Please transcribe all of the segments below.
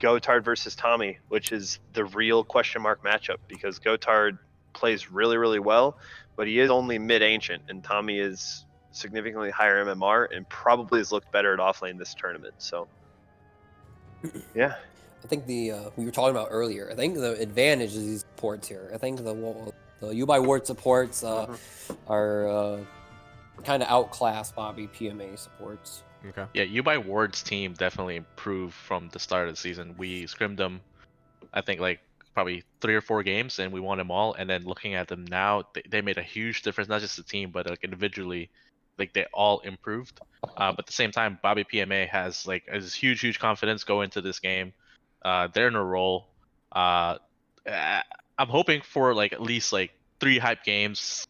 Gotard versus Tommy, which is the real question mark matchup because Gotard plays really, really well, but he is only mid-ancient, and Tommy is significantly higher MMR and probably has looked better at offlane this tournament. So, yeah. I think we were talking about earlier. I think the advantage is these supports here. I think the U by Ward supports are kind of outclass BobbyPMA supports. Okay. Yeah, U by Ward's team definitely improved from the start of the season. We scrimmed them, I think, like probably 3 or 4 games, and we won them all. And then looking at them now, they made a huge difference, not just the team, but like individually, like they all improved. But at the same time, BobbyPMA has like this huge confidence going into this game. They're in a roll. I'm hoping for like at least like 3 hype games.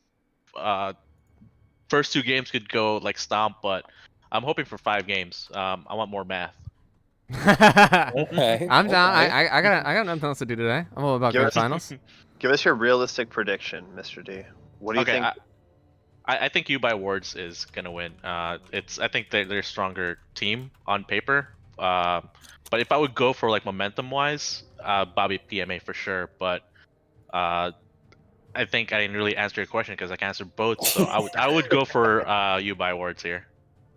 First 2 games could go like stomp, but I'm hoping for 5 games. I want more math. Okay. I'm down. Okay. I got nothing else to do today. I'm all about grand finals. Give us your realistic prediction, Mr. D. What do you think? I think U by Wards is gonna win. I think they're a stronger team on paper. But if I would go for like momentum wise, BobbyPMA for sure. But I think I didn't really answer your question because I can answer both. So I would go for U by Wards here.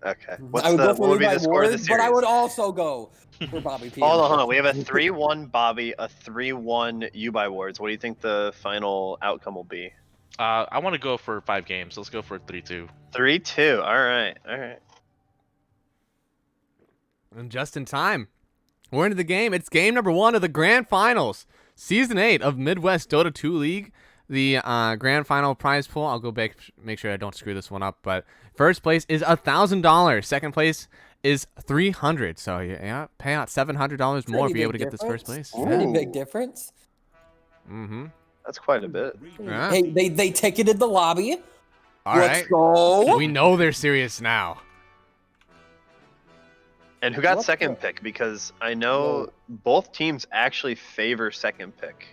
Okay. I would go for what would be U by the score of the Ward, but I series? would also go for BobbyPMA. Hold on. We have a 3-1 Bobby, a 3-1 U by Wards. What do you think the final outcome will be? I want to go for 5 games. Let's go for 3-2. 3-2. All right. And just in time. We're into the game. It's game number 1 of the grand finals. Season 8 of Midwest Dota 2 League. The grand final prize pool. I'll go back, make sure I don't screw this one up. But first place is $1,000. Second place is $300. So yeah, pay out $700 more if you're able to get this first place. Pretty big difference. Mm-hmm. That's quite a bit. Yeah. Hey, they ticketed the lobby. All Let's right. go. We know they're serious now. And who got second pick? Because I know both teams actually favor second pick.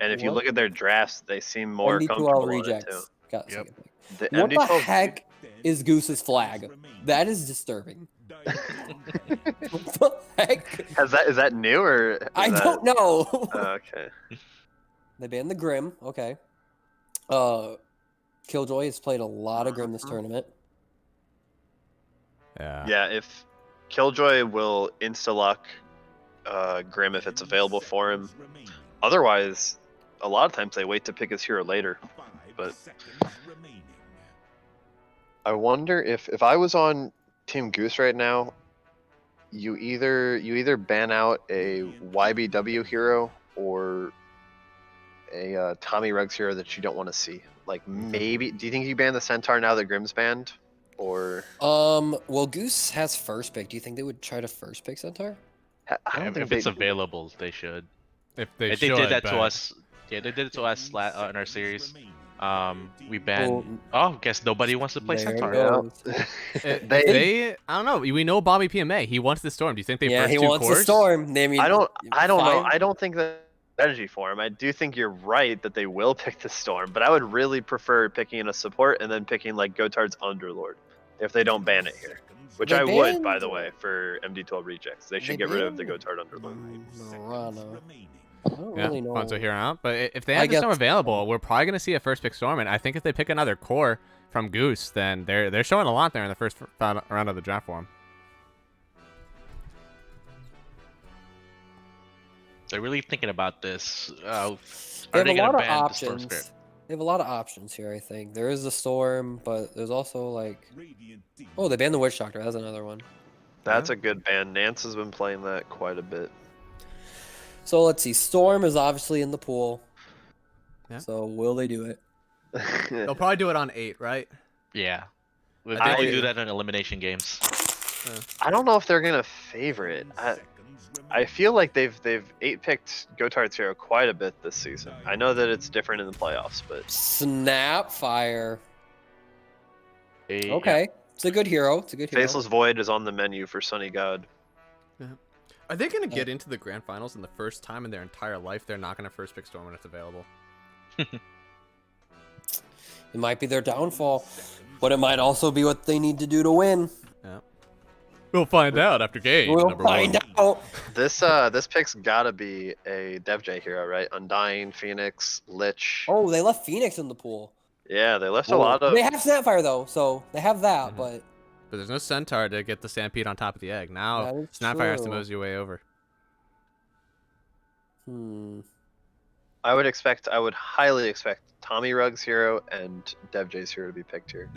And if you look at their drafts, they seem more comfortable MD2L on it rejects. too. Got second pick. The What the MD2L heck is Goose's flag? That is disturbing. What the heck? Is that new or? I don't know. Oh, okay. They banned the Grim. Okay. Killjoy has played a lot of Grim this tournament. Yeah. Yeah, if Killjoy will insta-lock Grim if it's available for him. Otherwise, a lot of times they wait to pick his hero later. But I wonder if I was on Team Goose right now, you either ban out a YBW hero or a Tommy Ruggs hero that you don't want to see. Like maybe, do you think you ban the Centaur now that Grim's banned? Or well, Goose has first pick. Do you think they would try to first pick Centaur? I don't think If it's available, they should. If they They did that to us. Yeah, they did it to us in our series. We banned. Oh, guess nobody wants to play There Centaur. it goes. I don't know. We know BobbyPMA. He wants the Storm. Do you think they Yeah, first he two wants cores? the Storm. I mean, I don't know. fine. I don't think that strategy for him. I do think you're right that they will pick the Storm, but I would really prefer picking a support and then picking like Gotard's Underlord if they don't ban it here. Which I would, by the way, for MD2L rejects. They should get rid of the Gotard Underlord. I don't really know. Fonzo here out. But if they I have the Storm guess- available, we're probably going to see a first pick Storm. And I think if they pick another core from Goose, then they're showing a lot there in the first round of the draft for him. They're really thinking about this. They Are have they a going lot to of ban the Storm options. Spirit? They have a lot of options here, I think. There is the Storm, but there's also like... Oh, they banned the Witch Doctor. That's another one. That's a good ban. Nance has been playing that quite a bit. So let's see. Storm is obviously in the pool. Yeah. So will they do it? They'll probably do it on 8, right? Yeah. They I only think- do that in elimination games. I don't know if they're gonna favor it. I feel like they've 8-picked Gotard's hero quite a bit this season. I know that it's different in the playoffs, but Snapfire. They- Okay. It's a good hero. It's a good hero. Faceless Void is on the menu for Sunny God. Are they going to get into the grand finals in the first time in their entire life? They're not going to first pick Storm when it's available. It might be their downfall, but it might also be what they need to do to win. Yeah. We'll find out after game We'll number find one. out. This pick's gotta be a DevJ hero, right? Undying, Phoenix, Lich. Oh, they left Phoenix in the pool. Yeah, they left a lot of. They have Snapfire though, so they have that. Mhm. But there's no Centaur to get the Stampede on top of the egg. Now That is Snapfire has to true. mosey your way over. I would highly expect Tommy Rug's hero and DevJ's hero to be picked here.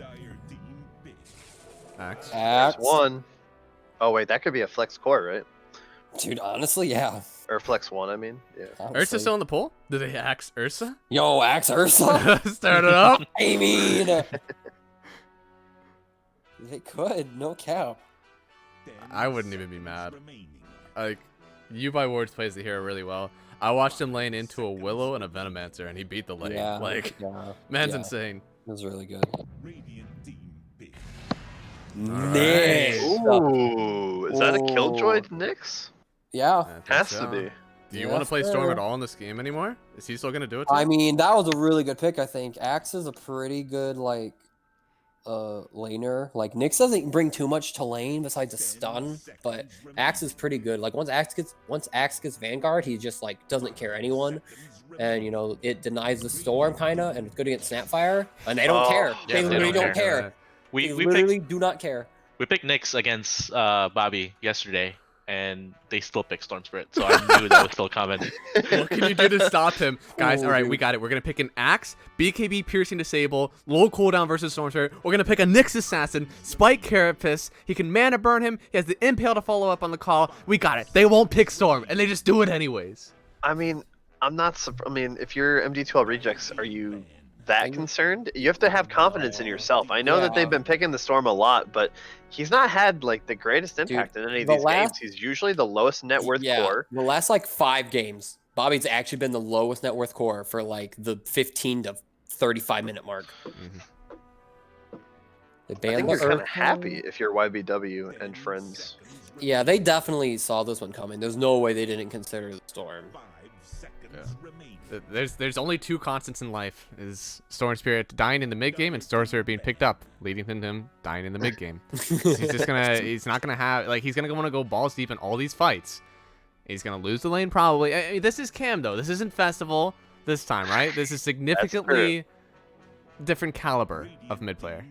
Axe. There's one. Oh wait, that could be a flex core, right? Dude, honestly, yeah. Or flex one, I mean. Yeah. Honestly. Ursa still in the pool? Did they axe Ursa? Yo, axe Ursa. Start it up. I mean, they could, no cap. I wouldn't even be mad. Like, YBW Wards plays the hero really well. I watched him lane into a Willow and a Venomancer, and he beat the lane. Yeah, Like, yeah, man's yeah. insane. It was really good. Nice. Ooh, is that a Killjoy Nyx? Yeah. I think Has so. to be. Do you want to Yes, play Storm sir. at all in this game anymore? Is he still gonna do it? I too? mean, that was a really good pick, I think. Axe is a pretty good, like, laner. Like, Nyx doesn't bring too much to lane besides a stun, but Axe is pretty good. Like, once Axe gets Vanguard, he just, like, doesn't care anyone. And, you know, it denies the Storm, kind of, and it's good against Snapfire. And they don't care. yeah, They they literally don't don't care. We They we literally picked do not care. Nyx against Bobby yesterday, and they still picked Storm Spirit, so I knew that was still coming. What can you do to stop him? Guys, Oh, all right, dude. we got it. We're going to pick an Axe, BKB Piercing Disable, low cooldown versus Storm Spirit. We're going to pick a Nyx Assassin, Spike Carapace. He can mana burn him. He has the Impale to follow up on the call. We got it. They won't pick Storm, and they just do it anyways. I mean, I'm not. I mean, if you're MD2L rejects, are you that concerned? You have to have confidence in yourself. I know that Yeah. they've been picking the Storm a lot, but he's not had like the greatest impact in any of the these games. He's usually the lowest net worth core. The last, like, 5 games, Bobby's actually been the lowest net worth core for, like, the 15 to 35-minute mark. They I banned think the you're kind of Earth happy if you're YBW and friends. Yeah, they definitely saw this one coming. There's no way they didn't consider the Storm. There's only 2 constants in life: is Storm Spirit dying in the mid game and Storm Spirit being picked up, leading to him dying in the mid game. He's not gonna have, like, he's gonna want to go balls deep in all these fights. He's gonna lose the lane probably. I mean, this is Cam though. This isn't Festival this time, right? This is significantly different caliber of mid player.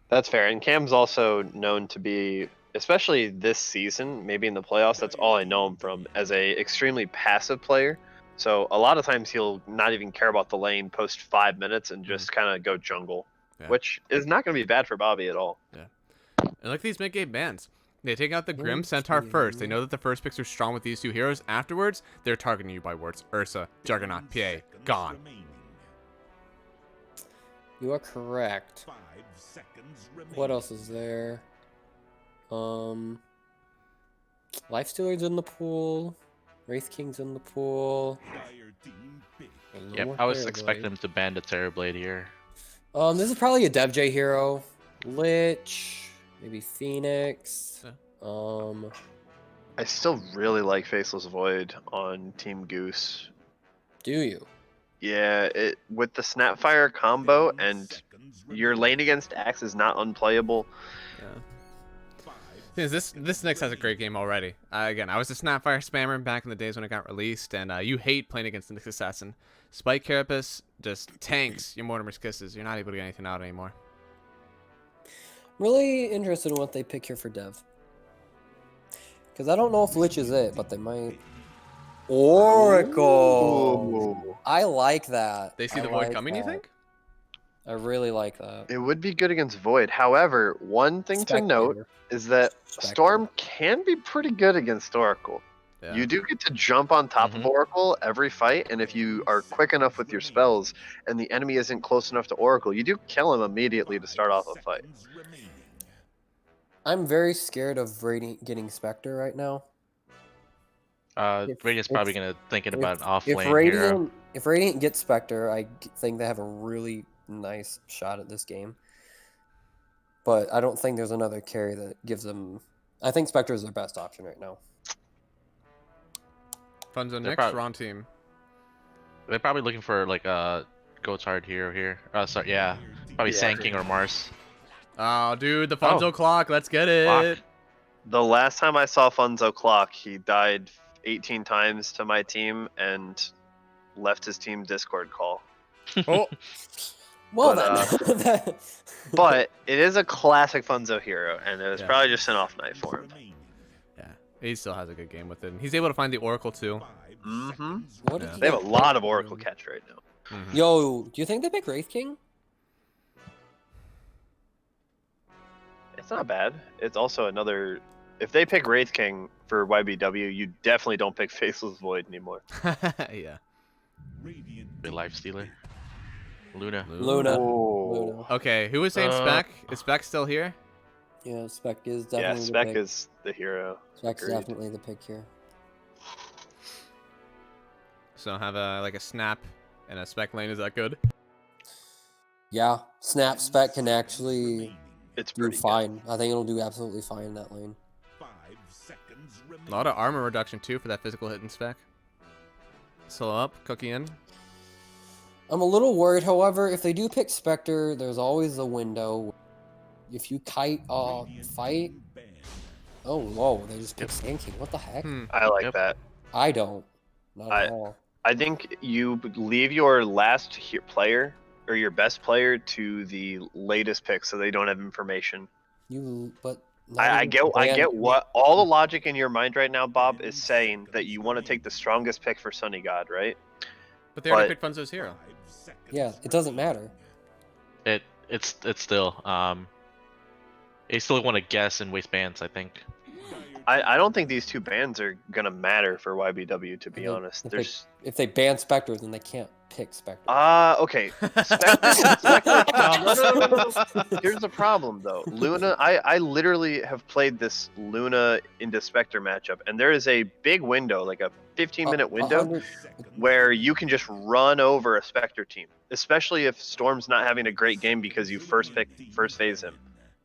That's fair. And Cam's also known to be, especially this season, maybe in the playoffs, that's all I know him from, as a extremely passive player. So a lot of times he'll not even care about the lane post 5 minutes and just kind of go jungle, which is not going to be bad for Bobby at all. And look at these mid game bans. They take out the Grim Centaur first. They know that the first picks are strong with these 2 heroes. Afterwards, they're targeting you by wards. Ursa, Juggernaut, PA, gone. You are correct. What else is there? Lifestealer's in the pool. Wraith King's in the pool. Yep, I was expecting them to ban the Terrorblade here. This is probably a DevJ hero. Lich, maybe Phoenix. I still really like Faceless Void on Team Goose. Do you? Yeah, with the Snapfire combo and your lane against Axe is not unplayable. This Nyx has a great game already. Again, I was a Snapfire spammer back in the days when it got released, and you hate playing against the Nyx Assassin. Spike Carapace just tanks your Mortimer's Kisses. You're not able to get anything out anymore. Really interested in what they pick here for Dev. Because I don't know if Lich is it, but they might. Oracle! Ooh. I like that. They see I the Void like coming, you that. think? I really like that. It would be good against Void. However, one thing to note is that Storm can be pretty good against Oracle. Yeah. You do get to jump on top of Oracle every fight, and if you are quick enough with your spells and the enemy isn't close enough to Oracle, you do kill him immediately to start off a fight. I'm very scared of Radiant getting Spectre right now. Radiant's probably thinking about an off If lane Radiant, hero. if Radiant gets Spectre, I think they have a really nice shot at this game. But I don't think there's another carry that gives them. I think Spectre is their best option right now. Funzo They're next, Ron team. They're probably looking for like a Goat's Hard hero here. Sorry, yeah, probably Sand King or Mars. Oh, dude, the Funzo clock. Let's get it. Clock. The last time I saw Funzo Clock, he died 18 times to my team and left his team Discord call. Oh, Well But, then. But it is a classic Funzo hero, and it was Yeah. probably just an off night for him. yeah. He still has a good game with it. He's able to find the Oracle too. Mm-hmm. What did Yeah. he They have a get? lot of Oracle catch right now. Mhm. Yo, do you think they pick Wraith King? It's not bad. It's also another. If they pick Wraith King for YBW, you definitely don't pick Faceless Void anymore. Yeah. The life stealer. Luna. Luna. Oh. Luna. Okay, who was saying Spec? Is Spec still here? Yeah, Spec is Yeah, definitely the Spec pick. is the hero. Spec's Agreed. definitely the pick here. So have a snap and a Spec lane. Is that good? Yeah, Snap Spec can actually It's do pretty good. fine. I think it'll do absolutely fine in that lane. A lot of armor reduction too for that physical hit in Spec. Slow up, cookie in. I'm a little worried, however, if they do pick Spectre, there's always a window. If you kite fight... Oh, whoa, they just picked Sand King. What the heck? I like Yep. that. I don't. Not at all. I think you leave your last player or your best player to the latest pick, so they don't have information. But I get what all the logic in your mind right now, Bob, is saying that you want to take the strongest pick for Sunny God, right? But they already But- picked Funzo's hero. Yeah, it doesn't matter. It's still they still want to guess and waste bands. I think. I don't think these two bans are gonna matter for YBW, to be If they- honest. if There's If they ban Spectre, then they can't pick Spectre. okay. Spectre, no. Here's the problem though. Luna, I literally have played this Luna into Spectre matchup, and there is a big window, like a 15-minute window, 100 where you can just run over a Spectre team, especially if Storm's not having a great game because you first phase him.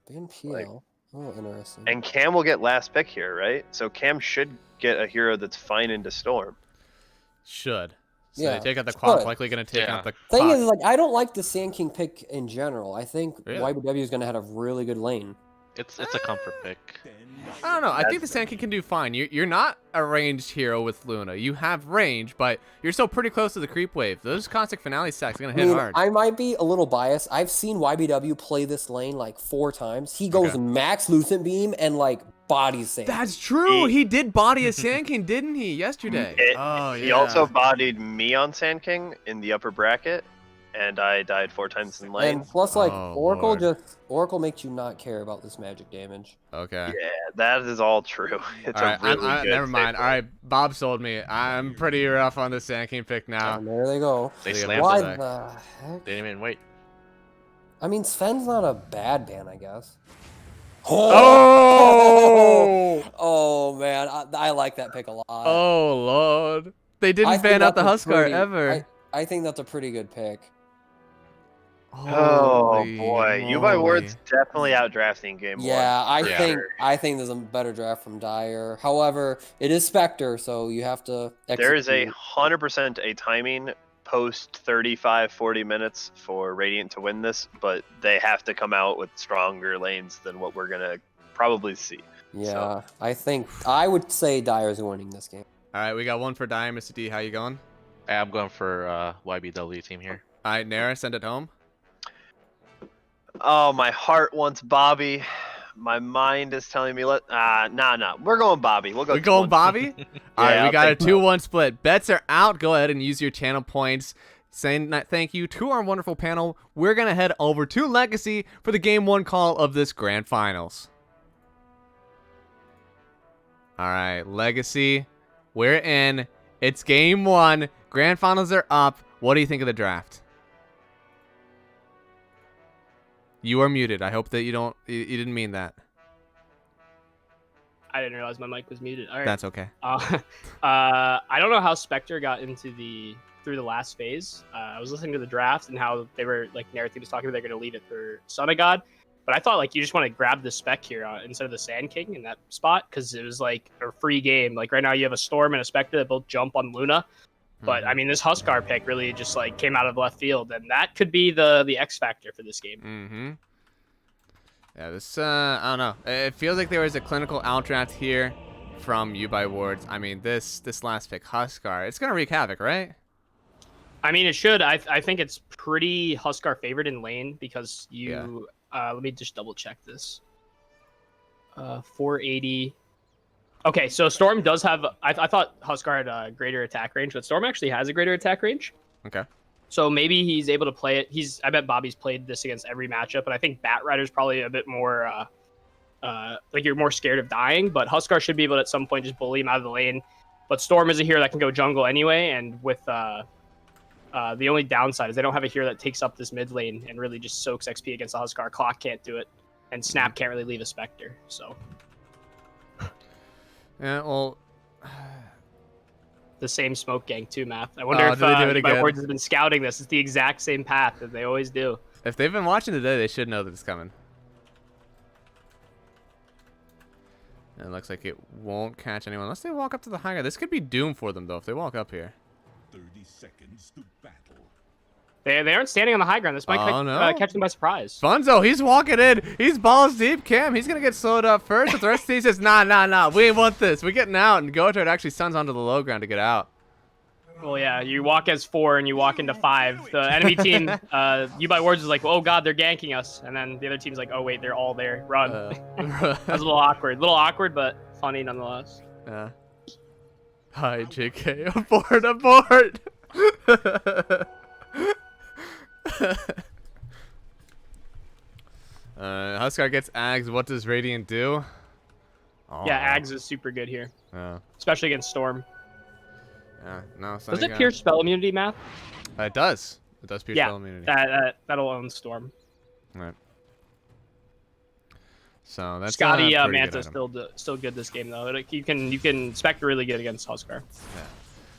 ban PL. Oh, interesting. And Cam will get last pick here, right? So Cam should get a hero that's fine into Storm. Should. So Yeah, they take out the clock. should. Likely going to take Yeah. out the Thing clock. is, like, I don't like the Sand King pick in general. I think Really? YBW is going to have a really good lane. It's a comfort pick. I don't know. I think the Sand King can do fine. You're not a ranged hero with Luna. You have range, but you're still pretty close to the creep wave. Those Caustic Finale stacks are going I to hit mean, hard. I might be a little biased. I've seen YBW play this lane like 4 times. He goes Okay. max Lucent Beam and like bodies Sand. That's true. He did body a Sand King, didn't he, yesterday? He also bodied me on Sand King in the upper bracket, and I died 4 times in lane. And plus, like, Oh, Oracle Lord. Oracle makes you not care about this magic damage. Okay. Yeah, that is all true. It's All right, a really good never mind. staple. All right, Bob sold me. I'm pretty rough on the Sand King pick now. And there they go. They So you slammed Why it. it. the heck? They didn't even wait. I mean, Sven's not a bad ban, I guess. Oh! Oh man, I like that pick a lot. Oh Lord! They I didn't think ban out the that's a Huskar pretty- ever. I think that's a pretty good pick. Oh Holy boy, you moly. by words definitely outdrafting game Yeah, one. Yeah. I think there's a better draft from Dyer. However, it is Spectre, so you have to. There is a execute. 100% a timing post 35-40 minutes for Radiant to win this, but they have to come out with stronger lanes than what we're gonna probably see. Yeah, I would say Dyer's winning this game. All right, we got one for Dyer, Mr. D. How you going? I'm going for YBW team here. All right, Nara, send it home. Oh, my heart wants Bobby. My mind is telling me nah. We're going Bobby. We'll go. We going 2-1. Bobby? All right, Yeah, we I'll got a take 2-1 split. Bets are out. Go ahead and use your channel points. Saying that thank you to our wonderful panel. We're gonna head over to Legacy for the game 1 call of this grand finals. All right, Legacy, we're in. It's game 1. Grand finals are up. What do you think of the draft? You are muted. I hope that you didn't mean that. I didn't realize my mic was muted. All right. That's okay. I don't know how Spectre got through the last phase. I was listening to the draft and how they were like Naratheen was talking about they're going to leave it for Son of God, but I thought like you just want to grab the Spec here instead of the Sand King in that spot because it was like a free game. Like right now you have a Storm and a Spectre that both jump on Luna, but I mean this Huskar pick really just like came out of left field and that could be the X factor for this game. Mm-hmm. Yeah, this, I don't know. It feels like there was a clinical outdraft here from YBW. I mean, this last pick, Huskar, it's going to wreak havoc, right? I mean, it should. I think it's pretty Huskar favored in lane because you. Let me just double check this. 480. Okay, so Storm does have. I thought Huskar had a greater attack range, but Storm actually has a greater attack range. Okay. So maybe he's able to play it. I bet Bobby's played this against every matchup, but I think Bat Rider's probably a bit more. Like you're more scared of dying, but Huskar should be able to at some point just bully him out of the lane. But Storm is a hero that can go jungle anyway, and with the only downside is they don't have a hero that takes up this mid lane and really just soaks XP against the Huskar. Clock can't do it, and Snap can't really leave a Spectre. So yeah, well, the same smoke gang too, Math. I wonder if do they do it again? YBW has been scouting this. It's the exact same path that they always do. if they've been watching today, they should know that it's coming. And it looks like it won't catch anyone unless they walk up to the high ground. This could be doom for them, though, if they walk up here. 30 seconds to battle. They aren't standing on the high ground. This might catch them by surprise. Funzo, he's walking in. He's balls deep. Cam, he's going to get slowed up first. But the rest of the team says, nah. We ain't want this. We're getting out. And Gotard actually stuns onto the low ground to get out. Well, yeah, you walk as 4 and you walk into 5. The enemy team, YBW is like, oh god, they're ganking us. And then the other team's like, oh wait, they're all there. Run. That was a little awkward. A little awkward, but funny nonetheless. Yeah. Hi, JK. Abort. Huskar gets Ags. What does Radiant do? Oh. Yeah, Ags is super good here. Especially against Storm. Yeah, no. Does it pierce spell immunity, Math? It does. It does pierce spell immunity. That'll own Storm. Right. So that's Scotty Manta's still good this game though. You can Spectre really good against Huskar. Yeah.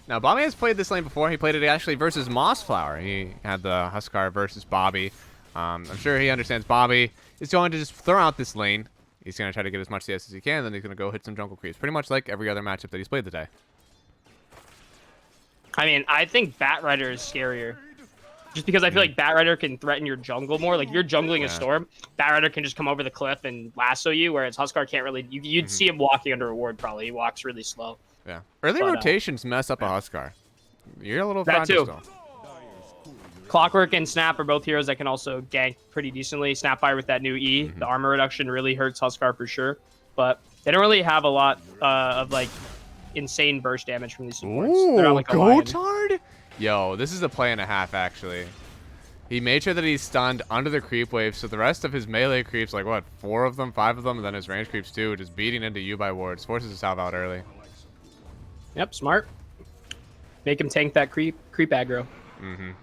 Now Bobby has played this lane before. He played it actually versus Mossflower. He had the Huskar versus Bobby. I'm sure he understands Bobby is going to just throw out this lane. He's going to try to get as much CS as he can, then he's going to go hit some jungle creeps. Pretty much like every other matchup that he's played today. I mean, I think Bat Rider is scarier. Just because I feel like Bat Rider can threaten your jungle more. Like, if you're jungling a Storm, Bat Rider can just come over the cliff and lasso you, whereas Huskar can't really... You'd see him walking under a ward, probably. He walks really slow. Yeah. Early rotations mess up a Huskar. You're a little fragile still. Clockwork and Snap are both heroes that can also gank pretty decently. Snapfire with that new E. The armor reduction really hurts Huskar for sure. But they don't really have a lot of, like, insane burst damage from these supports. Ooh, they're not like Gotard? Yo, this is a play and a half, actually. He made sure that he's stunned under the creep wave, so the rest of his melee creeps, like what, 4 of them, 5 of them, and then his range creeps too, just beating into YBW. Forces his salve out early. Yep, smart. Make him tank that creep aggro. And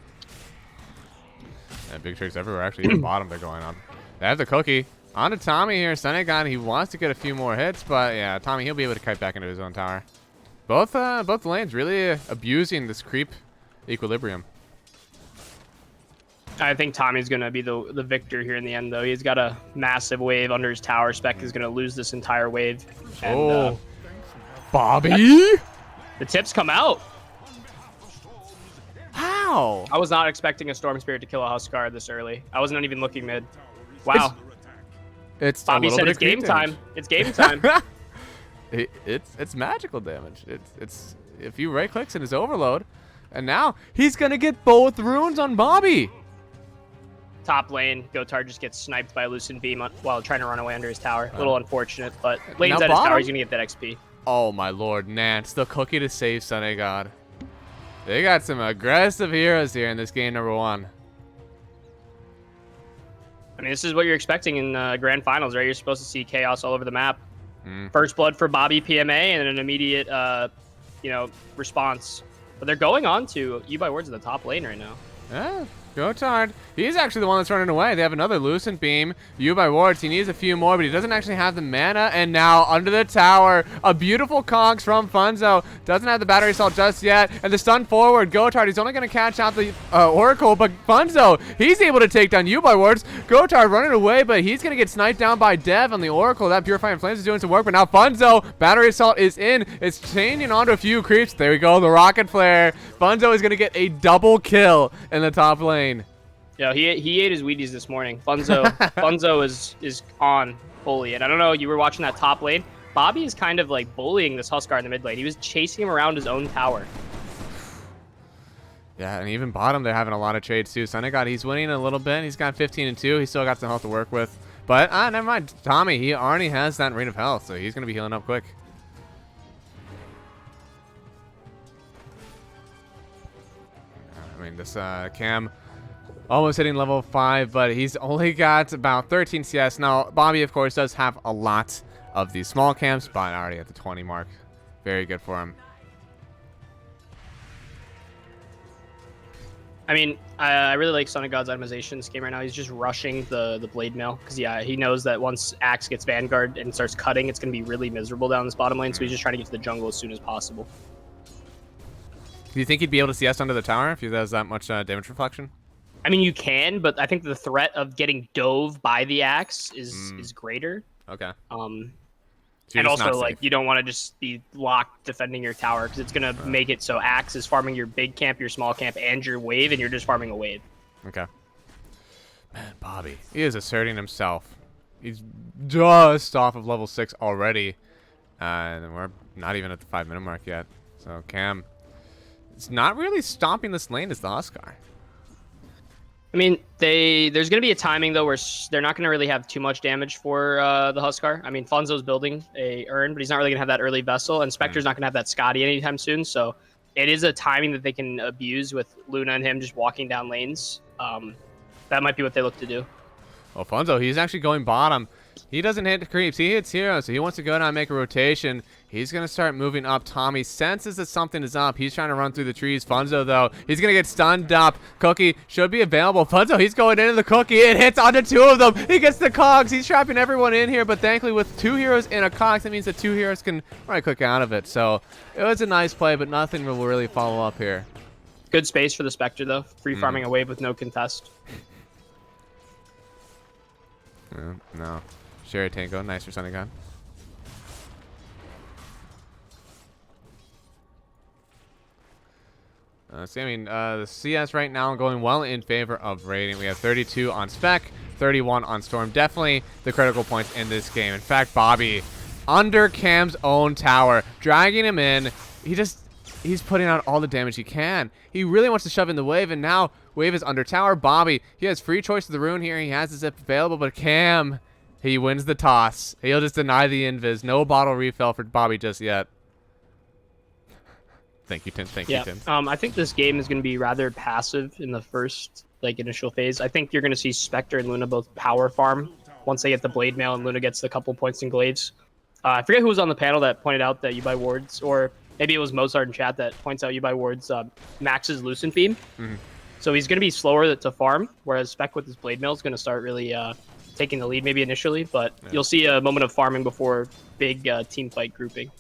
big tricks everywhere. Actually, even bottom they're going on. They have the cookie. On to Tommy here. Senegon, he wants to get a few more hits, but yeah, Tommy, he'll be able to kite back into his own tower. Both lanes really abusing this creep equilibrium. I think Tommy's going to be the victor here in the end, though. He's got a massive wave under his tower. Spec is going to lose this entire wave. And, Bobby? The tips come out. How? I was not expecting a Storm Spirit to kill a Huskar this early. I wasn't even looking mid. Wow. It's Bobby said it's game time. It's game time. It's magical damage. It's if you right clicks in his overload, and now he's gonna get both runes on Bobby. Top lane, Gotard just gets sniped by a Lucent Beam while trying to run away under his tower. A little unfortunate, but lane's at his tower, he's gonna get that XP. Oh my lord, Nance, the cookie to save Sunny God. They got some aggressive heroes here in this game number 1. I mean, this is what you're expecting in grand finals, right? You're supposed to see chaos all over the map. First blood for BobbyPMA and an immediate, response. But they're going on to YBW in the top lane right now. Yeah, Gotard. He's actually the one that's running away. They have another Lucent Beam. YBW, he needs a few more, but he doesn't actually have the mana. And now under the tower, a beautiful conks from Funzo. Doesn't have the battery assault just yet. And the stun forward, Gotard, he's only going to catch out the Oracle, but Funzo, he's able to take down YBW. Gotard running away, but he's going to get sniped down by Dev on the Oracle. That Purifying Flames is doing some work, but now Funzo, battery assault is in. It's chaining onto a few creeps. There we go, the Rocket Flare. Funzo is going to get a double kill in the top lane. Yeah, he ate his Wheaties this morning. Funzo is on fully, and I don't know. You were watching that top lane. Bobby is kind of like bullying this Huskar in the mid lane. He was chasing him around his own tower. Yeah, and even bottom, they're having a lot of trades too. Sunagod, he's winning a little bit. He's got 15 and 2. He's still got some health to work with. But never mind. Tommy, he already has that rate of health, so he's gonna be healing up quick. I mean, this Cam almost hitting level 5, but he's only got about 13 CS. Now, Bobby, of course, does have a lot of these small camps, but already at the 20 mark. Very good for him. I mean, I really like Son of God's itemization in this game right now. He's just rushing the blade mail because, yeah, he knows that once Axe gets Vanguard and starts cutting, it's going to be really miserable down this bottom lane, so he's just trying to get to the jungle as soon as possible. Do you think he'd be able to CS under the tower if he has that much damage reflection? I mean, you can, but I think the threat of getting dove by the Axe is greater. Okay. So and also, like, you don't want to just be locked defending your tower because it's going to make it so Axe is farming your big camp, your small camp, and your wave, and you're just farming a wave. Okay. Man, Bobby, he is asserting himself. He's just off of level 6 already. And we're not even at the 5-minute mark yet. So, Cam, it's not really stopping this lane as the Huskar. I mean, there's going to be a timing, though, where they're not going to really have too much damage for the Huskar. I mean, Fonzo's building a urn, but he's not really going to have that early vessel, and Spectre's not going to have that Scotty anytime soon, so it is a timing that they can abuse with Luna and him just walking down lanes. That might be what they look to do. Well, Fonzo, he's actually going bottom. He doesn't hit creeps. He hits heroes, so he wants to go down and make a rotation. He's going to start moving up. Tommy senses that something is up. He's trying to run through the trees. Funzo, though, he's going to get stunned up. Cookie should be available. Funzo, he's going into the Cookie. It hits onto 2 of them. He gets the cogs. He's trapping everyone in here, but thankfully with 2 heroes and a cogs, that means that 2 heroes can right click out of it. So it was a nice play, but nothing will really follow up here. Good space for the Spectre, though. Free farming a wave with no contest. No. Sherry Tango, nice for Sunny God. So, I mean, the CS right now going well in favor of rating. We have 32 on Spec, 31 on Storm. Definitely the critical points in this game. In fact, Bobby, under Cam's own tower, dragging him in. He's putting out all the damage he can. He really wants to shove in the wave, and now wave is under tower. Bobby, he has free choice of the rune here. He has his zip available, but Cam, he wins the toss. He'll just deny the invis. No bottle refill for Bobby just yet. Thank you, Tim. Thank you, Tim. I think this game is going to be rather passive in the first initial phase. I think you're going to see Spectre and Luna both power farm once they get the blade mail and Luna gets the couple points in glaives. I forget who was on the panel that pointed out that you buy wards, or maybe it was Mozart in chat that points out you buy wards maxes Lucent Beam. So he's going to be slower to farm, whereas Spec with his blade mail is going to start really taking the lead maybe initially, but you'll see a moment of farming before big team fight grouping.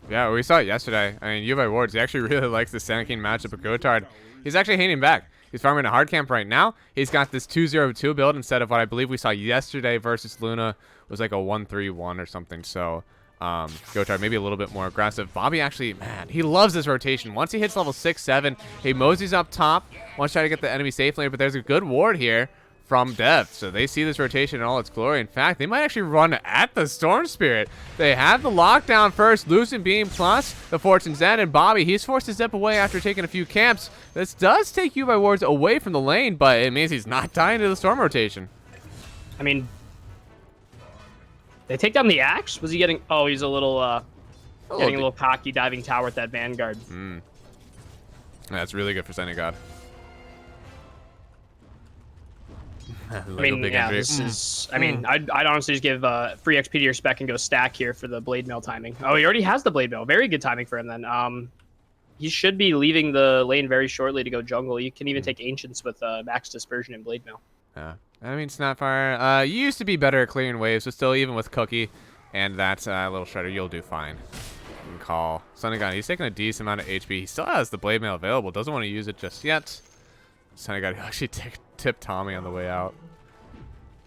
Yeah, we saw it yesterday. I mean, you buy wards. He actually really likes the Sand King matchup with Gotard. He's actually hating back. He's farming a hard camp right now. He's got this 2-0-2 build instead of what I believe we saw yesterday versus Luna was like a 1-3-1 or something. So Gotard maybe a little bit more aggressive. Bobby actually, man, he loves this rotation. Once he hits level 6, 7, he moseys up top, wants to try to get the enemy safe lane, but there's a good ward here from Death, so they see this rotation in all its glory. In fact, they might actually run at the Storm Spirit. They have the lockdown first, Lucent Beam plus the Fortune's End, and Bobby, he's forced to step away after taking a few camps. This does take you by wards away from the lane, but it means he's not dying to the Storm rotation. I mean, they take down the Axe? Was he getting... Oh, he's a little cocky diving tower with that Vanguard. That's really good for Senegad. I mean, yeah, this is... I mean, I'd honestly just give free XP to your Spec and go stack here for the blade mail timing. Oh, he already has the blade mail. Very good timing for him then. He should be leaving the lane very shortly to go jungle. You can even take Ancients with max dispersion and blade mail. Yeah. I mean, Snapfire, you used to be better at clearing waves, but still, even with Cookie and that little shredder, you'll do fine. You can call Sunnygun. He's taking a decent amount of HP. He still has the blade mail available. Doesn't want to use it just yet. Sunnygun actually tipped Tommy on the way out.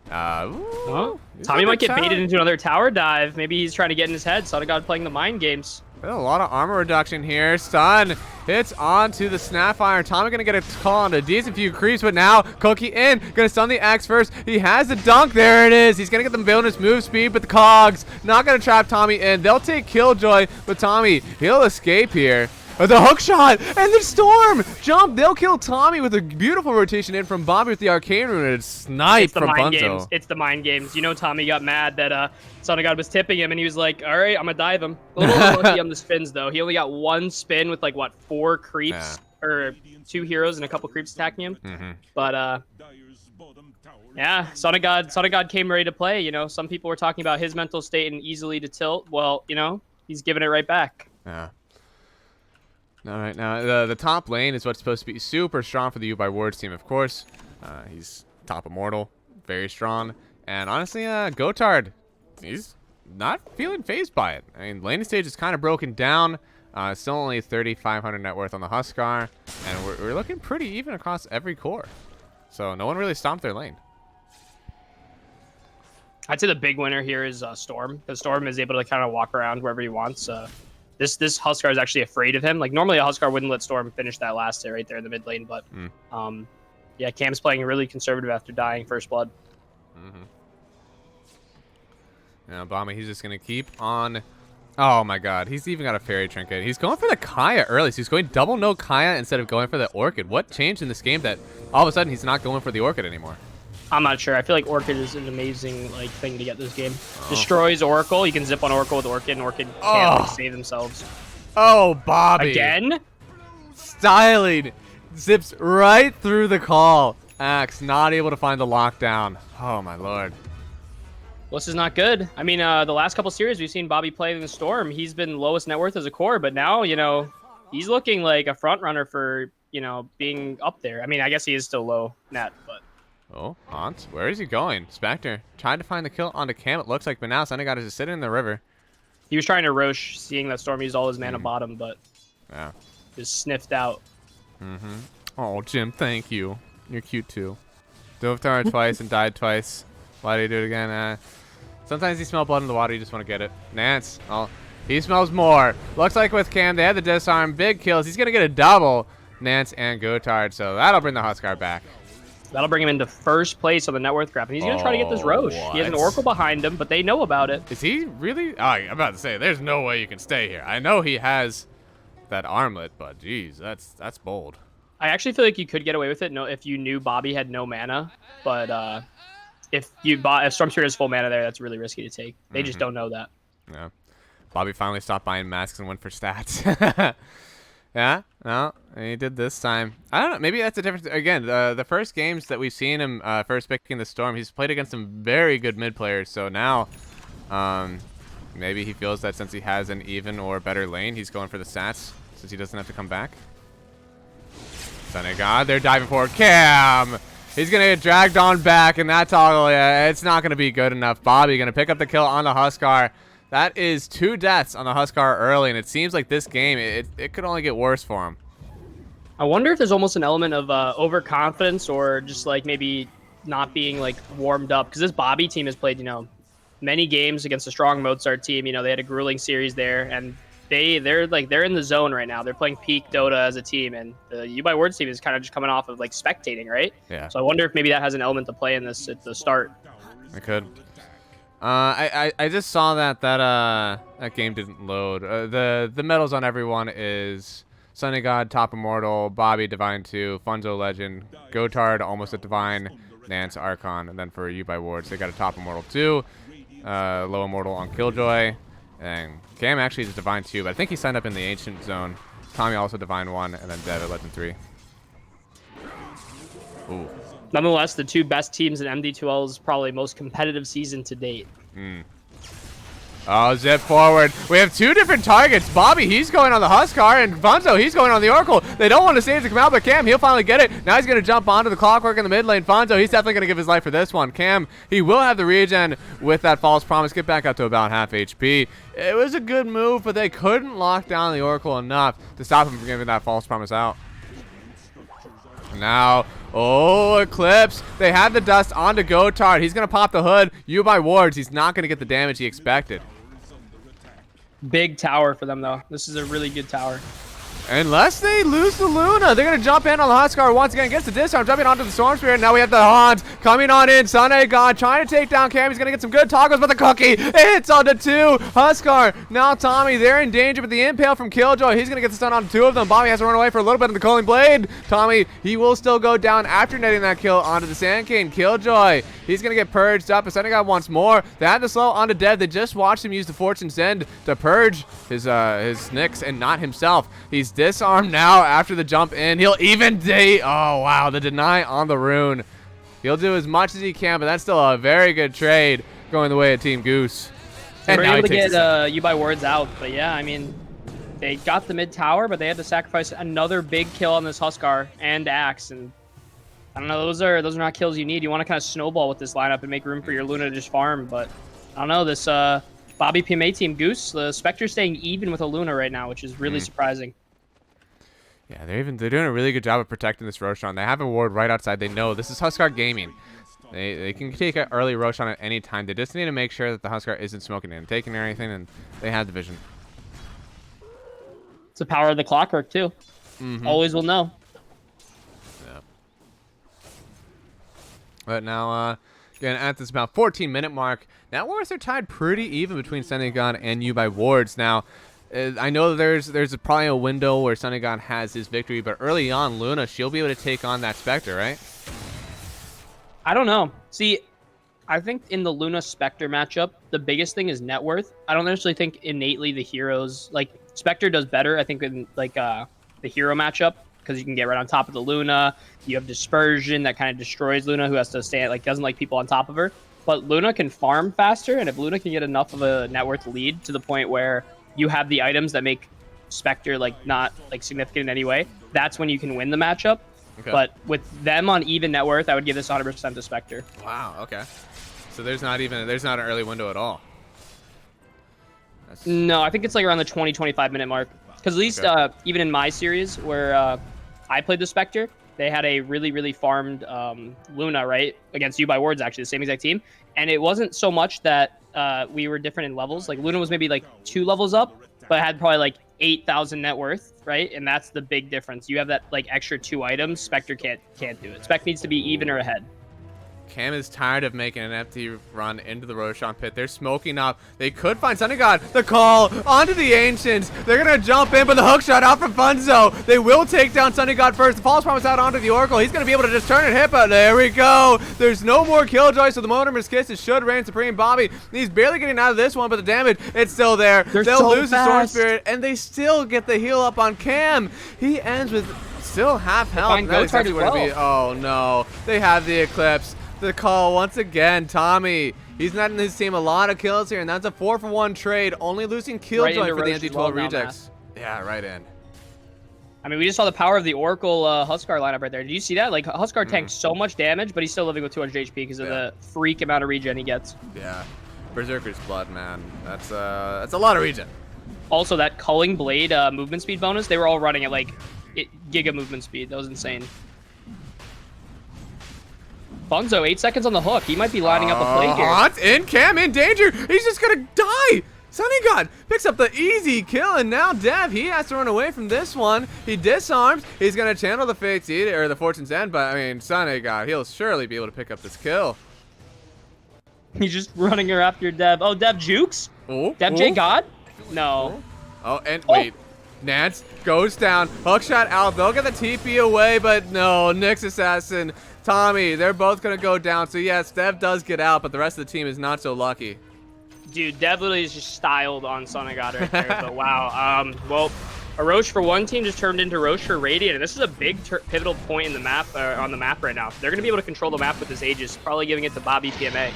Tommy might get baited into another tower dive. Maybe he's trying to get in his head. Sunnygun playing the mind games. There's a lot of armor reduction here. Stun Hits onto the Snapfire. Tommy gonna get a call on a decent few creeps, but now Cookie in. Gonna stun the X first. He has the dunk. There it is. He's gonna get the bonus move speed, but the Cogs not gonna trap Tommy in. They'll take Killjoy, but Tommy, he'll escape here. The hook shot and the storm jump. They'll kill Tommy with a beautiful rotation in from Bobby with the arcane rune and snipe from Bunzo. It's the mind games. You know, Tommy got mad that Son of God was tipping him, and he was like, "All right, I'm gonna dive him." A little unlucky on the spins though. He only got one spin with like what 4 creeps or 2 heroes and a couple creeps attacking him. But yeah, Son of God came ready to play. You know, some people were talking about his mental state and easily to tilt. Well, you know, he's giving it right back. Yeah. All right, now the top lane is what's supposed to be super strong for the Wards team, of course. He's top immortal, very strong, and honestly, Gotard, he's not feeling phased by it. I mean, laning stage is kind of broken down. Still only 3,500 net worth on the Huskar, and we're looking pretty even across every core. So no one really stomped their lane. I'd say the big winner here is Storm, because Storm is able to kind of walk around wherever he wants. This Huskar is actually afraid of him. Like, normally a Huskar wouldn't let Storm finish that last hit right there in the mid lane, but yeah, Cam's playing really conservative after dying first blood. Now Bomby, he's just gonna keep on. Oh my god, he's even got a fairy trinket. He's going for the Kaya early, so he's going double no Kaya instead of going for the Orchid. What changed in this game that all of a sudden he's not going for the Orchid anymore? I'm not sure. I feel like Orchid is an amazing thing to get this game. Destroys Oracle. You can zip on Oracle with Orchid, and Orchid can't save themselves. Oh, Bobby. Again? Styling. Zips right through the call. Axe not able to find the lockdown. Oh, my lord. Well, this is not good. I mean, the last couple series we've seen Bobby play in the Storm. He's been lowest net worth as a core, but now, you know, he's looking like a front runner for, you know, being up there. I mean, I guess he is still low net, but... Oh, Haunt, where is he going? Spectre tried to find the kill onto Cam, it looks like, but now Senegad is just sitting in the river. He was trying to Roche, seeing that Storm used all his mana bottom, but just sniffed out. Oh, Jim, thank you. You're cute, too. Dove tower twice and died twice. Why did he do it again? Sometimes you smell blood in the water, you just want to get it. Nance, oh, he smells more. Looks like with Cam, they had the disarm, big kills. He's going to get a double, Nance and Gotard, so that'll bring the Huskar back. That'll bring him into first place on the net worth graph, and he's going to try to get this Roche. He has an Oracle behind him, but they know about it. Is he really? Oh, I'm about to say, there's no way you can stay here. I know he has that armlet, but geez, that's bold. I actually feel like you could get away with it if you knew Bobby had no mana, but if Storm Spirit has full mana there, that's really risky to take. They just don't know that. Yeah. Bobby finally stopped buying masks and went for stats. Yeah, no, he did this time. I don't know, maybe that's a difference. Again, the first games that we've seen him first picking the Storm, he's played against some very good mid players, so now maybe he feels that since he has an even or better lane, he's going for the stats since he doesn't have to come back. Senegad, they're diving for Cam. He's going to get dragged on back, and that toggle, it's not going to be good enough. Bobby going to pick up the kill on the Huskar. That is 2 deaths on the Huskar early, and it seems like this game, it could only get worse for him. I wonder if there's almost an element of overconfidence or just like maybe not being like warmed up, because this Bobby team has played, you know, many games against a strong Mozart team. You know, they had a grueling series there, and they're in the zone right now. They're playing peak Dota as a team, and the YBW team is kind of just coming off of like spectating, right? Yeah. So I wonder if maybe that has an element to play in this at the start. It could. I just saw that game didn't load. The medals on everyone is Senegad, Top Immortal, Bobby, Divine 2, Funzo Legend, Gotard, almost a Divine, Nance, Archon, and then for YBW, they got a Top Immortal 2, Low Immortal on Killjoy, and Cam actually is Divine 2, but I think he signed up in the Ancient Zone. Tommy also Divine 1, and then Dev at Legend 3. Ooh. Nonetheless, the 2 best teams in MD2L's probably most competitive season to date. Oh, zip forward. We have 2 different targets. Bobby, he's going on the Huskar, and Funzo, he's going on the Oracle. They don't want to save to come out, but Cam, he'll finally get it. Now he's going to jump onto the Clockwork in the mid lane. Funzo, he's definitely going to give his life for this one. Cam, he will have the regen with that false promise. Get back up to about half HP. It was a good move, but they couldn't lock down the Oracle enough to stop him from giving that false promise out. Now, Eclipse. They had the dust onto Gotard. He's going to pop the hood. YBW, he's not going to get the damage he expected. Big tower for them, though. This is a really good tower. Unless they lose the Luna, they're going to jump in on the Huskar once again. Gets the disarm, jumping onto the Storm Spirit. Now we have the Hans coming on in. Sunday God trying to take down Cam. He's going to get some good toggles, but the cookie hits onto 2. Huskar, now Tommy, they're in danger, but the impale from Killjoy, he's going to get the stun on 2 of them. Bobby has to run away for a little bit of the Culling Blade. Tommy, he will still go down after netting that kill onto the Sand King. Killjoy, he's going to get purged up. Sunday God wants more. They had to slow onto Dev. They just watched him use the Fortune Send to purge his Nyx and not himself. He's disarmed now after the jump in. He'll even oh wow, the deny on the rune. He'll do as much as he can, but that's still a very good trade going the way of Team Goose. They And were now able he to takes get you by words out, but yeah, I mean, they got the mid tower, but they had to sacrifice another big kill on this Huskar and Axe, and I don't know, those are not kills you need. You want to kind of snowball with this lineup and make room for your Luna to just farm, but I don't know, this BobbyPMA team Goose, the Spectre's staying even with a Luna right now, which is really surprising. Yeah, they're doing a really good job of protecting this Roshan. They have a ward right outside. They know this is Huskar Gaming. They can take an early Roshan at any time. They just need to make sure that the Huskar isn't smoking and taking or anything, and they have the vision. It's the power of the clockwork too. Always will know. Yeah. But now, again, at this about 14-minute mark, now wars are tied pretty even between Senegon and You by Wards. Now, I know there's probably a window where Senegon has his victory, but early on, Luna, she'll be able to take on that Spectre, right? I don't know. See, I think in the Luna Spectre matchup, the biggest thing is net worth. I don't necessarily think innately the heroes, like Spectre does better, I think, in like the hero matchup, because you can get right on top of the Luna. You have Dispersion that kind of destroys Luna, who has to stand, like, doesn't like people on top of her. But Luna can farm faster, and if Luna can get enough of a net worth lead to the point where you have the items that make Spectre like not like significant in any way, that's when you can win the matchup. Okay. But with them on even net worth, I would give this 100% to Spectre. Wow, okay. So there's not an early window at all. No, I think it's like around the 20-25 minute mark. Because at least even in my series where I played the Spectre, they had a really farmed Luna, right? Against You by Wards, actually, the same exact team. And it wasn't so much that we were different in levels. Like Luna was maybe like 2 levels up, but had probably like 8,000 net worth, right? And that's the big difference. You have that like extra 2 items. Spectre can't do it. Spec needs to be even or ahead. Cam is tired of making an empty run into the Roshan pit. They're smoking up. They could find Sunny God. The call onto the Ancients. They're going to jump in, but the hook shot out from Funzo. They will take down Sunny God first. The False Promise out onto the Oracle. He's going to be able to just turn and hit, but there we go. There's no more Killjoy, so the Monomer's Kisses should reign supreme. Bobby, he's barely getting out of this one, but the damage, it's still there. They'll so lose the Storm fast. Spirit, and they still get the heal up on Cam. He ends with still half health. That is exactly what it'd be. Oh, no. They have the Eclipse. The call once again, Tommy. He's netting his team a lot of kills here, and that's a 4-for-1 trade. Only losing Killjoy for the MD2L rejects. Yeah, right in. I mean, we just saw the power of the Oracle Huskar lineup right there. Did you see that? Like, Huskar tanked so much damage, but he's still living with 200 HP because of the freak amount of regen he gets. Yeah, Berserker's blood, man. That's a lot of regen. Also, that Culling Blade movement speed bonus, they were all running at like giga movement speed. That was insane. Funzo, 8 seconds on the hook. He might be lining up a play here. Hot in, Cam in danger. He's just gonna die. Sunny God picks up the easy kill, and now Dev, he has to run away from this one. He disarms. He's gonna channel the Fate's Eater, or the Fortune's End, but I mean, Sunny God, he'll surely be able to pick up this kill. He's just running her after Dev. Oh, Dev jukes? Oh, Dev J God? No. Oh, and wait. Nance goes down. Hookshot out. They'll get the TP away, but no. Nyx Assassin, Tommy, they're both going to go down. So, yes, Dev does get out, but the rest of the team is not so lucky. Dude, Dev literally is just styled on Sonagod right there. But wow. Well, a Roche for one team just turned into Roche for Radiant, and this is a big pivotal point in the map, on the map right now. They're going to be able to control the map with this Aegis, probably giving it to BobbyPMA.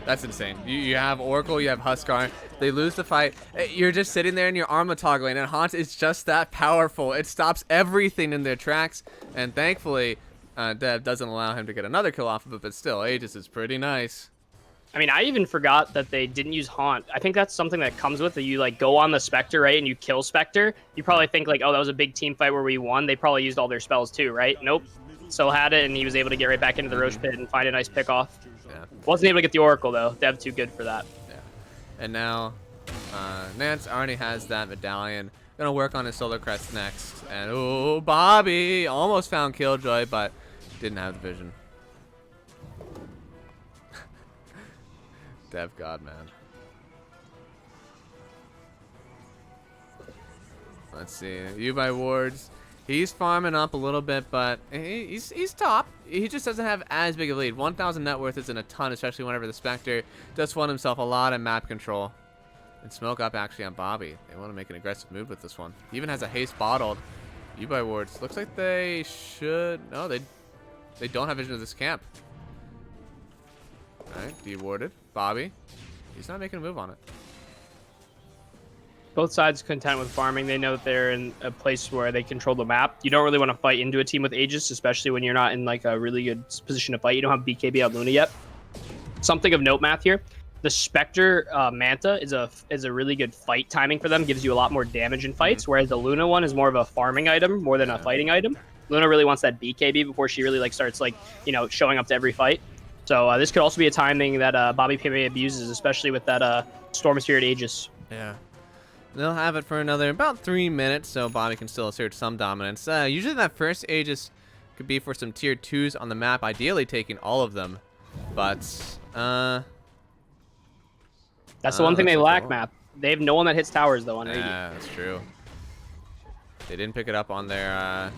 That's insane. You have Oracle, you have Huskar. They lose the fight. You're just sitting there and your armor toggling, and Haunt is just that powerful. It stops everything in their tracks, and thankfully, Dev doesn't allow him to get another kill off of it, but still, Aegis is pretty nice. I mean, I even forgot that they didn't use Haunt. I think that's something that comes with it. You, like, go on the Spectre, right, and you kill Spectre. You probably think, like, oh, that was a big team fight where we won. They probably used all their spells, too, right? Nope. Still had it, and he was able to get right back into the Roche pit and find a nice pick off. Yeah. Wasn't able to get the Oracle, though. Dev too good for that. Yeah. And now, Nance already has that medallion. Gonna work on his Solar Crest next. And oh, Bobby almost found Killjoy, but didn't have the vision. Dev God, man. Let's see. You by Wards. He's farming up a little bit, but he's top. He just doesn't have as big a lead. 1,000 net worth isn't a ton, especially whenever the Spectre does fund himself a lot in map control. And smoke up actually on Bobby. They want to make an aggressive move with this one. He even has a haste bottled. You by Wards. Looks like they should. No, they don't have vision of this camp. Alright, dewarded. Bobby. He's not making a move on it. Both sides content with farming. They know that they're in a place where they control the map. You don't really want to fight into a team with Aegis, especially when you're not in like a really good position to fight. You don't have BKB on Luna yet. Something of note, math here. The Spectre Manta is a really good fight timing for them. Gives you a lot more damage in fights, whereas the Luna one is more of a farming item more than a fighting item. Luna really wants that BKB before she really like starts like showing up to every fight. So this could also be a timing that BobbyPMA abuses, especially with that Storm Spirit Aegis. Yeah. They'll have it for another about 3 minutes, so Bobby can still assert some dominance. Usually that first Aegis could be for some tier 2s on the map, ideally taking all of them. But, that's the one thing they lack, map. They have no one that hits towers, though, on 80. Yeah, that's true. They didn't pick it up on their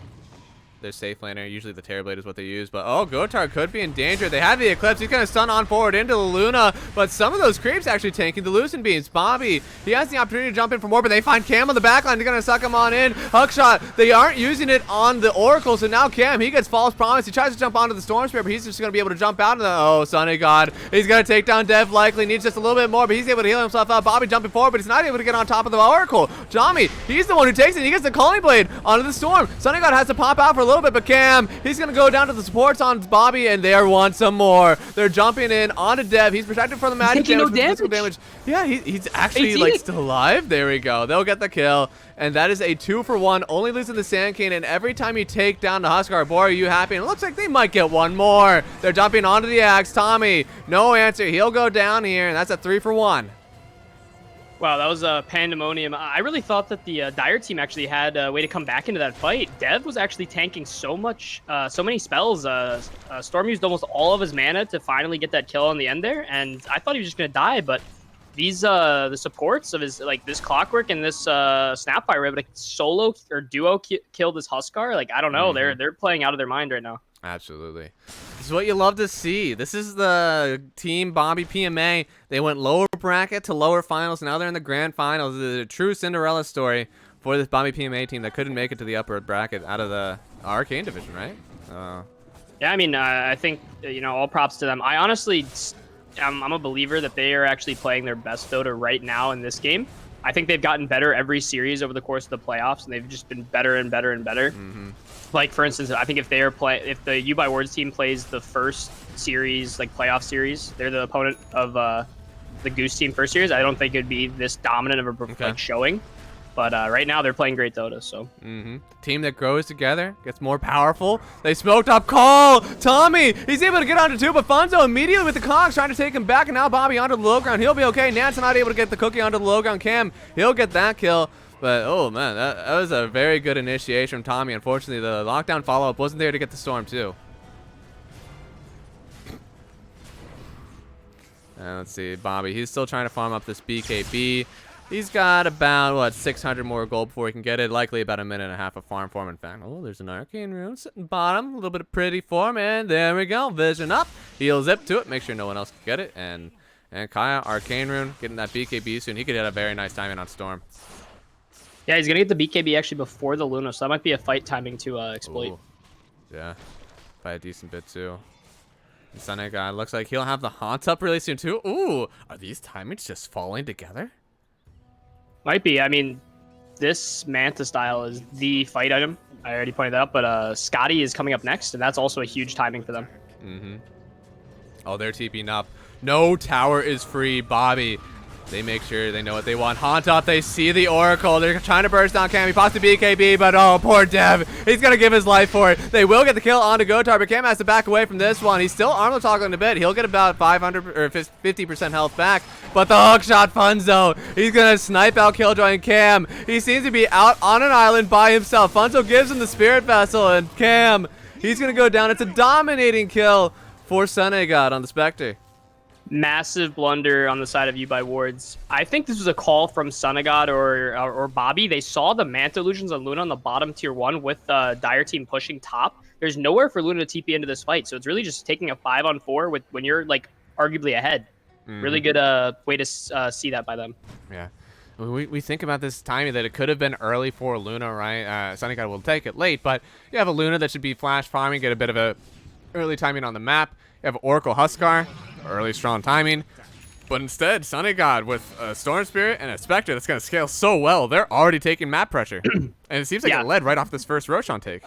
safe laner. Usually the Terrorblade is what they use, but oh, Gotar could be in danger. They have the Eclipse. He's going to stun on forward into the Luna, but some of those creeps actually tanking the Lucent Beams. Bobby, he has the opportunity to jump in for more, but they find Cam on the backline. They're going to suck him on in. Hookshot, they aren't using it on the Oracle, so now Cam, he gets false promise. He tries to jump onto the Storm Spirit, but he's just going to be able to jump out of the, oh, Sunny God. He's going to take down Dev likely. Needs just a little bit more, but he's able to heal himself out. Bobby jumping forward, but he's not able to get on top of the Oracle. Jami, he's the one who takes it. He gets the Calling Blade onto the Storm. Sunny God has to pop out for a little bit, but Cam, he's going to go down to the supports on Bobby, and they want some more. They're jumping in onto Dev. He's protected from the magic damage, physical damage. Yeah, he's actually like still alive. There we go. They'll get the kill. And that is a 2-for-1, only losing the Sand King. And every time you take down the Huskar, boy, are you happy? And it looks like they might get one more. They're jumping onto the axe. Tommy, no answer. He'll go down here, and that's a 3-for-1. Wow, that was a pandemonium. I really thought that the Dire team actually had a way to come back into that fight. Dev was actually tanking so many spells. Storm used almost all of his mana to finally get that kill on the end there, and I thought he was just gonna die, but these the supports of his like this Clockwork and this Snapfire were able to solo or duo kill this Huskar. Like I don't know, they're playing out of their mind right now. Absolutely. This is what you love to see. This is the team BobbyPMA. They went lower bracket to lower finals. Now they're in the grand finals. This is a true Cinderella story for this BobbyPMA team that couldn't make it to the upper bracket out of the Arcane division, right? Yeah, I mean, I think, all props to them. I honestly, I'm a believer that they are actually playing their best Dota right now in this game. I think they've gotten better every series over the course of the playoffs, and they've just been better and better and better. Like, for instance, I think if the U by Words team plays the first series, like playoff series, they're the opponent of the Goose team first series. I don't think it'd be this dominant of a showing. But right now they're playing great Dota. So team that grows together gets more powerful. They smoked up Call. Tommy, he's able to get onto 2, but Funzo immediately with the Cogs trying to take him back, and now Bobby onto the low ground. He'll be okay. Nance not able to get the cookie onto the low ground. Cam, he'll get that kill. But, oh, man, that was a very good initiation from Tommy. Unfortunately, the lockdown follow-up wasn't there to get the Storm, too. Let's see, Bobby. He's still trying to farm up this BKB. He's got about, what, 600 more gold before he can get it. Likely about a minute and a half of farm form, in fact. Oh, there's an Arcane Rune sitting bottom. A little bit of pretty form, and there we go. Vision up. He'll zip to it. Make sure no one else can get it. And Kaya, Arcane Rune, getting that BKB soon. He could hit a very nice timing on Storm. Yeah, he's going to get the BKB actually before the Luna, so that might be a fight timing to exploit. Ooh. Yeah, by a decent bit, too. And Sunny Guy looks like he'll have the Haunt up really soon, too. Ooh, are these timings just falling together? Might be. I mean, this Manta style is the fight item. I already pointed that out, but Scotty is coming up next, and that's also a huge timing for them. Oh, they're TPing up. No tower is free, Bobby. They make sure they know what they want. Haunt up, they see the Oracle. They're trying to burst down Cam. He pops the BKB, but oh, poor Dev. He's going to give his life for it. They will get the kill onto Gotar, but Cam has to back away from this one. He's still armor toggling a bit. He'll get about 500 or 50% health back, but the hookshot Funzo. He's going to snipe out Killjoy and Cam. He seems to be out on an island by himself. Funzo gives him the Spirit Vessel, and Cam, he's going to go down. It's a dominating kill for Sunegod on the Spectre. Massive blunder on the side of YBWards. I think this was a call from Sunegod or Bobby. They saw the Manta Illusions on Luna on the bottom tier 1 with the Dire team pushing top. There's nowhere for Luna to TP into this fight, so it's really just taking a 5-on-4 with when you're like arguably ahead. Really good way to see that by them. Yeah. We think about this timing that it could have been early for Luna, right? Sunegod will take it late, but you have a Luna that should be flash farming, get a bit of a early timing on the map. You have Oracle Huskar, early strong timing. But instead, Sunegod with a Storm Spirit and a Spectre that's going to scale so well, they're already taking map pressure. And it seems like it led right off this first Roshan take.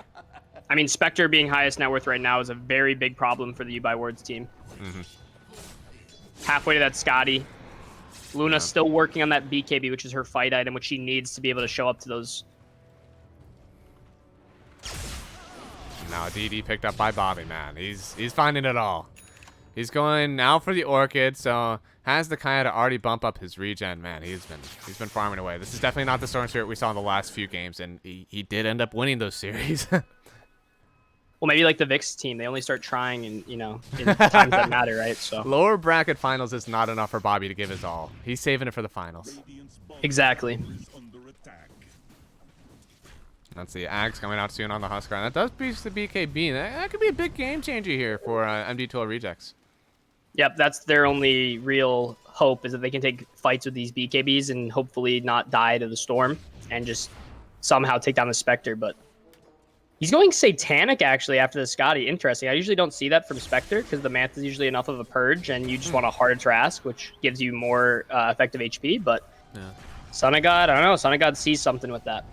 I mean, Spectre being highest net worth right now is a very big problem for the YBWards team. Halfway to that Scotty. Luna still working on that BKB, which is her fight item, which she needs to be able to show up to those. Now DD picked up by Bobby, man. He's finding it all. He's going now for the Orchid, so has the Kaya to already bump up his regen, man. He's been farming away. This is definitely not the Storm Spirit we saw in the last few games, and he did end up winning those series. Well, maybe like the VIX team, they only start trying in times that matter, right? So lower bracket finals is not enough for Bobby to give his all. He's saving it for the finals. Exactly. Let's see, Ags coming out soon on the Huskar. And that does boost the BKB. That could be a big game changer here for MD2L rejects. Yep, that's their only real hope, is that they can take fights with these BKBs and hopefully not die to the Storm and just somehow take down the Spectre. But he's going Satanic, actually, after the Scotty. Interesting. I usually don't see that from Spectre because the Manta is usually enough of a purge, and you just want a harder Trask, which gives you more effective HP. But Sunegod, I don't know. Sunegod sees something with that.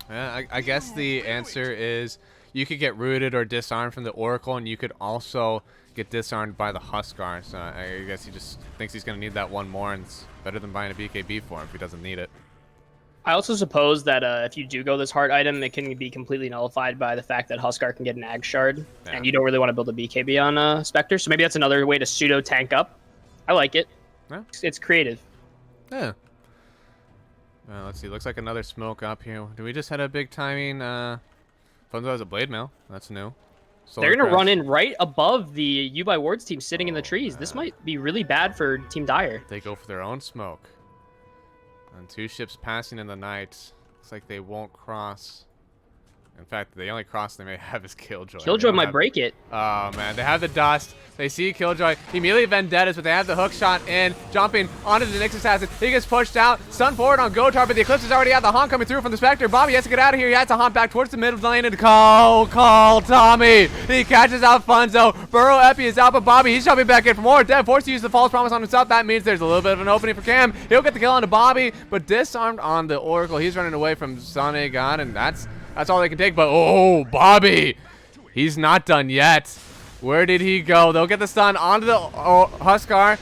Yeah, I guess the answer is you could get rooted or disarmed from the Oracle, and you could also get disarmed by the Huskar. So I guess he just thinks he's going to need that one more, and it's better than buying a BKB for him if he doesn't need it. I also suppose that if you do go this heart item, it can be completely nullified by the fact that Huskar can get an Ag Shard, and you don't really want to build a BKB on Spectre. So maybe that's another way to pseudo tank up. I like it. Yeah. It's creative. Yeah. Let's see. Looks like another smoke up here. Do we just had a big timing? Funzo has a blade mail. That's new. They're going to run in right above the YBWards team sitting in the trees. This might be really bad for Team Dire. They go for their own smoke. And 2 ships passing in the night. Looks like they won't cross. In fact, the only cross they may have is Killjoy. Killjoy might break it. Oh, man. They have the dust. They see Killjoy. He immediately vendettas, but they have the hook shot in. Jumping onto the Nyx Assassin. He gets pushed out. Stun forward on Gotar, but the Eclipse is already out. The haunt coming through from the Spectre. Bobby has to get out of here. He has to haunt back towards the middle lane and call Tommy. He catches out Funzo. Burrow Epi is out, but Bobby, he's jumping back in for more. Dev forced to use the false promise on himself. That means there's a little bit of an opening for Cam. He'll get the kill onto Bobby, but disarmed on the Oracle. He's running away from Sunegod, and that's all they can take. But oh, Bobby, he's not done yet. Where did he go? They'll get the stun onto the Huskar.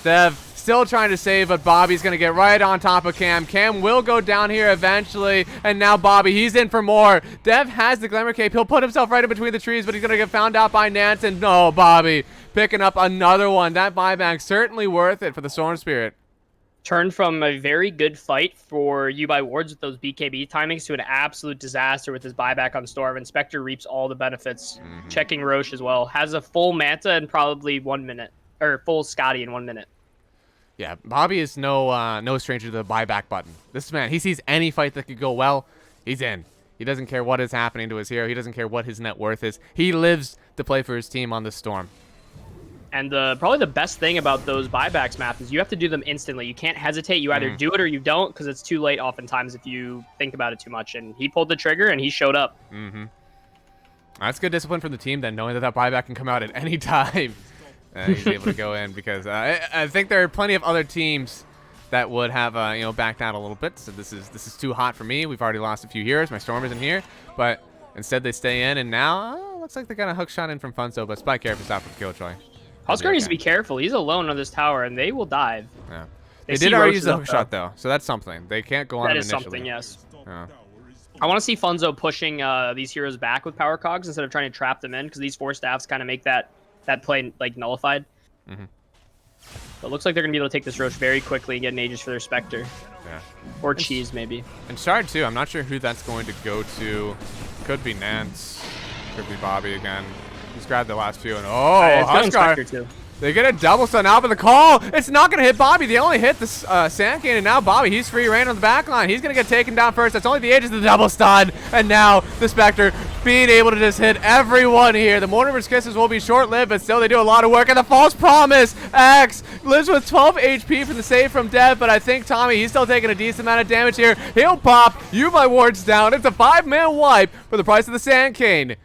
Dev still trying to save, but Bobby's going to get right on top of Cam. Cam will go down here eventually, and now Bobby, he's in for more. Dev has the Glamour Cape. He'll put himself right in between the trees, but he's going to get found out by Nance, and no, Bobby picking up another one. That buyback certainly worth it for the Storm Spirit. Turned from a very good fight for YBWards with those BKB timings to an absolute disaster with his buyback on Storm. And Spectre reaps all the benefits. Checking Roche as well. Has a full Manta in probably 1 minute. Or full Scotty in 1 minute. Yeah, Bobby is no stranger to the buyback button. This man, he sees any fight that could go well, he's in. He doesn't care what is happening to his hero. He doesn't care what his net worth is. He lives to play for his team on this Storm. And probably the best thing about those buybacks maps is you have to do them instantly. You can't hesitate. You either do it or you don't, because it's too late oftentimes if you think about it too much. And he pulled the trigger and he showed up. That's good discipline from the team then, knowing that buyback can come out at any time. He's able to go in, because I think there are plenty of other teams that would have backed out a little bit. So this is too hot for me. We've already lost a few heroes. My Storm isn't here, but instead they stay in, and now looks like they got a hook shot in from Funzo, but Spike Air is out from Killjoy. Huskar needs to be careful. He's alone on this tower, and they will dive. Yeah. They see did already Roche use the up, hook shot though, so that's something. They can't go on That him is initially. something, yes. Yeah. I want to see Funzo pushing these heroes back with power cogs instead of trying to trap them in, because these 4 staffs kind of make that play like nullified. Mm-hmm. But it looks like they're gonna be able to take this Roche very quickly and get an Aegis for their Spectre. Yeah. Or Cheese maybe. And Shard too. I'm not sure who that's going to go to. Could be Nance. Could be Bobby again. Just grab the last few and It's going Huskar. Spectre too. They get a double stun out, but the call, it's not going to hit Bobby. They only hit the Sand King, and now Bobby, he's free reign on the back line. He's going to get taken down first. That's only the Aegis of the double stun. And now the Spectre being able to just hit everyone here. The Mortimer's Kisses will be short-lived, but still they do a lot of work. And the False Promise, X lives with 12 HP for the save from Dev, but I think Tommy, he's still taking a decent amount of damage here. He'll pop. My ward's down. It's a 5-man wipe for the price of the Sand King.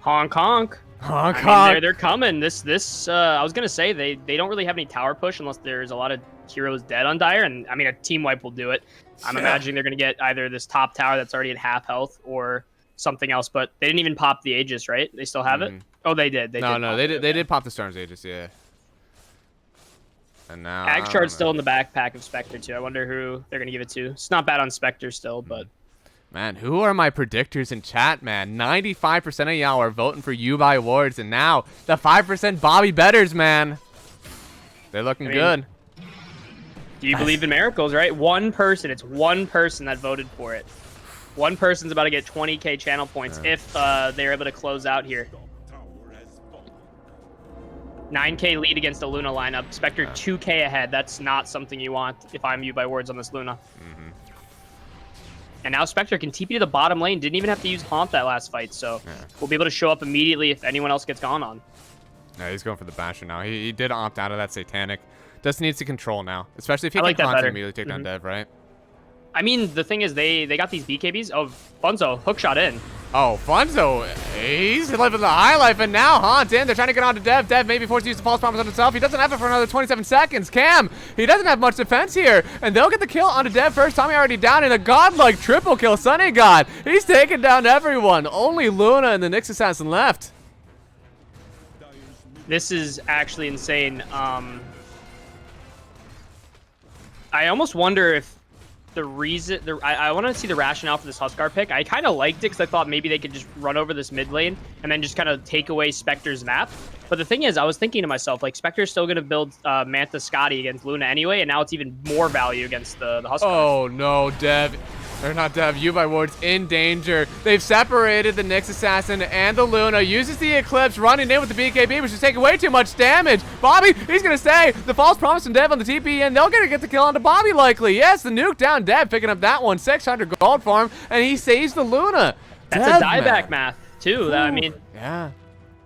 Honk honk. Honk, I honk. mean, they're coming. I was gonna say they don't really have any tower push unless there's a lot of heroes dead on Dire, and I mean a team wipe will do it. I'm imagining they're gonna get either this top tower that's already at half health or something else. But they didn't even pop the Aegis, right? They still have it. Oh, they did. They did pop the Storm's Aegis, yeah. And now Agshard's still in the backpack of Spectre too. I wonder who they're gonna give it to. It's not bad on Spectre still, but. Man, who are my predictors in chat, man? 95% of y'all are voting for YBW Wards, and now the 5% Bobby betters, man. They're looking good. Do you believe in miracles, right? It's one person that voted for it. One person's about to get 20k channel points if they're able to close out here. 9k lead against a Luna lineup. Spectre 2k ahead. That's not something you want if I'm YBW Wards on this Luna. And now Spectre can TP to the bottom lane. Didn't even have to use Haunt that last fight, so we'll be able to show up immediately if anyone else gets gone on. Yeah, he's going for the Basher now. He did opt out of that Satanic. Just needs to control now, especially if he I can like that constantly better. immediately take down Dev, right? I mean, the thing is, they got these BKBs. Oh, Funzo, hookshot in. Oh, Funzo, he's living the high life, and now Haunt in. They're trying to get on to Dev. Dev maybe forced to use the False Promise on himself. He doesn't have it for another 27 seconds. Cam, he doesn't have much defense here, and they'll get the kill onto Dev first. Tommy already down in a godlike triple kill. Sunny God, he's taking down everyone. Only Luna and the Nyx Assassin left. This is actually insane. I almost wonder if the reason I want to see the rationale for this Huskar pick. I kind of liked it because I thought maybe they could just run over this mid lane and then just kind of take away Spectre's map. But the thing is, I was thinking to myself, like, Spectre's still going to build Manta Scotty against Luna anyway, and now it's even more value against the Huskar. Oh no, Dev. Or not Dev, YBW Ward's in danger. They've separated the Nyx Assassin and the Luna. Uses the Eclipse, running in with the BKB, which is taking way too much damage. Bobby, he's going to stay. The False Promise from Dev on the TP, and they're going to get the kill onto Bobby likely. Yes, the nuke down Dev, picking up that one. 600 gold for him, and he saves the Luna. That's Dev, a dieback man. math, too. I mean, yeah.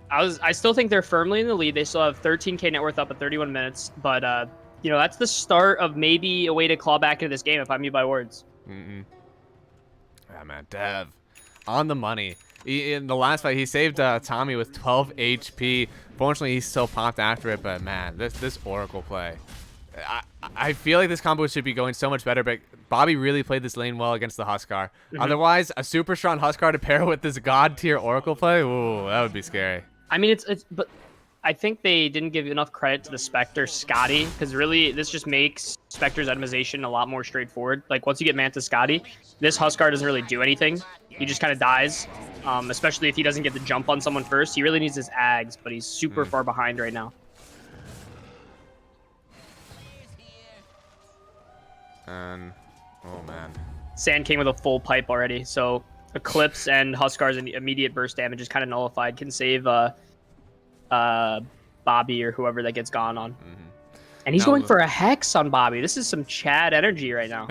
I still think they're firmly in the lead. They still have 13k net worth up at 31 minutes, but, you know, that's the start of maybe a way to claw back into this game if I'm YBW Wards. Yeah, man, Dev on the money. In the last fight, he saved Tommy with 12 HP. Fortunately, he still popped after it, but man, this Oracle play. I feel like this combo should be going so much better, but Bobby really played this lane well against the Huskar. Otherwise, a super strong Huskar to pair with this god tier Oracle play, ooh, that would be scary. I mean, but I think they didn't give enough credit to the Spectre Scotty, because really this just makes Spectre's itemization a lot more straightforward. Like, once you get Manta Scotty, this Huskar doesn't really do anything. He just kind of dies, especially if he doesn't get the jump on someone first. He really needs his Ags, but he's super far behind right now. And, oh man. Sand King with a full pipe already, so Eclipse and Huskar's immediate burst damage is kind of nullified. Can save Bobby or whoever that gets gone on. And he's going for a Hex on Bobby. This is some Chad energy right now.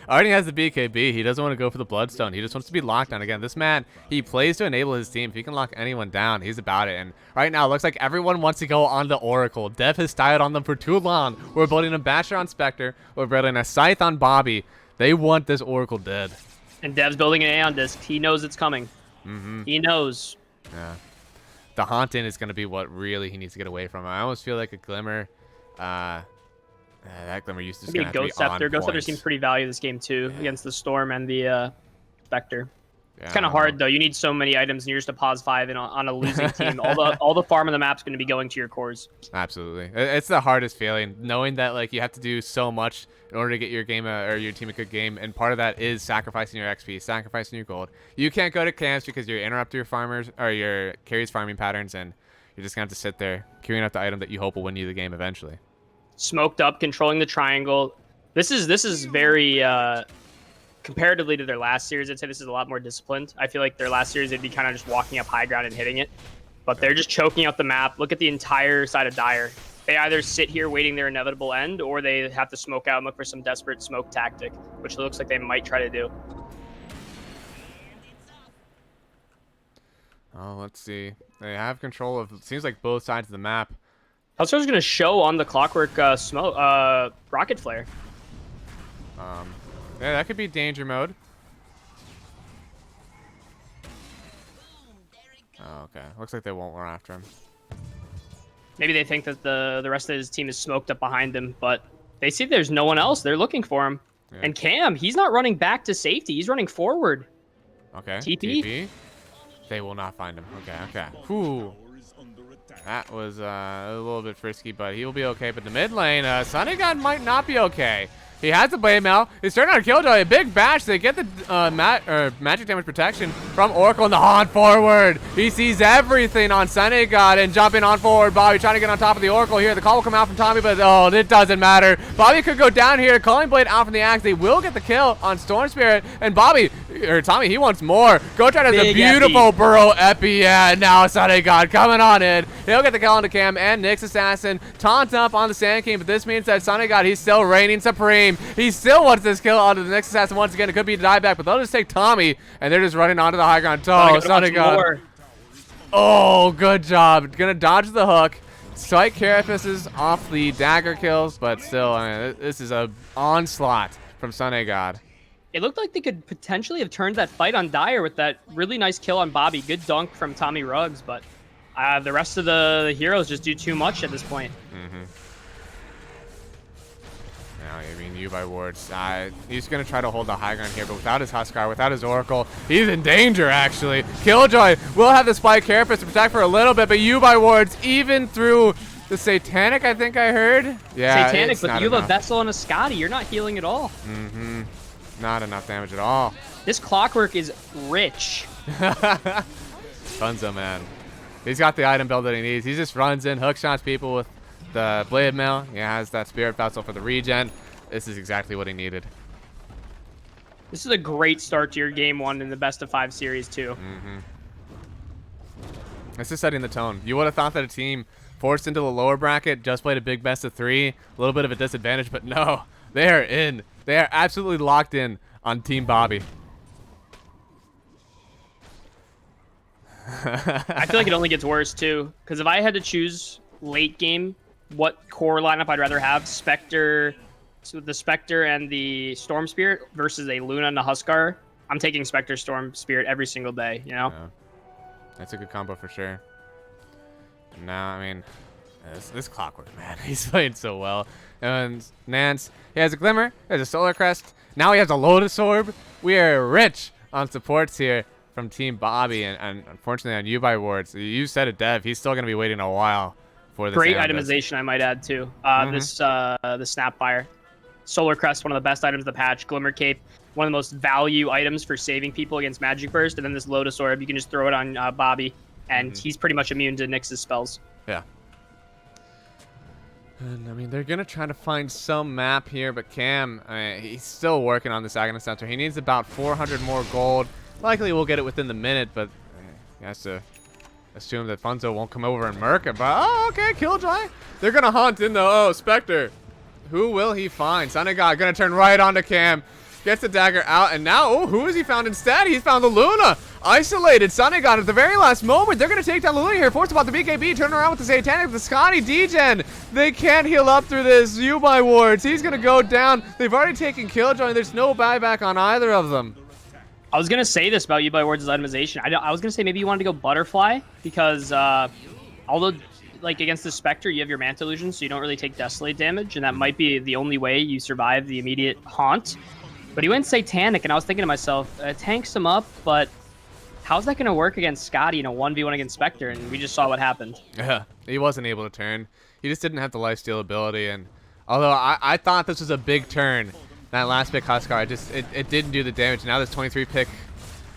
Already has the BKB. He doesn't want to go for the Bloodstone. He just wants to be locked down again. This man, he plays to enable his team. If he can lock anyone down, he's about it. And right now, it looks like everyone wants to go on the Oracle. Dev has styled on them for too long. We're building a Basher on Spectre. We're building a Scythe on Bobby. They want this Oracle dead. And Dev's building an Aeon Disc. He knows it's coming. He knows. Yeah. The Haunting is going to be what really he needs to get away from. I almost feel like a Glimmer. That Glimmer used to Maybe a Ghost Scepter. Ghost Scepter seems pretty valuable this game too, against the Storm and the Spectre. Yeah, It's kind of hard though. You need so many items, and you're just a pause 5 and on a losing team. All the farm on the map's going to be going to your cores. Absolutely, it's the hardest feeling, knowing that like you have to do so much in order to get your game or your team a good game, and part of that is sacrificing your XP, sacrificing your gold. You can't go to camps because you're interrupting your farmers or your carries farming patterns, and you're just gonna have to sit there queuing up the item that you hope will win you the game eventually. Smoked up, controlling the triangle. This is very comparatively to their last series. I'd say this is a lot more disciplined. I feel like their last series they'd be kind of just walking up high ground and hitting it, but they're just choking out the map. Look at the entire side of Dire. They either sit here waiting their inevitable end, or they have to smoke out and look for some desperate smoke tactic, which looks like they might try to do. Oh, let's see. They have control of, it seems like, both sides of the map. Huskar's going to show on the clockwork rocket flare. Yeah, that could be danger mode. Oh, okay. Looks like they won't run after him. Maybe they think that the rest of his team is smoked up behind him, but they see there's no one else. They're looking for him. Yeah. And Cam, he's not running back to safety. He's running forward. Okay. TP? They will not find him. Okay. Whew. That was a little bit frisky, but he will be okay. But the mid lane, Sunny God might not be okay. He has the blade mail. He's starting out Killjoy. A big bash. They get the magic damage protection from Oracle in the on forward. He sees everything on Sunny God and jumping on forward. Bobby trying to get on top of the Oracle here. The call will come out from Tommy, but oh, it doesn't matter. Bobby could go down here. Calling Blade out from the axe. They will get the kill on Storm Spirit. And Tommy, he wants more. Go try to a beautiful epi. Burrow epi. Yeah, now Sunny God coming on in. He'll get the kill onto Cam and Nick's Assassin. Taunt up on the Sand King, but this means that Sunny God, he's still reigning supreme. He still wants this kill onto the next assassin once again. It could be a dieback, but they'll just take Tommy, and they're just running onto the high ground. Oh, Sunny God. Oh, good job. Gonna dodge the hook. Strike Carapaces off the dagger kills, but still, I mean, this is a onslaught from Sunny God. It looked like they could potentially have turned that fight on Dire with that really nice kill on Bobby. Good dunk from Tommy Ruggs, but the rest of the heroes just do too much at this point. I mean, YBW, he's going to try to hold the high ground here, but without his Huskar, without his Oracle, he's in danger, actually. Killjoy will have the Spike Carapace to protect for a little bit, but YBW, even through the Satanic, I think I heard. Yeah, Satanic, but you have a Vessel and a Scotty. You're not healing at all. Not enough damage at all. This Clockwork is rich. Funzo, man. He's got the item build that he needs. He just runs in, hook shots people with the Blade Mail. He has that Spirit Vessel for the regen. This is exactly what he needed. This is a great start to your game 1 in the best of 5 series too. This is setting the tone. You would have thought that a team forced into the lower bracket just played a big best of 3, a little bit of a disadvantage, but no, they are in. They are absolutely locked in on Team Bobby. I feel like it only gets worse too, because if I had to choose late game what core lineup I'd rather have, the Spectre and the Storm Spirit versus a Luna and a Huskar, I'm taking Spectre Storm Spirit every single day, you know? Yeah. That's a good combo for sure. Now, I mean, this Clockwork, man, he's playing so well. And Nance, he has a Glimmer, he has a Solar Crest, now he has a Lotus Orb. We are rich on supports here from Team Bobby, and unfortunately on YBW, you said it, Dev, he's still going to be waiting a while for this. Great itemization, I might add, too. The Snapfire. Solar Crest, one of the best items of the patch. Glimmer Cape, one of the most value items for saving people against Magic Burst. And then this Lotus Orb, you can just throw it on Bobby, and he's pretty much immune to Nyx's spells. Yeah. And, I mean, they're going to try to find some map here, but Cam, he's still working on this Aghanim Scepter. He needs about 400 more gold. Likely we'll get it within the minute, but he has to assume that Funzo won't come over and murk it. But, oh, okay, Killjoy. They're going to hunt in the, Spectre. Who will he find? Sunny God going to turn right onto Cam. Gets the dagger out, and now, who has he found instead? He's found the Luna. Isolated. Sunny God at the very last moment. They're going to take down the Luna here. Force about the BKB. Turn around with the Satanic, with the Scotty Degen. They can't heal up through this. YBW. He's going to go down. They've already taken Killjoy. There's no buyback on either of them. I was going to say this about YBW's itemization. I was going to say maybe you wanted to go Butterfly, because although like against the Spectre, you have your Manta Illusion, so you don't really take Desolate damage, and that might be the only way you survive the immediate haunt. But he went Satanic, and I was thinking to myself, it tanks him up, but how's that going to work against Scotty in a 1v1 against Spectre? And we just saw what happened. Yeah, he wasn't able to turn. He just didn't have the lifesteal ability. And although I thought this was a big turn, that last pick Huskar, it didn't do the damage. Now this 23 pick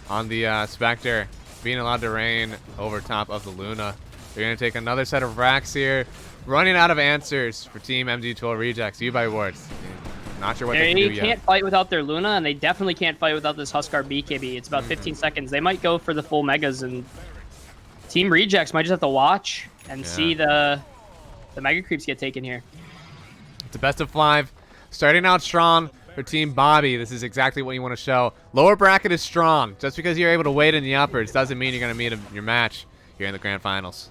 on the Spectre being allowed to rain over top of the Luna. They're going to take another set of racks here. Running out of answers for Team MD2L Rejects. YBW Wards. Not sure what they can do yet. They can't fight without their Luna, and they definitely can't fight without this Huskar BKB. It's about 15 seconds. They might go for the full Megas, and Team Rejects might just have to watch and see the Mega Creeps get taken here. It's a best of 5. Starting out strong for Team Bobby. This is exactly what you want to show. Lower bracket is strong. Just because you're able to wait in the uppers doesn't mean you're going to meet your match here in the grand finals.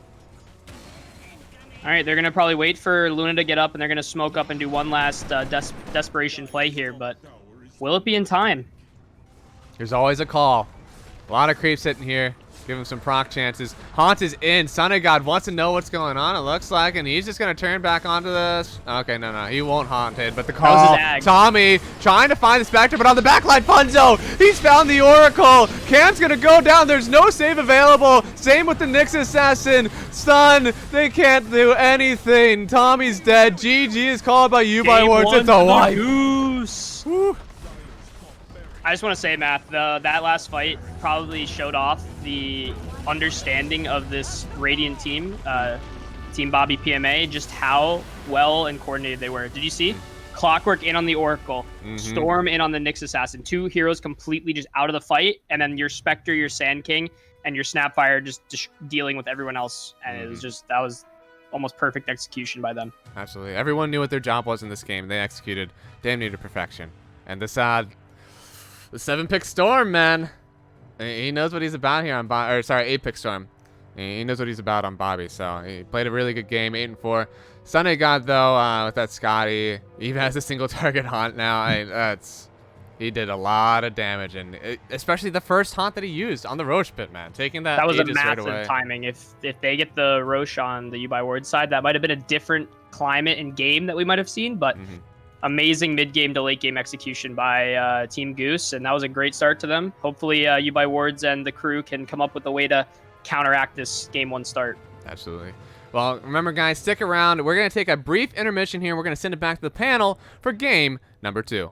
All right, they're going to probably wait for Luna to get up, and they're going to smoke up and do one last desperation play here, but will it be in time? There's always a call. A lot of creeps hitting here. Give him some proc chances. Haunt is in. Son of God wants to know what's going on, it looks like, and he's just going to turn back onto this. Okay, no. He won't haunt it, but the call. Tommy trying to find the Spectre, but on the backline, Funzo. He's found the Oracle. Cam's going to go down. There's no save available. Same with the Nyx Assassin. Stun. They can't do anything. Tommy's dead. GG is called by YBW Wards. It's a wipe. Goose. Woo. I just want to say, Matt, that last fight probably showed off the understanding of this Radiant team, Team BobbyPMA, just how well and coordinated they were. Did you see? Clockwork in on the Oracle, Storm in on the Nyx Assassin. 2 heroes completely just out of the fight, and then your Spectre, your Sand King, and your Snapfire just dealing with everyone else. And it was just, that was almost perfect execution by them. Absolutely. Everyone knew what their job was in this game. They executed damn near to perfection. And the 7-pick Storm, man. He knows what he's about here on Bobby. Or sorry, 8-pick Storm. He knows what he's about on Bobby. So he played a really good game, 8-4. Sunday God though, with that Scotty, he even has a single target haunt now. He did a lot of damage, and especially the first haunt that he used on the Roche pit, man. Taking that was a Aegis massive right away. timing. If they get the Roche on the YBW Wards side, that might have been a different climate and game that we might have seen, but amazing mid-game to late-game execution by Team Goose, and that was a great start to them. Hopefully, YBW Wards and the crew can come up with a way to counteract this Game 1 start. Absolutely. Well, remember, guys, stick around. We're going to take a brief intermission here. We're going to send it back to the panel for game number 2.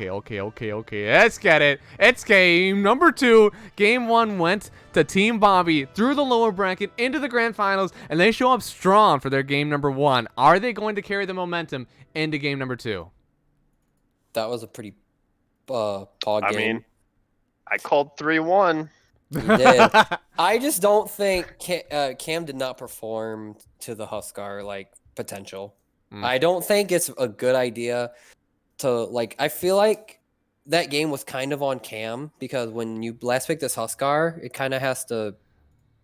Okay. Let's get it. It's game number 2. Game 1 went to Team Bobby through the lower bracket into the grand finals, and they show up strong for their game number 1. Are they going to carry the momentum into game number 2? That was a pretty pog game. I mean, I called 3-1. You did. I just don't think Cam did not perform to the Huskar like potential. I don't think it's a good idea to like. I feel like that game was kind of on Cam because when you last pick this Huskar, it kind of has to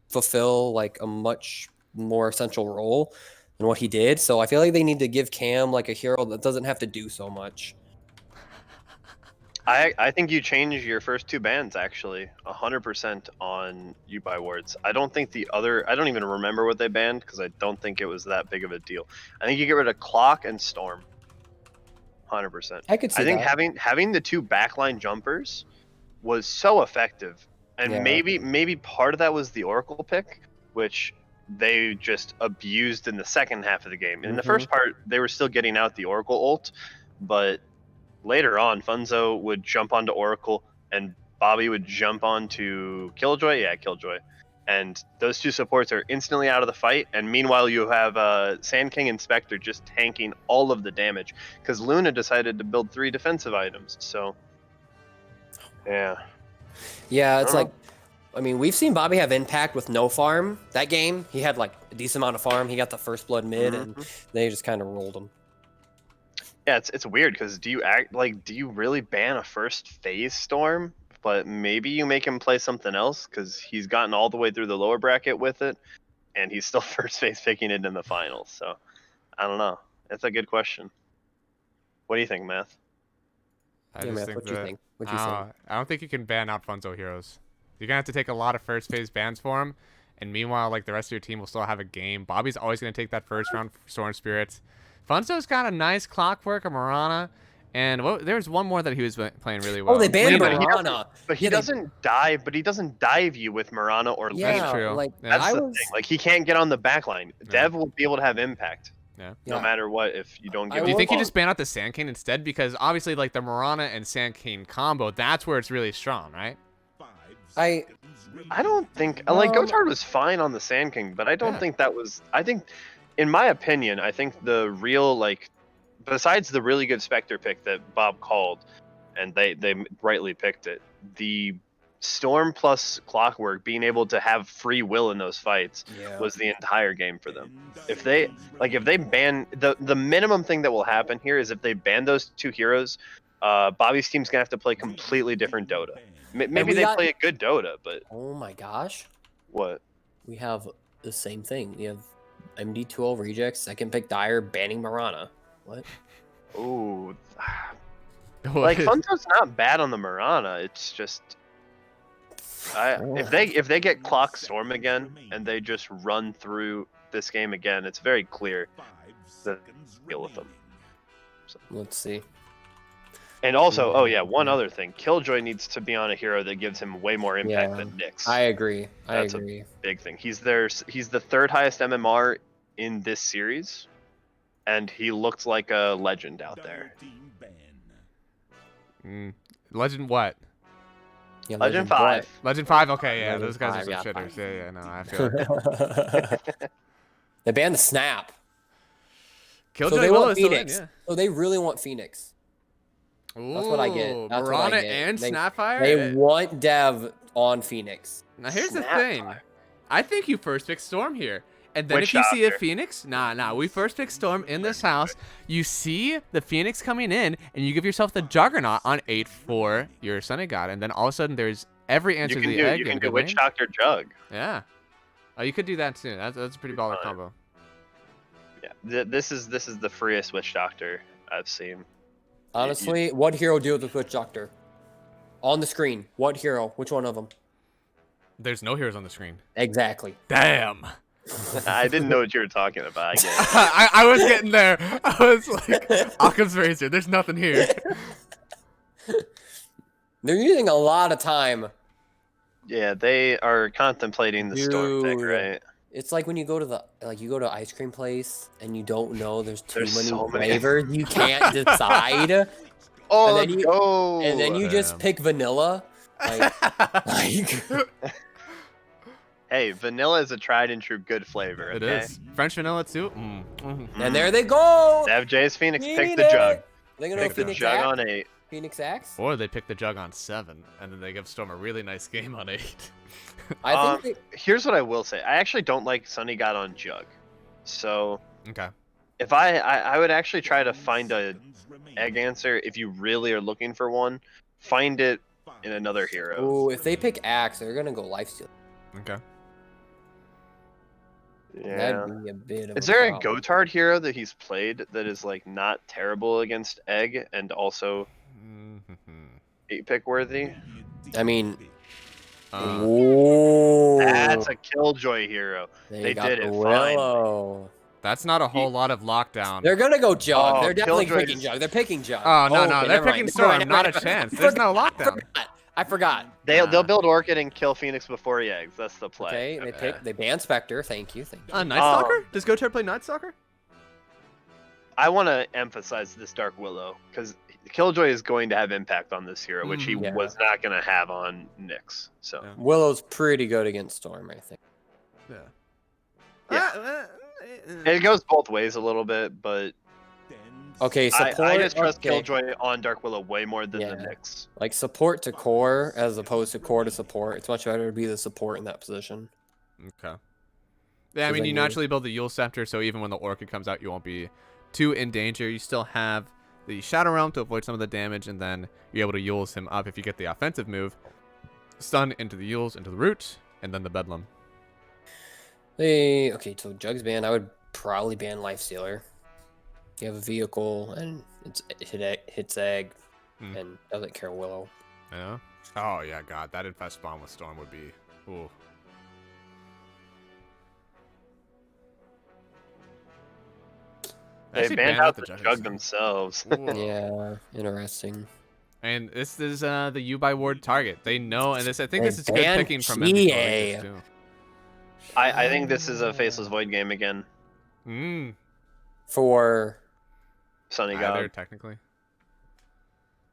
fulfill like a much more essential role than what he did. So I feel like they need to give Cam like a hero that doesn't have to do so much. I think you change your first 2 bans actually 100% on YBW Wards. I don't think the other. I don't even remember what they banned because I don't think it was that big of a deal. I think you get rid of Clock and Storm. 100%. I could see I think that. having the 2 backline jumpers was so effective, and Yeah. maybe part of that was the Oracle pick, which they just abused in the second half of the game. In the first part, they were still getting out the Oracle ult, but later on, Funzo would jump onto Oracle, and Bobby would jump onto Killjoy. Yeah, Killjoy. And those 2 supports are instantly out of the fight. And meanwhile, you have Sand King and Spectre just tanking all of the damage because Luna decided to build 3 defensive items. So, yeah. Yeah, it's like, I mean, we've seen Bobby have impact with no farm. That game, he had like a decent amount of farm. He got the first blood mid, and they just kind of rolled him. Yeah, it's weird because do you really ban a first phase Storm, but maybe you make him play something else because he's gotten all the way through the lower bracket with it, and he's still first phase picking it in the finals. So I don't know. That's a good question. What do you think, Math? I Yeah, just Matt, think what do you that- think? What you think? I don't think you can ban out Funzo heroes. You're gonna have to take a lot of first phase bans for him, and meanwhile, like the rest of your team will still have a game. Bobby's always gonna take that first round for Storm Spirits. Funzo's got a nice Clockwork, a Marana, and there's one more that he was playing really well. Oh, they banned Lena. Marana. But he doesn't dive. But he doesn't dive you with Marana or Lena. Yeah, That's true. like Yeah. That's the thing. Like he can't get on the back line. Dev will be able to have impact. Yeah. No matter what, if you don't give. Do you think you him just ban out the Sand King instead? Because obviously, like the Marana and Sand King combo, that's where it's really strong, right? I don't think like Gotard was fine on the Sand King, but I don't think that was. I think, in my opinion, I think the real like, besides the really good Spectre pick that Bob called, and they rightly picked it, the Storm plus Clockwork being able to have free will in those fights was the entire game for them. If they ban the minimum thing that will happen here is if they ban those 2 heroes, Bobby's team's gonna have to play completely different Dota. Maybe they play a good Dota, but oh my gosh, what? we have the same thing. We have MD2L rejects, second pick Dire, banning Marana. What? Ooh, like Funzo's not bad on the Marana. It's just if they get Clock Storm again and they just run through this game again, it's very clear that deal with them. So. Let's see. And also, oh yeah, one other thing. Killjoy needs to be on a hero that gives him way more impact than Nyx. I agree. That's a big thing. He's the 3rd highest MMR in this series, and he looked like a legend out there. Legend what? Yeah, Legend 5. Legend 5. Okay, yeah, Legend those guys 5, are yeah, some shitters. 5. Yeah, no, I feel it. They banned the Snap. Killjoy So they will want is still in, Phoenix. yeah. So they really want Phoenix. That's what I get. Ooh, That's what I Marana get. and They- Snapfire? They want Dev on Phoenix. Now here's the thing. I think you first pick Storm here. And then Witch if you see a Doctor. Phoenix, nah, we first pick Storm in this house. You see the Phoenix coming in, and you give yourself the Juggernaut on 8 for your Sunny God. And then all of a sudden there's every answer to the egg. You in can good do Witch lane. Doctor Jug. Yeah. Oh, you could do that too. That's a pretty baller combo. Yeah, this is the freest Witch Doctor I've seen. Honestly, what hero deals with Witch Doctor? On the screen, what hero? Which one of them? There's no heroes on the screen. Exactly. Damn. I didn't know what you were talking about. I get it. I was getting there. I was like, Occam's razor. There's nothing here. They're using a lot of time. Yeah, they are contemplating the Storm pick, Dude. right? It's like when you go to ice cream place and you don't know there's too There's many so many. flavors. You can't decide. Oh, And let's then you- go. And then you just Damn. pick vanilla. Like, Hey, vanilla is a tried and true good flavor. It Okay? is French vanilla too. and there they go. FJ's Phoenix picked the Phoenix! jug. They're gonna go Pick the Phoenix jug Axe. on 8. Phoenix Axe. Or they pick the jug on 7, and then they give Storm a really nice game on 8. I think Here's what I will say. I actually don't like Sunny God on jug. So Okay. if I would actually try to find a egg answer if you really are looking for one. Find it in another hero. Ooh, if they pick Axe, they're gonna go Lifesteal. Okay. Yeah. That'd be a bit of Is there a problem. Gotard hero that he's played that is like not terrible against egg and also Mhm. 8-pick worthy? I mean, Uh, ooh, That's a Killjoy hero. They got did the it Willow. that's not a whole lot of lockdown. They're gonna go Jug. Oh, They're definitely Killjoy's- picking Jug. They're picking Jug. Oh no, okay, they're never picking mind. Storm. Never mind, Not a never mind. chance. There's no lockdown. I forgot. They'll build Orchid and kill Phoenix before he eggs. That's the play. Okay, they ban Spectre. Thank you. Night Stalker? Does Gotard play Night Stalker? I want to emphasize this Dark Willow because Killjoy is going to have impact on this hero, which he Yeah. was not going to have on Nyx. So Yeah. Willow's pretty good against Storm, I think. Yeah. Yeah. it goes both ways a little bit, but Okay, support. I just trust okay. Killjoy on Dark Willow way more than the Yeah. Nyx. Like support to core as opposed to core to support. It's much better to be the support in that position. Okay. Yeah, I 'Cause mean, then you you- naturally build the Yule Scepter, so even when the Orchid comes out, you won't be too in danger. You still have the Shadow Realm to avoid some of the damage, and then you're able to Yules him up if you get the offensive move. Stun into the Yules, into the root, and then the Bedlam. Okay, so Jug's banned. I would probably ban Lifestealer. You have a vehicle and hits egg Hmm. and doesn't care Willow. Yeah. Oh yeah, God, that infest spawn with Storm would be. Ooh. They Actually banned banned out the Jug Jug themselves. Whoa. Yeah, interesting. And this is the U by Ward target. They know, and this I think They this is good banned picking from PA. MD2L too. I think this is a Faceless Void game again. For Sunny Either God. technically.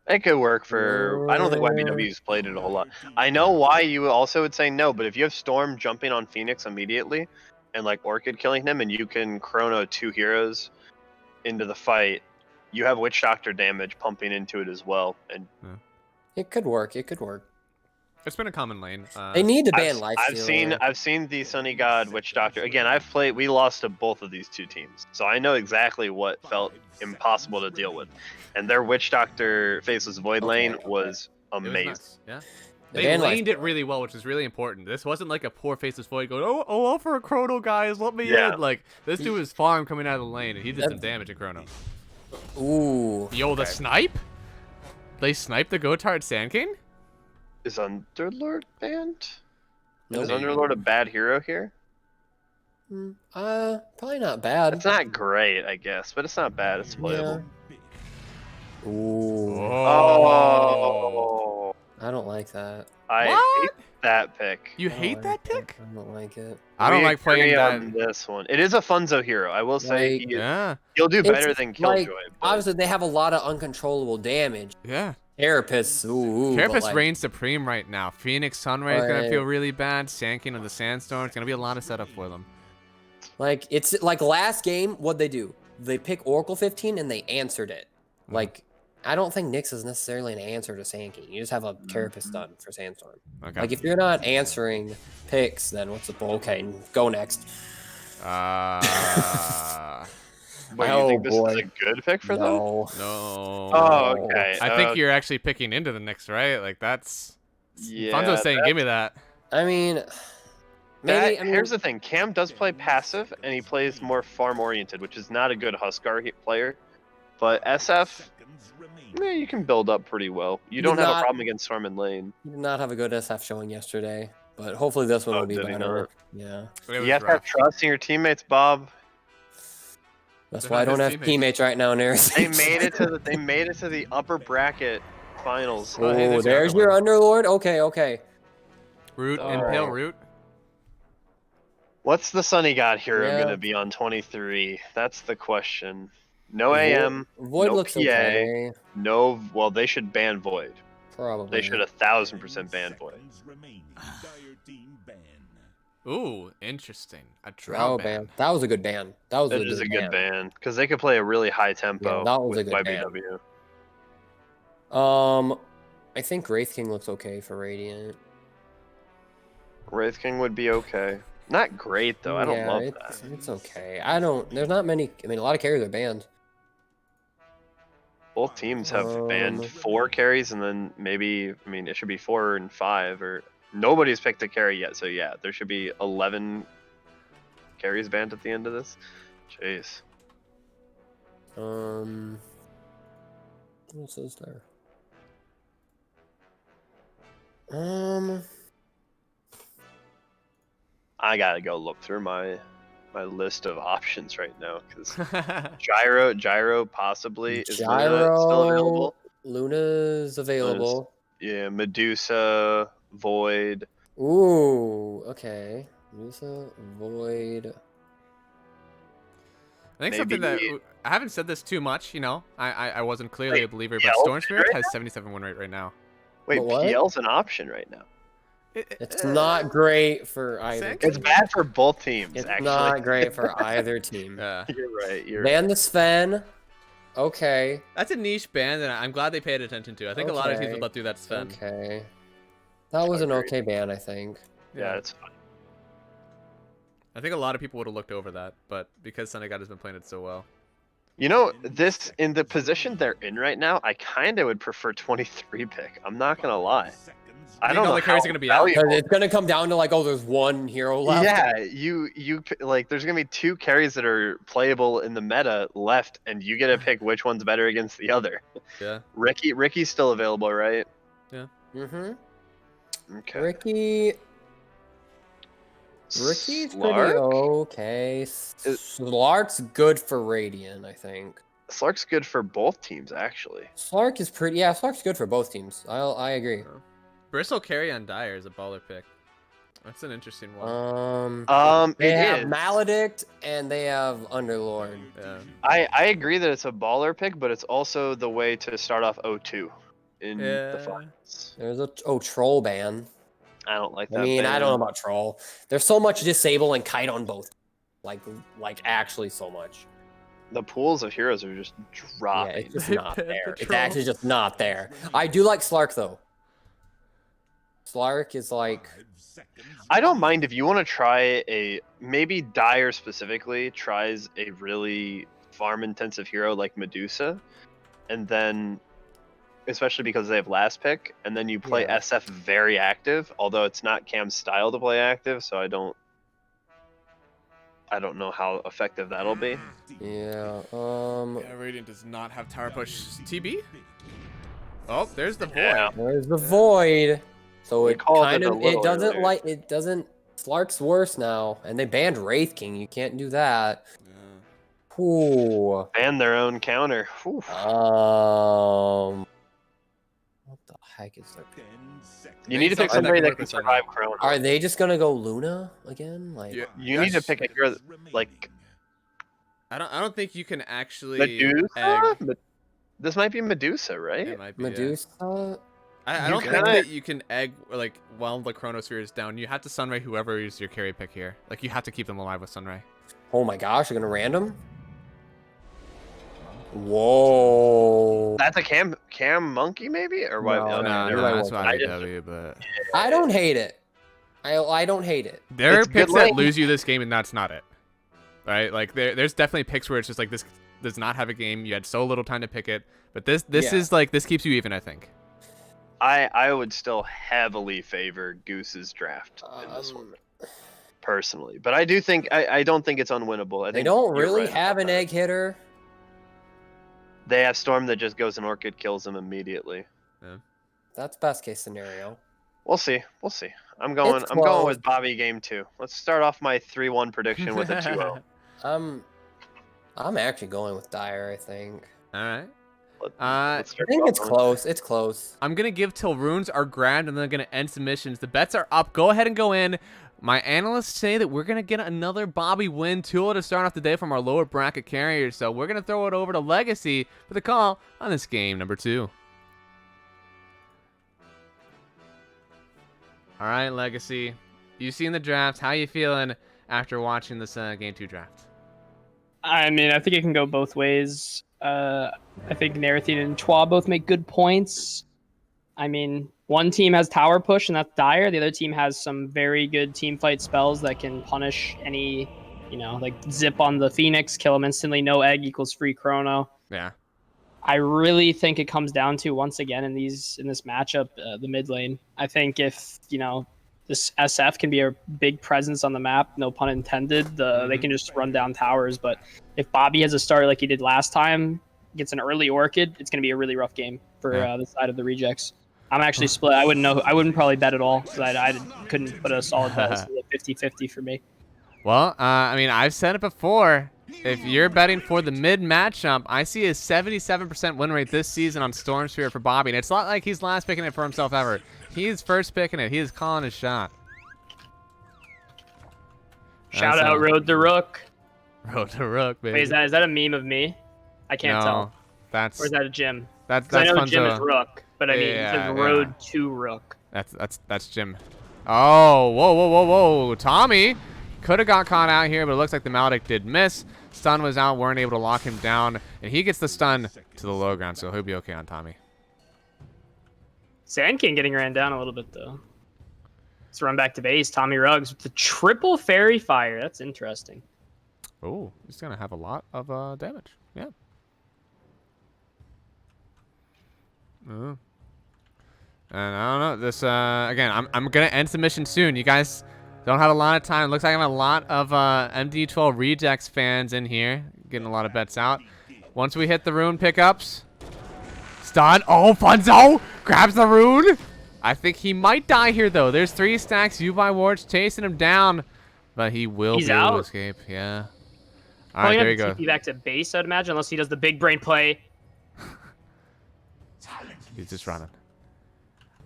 It could work for. I don't think YBW's played it a whole lot. I know why you also would say no, but if you have Storm jumping on Phoenix immediately, and like Orchid killing him, and you can chrono 2 heroes into the fight, you have Witch Doctor damage pumping into it as well. And it could work. It could work. It's been a common lane. They need to ban Lifestealer. I've seen the Sunny God Witch Doctor again. We lost to both of these two teams, so I know exactly what felt impossible to deal with. And their Witch Doctor Faceless Void lane was It was amazing. nuts, yeah. They They banned laned it really well, which is really important. This wasn't like a poor Faceless Void going, oh, all for a Chrono, guys, let me Yeah. in. Like, this dude was farm coming out of the lane, and he did some damage in Chrono. Ooh. Yo, the snipe? They sniped the Gotard Sand King? Is Underlord banned? Nope. Is Underlord a bad hero here? Probably not bad. It's not great, I guess, but it's not bad. It's playable. Ooh. Oh, I don't like that. I What? hate that pick. You I don't hate like that it. pick? I don't like it. I don't We like playing agree that. on this one. It is a Funzo hero. I will say Like- Yeah, he'll do better It's than Killjoy. like, but obviously, they have a lot of uncontrollable damage. yeah. Carapace, ooh. but, Carapace like, reigns supreme right now. Phoenix Sunray is going to Right. feel really bad. Sand King on the Sandstorm. It's going to be a lot of setup for them. Like, it's like last game, what'd they do? They pick Oracle 15 and they answered it. Like, I don't think Nyx is necessarily an answer to Sand King. You just have a Carapace done for Sandstorm. Okay. Like, if you're not answering picks, then what's the point? Okay, go next. Wait, you Oh, think this is boy. a good pick for them? No. No. Oh, okay. I think you're actually picking into the Knicks, right? Like, that's... Yeah. Funzo's saying, give me that. I mean, maybe. I mean, Here's the thing. Cam does play passive, and he plays more farm-oriented, which is not a good Huskar player. But SF, you can build up pretty well. You He don't did have a not- problem against Storm and Lane. he did not have a good SF showing yesterday, but hopefully this one Oh, will be did he better. not? Yeah. It was You have to rough. have trust in your teammates, Bob. That's They're why I not don't his have teammates right now, Naratheen. They made it to the upper bracket finals. Oh, hey, Oh, there's your there's other your one. Underlord. Okay. Root, Oh. Impale, Root. What's the Sunny God hero Yeah. gonna be on 23? That's the question. No AM. Void no looks PA. okay. No. Well, they should ban Void. Probably. They should 1,000% ban Void. Seconds remaining. Dire team ban. Ooh, interesting. A Drow drow ban. That was a good ban. That was It a is good a good ban because they could play a really high tempo Yeah, that was with a good ban. YBW. I think Wraith King looks okay for Radiant. Wraith King would be okay. Not great though. I don't Yeah, love that. it's okay. I don't. There's not many. I mean, a lot of carries are banned. Both teams have banned 4 carries, and then maybe, I mean, it should be 4 and 5, or nobody's picked a carry yet. So yeah, there should be 11 carries banned at the end of this. Jeez. What else is there? I gotta go look through my list of options right now because gyro possibly is Luna still available. Luna's available. Yeah, Medusa, Void. Ooh, okay. Medusa, Void. I think something that Maybe- I haven't said this too much, you know. I wasn't clearly Wait, a believer, but PL Storm Spirit right has 77 win rate right now. Wait, But what? PL's an option right now. It's not great for either. Sank? It's team. bad for both teams, It's actually. not great for either team. Yeah. You're right. You're Ban the Sven. Okay. That's a niche ban that I'm glad they paid attention to. I think a lot of teams Okay. would let through that Sven. Okay. That was an Agreed. okay ban, I think. Yeah, it's fine. I think a lot of people would have looked over that, but because Sunny God has been playing it so well. You know, this in the position they're in right now, I kind of would prefer 23 pick. I'm not gonna lie. I think don't all know the carries how are gonna be out? valuable- Because it's gonna come down to like, oh, there's one hero left. Yeah, like there's gonna be 2 carries that are playable in the meta left, and you get to pick which one's better against the other. Yeah. Ricky's still available, right? Mm-hmm. Okay. Ricky's pretty Slark? okay. Slark's good for Radiant, I think. Slark's good for both teams, actually. Slark is pretty. Yeah, Slark's good for both teams. I agree. Bristle carry on Dire is a baller pick. That's an interesting one. They It have is. Maledict and they have Underlord. Yeah. I agree that it's a baller pick, but it's also the way to start off 0-2 in the Yeah. finals. There's a troll ban. I don't like that. I mean, I ban. don't know about troll. There's so much disable and kite on both. Like actually so much. The pools of heroes are just Yeah, dropping. it's just They not banned the there. It's troll. actually just not there. I do like Slark though. Slark is like I don't mind if you want to try maybe Dire specifically tries a really farm intensive hero like Medusa, and then especially because they have last pick, and then you play Yeah. SF very active, although it's not Cam's style to play active, so I don't know how effective that'll be. yeah. Yeah, Radiant does not have tower push. TB? Oh, there's the void. Yeah. There's the void. So We it called kind it a of little earlier. it doesn't Slark's worse now, and they banned Wraith King. You can't do that. Ooh. And their own counter. Whew. What the heck is that? You need to pick something that somebody can that work can with Sunray. survive Chrono. Are they just gonna go Luna again? Like Yeah. You need to pick a hero like I don't think you can actually Medusa. egg. This might be Medusa, right? It might be, yeah. Medusa? I You don't think kinda- that you can egg like while the Chronosphere is down. You have to Sunray whoever is your carry pick here. Like you have to keep them alive with Sunray. Oh my gosh, they're gonna random? Whoa. That's a Cam Monkey maybe or what? No, No, you're no, right, that's well, YBW, but I don't hate it. I don't hate it. there are It's good picks that lane. lose you this game, and that's not it. Right? Like there's definitely picks where it's just like this does not have a game. You had so little time to pick it, but this Yeah. is like this keeps you even. I think. I would still heavily favor Goose's draft in this one personally, but I do think I don't think it's unwinnable. I They think don't you're really right have about an that. egg hitter. They have Storm that just goes in Orchid, kills him immediately. That's best case scenario. We'll see. We'll see. I'm going close. with Bobby game 2. Let's start off my 3-1 prediction with a 2-0. I'm actually going with Dire, I think. All right. Let's I start think off it's on- close. It's close. I'm gonna give till runes are grand, and then I'm gonna end submissions. The bets are up. Go ahead and go in. My analysts say that we're going to get another Bobby win, 2-0 to start off the day from our lower bracket carriers. So we're going to throw it over to Legacy for the call on this game number 2. All right, Legacy. You've seen the draft. How you feeling after watching this game 2 draft? I mean, I think it can go both ways. I think Naratheen and Twa both make good points. I mean, one team has tower push, and that's dire. The other team has some very good team fight spells that can punish any, like zip on the Phoenix, kill him instantly, no egg equals free chrono. Yeah. I really think it comes down to, once again, in this matchup, the mid lane. I think if, this SF can be a big presence on the map, no pun intended, they can just run down towers. But if Bobby has a start like he did last time, gets an early Orchid, it's going to be a really rough game for the side of the rejects. I'm actually split. I wouldn't probably bet at all because I couldn't put a solid bet. It's 50-50 for me. Well, I mean, I've said it before. If you're betting for the mid matchup, I see a 77% win rate this season on Storm Spirit for Bobby. And it's not like he's last picking it for himself ever. He's first picking it. He is calling his shot. Shout out Road to Rook. Road to Rook, baby. Wait, is that a meme of me? I can't tell. Or is that a Jim? That's I know fun Jim to... is Rook, but I mean, it says Road to Rook. That's Jim. Oh, whoa. Tommy could have got caught out here, but it looks like the Maledict did miss. Stun was out, weren't able to lock him down, and he gets the stun to the low ground, so he'll be okay on Tommy. Sand King getting ran down a little bit, though. Let's run back to base. Tommy Ruggs with the triple fairy fire. That's interesting. Oh, he's going to have a lot of damage. Yeah. And I don't know. This again, I'm going to end submission soon. You guys don't have a lot of time. Looks like I have a lot of MD2L Rejects fans in here. Getting a lot of bets out. Once we hit the rune pickups. Stun. Oh, Funzo grabs the rune. I think he might die here, though. There's 3 stacks. YBW Wards chasing him down. But he will be able to escape. Yeah. All right, there you go. TP back to base, I'd imagine, unless he does the big brain play. He's just running.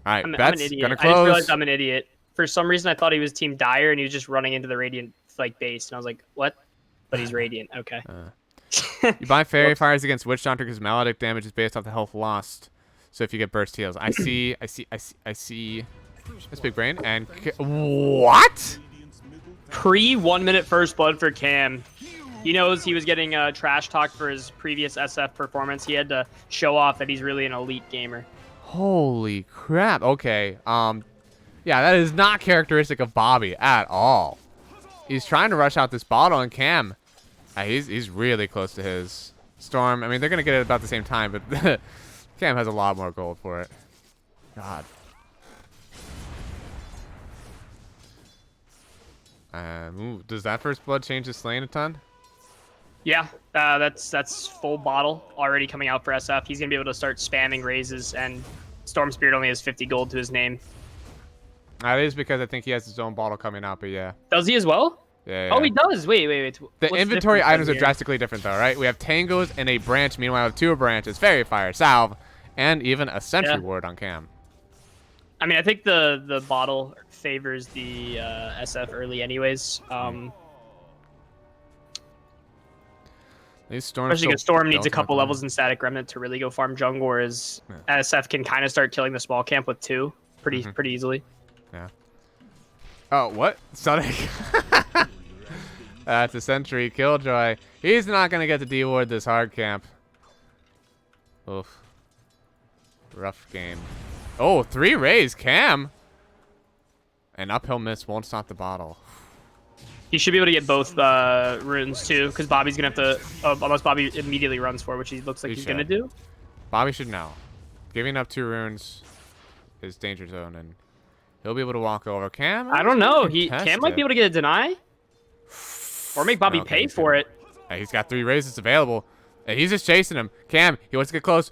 All right, I'm an bets idiot. gonna I just close. realized I'm an idiot. For some reason, I thought he was Team Dire, and he was just running into the Radiant base, and I was like, "What?" But he's Radiant. Okay. You buy Fairy Fires against Witch Doctor because Maledict damage is based off the health lost. So if you get burst heals, I see. That's big brain and what? Pre 1 minute first blood for Cam. He knows he was getting trash talk for his previous SF performance. He had to show off that he's really an elite gamer. Holy crap. Okay. Yeah, that is not characteristic of Bobby at all. He's trying to rush out this bottle, and Cam, he's really close to his Storm. I mean, they're going to get it about the same time, but Cam has a lot more gold for it. God. Does that first blood change his lane a ton? Yeah, that's full bottle already coming out for SF. He's going to be able to start spamming raises, and Storm Spirit only has 50 gold to his name. That is because I think he has his own bottle coming out, but yeah. Does he as well? Yeah. Oh, he does. Wait. The inventory items are drastically different, though, right? We have tangos and a branch. Meanwhile, we have 2 branches, Fairy Fire, Salve, and even a Sentry Ward on Cam. I mean, I think the bottle favors the SF early anyways. Especially because Storm needs a couple levels in Static Remnant to really go farm jungle, whereas SF can kind of start killing the small camp with 2 pretty easily. Yeah. Oh, what? Sonic. That's a Sentry Killjoy. He's not going to get to D-ward this hard camp. Oof. Rough game. Oh, 3 rays, Cam. An uphill miss won't stop the bottle. He should be able to get both runes too, because Bobby's gonna have to. Unless Bobby immediately runs for, which he looks like he's gonna do. Bobby should know. Giving up 2 runes is danger zone, and he'll be able to walk over. Cam? I don't know. Cam might be able to get a deny, or make Bobby pay for it. Hey, he's got 3 raises available, and he's just chasing him. Cam, he wants to get close.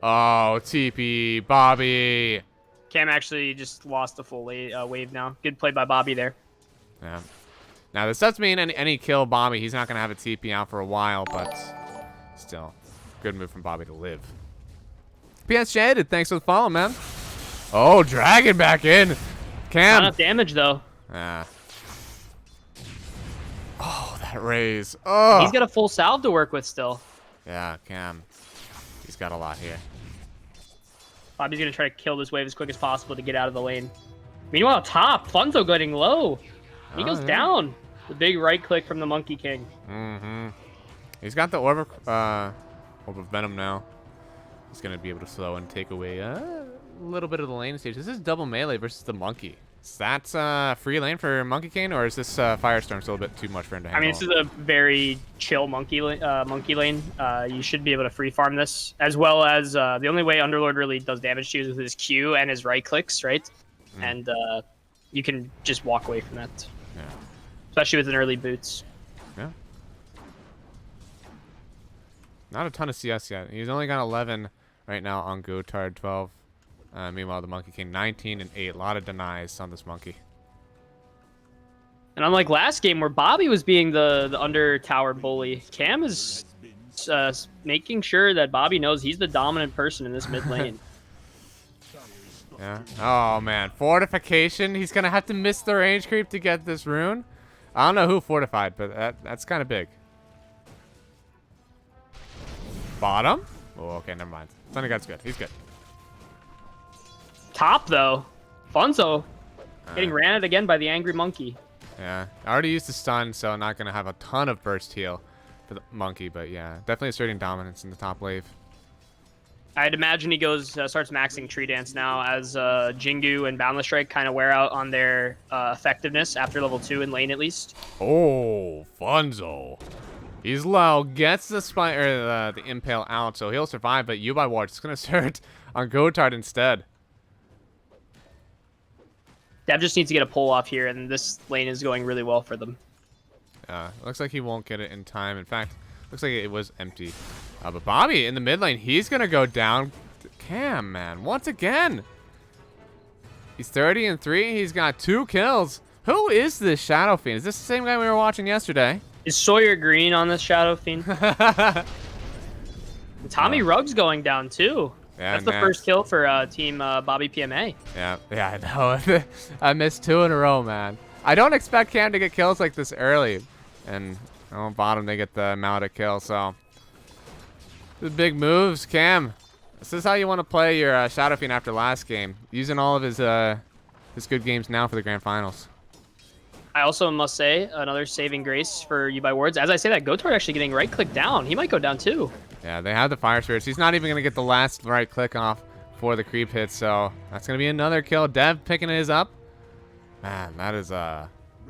Oh, TP, Bobby. Cam actually just lost the full wave now. Good play by Bobby there. Yeah. Now, this does mean any kill Bobby, he's not going to have a TP out for a while, but still, good move from Bobby to live. PS Jaded, thanks for the follow, man. Oh, Dragon back in. Cam. Not enough damage though. Yeah. Oh, that raise. Oh. He's got a full salve to work with still. Yeah, Cam. He's got a lot here. Bobby's gonna try to kill this wave as quick as possible to get out of the lane. Meanwhile, top Funzo getting low. He goes down. The big right click from the Monkey King. Mm-hmm. He's got the Orb of Venom now. He's gonna be able to slow and take away a little bit of the lane stage. This is double melee versus the Monkey. Is that free lane for Monkey King, or is this Firestorm still a bit too much for him to handle? I mean, this is a very chill monkey lane. You should be able to free farm this, as well as the only way Underlord really does damage to you is with his Q and his right clicks, right? And you can just walk away from that. Yeah. Especially with an early boots. Yeah. Not a ton of CS yet. He's only got 11 right now on Gotard, 12. Meanwhile, the Monkey King 19 and 8. A lot of denies on this monkey. And unlike last game where Bobby was being the under tower bully, Cam is making sure that Bobby knows he's the dominant person in this mid lane. Yeah. Oh, man. Fortification. He's going to have to miss the range creep to get this rune. I don't know who fortified, but that's kind of big. Bottom? Oh, okay. Never mind. Thunder God's good. He's good. Top, though. Funzo getting ran at again by the angry monkey. Yeah. I already used the stun, so not going to have a ton of burst heal for the monkey, but yeah. Definitely asserting dominance in the top wave. I'd imagine he goes starts maxing Tree Dance now as Jingu and Boundless Strike kind of wear out on their effectiveness after level 2 in lane at least. Oh, Funzo. He's low, gets the spine or the impale out, so he'll survive, but Yubai Ward is going to start on Gotard instead. Dev just needs to get a pull off here, and this lane is going really well for them. Looks like he won't get it in time. In fact, looks like it was empty. But Bobby in the mid lane, he's going to go down. Cam, man, once again. He's 30 and 3. He's got 2 kills. Who is this Shadow Fiend? Is this the same guy we were watching yesterday? Is Sawyer Green on this Shadow Fiend? Tommy Ruggs going down, too. Yeah, that's the first kill for team BobbyPMA. Yeah, I know. I missed 2 in a row, man. I don't expect Cam to get kills like this early. And on bottom, they get the amount of kills, so. The big moves, Cam. This is how you want to play your Shadow Fiend after last game. Using all of his good games now for the grand finals. I also must say, another saving grace for Yubai Wards. As I say that, Gotard actually getting right-click down. He might go down, too. Yeah, they have the Fire Spirits. He's not even going to get the last right-click off before the creep hits, so that's going to be another kill. Dev picking his up. Man, that is...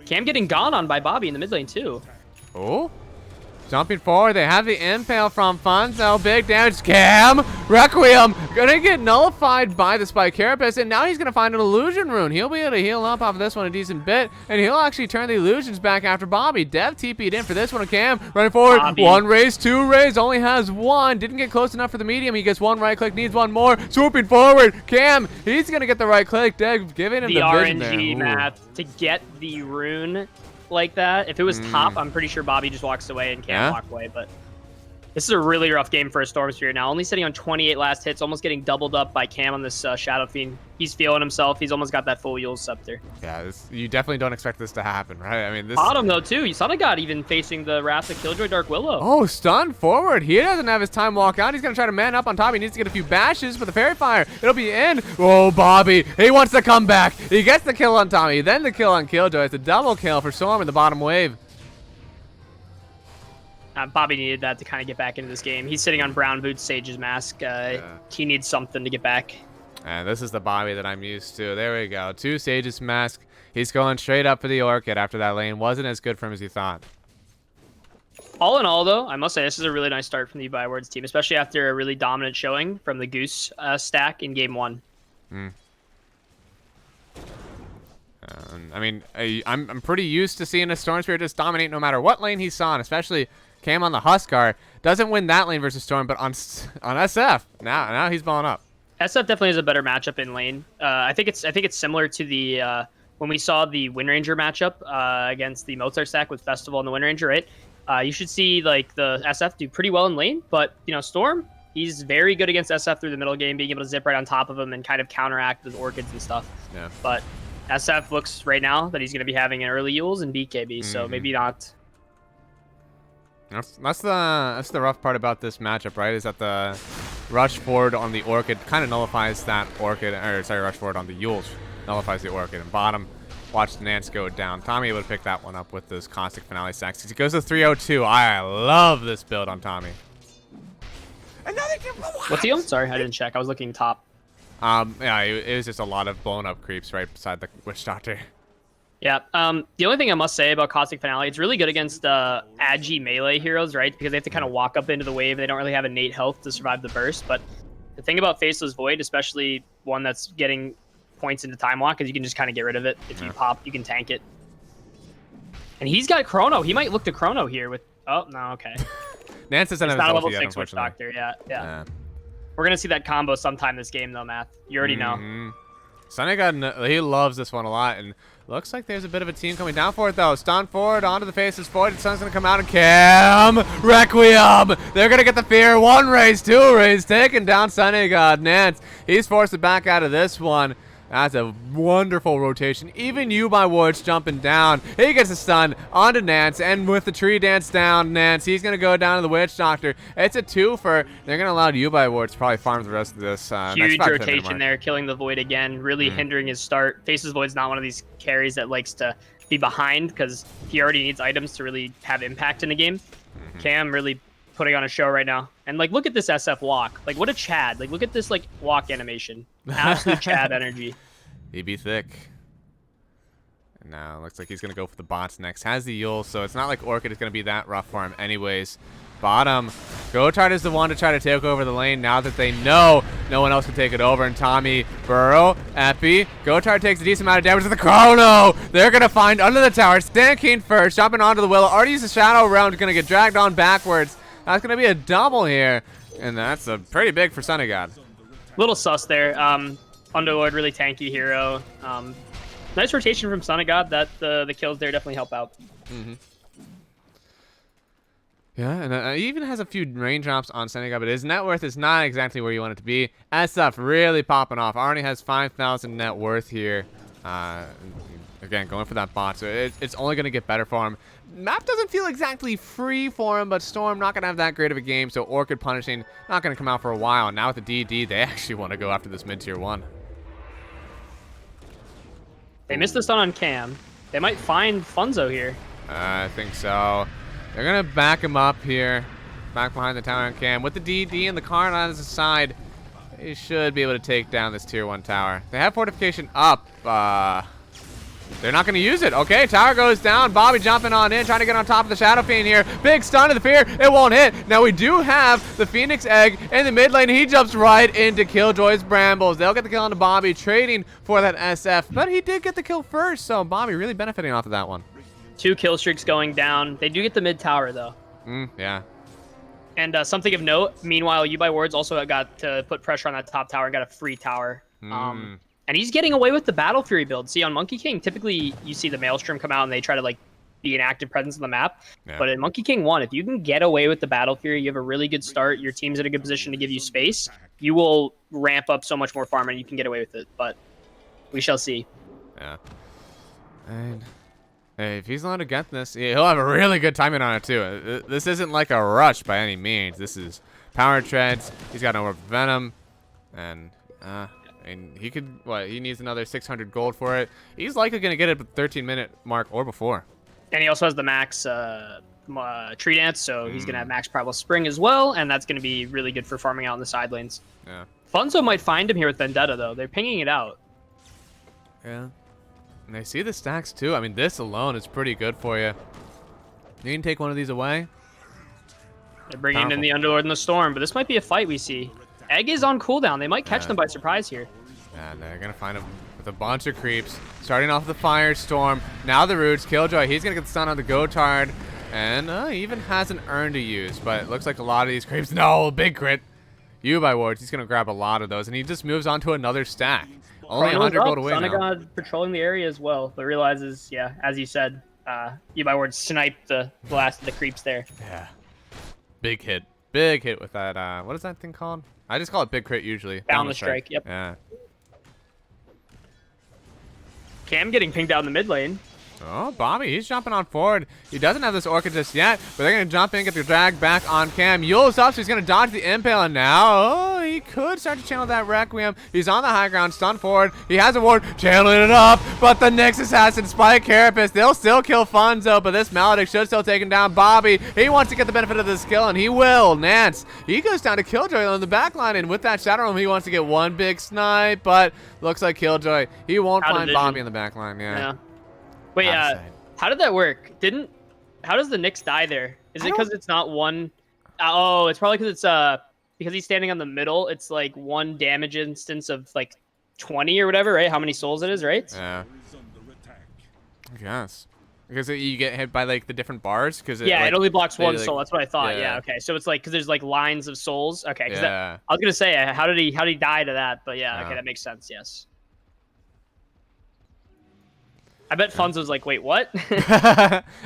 Cam getting gone on by Bobby in the mid lane, too. Oh? Jumping forward, they have the impale from Funzo. Big damage. Cam! Requiem! Gonna get nullified by the Spike Carapace, and now he's gonna find an illusion rune. He'll be able to heal up off of this one a decent bit, and he'll actually turn the illusions back after Bobby. Dev TP'd in for this one. Cam running forward. Bobby. 1 raise, 2 raise, only has 1. Didn't get close enough for the medium. He gets 1 right click, needs 1 more. Swooping forward. Cam, he's gonna get the right click. Dev giving him the vision there. RNG math to get the rune like that. If it was top, I'm pretty sure Bobby just walks away and can't walk away, but this is a really rough game for a Storm Spirit now. Only sitting on 28 last hits, almost getting doubled up by Cam on this Shadow Fiend. He's feeling himself. He's almost got that full Yule Scepter. Yeah, you definitely don't expect this to happen, right? I mean, this... Bottom, though, too. Sonagod even facing the Wrath of Killjoy Dark Willow. Oh, stun forward. He doesn't have his time walk out. He's going to try to man up on top. He needs to get a few bashes for the Fairy Fire. It'll be in. Oh, Bobby. He wants to come back. He gets the kill on Tommy, then the kill on Killjoy. It's a double kill for Storm in the bottom wave. Bobby needed that to kind of get back into this game. He's sitting on Brown Boots, Sage's Mask. He needs something to get back. And this is the Bobby that I'm used to. There we go. 2 Sage's Mask. He's going straight up for the Orchid after that lane. Wasn't as good for him as he thought. All in all, though, I must say this is a really nice start from the Yubai Wards team, especially after a really dominant showing from the Goose stack in Game 1. I mean, I'm pretty used to seeing a Storm Spirit just dominate no matter what lane he's on, especially Cam on the Huskar. Doesn't win that lane versus Storm, but on SF, now he's balling up. SF definitely is a better matchup in lane. I think it's similar to the when we saw the Wind Ranger matchup against the Mozart stack with Festival and the Wind Ranger, right? You should see like the SF do pretty well in lane, but Storm, he's very good against SF through the middle game, being able to zip right on top of him and kind of counteract with Orchids and stuff. Yeah. But SF looks right now that he's going to be having an early Yules and BKB, so maybe not. That's the rough part about this matchup, right? Is that the rush forward on the Orchid kind of nullifies that Orchid, or sorry, rush forward on the Yules nullifies the Orchid. And bottom, watch Nance go down. Tommy able to pick that one up with this Caustic Finale stacks. He goes to 302. I love this build on Tommy. What's he on? Sorry, I didn't check. I was looking top. Yeah, it was just a lot of blown up creeps right beside the Witch Doctor. Yeah. The only thing I must say about Caustic Finale, it's really good against Agi melee heroes, right? Because they have to kind of walk up into the wave. They don't really have innate health to survive the burst. But the thing about Faceless Void, especially one that's getting points into Time Lock, is you can just kind of get rid of it. If you pop, you can tank it. And he's got Chrono. He might look to Chrono here with... Oh, no, okay. Nance doesn't have not a his level ulti yet, 6 Witch unfortunately. Doctor, yeah. We're going to see that combo sometime this game, though, Math. You already know. Sunny he loves this one a lot, and looks like there's a bit of a team coming down for it, though. Stun forward onto the Faceless Void. The Sun's going to come out and Cam Requiem. They're going to get the fear. 1 raise, 2 raise, taking down Sunny God. Nance, he's forced to back out of this one. That's a wonderful rotation. Even you by Wards jumping down. He gets a stun onto Nance, and with the tree dance down, Nance, he's going to go down to the Witch Doctor. It's a 2 for... They're going to allow you by Wards to probably farm the rest of this. Huge rotation there, killing the Void again, really hindering his start. Faceless Void's not one of these carries that likes to be behind, because he already needs items to really have impact in the game. Cam really putting on a show right now. And, like, look at this SF walk. Like, what a Chad. Like, look at this, like, walk animation. Absolute Chad energy. He be thick. And now looks like he's going to go for the bots next. Has the Yule, so it's not like Orchid is going to be that rough for him anyways. Bottom, Gotard is the one to try to take over the lane now that they know no one else can take it over. And Tommy, Burrow, Epi, Gotard takes a decent amount of damage to the Chrono. They're going to find under the tower. Stan Keen first, jumping onto the Willow. Already used the Shadow Realm, going to get dragged on backwards. That's going to be a double here. And that's a pretty big for Sunny God. Little sus there. Underlord, really tanky hero. Nice rotation from Sunny God. That the kills there definitely help out. Yeah, and he even has a few raindrops on Sunny God, but his net worth is not exactly where you want it to be. SF really popping off. Already has 5,000 net worth here. Again, going for that bot, so it's only going to get better for him. Map doesn't feel exactly free for him, but Storm not going to have that great of a game, so Orchid punishing not going to come out for a while. And now with the DD, they actually want to go after this mid-tier 1. They missed the stun on Cam. They might find Funzo here. I think so. They're going to back him up here. Back behind the tower on Cam. With the DD and the Karn on his side, they should be able to take down this tier 1 tower. They have fortification up. They're not going to use it. Okay, tower goes down. Bobby jumping on in, trying to get on top of the Shadow Fiend here. Big stun to the fear. It won't hit. Now we do have the Phoenix Egg in the mid lane. He jumps right into Killjoy's Brambles. They'll get the kill onto Bobby, trading for that SF. But he did get the kill first, so Bobby really benefiting off of that one. 2 kill streaks going down. They do get the mid tower, though. Yeah. And something of note, meanwhile, You by Words also got to put pressure on that top tower and got a free tower. And he's getting away with the Battle Fury build. See, on Monkey King, typically you see the Maelstrom come out and they try to, like, be an active presence on the map. Yeah. But in Monkey King 1, if you can get away with the Battle Fury, you have a really good start, your team's in a good position to give you space, you will ramp up so much more farm and you can get away with it. But we shall see. Yeah. And hey, if he's allowed to get this, he'll have a really good timing on it, too. This isn't like a rush by any means. This is power treads. He's got no Venom. And he could, he needs another 600 gold for it. He's likely going to get it at the 13-minute mark or before. And he also has the max tree dance, so he's going to have max Primal Spring as well, and that's going to be really good for farming out in the side lanes. Yeah. Funzo might find him here with Vendetta, though. They're pinging it out. Yeah. And they see the stacks, too. I mean, this alone is pretty good for you. You can take one of these away. They're bringing in the Underlord and the Storm, but this might be a fight we see. Egg is on cooldown. They might catch them by surprise here. Yeah, they're going to find him with a bunch of creeps. Starting off the Firestorm. Now the Roots. Killjoy, he's going to get the stun on the Gotard. And he even has an urn to use. But it looks like a lot of these creeps. No, big crit. You by Wards. He's going to grab a lot of those. And he just moves on to another stack. Only 100 gold away now. Sonagod patrolling the area as well. But realizes, yeah, as you said, you by Wards sniped the last of the creeps there. Yeah. Big hit. Big hit with that. What is that thing called? I just call it big crit usually. Boundless Strike, yep. Yeah. Cam getting pinged out in the mid lane. Oh, Bobby, he's jumping on forward. He doesn't have this Orchid just yet, but they're going to jump in, get the drag back on Cam. Yule's up, so he's going to dodge the impale, and now, oh, he could start to channel that Requiem. He's on the high ground, stun forward. He has a ward, channeling it up, but the Nyx Assassin, Spike Carapace, they'll still kill Funzo, but this Maledict should still take him down. Bobby, he wants to get the benefit of the skill, and he will. Nance, he goes down to Killjoy on the back line, and with that Shadow Realm, he wants to get one big snipe, but looks like Killjoy, he won't find Bobby in the back line. Yeah. Wait, how did that work? How does the Nyx die there? Is it because it's not one? Oh, it's probably because it's because he's standing on the middle. It's like one damage instance of like 20 or whatever, right? How many souls it is, right? Yeah. I guess. Because you get hit by like the different bars. Yeah, like, it only blocks one like, soul. That's what I thought. Yeah. Okay. So it's like because there's like lines of souls. Okay. I was gonna say how did he die to that? But yeah. Okay, that makes sense. Yes. I bet Funzo's like, wait, what?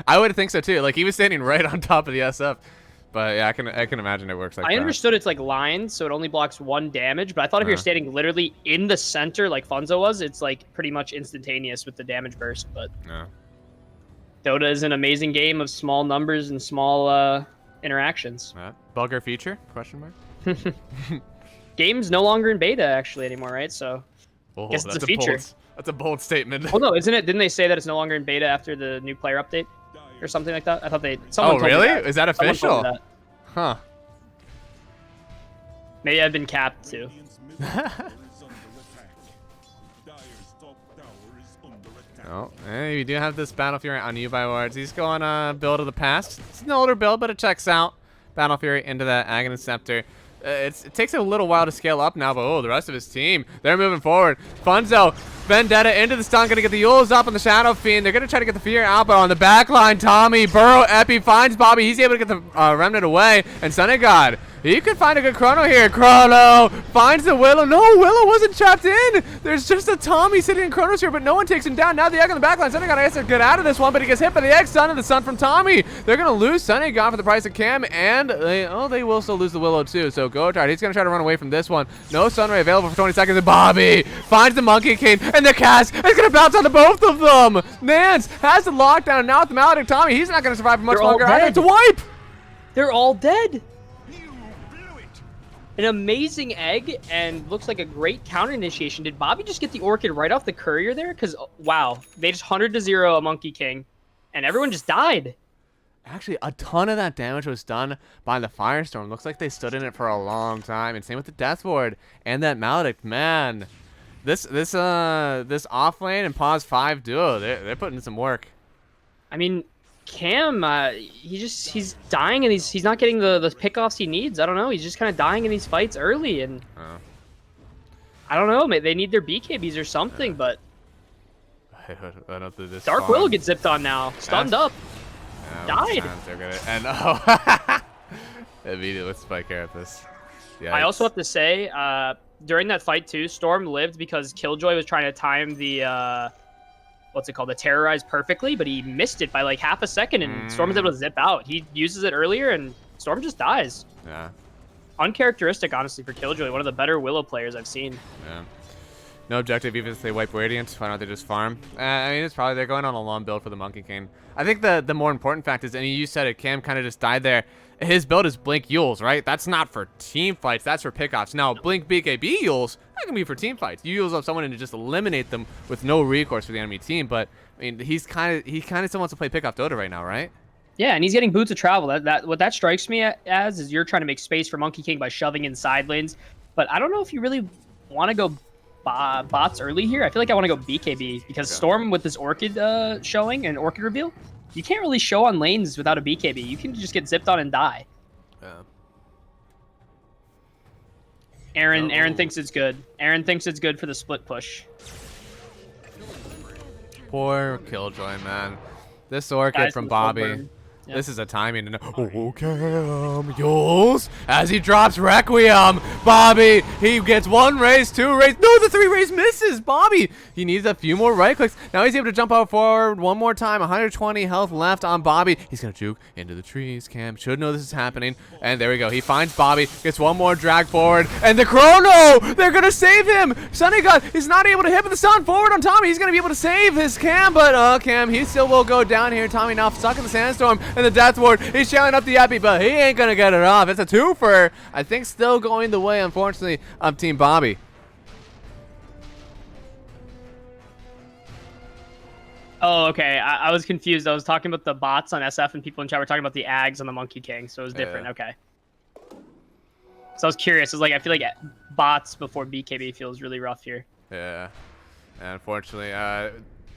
I would think so too. Like he was standing right on top of the SF. But yeah, I can imagine it works like that. I understood it's like lines, so it only blocks one damage. But I thought if you're standing literally in the center like Funzo was, it's like pretty much instantaneous with the damage burst. But Dota is an amazing game of small numbers and small interactions. Bugger feature? Question mark. Game's no longer in beta actually anymore, right? So I guess it's a feature. That's a bold statement. Oh no, isn't it? Didn't they say that it's no longer in beta after the new player update or something like that? I thought they. Oh really? Is that official? That. Huh. Maybe I've been capped too. Oh, hey, we do have this Battle Fury on YBW Wards. He's going build of the past. It's an older build, but it checks out. Battle Fury into that Aghanim Scepter. It takes a little while to scale up now, but oh, the rest of his team, they're moving forward. Funzo, Vendetta into the stun, gonna get the Yules up on the Shadow Fiend. They're gonna try to get the Fear out, but on the back line, Tommy, Burrow, Epi finds Bobby. He's able to get the Remnant away, and Sunny-God, he could find a good Chrono here. Chrono finds the Willow. No, Willow wasn't trapped in. There's just a Tommy sitting in Chronos here, but no one takes him down. Now the Egg on the back line. Sunny-God has to get out of this one, but he gets hit by the Egg stun and the stun from Tommy. They're gonna lose Sunny-God for the price of Cam, and they will still lose the Willow too. So Gotard, he's gonna try to run away from this one. No Sunray available for 20 seconds, and Bobby finds the Monkey King, and the cast is gonna bounce onto both of them. Nance has the lockdown, and now with the Maledict Tommy, he's not gonna survive for much longer. It's a wipe. They're all dead. An amazing egg and looks like a great counter initiation. Did Bobby just get the Orchid right off the courier there? Because wow, they just 100-0 a Monkey King, and everyone just died. Actually, a ton of that damage was done by the Firestorm. Looks like they stood in it for a long time, and same with the Death Ward and that Maledict. Man, this off lane and pause 5 duo, they're putting in some work. I mean, Cam, he's dying and he's not getting the pickoffs he needs. I don't know. He's just kind of dying in these fights early, and I don't know. They need their BKBs or something, but I don't do this. Dark Willow gets zipped on now, stunned up, died. And immediately with Spike Carapace. I also have to say, during that fight too, Storm lived because Killjoy was trying to time the what's it called, the Terrorize perfectly, but he missed it by like half a second, and Storm was able to zip out. He uses it earlier, and Storm just dies. Yeah. Uncharacteristic, honestly, for Killjoy. One of the better Willow players I've seen. Yeah. No objective, even if they wipe Radiant. Why don't they just farm? I mean, it's probably they're going on a long build for the Monkey King. I think the more important fact is, and you said it, Cam kind of just died there. His build is Blink Yules, right? That's not for team fights. That's for pickoffs. Now, Blink BKB Yules, that can be for team fights. You Yules up someone and to just eliminate them with no recourse for the enemy team. But I mean, he kind of still wants to play pickoff Dota right now, right? Yeah, and he's getting boots of travel. What that strikes me as is you're trying to make space for Monkey King by shoving in side lanes. But I don't know if you really want to go bots early here. I feel like I want to go BKB because Storm with this Orchid showing and Orchid reveal, you can't really show on lanes without a BKB. You can just get zipped on and die. Yeah. Aaron thinks it's good. Aaron thinks it's good for the split push. Poor Killjoy, man. This Orchid from Bobby. Yeah. This is a timing. Oh, Cam Yules as he drops Requiem. Bobby, he gets 1 raise, 2 raise. No, the 3 raise misses. Bobby, he needs a few more right clicks. Now he's able to jump out forward one more time. 120 health left on Bobby. He's going to juke into the trees. Cam should know this is happening. And there we go. He finds Bobby, gets 1 more drag forward. And the chrono, they're going to save him. Sunny God is not able to hit with the sun forward on Tommy. He's going to be able to save his Cam, but Cam, he still will go down here. Tommy now stuck in the sandstorm. And the Death Ward, he's shouting up the Epi, but he ain't gonna get it off. It's a 2-fer. I think still going the way, unfortunately, of Team Bobby. Oh, okay. I was confused. I was talking about the bots on SF, and people in chat were talking about the Ags on the Monkey King, so it was different. Yeah. Okay. So I was curious. I was like, I feel like bots before BKB feels really rough here. Yeah. And unfortunately,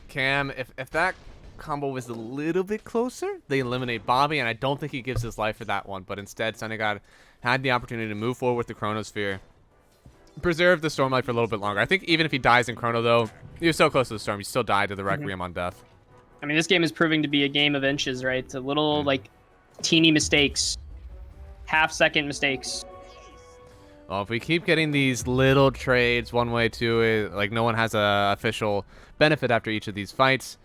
Cam, if that combo was a little bit closer, they eliminate Bobby, and I don't think he gives his life for that one, but instead Sunny God had the opportunity to move forward with the Chronosphere, preserve the Stormlight for a little bit longer. I think even if he dies in Chrono, though, he was so close to the Storm, he still died to the Requiem on death. I mean, this game is proving to be a game of inches, right? It's a little, like, teeny mistakes. Half-second mistakes. Well, if we keep getting these little trades one way, two, like no one has a official benefit after each of these fights,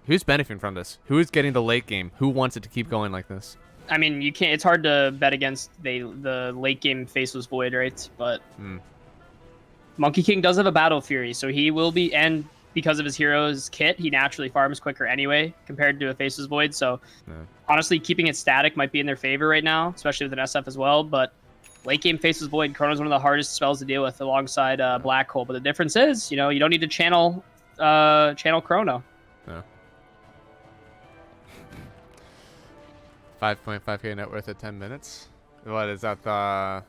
who's benefiting from this? Who is getting the late game? Who wants it to keep going like this? I mean, you can't. It's hard to bet against the late game Faceless Void, right? But Monkey King does have a Battle Fury, so he will be, and because of his hero's kit, he naturally farms quicker anyway compared to a Faceless Void. So honestly, keeping it static might be in their favor right now, especially with an SF as well. But late game Faceless Void, Chrono's one of the hardest spells to deal with alongside Black Hole. But the difference is, you know, you don't need to channel Chrono. No. 5.5k net worth at 10 minutes. What is that? The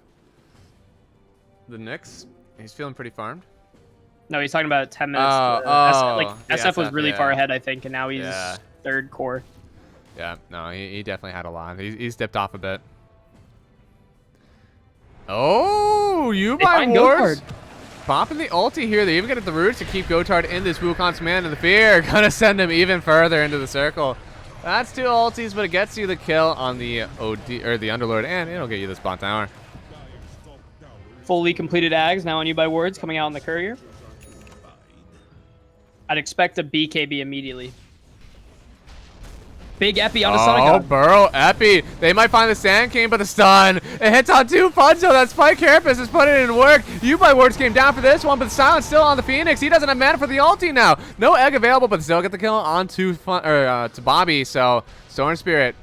Knicks? He's feeling pretty farmed. No, he's talking about 10 minutes. SF was really far ahead, I think, and now he's third core. Yeah, no, he definitely had a lot. He's dipped off a bit. Oh, you by Wars. Popping the ulti here. They even get at the roots to keep Gotard in this Wukong's command, and the fear gonna send him even further into the circle. That's 2 ultis, but it gets you the kill on the OD or the Underlord, and it'll get you the spot tower. Fully completed Ags now on you by Words coming out on the courier. I'd expect a BKB immediately. Big Epi on the Sonic God. Oh, Burrow, Epi. They might find the Sand King, but the stun. It hits on 2 Funzo. That Spike Carapace is putting it in work. You by Words came down for this one, but Silence still on the Phoenix. He doesn't have mana for the ulti now. No egg available, but still get the kill on to Bobby. So Storm Spirit,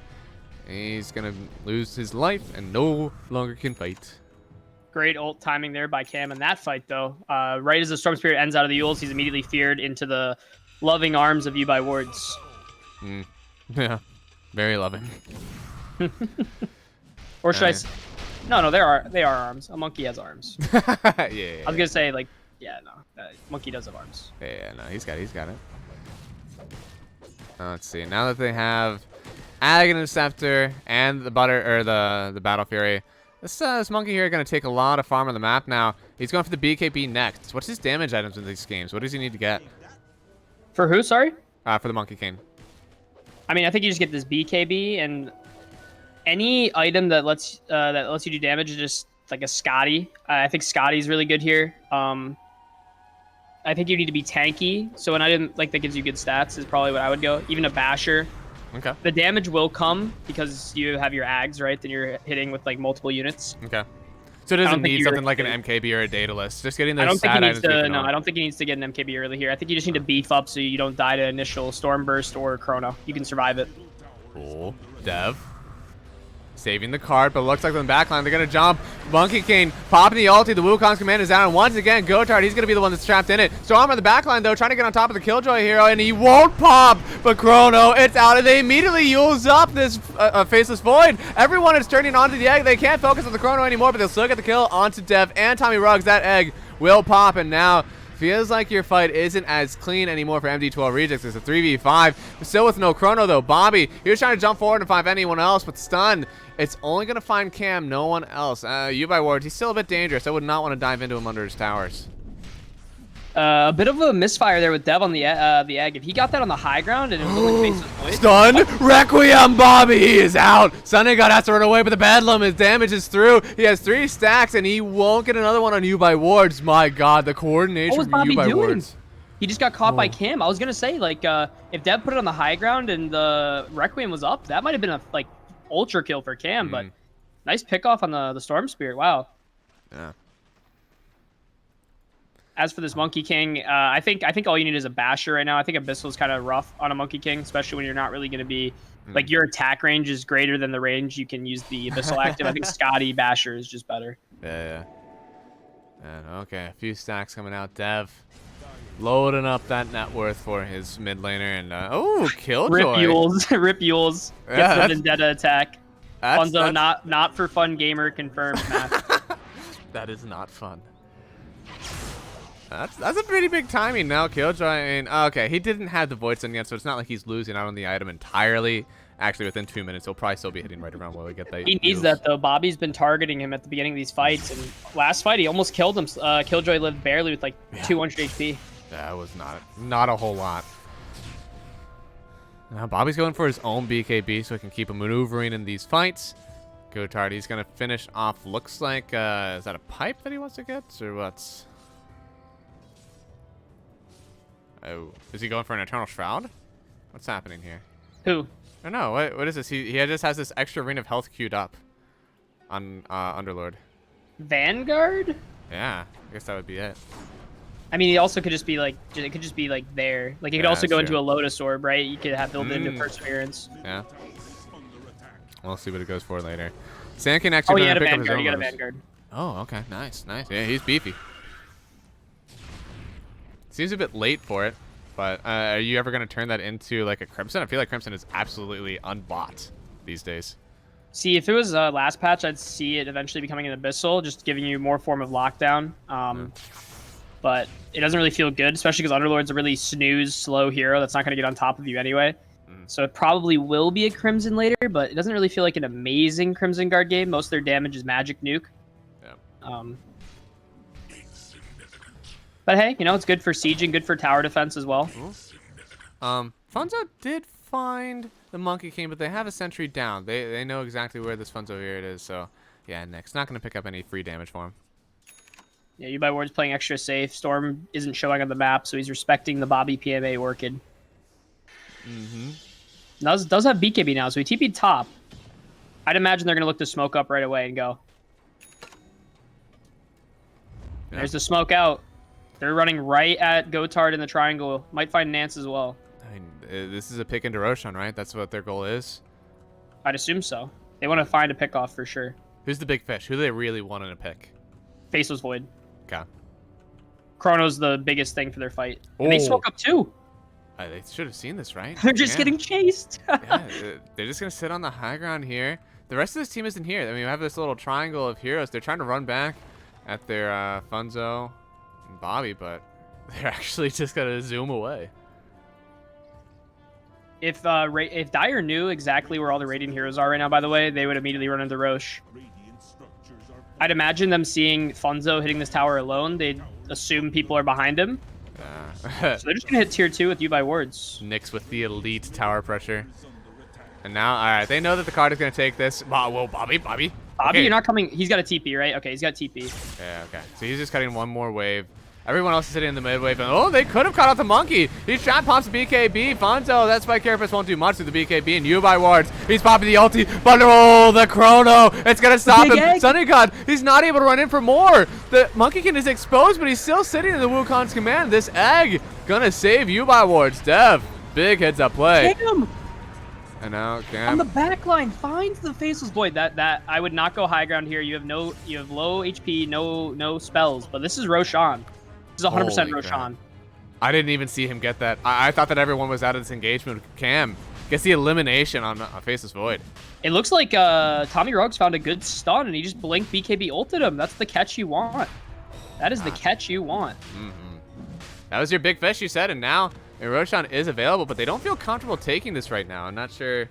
he's gonna lose his life and no longer can fight. Great ult timing there by Cam in that fight, though. Right as the Storm Spirit ends out of the Yules, he's immediately feared into the loving arms of you by Words. Yeah, very loving. Or should I say... No, they are arms. A monkey has arms. yeah. I was gonna say, like, yeah, no, monkey does have arms. Yeah, no, he's got it. Let's see. Now that they have Aghanim Scepter and the the Battle Fury, this monkey here gonna take a lot of farm on the map now. He's going for the BKB next. What's his damage items in these games? What does he need to get? For who? Sorry. For the Monkey King. I mean, I think you just get this BKB, and any item that lets you do damage is just like a Scotty. I think Scotty's really good here. I think you need to be tanky, so an item like that gives you good stats is probably what I would go. Even a Basher. Okay. The damage will come because you have your Ags, right? Then you're hitting with like multiple units. Okay. So it doesn't need something like an MKB or a Daedalus. Just getting those stat items. I don't think he needs to get an MKB early here. I think you just need to beef up so you don't die to initial Storm Burst or Chrono. You can survive it. Cool. Dev. Saving the card, but it looks like on the backline they're going to jump. Monkey King popping the ulti. The Wukong's command is down. And once again, Gotard, he's going to be the one that's trapped in it. Storm on the backline, though, trying to get on top of the Killjoy hero, and he won't pop. But Chrono, it's out. And they immediately use up this Faceless Void. Everyone is turning onto the egg. They can't focus on the Chrono anymore, but they'll still get the kill onto Dev and Tommy Ruggs. That egg will pop, and now feels like your fight isn't as clean anymore for MD2L Rejects. It's a 3v5. Still with no Chrono, though. Bobby, he was trying to jump forward and find anyone else, but stun. It's only going to find Cam, no one else. You by Wards, he's still a bit dangerous. I would not want to dive into him under his towers. A bit of a misfire there with Dev on the egg. If he got that on the high ground and it was only Faceless Void. Stun! Requiem Bobby! He is out! Sunny God has to run away, but the Bedlam, his damage is through. He has 3 stacks, and he won't get another one on you by Wards. My God, the coordination What was from Bobby you by doing? Wards. He just got caught by Kim. I was gonna say, like, if Dev put it on the high ground and the Requiem was up, that might have been a like ultra kill for Cam. But nice pick off on the Storm Spirit. Wow. Yeah. As for this Monkey King, I think all you need is a Basher right now. I think Abyssal is kind of rough on a Monkey King, especially when you're not really going to be like your attack range is greater than the range you can use the Abyssal active. I think Scotty Basher is just better. Yeah. And okay, a few stacks coming out. Dev loading up that net worth for his mid laner, and oh, Killjoy. Rip Yules, Rip Yules. Yeah, Gets the Vendetta attack. That's Funzo not for fun gamer confirmed, Matt. That is not fun. That's a pretty big timing now, Killjoy. I mean, okay, he didn't have the Void Stun yet, so it's not like he's losing out on the item entirely. Actually, within 2 minutes, he'll probably still be hitting right around where we get that. He needs that though. Bobby's been targeting him at the beginning of these fights, and last fight he almost killed him. Killjoy lived barely with like 200 HP. That was not a whole lot. Now Bobby's going for his own BKB so he can keep maneuvering in these fights. Gotard, he's gonna finish off. Looks like is that a pipe that he wants to get, or what's? Oh, is he going for an Eternal Shroud? What's happening here? Who? I don't know. What is this? He just has this extra ring of health queued up on Underlord. Vanguard? Yeah, I guess that would be it. I mean, he also could just be like, it could just be like there. Like, he could also go into a Lotus Orb, right? You could have built into Perseverance. Yeah. We'll see what it goes for later. Sand can actually. Oh, he had a pick up his Vanguard. own He got a lotus. Vanguard. Oh, okay. Nice. Yeah, he's beefy. Seems a bit late for it, but are you ever going to turn that into like a Crimson? I feel like Crimson is absolutely unbought these days. See, if it was last patch, I'd see it eventually becoming an Abyssal, just giving you more form of lockdown. But it doesn't really feel good, especially because Underlord's a really snooze, slow hero that's not going to get on top of you anyway. So it probably will be a Crimson later, but it doesn't really feel like an amazing Crimson Guard game. Most of their damage is Magic Nuke. Yeah. But hey, you know, it's good for sieging, good for tower defense as well. Funzo did find the Monkey King, but they have a sentry down. They know exactly where this Funzo here it is, so yeah, Nick's not going to pick up any free damage for him. Yeah, You by Ward's playing extra safe. Storm isn't showing on the map, so he's respecting the BobbyPMA Orchid. Does have BKB now, so he TP'd top. I'd imagine they're going to look to smoke up right away and go. Yeah. There's the smoke out. They're running right at Gotard in the triangle. Might find Nance as well. I mean, this is a pick into Roshan, right? That's what their goal is. I'd assume so. They want to find a pick off for sure. Who's the big fish? Who do they really want in a pick? Faceless Void. Okay. Chrono's the biggest thing for their fight. And they smoke up too. They should have seen this, right? They're just getting chased. Yeah, they're just going to sit on the high ground here. The rest of this team isn't here. I mean, we have this little triangle of heroes. They're trying to run back at their Funzo and Bobby, but they're actually just going to zoom away. If Dyer knew exactly where all the Radiant heroes are right now, by the way, they would immediately run into Roche. I'd imagine them seeing Funzo hitting this tower alone. They'd assume people are behind him. So they're just going to hit tier 2 with You by Wards. Nyx with the elite tower pressure. And now, all right, they know that the card is going to take this. Whoa, Bobby. Bobby, okay. You're not coming. He's got a TP, right? Okay, he's got TP. Yeah, okay. So he's just cutting one more wave. Everyone else is sitting in the mid wave. And, oh, they could have caught out the monkey. He shot pops the BKB. Fonzo, that's why Carapace won't do much to the BKB. And You by Wards, he's popping the ulti. But oh, the chrono. It's going to stop him. Egg. Sunny God, he's not able to run in for more. The monkey king is exposed, but he's still sitting in the Wukong's command. This egg going to save You by Wards. Dev, big heads up play. Damn. And now Cam. On the back line, finds the Faceless Void. That I would not go high ground here. You have low HP, no spells. But this is Roshan. This is 100% Roshan. I didn't even see him get that. I thought that everyone was out of this engagement. Cam gets the elimination on Faceless Void. It looks like Tommy Ruggs found a good stun, and he just blinked BKB ulted him. That's the catch you want. That is the catch you want. That was your big fish, you said, and now Roshan is available, but they don't feel comfortable taking this right now. I'm not sure.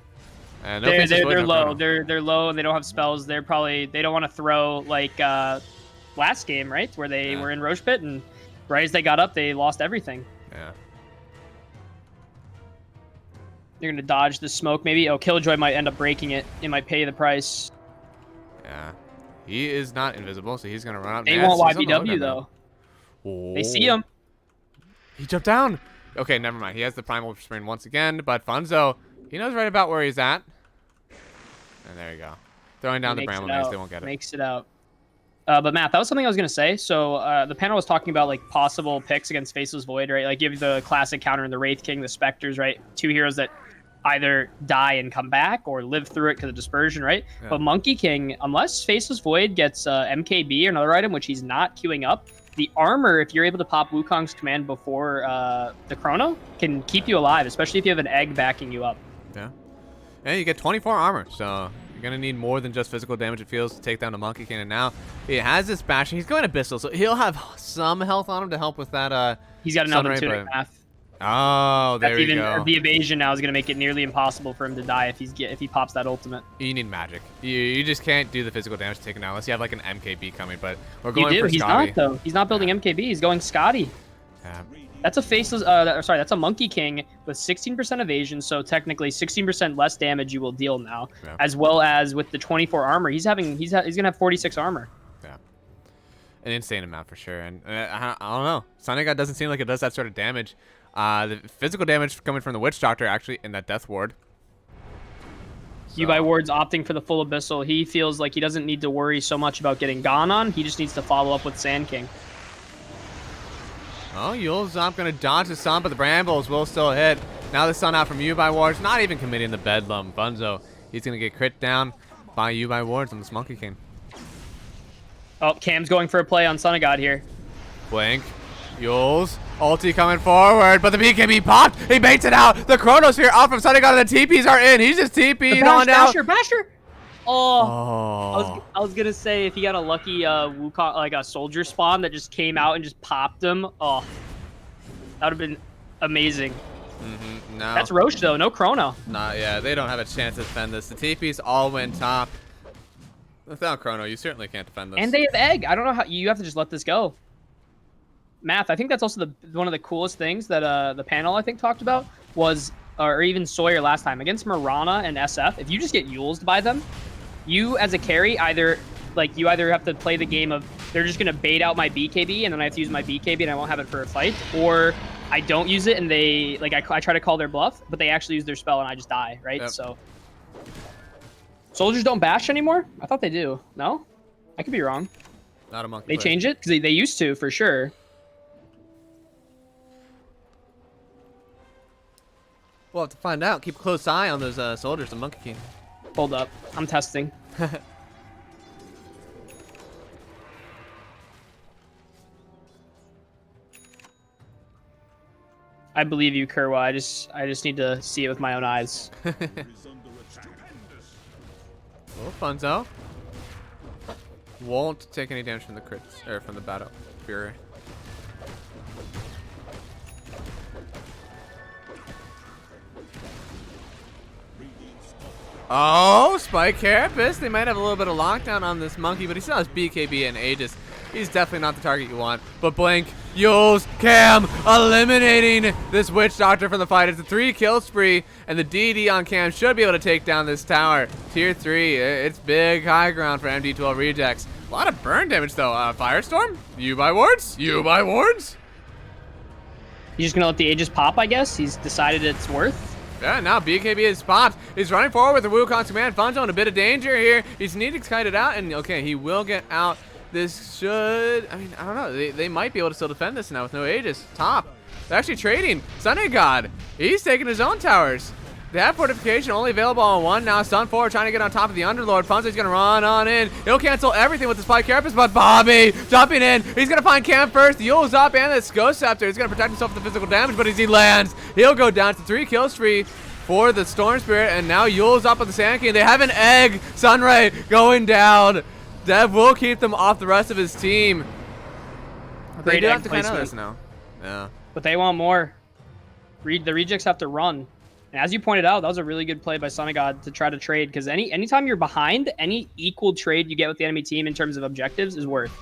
No they're low. They're low, and they don't have spells. They don't want to throw like last game, right, where they were in Roche Pit, and right as they got up, they lost everything. Yeah. They're gonna dodge the smoke. Maybe Killjoy might end up breaking it. It might pay the price. Yeah. He is not invisible, so he's gonna run out. They Nats, want he's on the YBW lookout now. though. They see him. He jumped down. Okay, never mind. He has the primal sprint once again, but Funzo, he knows right about where he's at. And there you go. Throwing down the Bramble Maze. They won't get it. Makes it out. But Matt, that was something I was gonna say. So the panel was talking about like possible picks against Faceless Void, right? Like give the classic counter in the Wraith King, the Specters, right? 2 heroes that either die and come back or live through it because of dispersion, right? Yeah. But Monkey King, unless Faceless Void gets MKB or another item, which he's not queuing up, the armor, if you're able to pop Wukong's command before the Chrono, can keep you alive, especially if you have an egg backing you up. Yeah. And you get 24 armor, so you're going to need more than just physical damage, it feels, to take down the Monkey King. And now he has this bashing. He's going Abyssal, so he'll have some health on him to help with that. He's got another Sunray, 2 math. Oh, there you go. The evasion now is going to make it nearly impossible for him to die if he pops that ultimate. You need magic. You just can't do the physical damage to take him down unless you have like an MKB coming. But we're going for He's Scotty. not though. He's not building MKB. He's going Scotty. Yeah. That's a faceless. That's a Monkey King with 16% evasion. So technically 16% less damage you will deal now, Yeah. as well as with the 24 armor. He's gonna have 46 armor. Yeah. An insane amount for sure. And I don't know. Sunny God doesn't seem like it does that sort of damage. The physical damage coming from the Witch Doctor actually in that Death Ward. So. Yubai Ward's opting for the full Abyssal. He feels like he doesn't need to worry so much about getting gone on. He just needs to follow up with Sand King. Oh, Yule's not going to dodge the sun, but the Brambles will still hit. Now the sun out from Yubai Wards, not even committing the Bedlam. Bunzo, he's going to get crit down by Yubai Wards on this Monkey King. Oh, Cam's going for a play on Sunagod here. Blink. Yules. Ulti coming forward, but the BKB popped. He baits it out. The Chronosphere out from Sunagod, and the TPs are in. He's just TP'ing on down. Basher! Oh. Oh. I was gonna say if he got a lucky Wukong, like a soldier spawn that just came out and just popped him. Oh, that would have been amazing. No. That's Roche though, no Chrono. Yeah, they don't have a chance to defend this. The TPs all went top. Without Chrono, you certainly can't defend this. And they have egg. I don't know how you have to just let this go. Math. I think that's also one of the coolest things that the panel I think talked about was, or even Sawyer last time against Mirana and SF. If you just get Yulesed by them, you as a carry either have to play the game of they're just gonna bait out my BKB and then I have to use my BKB and I won't have it for a fight, or I don't use it and they I try to call their bluff, but they actually use their spell and I just die, right? Yep. So soldiers don't bash anymore? I thought they do. No? I could be wrong. Not a monkey. They change it? Because they used to, for sure. We'll have to find out. Keep a close eye on those soldiers, the Monkey King. Hold up. I'm testing. I believe you, Kerwa. I just need to see it with my own eyes. Is under attack. Oh, Funzo. Won't take any damage from the crits, or from the Battle Fury. Oh, Spike Carapace. They might have a little bit of lockdown on this monkey, but he still has BKB and Aegis. He's definitely not the target you want. But Blink, Yules, Cam, eliminating this Witch Doctor from the fight. It's a 3-kill spree, and the DD on Cam should be able to take down this tower. Tier 3, it's big high ground for MD2L rejects. A lot of burn damage, though. Firestorm? Yubai Wards? Yubai Wards? He's just going to let the Aegis pop, I guess? He's decided it's worth? Yeah, now BKB is popped. He's running forward with the Wukong's command. Funzo in a bit of danger here. He's needing to kite it out, and okay, he will get out. This should, I mean, I don't know. They might be able to still defend this now with no Aegis. Top. They're actually trading. Sunny God, he's taking his own towers. They have fortification only available on one. Now Sun 4 trying to get on top of the Underlord. Funzo's going to run on in. He'll cancel everything with the Spike Carapace, but Bobby jumping in. He's going to find Cam first. Yule's up and this Ghost Scepter. He's going to protect himself with the physical damage, but as he lands, he'll go down to 3-kill spree for the Storm Spirit, and now Yule's up with the Sand King. They have an egg. Sunray going down. Dev will keep them off the rest of his team. They Great do egg have to kind of placement. this now. Yeah. But they want more. The rejects have to run. And as you pointed out, that was a really good play by Sunagod to try to trade, because anytime you're behind, any equal trade you get with the enemy team in terms of objectives is worth.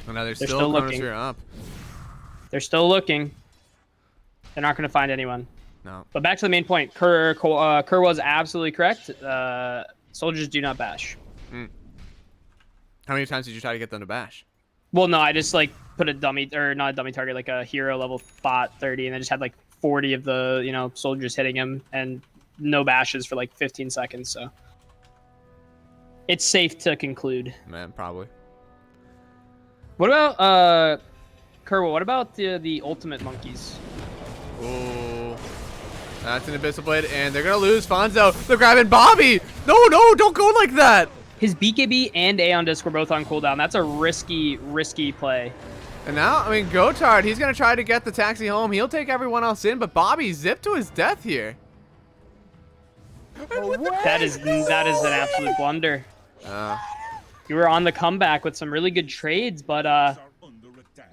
Oh, no, they're They're still still looking. Chronosphere up. They're still looking. They're not going to find anyone. No. But back to the main point. Kerr was absolutely correct. Soldiers do not bash. How many times did you try to get them to bash? Well, no, I just like put a dummy, or not a dummy target, like a hero level bot 30, and I just had like 40 of the soldiers hitting him, and no bashes for like 15 seconds. So it's safe to conclude. Man, probably. What about Kerwell? What about the ultimate monkeys? Ooh. That's an Abyssal Blade, and they're gonna lose Fonzo. They're grabbing Bobby! No, don't go like that! His BKB and Aeon Disc were both on cooldown. That's a risky play. And now, I mean, Gotard, he's gonna try to get the taxi home. He'll take everyone else in, but Bobby zipped to his death here. That is an absolute blunder. You were on the comeback with some really good trades, but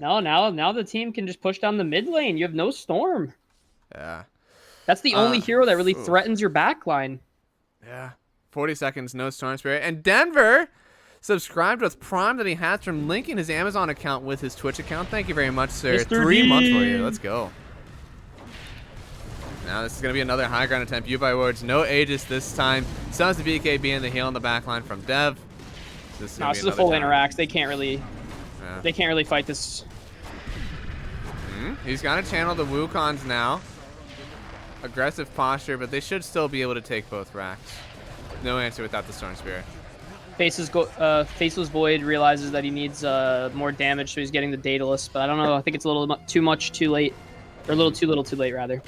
no, now the team can just push down the mid lane. You have no Storm. Yeah. That's the only hero that really threatens your backline. Yeah. 40 seconds, no Storm Spirit. And Denver subscribed with Prime that he has from linking his Amazon account with his Twitch account. Thank you very much, sir. Mr. 3 months for D. you. Let's go. Now this is going to be another high ground attempt. You by Words, no Aegis this time. Sounds the BKB and the heal on the backline from Dev. This is a full interact. They can't really, Yeah. they can't really fight this. He's got to channel the Wukons now. Aggressive posture, but they should still be able to take both racks. No answer without the Storm Spirit. Faceless Void realizes that he needs more damage, so he's getting the Daedalus. But I don't know. I think it's a little too much too late. Or a little too little too late, rather.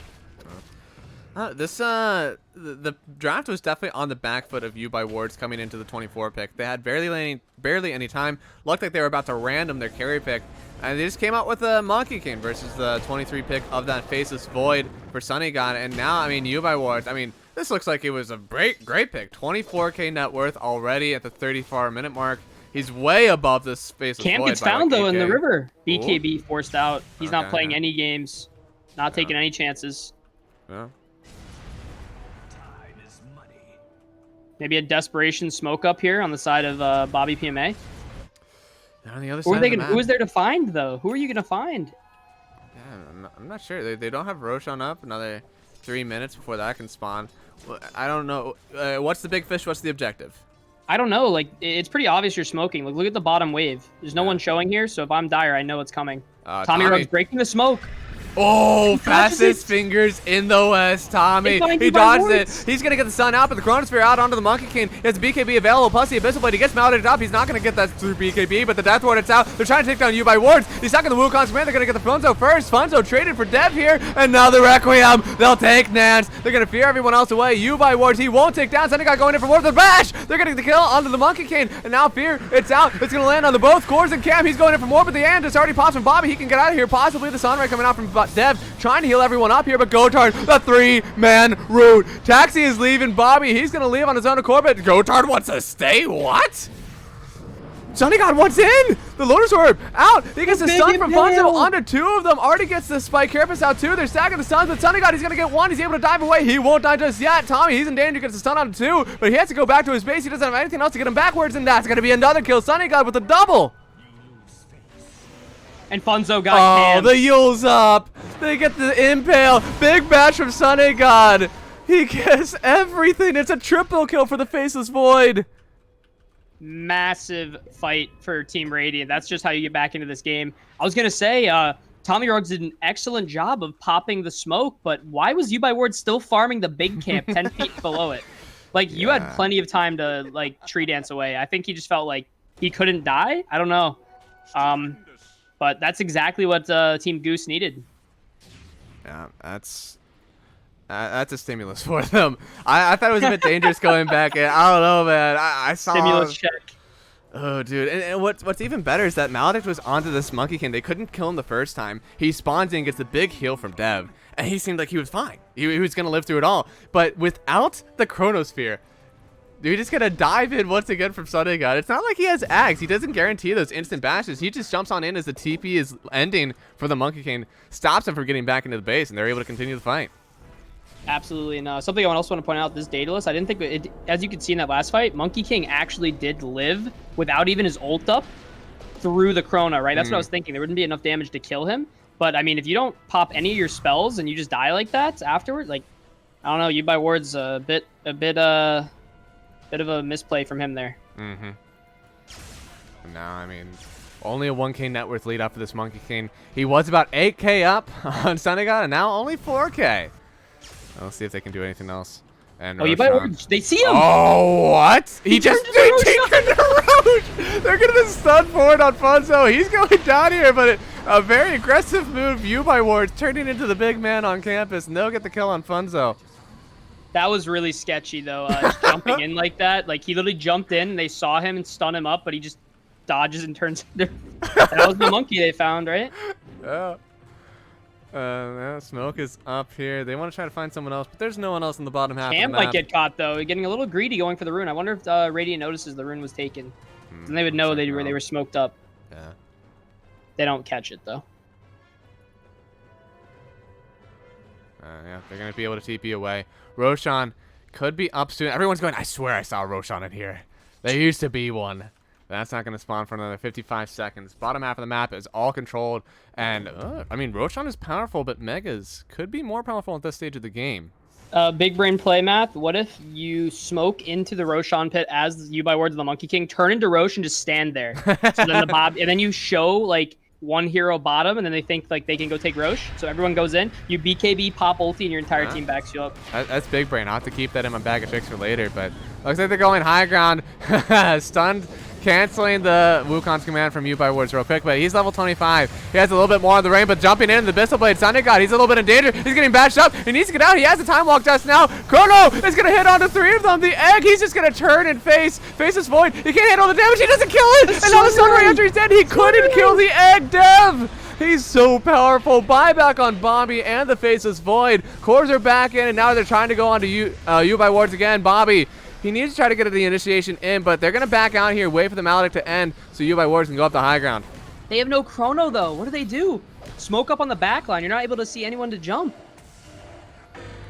The draft was definitely on the back foot of You by Wards coming into the 24 pick. They had barely any time. Looked like they were about to random their carry pick. And they just came out with a Monkey King versus the 23 pick of that Faceless Void for Sunny God. And now, I mean, You by Wards, I mean, this looks like it was a great pick. 24k net worth already at the 34-minute mark. He's way above this Faceless Void. Camp gets by found, like though, in 8K. the river. Ooh. BKB forced out. He's not playing Okay. any games. Not taking any chances. Yeah. Maybe a desperation smoke up here on the side of BobbyPMA. On the other Who side of the map. Who is there to find, though? Who are you going to find? Yeah, I'm not sure. They don't have Roshan up. Another 3 minutes before that can spawn. Well, I don't know. What's the big fish? What's the objective? I don't know. Like, it's pretty obvious you're smoking. Like, look at the bottom wave. There's no one showing here, so if I'm dire, I know it's coming. Tommy Ruggs breaking the smoke. Oh, fastest fingers in the West, Tommy. He dodged it. He's going to get the stun out, but the Chronosphere out onto the Monkey King. He has BKB available, plus the Abyssal Blade. He gets mounted up. He's not going to get that through BKB, but the Death Ward, it's out. They're trying to take down You by Wards. He's stuck in the Wukong's command. They're going to get the Funzo first. Funzo traded for Dev here, and now the Requiem. They'll take Nance. They're going to fear everyone else away. You by Wards, he won't take down. Sunny Guy going in for more of the bash. They're getting the kill onto the Monkey King, and now Fear, it's out. It's going to land on the both cores and Cam. He's going in for more, but the end just already pops from Bobby. He can get out of here. Possibly the Sunray coming out from Dev, trying to heal everyone up here, but Gotard, the 3-man route. Taxi is leaving Bobby. He's going to leave on his own accord, but Gotard wants to stay? What? Sunny God wants in! The Lotus Orb out! He gets the stun from Funzo onto 2 of them. Already gets the Spike Carapace out too. They're stacking the stuns, but Sunny God, he's going to get 1. He's able to dive away. He won't die just yet. Tommy, he's in danger. Gets the stun onto 2, but he has to go back to his base. He doesn't have anything else to get him backwards, and that's going to be another kill. Sunny God with a double. And Funzo got Cam. The Yule's up. They get the impale. Big bash from Sunny God. He gets everything. It's a triple kill for the Faceless Void. Massive fight for Team Radiant. That's just how you get back into this game. I was going to say, Tommy Ruggs did an excellent job of popping the smoke, but why was You by Ward still farming the big camp 10 feet below it? Like, you had plenty of time to, like, tree dance away. I think he just felt like he couldn't die. I don't know. But that's exactly what Team Goose needed. Yeah, that's a stimulus for them. I thought it was a bit dangerous going back. I don't know, man. I saw Stimulus check. Oh, dude. And what's even better is that Maledict was onto this Monkey King. They couldn't kill him the first time. He spawns in, gets the big heal from Dev, and he seemed like he was fine. He was going to live through it all. But without the Chronosphere, we're just going to dive in once again from Sunday God. It's not like he has Ags. He doesn't guarantee those instant bashes. He just jumps on in as the TP is ending for the Monkey King, stops him from getting back into the base, and they're able to continue the fight. Absolutely. And something I also want to point out, this Daedalus, I didn't think it, as you could see in that last fight, Monkey King actually did live without even his ult up. through the Chrono, right? That's what I was thinking. There wouldn't be enough damage to kill him. But I mean, if you don't pop any of your spells and you just die like that afterward, like, I don't know, you by Ward's a bit of a misplay from him there. Mm-hmm. Now, I mean, only a 1K net worth lead up for this Monkey King. He was about 8K up on Sunday God, and now only 4K. Let's see if they can do anything else. And you by Ward, they see him. Oh, what? He just turned to Roche. They're gonna be stun forward on Funzo. He's going down here, but a very aggressive move. You by Ward turning into the big man on campus, and they'll get the kill on Funzo. That was really sketchy, though, just jumping in like that. Like, he literally jumped in, and they saw him and stun him up, but he just dodges and turns into... That was the monkey they found, right? Yeah. Now Smoke is up here. They want to try to find someone else, but there's no one else in the bottom half Cam of the map. might get caught, though. Getting a little greedy going for the rune. I wonder if Radiant notices the rune was taken. Then they would know they were smoked up. Yeah. They don't catch it, though. Yeah, they're going to be able to TP away. Roshan could be up soon. Everyone's going, I swear I saw Roshan in here. There used to be one. That's not going to spawn for another 55 seconds. Bottom half of the map is all controlled. And, I mean, Roshan is powerful, but Megas could be more powerful at this stage of the game. Big brain play math. What if you smoke into the Roshan pit as you by Ward of the Monkey King, turn into Roche and just stand there? So then the Bob, and then you show, like, one hero bottom, and then they think like they can go take Roche. So everyone goes in, you BKB, pop ulti, and your entire team backs you up. That's big brain. I'll have to keep that in my bag of tricks for later, but looks like they're going high ground. Stunned, canceling the Wukong's command from you by Wards real quick, but he's level 25. He has a little bit more on the rain, but jumping in the Bissell Blade, Sunday God, he's a little bit in danger. He's getting bashed up. He needs to get out. He has the time walk dust now. Chrono is going to hit onto 3 of them. The egg, he's just going to turn and face this void. He can't handle the damage. He doesn't kill it. And now the Sunray after he's dead, he couldn't kill the egg. Dev! He's so powerful. Buyback on Bobby and the Faceless Void. Cores are back in, and now they're trying to go on to you by Wards again. Bobby, he needs to try to get the initiation in, but they're going to back out here, wait for the Maledict to end, so you by Wards can go up the high ground. They have no Chrono, though. What do? Smoke up on the back line. You're not able to see anyone to jump.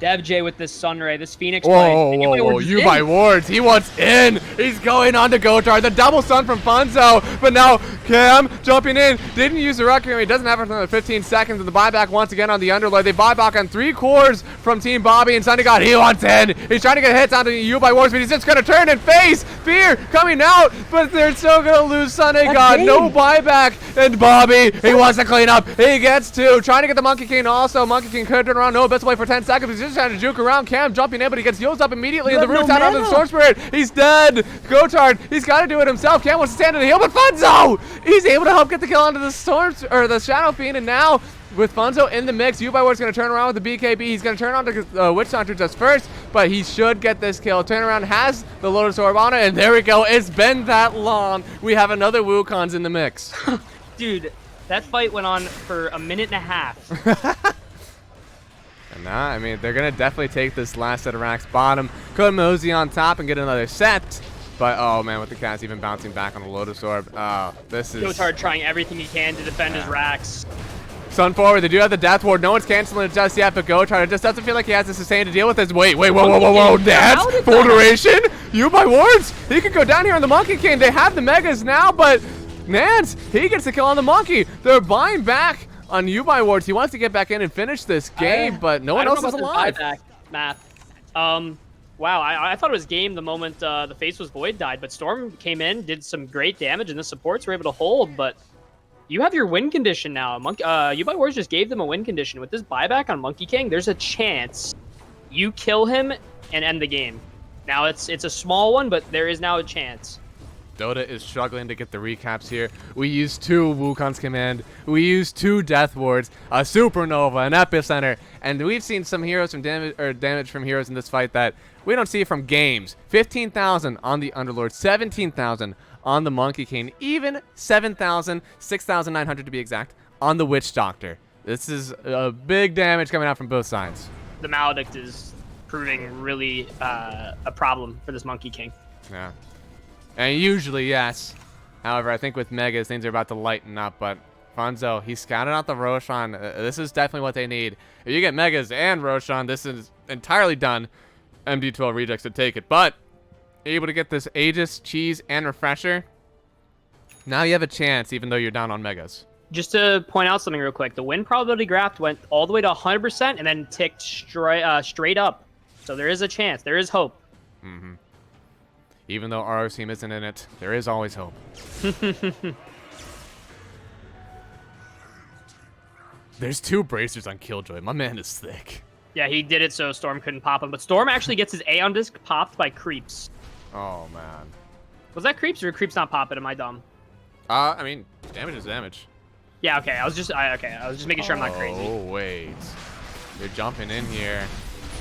DevJ with this Sunray, this Phoenix play. Whoa, you by Wards. He wants in. He's going on to Gotar. The double stun from Funzo. But now Cam jumping in. Didn't use the Requiem. He doesn't have it for another 15 seconds. And the buyback once again on the Underlord. They buy back on 3 cores from Team Bobby and Sunday God. He wants in. He's trying to get hits onto you by Wards, but he's just going to turn and face Fear coming out. But they're still going to lose Sunday God. No buyback. And Bobby, he wants to clean up. He gets 2. Trying to get the Monkey King also. Monkey King could turn around. No, best play for 10 seconds. He's just trying to juke around. Cam jumping in, but he gets heals up immediately. And the root's out onto the Storm Spirit. He's dead. Gotard, he's got to do it himself. Cam wants to stand in the heal, but Funzo, he's able to help get the kill onto the Storm or the Shadow Fiend. And now with Funzo in the mix, Ubiwar's going to turn around with the BKB. He's going to turn on to Witch Hunter just first, but he should get this kill. Turnaround has the Lotus Orb on it, and there we go. It's been that long. We have another Wukong's in the mix. Dude, that fight went on for a minute and a half. And now, I mean, they're going to definitely take this last set of racks bottom. Could mosey on top and get another set. But, oh, man, with the cast even bouncing back on the Lotus Orb. This is... Gotard trying everything he can to defend his racks. Sun forward, they do have the Death Ward. No one's canceling it just yet, but Gotard, it just doesn't feel like he has the sustain to deal with this. Wait, whoa. That's full duration? You by Wards? He could go down here on the Monkey King. They have the Megas now, but Nance, he gets the kill on the Monkey. They're buying back on you by Wards. He wants to get back in and finish this game, but no one else is alive. Wow, I thought it was game the moment the Faceless Void died, but Storm came in, did some great damage, and the supports were able to hold, but you have your win condition now. You by Wards just gave them a win condition. With this buyback on Monkey King, there's a chance you kill him and end the game. Now, it's a small one, but there is now a chance. DotA is struggling to get the recaps here. We used 2 Wukong's command. We used 2 Death Wards, a Supernova, an Epicenter, and we've seen some heroes from damage from heroes in this fight that we don't see from games. 15,000 on the Underlord, 17,000 on the Monkey King, even 7,000, 6,900 to be exact, on the Witch Doctor. This is a big damage coming out from both sides. The Maledict is proving really a problem for this Monkey King. Yeah. And usually, yes. However, I think with Megas, things are about to lighten up. But Funzo, he scouted out the Roshan. This is definitely what they need. If you get Megas and Roshan, this is entirely done. MD2L rejects to take it. But able to get this Aegis, Cheese, and Refresher. Now you have a chance, even though you're down on megas. Just to point out something real quick, the win probability graph went all the way to 100% and then ticked straight up. So there is a chance. There is hope. Mm-hmm. Even though our team isn't in it, there is always hope. There's 2 bracers on Killjoy. My man is thick. Yeah, he did it so Storm couldn't pop him. But Storm actually gets his Aeon Disc popped by Creeps. Oh, man. Was that Creeps or Creeps not pop it? Am I dumb? I mean, damage is damage. Yeah, okay. I was just making sure I'm not crazy. Oh, wait. They're jumping in here.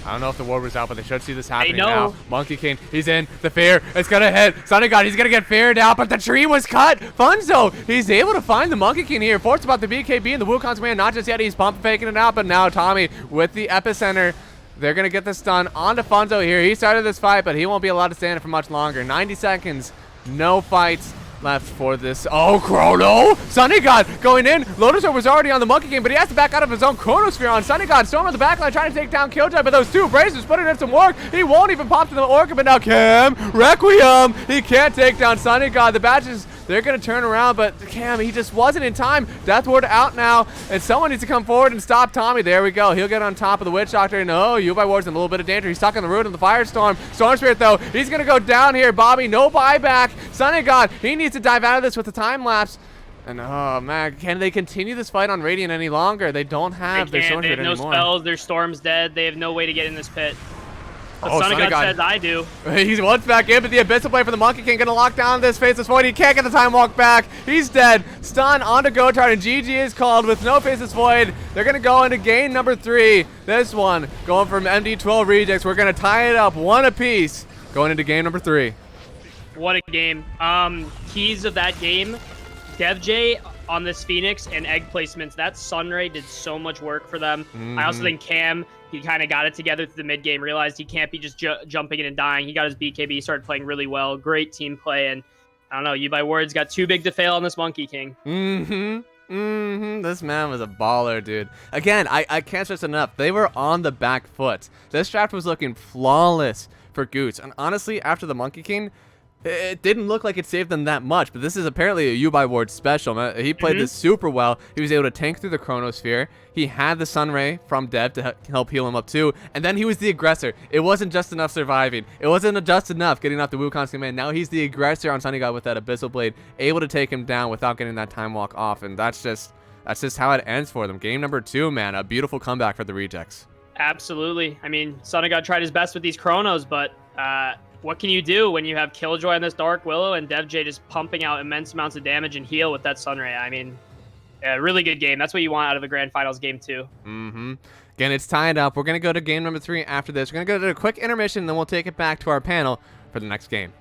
I don't know if the ward was out, but they should see this happening know. now. Monkey King, he's in. The fear, it's gonna hit. Sonic God, he's gonna get feared out, but the tree was cut. Funzo, he's able to find the Monkey King here. Forced about the BKB and the Wukong's man. Not just yet, he's pump faking it out, but now Tommy with the epicenter. They're gonna get this stun onto Funzo here. He started this fight, but he won't be allowed to stand it for much longer. 90 seconds, no fights left for this. Oh, Chrono! Sunny God going in. Lotusaur was already on the Monkey King, but he has to back out of his own Chronosphere on Sunny God. Storm on the backline trying to take down Killjoy, but those 2 bracers putting in some work. He won't even pop to the Orca, but now Cam, Requiem, he can't take down Sunny God. The badges, they're going to turn around, but Cam, he just wasn't in time. Death Ward out now, and someone needs to come forward and stop Tommy. There we go. He'll get on top of the Witch Doctor. No, Yubai Ward's in a little bit of danger. He's stuck on the root of the Firestorm. Storm Spirit, though, he's going to go down here. Bobby, no buyback. Sunny God, he needs to dive out of this with the time lapse. And oh man, can they continue this fight on Radiant any longer? They don't have their Storm They Spirit have no anymore. spells. Their Storm's dead. They have no way to get in this pit. But Oh, Sunny Sunny God God. says I do. He's once back in, but the Abyssal Blade for the Monkey King gonna lock down this Faceless Void. He can't get the time walk back. He's dead. Stun onto Gotard, and GG is called with no Faceless Void. They're gonna go into game number 3. This one going from MD2L Rejects. We're gonna tie it up 1 apiece going into game number 3. What a game. Keys of that game, DevJ on this Phoenix and egg placements. That Sunray did so much work for them. I also think Cam, he kind of got it together through the mid game, realized he can't be just jumping in and dying. He got his BKB, started playing really well. Great team play, and I don't know, Yubai Ward's got too big to fail on this Monkey King. This man was a baller, dude. Again, I can't stress enough. They were on the back foot. This draft was looking flawless for Goots. And honestly, after the Monkey King, it didn't look like it saved them that much, but this is apparently a Yubai Ward special. He played this super well. He was able to tank through the Chronosphere. He had the Sunray from Dev to help heal him up too, and then he was the aggressor. It wasn't just enough surviving. It wasn't just enough getting off the Wukong's command. Now he's the aggressor on Sunny God with that Abyssal Blade, able to take him down without getting that time walk off, and that's just how it ends for them. Game number 2, man, a beautiful comeback for the Rejects. Absolutely. I mean, Sunny God tried his best with these Chronos, but what can you do when you have Killjoy on this Dark Willow and DevJ just pumping out immense amounts of damage and heal with that Sunray? I mean, a really good game. That's what you want out of a Grand Finals game 2. Again, it's tied up. We're going to go to game number 3 after this. We're going to go to a quick intermission, and then we'll take it back to our panel for the next game.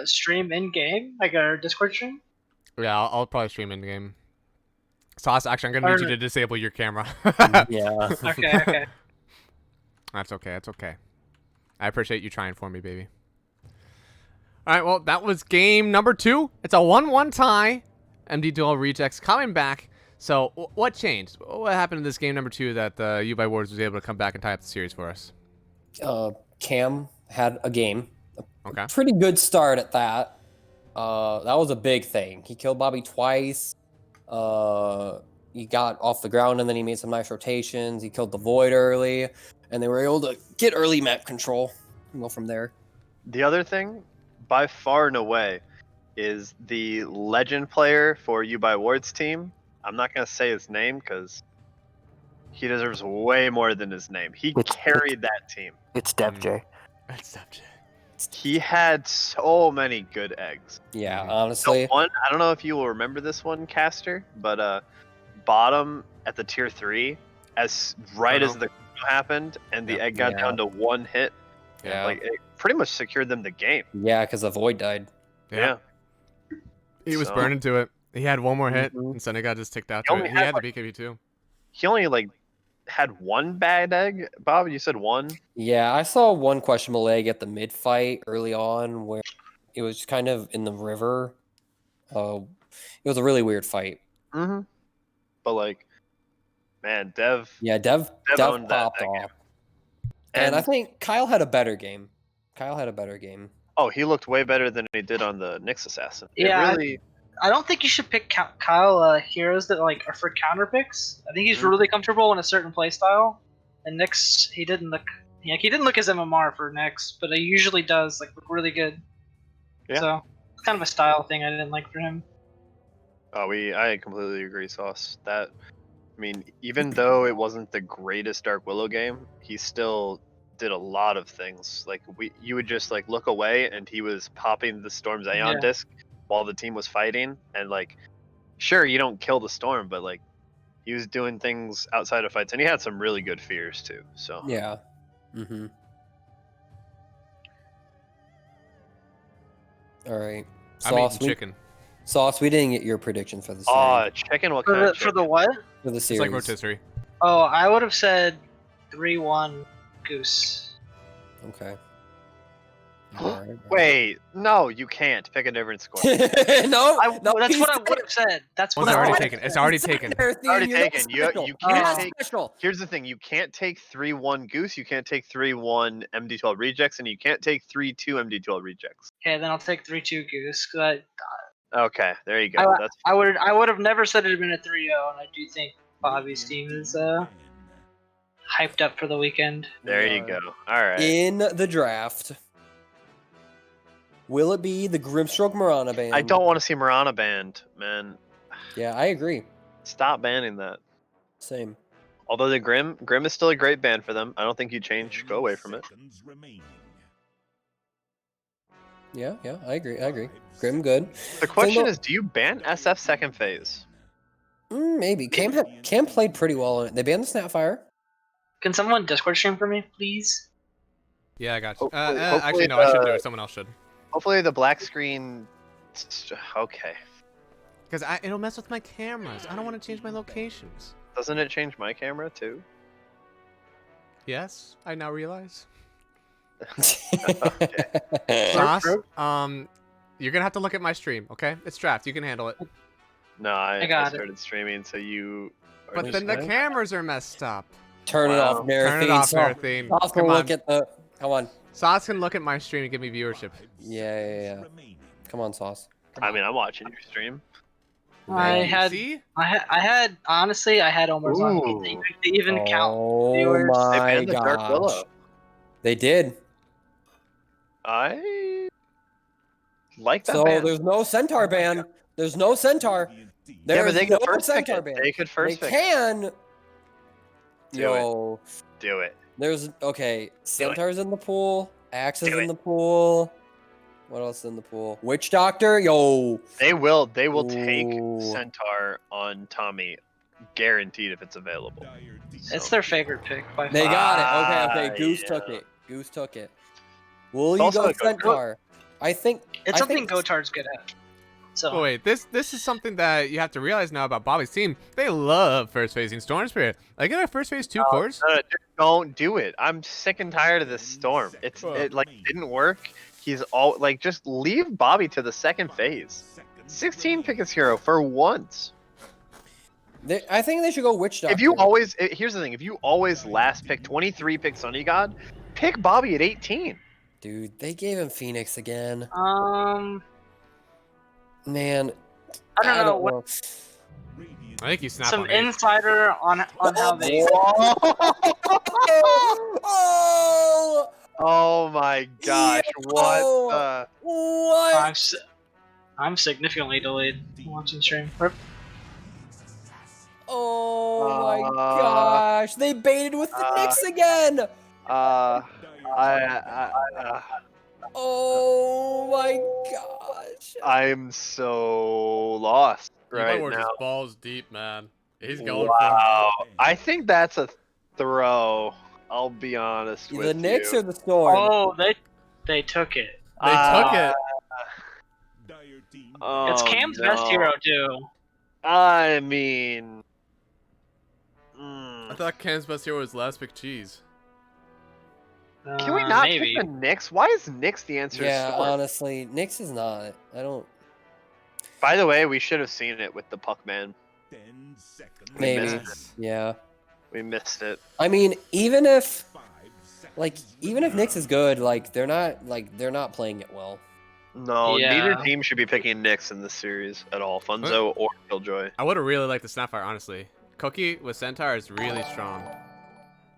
Stream in game, like our Discord stream? Yeah, I'll probably stream in game. Sauce, actually, I'm gonna need you to disable your camera. Yeah. Okay. That's okay. That's okay. I appreciate you trying for me, baby. All right, well, that was game number 2. It's a 1-1 tie. MD2L rejects coming back. So, what changed? What happened in this game number 2 that U by Wards was able to come back and tie up the series for us? Cam had a game. Okay. Pretty good start at that. That was a big thing. He killed Bobby twice. He got off the ground and then he made some nice rotations. He killed the Void early, and they were able to get early map control and go from there. The other thing, by far and away, is the legend player for U by Ward's team. I'm not going to say his name because he deserves way more than his name. He carried that team. It's DevJ. That's subject. He had so many good eggs. Yeah, honestly. So one, I don't know if you will remember this one, Caster, but bottom at the tier 3, as the happened and the egg got down to 1 hit, Yeah. like it pretty much secured them the game. Yeah, because the Void died. Yeah. He was So- burning to it. He had one more hit, Mhm. and Senegal just ticked out He to only it. He had, had like- the BKB too. he only like had one bad egg. Bob, you said one. Yeah, I saw one questionable egg at the mid fight early on where it was kind of in the river. It was a really weird fight. Mm-hmm. But like, man, Dev Yeah, Dev owned popped that off. game. And I think Kyle had a better game. Oh, he looked way better than he did on the Nyx Assassin. Yeah, It really. I don't think you should pick Kyle heroes that like are for counter picks. I think he's Mhm. really comfortable in a certain playstyle. And Nyx, he didn't look as MMR for Nyx, but he usually does like look really good. Yeah. So it's kind of a style thing I didn't like for him. Oh, I completely agree, Sauce. That, I mean, even though it wasn't the greatest Dark Willow game, he still did a lot of things. Like you would just like look away, and he was popping the Storm's Aeon Yeah. disc while the team was fighting, and like, sure, you don't kill the Storm, but like, he was doing things outside of fights, and he had some really good fears too. So Yeah. Mm-hmm. All right. I'm eating chicken. Sauce, we didn't get your prediction for the series. chicken. What kind of For the what? For the It's series. like rotisserie. Oh, I would have said 3-1 Goose. Okay. All right. Wait, no, you can't pick a different score. no, That's he what I said would it. have said. That's Well, what it's I already would taken. have It's said. already He said taken. it, Naratheen, Already you're not taken. special. You You're can't not take- special. Here's the thing: you can't take 3-1 Goose, you can't take 3-1 MD2L rejects, and you can't take 3-2 MD2L rejects. Okay, then I'll take 3-2 Goose. 'Cause Okay, there you go. That's I would have never said it had been a 3-0, and I do think Bobby's team is hyped up for the weekend. there you go. All right. In the draft, will it be the Grimstroke Marana band? I don't want to see Marana banned, man. Yeah, I agree. Stop banning that. Same. Although the Grim is still a great ban for them. I don't think you change. Go away from it. Yeah, I agree. Grim, good. The question Single- is, do you ban SF second phase? Maybe. Cam played pretty well on it. They banned the Snapfire. Can someone Discord stream for me, please? Yeah, I got you. Hopefully- Actually, no, I shouldn't do it. Someone else should. Hopefully the black screen. Okay. Because it'll mess with my cameras. I don't want to change my locations. Doesn't it change my camera too? Yes, I now realize. Okay. Sauce, you're gonna have to look at my stream, okay? It's draft. You can handle it. No, I got it. started streaming, so you. are But just then the gonna- cameras are messed up. Turn it Wow. off, Naratheen. Turn it off, Sauce- Naratheen. Sauce Come will on. look at the. Come on. Sauce can look at my stream and give me viewership. Yeah. Come on, Sauce. I mean, I'm watching your stream. I had honestly, I had Omar's on. Ooh. They even count Oh viewers. They my banned the Dark gosh. Willow. They did. I like that So ban. there's no Centaur ban. There's no Centaur. Yeah, There's but they no could first pick Centaur it. ban. They could first They pick it. can. Do Yo, Do it. there's okay. Centaur's in the pool. Axe is Do in it. the pool. What else is in the pool? Witch Doctor. Yo. They will take Ooh. Centaur on Tommy, guaranteed if it's available. It's their favorite pick by They far. got it. Okay. Goose yeah. took it. Goose took it. Will It's you also go a good- Centaur? I think It's I something think- Gotard's good at. So Oh, wait, this is something that you have to realize now about Bobby's team. They love first phasing Storm Spirit. Like in our first phase 2 cores. Just don't do it. I'm sick and tired of this Storm. It like didn't work. He's all like, just leave Bobby to the second phase. 16 pick his hero for once. I think they should go Witch Doctor. If you always, here's the thing: if you always last pick 23, pick Sunny God, pick Bobby at 18. Dude, they gave him Phoenix again. Man, I don't know what I think you snap some on 8. insider on how they. Oh! Oh my gosh! What Yo! the? What? I'm significantly delayed watching stream. Rip. Oh my gosh! They baited with the Knicks again. Oh my gosh! I'm so lost right now. balls deep, man. He's Wow, I think that's a throw. I'll be honest with The Knicks you. or the Storm? Oh, they took it. They took it. It's Cam's best hero too. I mean, I thought Ken's best hero was last pick cheese. Can we not maybe. pick the Nyx? Why is Nyx the answer? Yeah, Storm? honestly, Nyx is not. I don't. By the way, we should have seen it with the Puckman. 10 seconds. We Maybe. missed Yeah. We missed it. I mean, even if 5 seconds like even if Nyx is good, like they're not playing it well. No, Yeah. neither team should be picking Nyx in this series at all. Funzo or Killjoy. I would have really liked the Snapfire, honestly. Cookie with Centaur is really strong.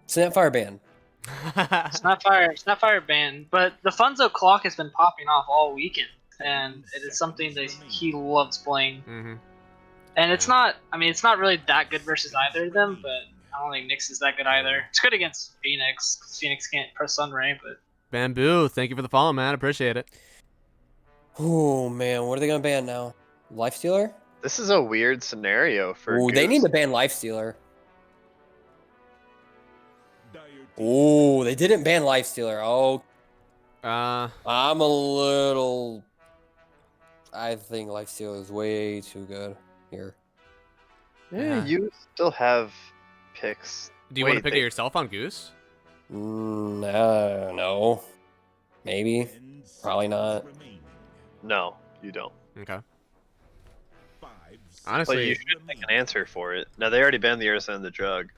Snapfire ban. Snapfire ban, but the Funzo clock has been popping off all weekend, and it is something that he loves playing. Mm-hmm. And it's not, I mean, it's not really that good versus either of them, but I don't think Nyx is that good either. It's good against Phoenix, 'cause Phoenix can't press Sunray, but... Bamboo, thank you for the follow, man. Appreciate it. Oh man, what are they gonna ban now? Lifestealer? This is a weird scenario for. Ooh, they Goose. need to ban Lifestealer. Dire team Ooh, they didn't ban Lifestealer. Oh, I'm a little. I think Lifestealer is way too good here. Yeah, you still have picks. do you want to Wait, pick they- it yourself on Goose? No. Maybe. 10 Probably not. seconds remaining. No, you don't. Okay. 5 Honestly, But you seconds should pick an remaining. answer for it. Now they already banned the Ursa and the Jug.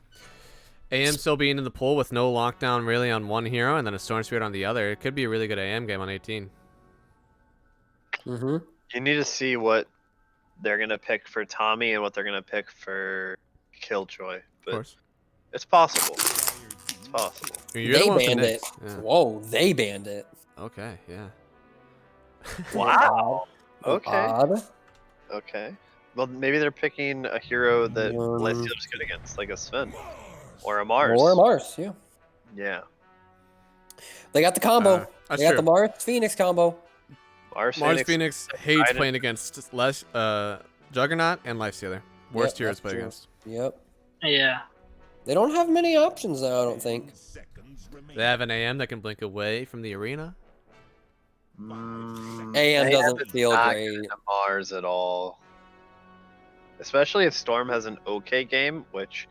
AM still being in the pool with no lockdown really on one hero and then a Storm Spirit on the other. It could be a really good AM game on 18. Mm-hmm. You need to see what they're gonna pick for Tommy and what they're gonna pick for Killjoy. Of But course. it's possible. Dire It's team possible. You're the They one with the banned it. Knicks. Yeah. Whoa, they banned it. Okay, yeah. Wow. Okay. Odd. Okay. Well, maybe they're picking a hero that Um, Lifesteal's good against, like a Sven or a Mars. Or Mars, yeah. Yeah. They got the combo. That's They got true. the Mars Phoenix combo. Mars Phoenix hates Trident. playing against less Juggernaut and Lifestealer. Worst Yep, heroes that's to play true. against. Yep. Yeah. They don't have many options now, I don't 10 think. seconds remaining. They have an AM that can blink away from the arena. AM doesn't is feel not great. good at Mars at all. Especially if Storm has an okay game, which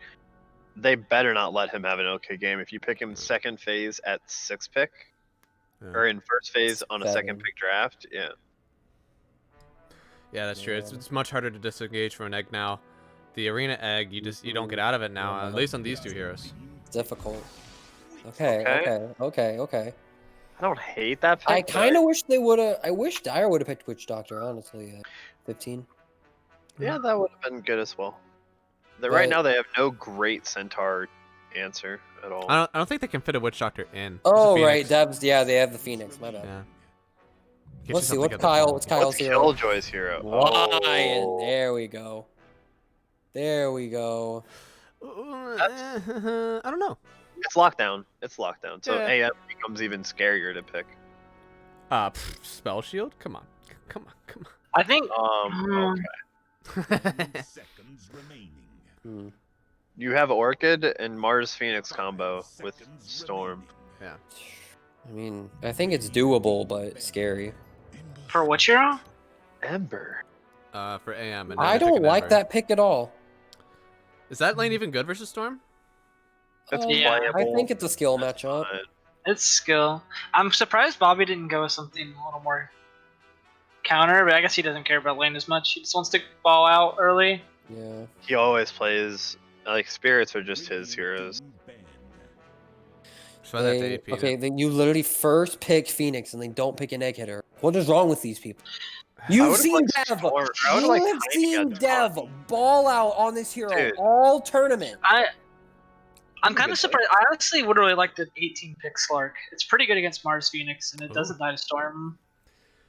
they better not let him have an okay game. If you pick him second phase at 6 pick, Yeah, or in first phase on a second 7. pick draft, yeah. yeah that's true. It's, Yeah. it's much harder to disengage from an egg now. The arena egg, you don't get out of it now. At least on these two heroes. Difficult. Okay, Okay. okay. I don't hate that pick. I but kind of wish they would have. I wish Dire would have picked Witch Doctor, honestly, at 15. Yeah, that would have been good as well. Right But- now they have no great Centaur answer at all. I don't think they can fit a Witch Doctor in. Oh, It's a right. Phoenix. Devs, yeah, they have the Phoenix. My bad. Yeah. Get Let's you see. something What's at the Kyle? top. What's Kyle's What's hero? Killjoy's hero? Lion. Oh. There we go. There we go. I don't know. It's lockdown. It's lockdown. So Yeah. AM becomes even scarier to pick. Spell Shield? Come on. Come on. I think... Okay. 10 seconds remaining. Hmm. You have Orchid and Mars Phoenix combo 5 with seconds Storm. remaining. I mean, I think it's doable, but scary. For what hero? Ember. For AM. And I then pick don't an like Ember. that pick at all. Is that lane even good versus Storm? That's Yeah, I playable. think it's a skill That's matchup. fine. It's skill. I'm surprised Bobby didn't go with something a little more counter, but I guess he doesn't care about lane as much. He just wants to ball out early. Yeah. He always plays like spirits are just his heroes. So that's They- AP. okay, then you literally first pick Phoenix and they don't pick an egg hitter. What is wrong with these people? You've would've seen liked Dev. Storm- I would've You liked have Tiny seen at Dev Storm. ball out on this hero Dude. all tournament. I'm kind good of surprised. I honestly would really like the 18 pick Slark. It's pretty good against Mars Phoenix, and it Ooh. doesn't die to Storm.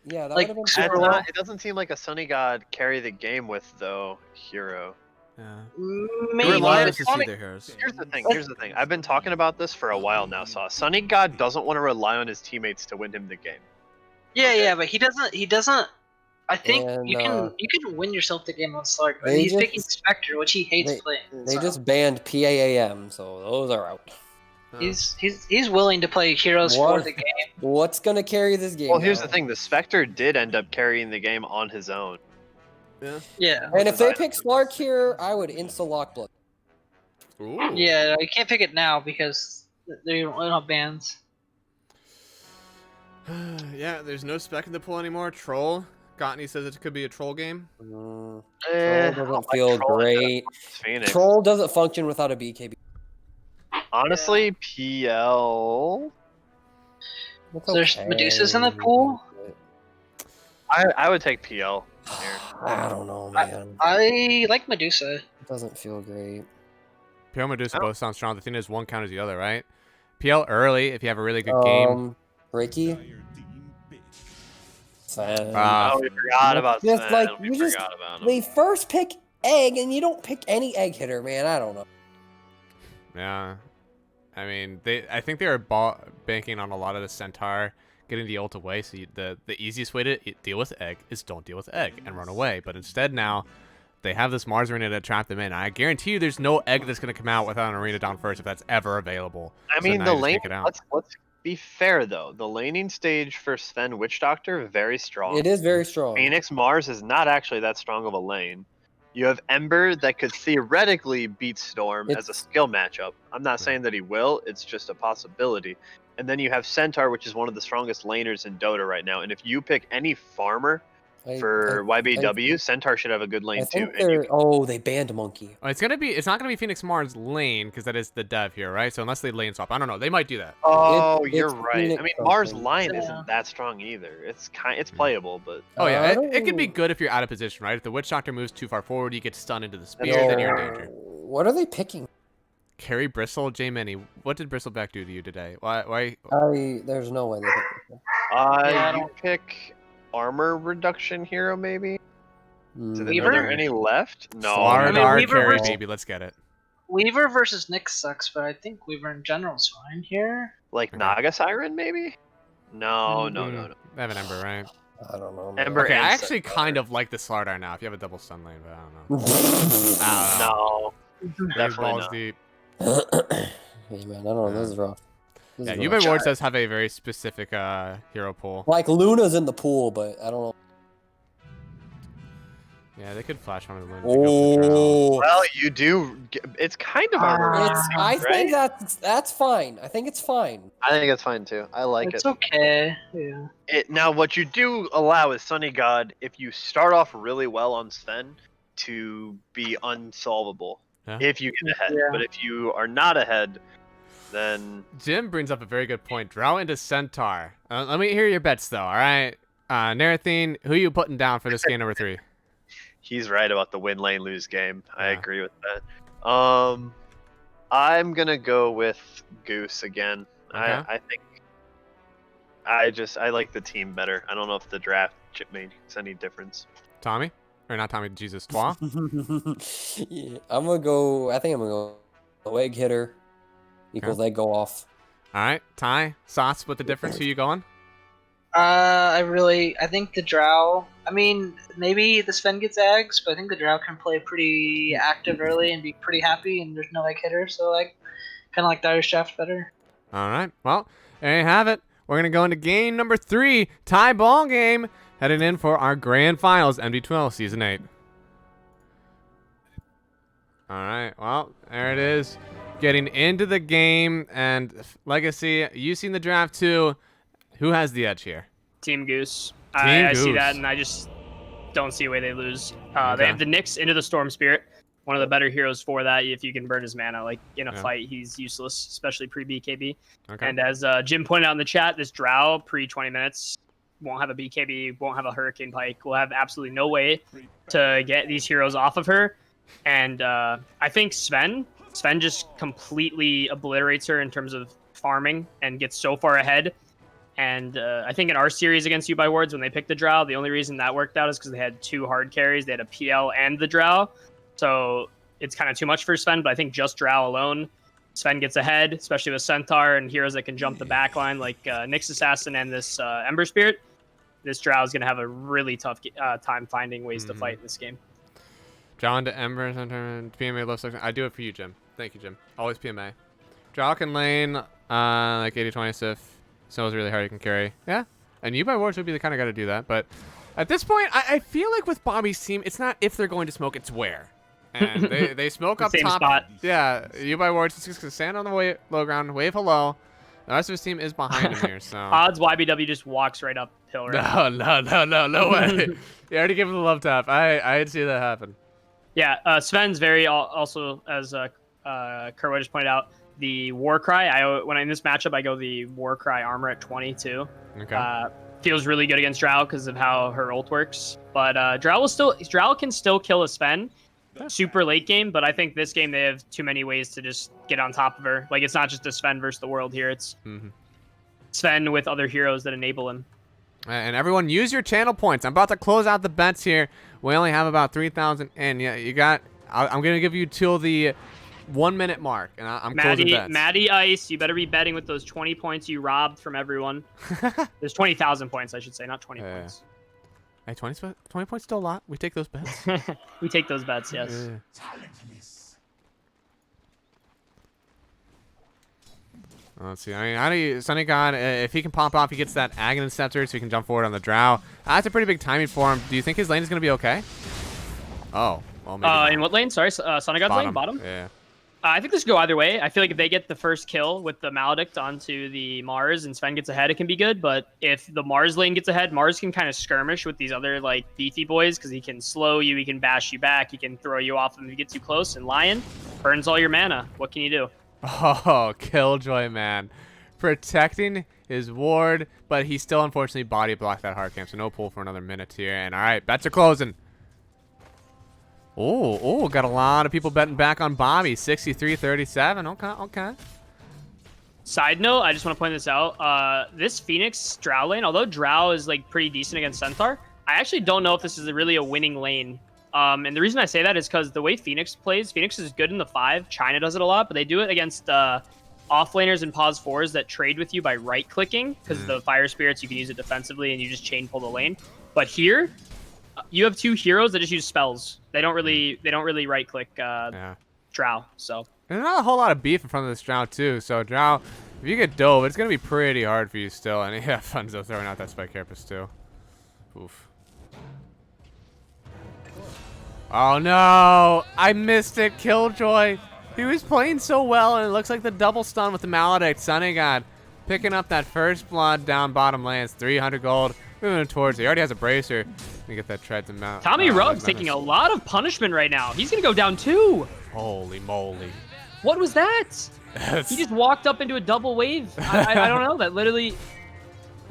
Yeah, that Like, would have been super That's cool. low. not, it doesn't seem like a Sunny God carry the game with though hero. Yeah. Maybe. We're liars but to see Sonic- their heroes. Here's the thing. Here's the thing. I've been talking about this for a while now. So Sunny God doesn't want to rely on his teammates to win him the game. Yeah, but he doesn't. I think And, you can win yourself the game on Slark, but they he's just- picking Spectre, which he hates they- playing. They so just banned PAAM, so those are out. Oh. he's willing to play heroes for What? the game. What's gonna carry this game? Well, here's now? the thing. The Spectre did end up carrying the game on his own. Yeah. And if they pick Slark here, I would insta lock blood. Ooh. Yeah, you can't pick it now because they don't have bans. Yeah, there's no spec in the pool anymore. Troll. Gottney says it could be a troll game. Troll I doesn't like feel Troll into great. Phoenix. Troll doesn't function without a BKB. Honestly, PL. It's So there's okay. Medusas in the pool? I would take PL here. I don't know, man. I like Medusa. It doesn't feel great. PL Medusa Oh. both sound strong. The thing is, one counters the other, right? PL early if you have a really good game. Reiki? Dire team pick. Sven. Oh, we forgot about Just Sven. like, We you just- forgot about him. They first pick egg, and you don't pick any egg hitter, man. I don't know. Yeah. I mean, I think they were banking on a lot of the Centaur getting the ult away. So the easiest way to deal with egg is don't deal with egg and run away. But instead now, they have this Mars arena to trap them in. I guarantee you, there's no egg that's gonna come out without an arena down first if that's ever available. I So mean, now the you just lane. take it out. Let's be fair though. The laning stage for Sven Witch Doctor very strong. It is very strong. Phoenix Mars is not actually that strong of a lane. You have Ember that could theoretically beat Storm as a It's- skill matchup. I'm not saying that he will, it's just a possibility. And then you have Centaur, which is one of the strongest laners in Dota right now. And if you pick any farmer for YBW, Centaur should have a good I lane too. think And you they're. Oh, they banned Monkey. Oh, it's not gonna be Phoenix Mars lane because that is the dev here, right? So unless they lane swap, I don't know. They might do that. Oh, It's you're right. Phoenix I mean, Mars something. line Yeah. isn't that strong either. It's playable, but Oh yeah, it could be Oh. good if you're out of position, right? If the Witch Doctor moves too far forward, you get stunned into the spear, then you're in danger. What are they picking? Carry Bristle, J Many. What did Bristleback do to you today? Why? There's no way they picked them. I you don't- pick armor reduction hero maybe. Are Weaver? there any left? No. Slardar Weaver carry, versus- baby. Let's get it. Weaver versus Nick sucks, but I think Weaver in general is fine here. Like Okay. Naga Siren maybe? No. They have an Ember, right? I don't know. Man. Ember Okay, I and actually Centaur. kind of like the Slardar now. If you have a double stun lane, but I don't know. No. These Definitely balls not. deep. Hey man, I don't know. This is rough. This Yeah, is Yubei rough. Ward does have a very specific hero pool. Like Luna's in the pool, but I don't know. Yeah, they could flash on the Lune. Oh, Well, you do. It's kind of armor. it's. reduction, I right? think that's fine. I think it's fine. I think it's fine too. I like It's it. okay. Yeah. Now, what you do allow is Sunny God, if you start off really well on Sven, to be unsolvable Yeah. if you get ahead. Yeah. But if you are not ahead, then Jim brings up a very good point. Drow into Centaur. Let me hear your bets, though, all right? Naratheen, who are you putting down for this game number 3? he's right about the win lane lose game. I Yeah. agree with that. I'm gonna go with Goose again. Okay. I think I like the team better. I don't know if the draft makes any difference. Tommy? Or not Tommy, Jesus. Twa? Yeah, I'm gonna go. I think I'm gonna go egg hitter equals egg go off. All right. Ty, Sauce, split the difference. Who you going? I think the Drow. I mean, maybe the Sven gets eggs, but I think the Drow can play pretty active early and be pretty happy, and there's no egg hitter, so I kind of like Dire Shaft better. All right. Well, there you have it. We're going to go into game number 3, tie ball game, heading in for our grand finals, MD2L Season 8. All right. Well, there it is. Getting into the game, and Legacy, you've seen the draft too. Who has the edge here? Team Goose. Team I see Goose. that, and I just don't see a way they lose. Okay. They have the Nyx into the Storm Spirit. One of the better heroes for that. If you can burn his mana, like in a Yeah. fight, he's useless, especially pre BKB. Okay. And as Jim pointed out in the chat, this Drow pre 20 minutes won't have a BKB, won't have a Hurricane Pike, will have absolutely no way to get these heroes off of her. And I think Sven just completely obliterates her in terms of farming and gets so far ahead. And I think in our series against You by Words, when they picked the Drow, the only reason that worked out is because they had 2 hard carries. They had a PL and the Drow. So it's kind of too much for Sven, but I think just Drow alone, Sven gets ahead, especially with Centaur and heroes that can jump the backline like Nyx Assassin and this Ember Spirit. This Drow is going to have a really tough time finding ways to fight in this game. John to Ember, PMA love section. I do it for you, Jim. Thank you, Jim. Always PMA. Drow can lane like 80-20 Sif. Snow's really hard you can carry. Yeah. And you by Wards would be the kind of guy to do that. But at this point, I feel like with Bobby's team, it's not if they're going to smoke, it's where. And they smoke up Same top. spot. Yeah, Yubai Wards is just gonna stand on the low ground, wave hello. The rest of his team is behind him here, so. Odds YBW just walks right uphill, right? No way. You already gave him the love tap. I did see that happen. Yeah, Sven's very also, as Kerwood just pointed out, the Warcry. When in this matchup, I go the Warcry armor at 20 too. Okay. Feels really good against Drow because of how her ult works. But Drow can still kill a Sven. Super late game, but I think this game they have too many ways to just get on top of her. Like, it's not just a Sven versus the world here. It's Sven with other heroes that enable him. And everyone, use your channel points. I'm about to close out the bets here. We only have about 3,000 in. Yeah, you got. I'm gonna give you till the 1 minute mark, and I'm closing bets. Maddie Ice, you better be betting with those 20 points you robbed from everyone. There's 20,000 points, I should say, not 20 points. Hey, 20 points still a lot. We take those bets. We take those bets, yes. Let's see. I mean, how do you, Sunny God, if he can pop off, he gets that Aghanim Scepter, so he can jump forward on the Drow. That's a pretty big timing for him. Do you think his lane is going to be okay? Oh, well, maybe in what lane? Sorry, Sunny God's lane? Bottom? Yeah. I think this could go either way. I feel like if they get the first kill with the Maledict onto the Mars and Sven gets ahead, it can be good. But if the Mars lane gets ahead, Mars can kind of skirmish with these other like beefy boys because he can slow you, he can bash you back, he can throw you off if he gets too close. And Lion burns all your mana. What can you do? Oh, Killjoy, man. Protecting his ward, but he still unfortunately body blocked that hard camp, so no pull for another minute here. And all right, bets are closing. Oh, got a lot of people betting back on Bobby. 63-37. Okay. Side note, I just want to point this out. This Phoenix Drow lane, although Drow is like pretty decent against Centaur, I actually don't know if this is really a winning lane. And the reason I say that is because the way Phoenix plays, Phoenix is good in the 5. China does it a lot, but they do it against offlaners and pause 4s that trade with you by right-clicking because the Fire Spirits, you can use it defensively and you just chain pull the lane. But here, you have 2 heroes that just use spells. They don't really right click Drow. So there's not a whole lot of beef in front of this Drow too. So Drow, if you get dove, it's gonna be pretty hard for you still. And yeah, Funzo throwing out that Spike Carapace too. Oof. Oh no! I missed it, Killjoy. He was playing so well, and it looks like the double stun with the Maledict. Sunny God picking up that first blood down bottom lane. It's 300 gold. Moving towards it. He already has a bracer. Let me get that tread to mount. Tommy Ruggs taking a lot of punishment right now. He's going to go down too. Holy moly. What was that? He just walked up into a double wave. I don't know. That literally...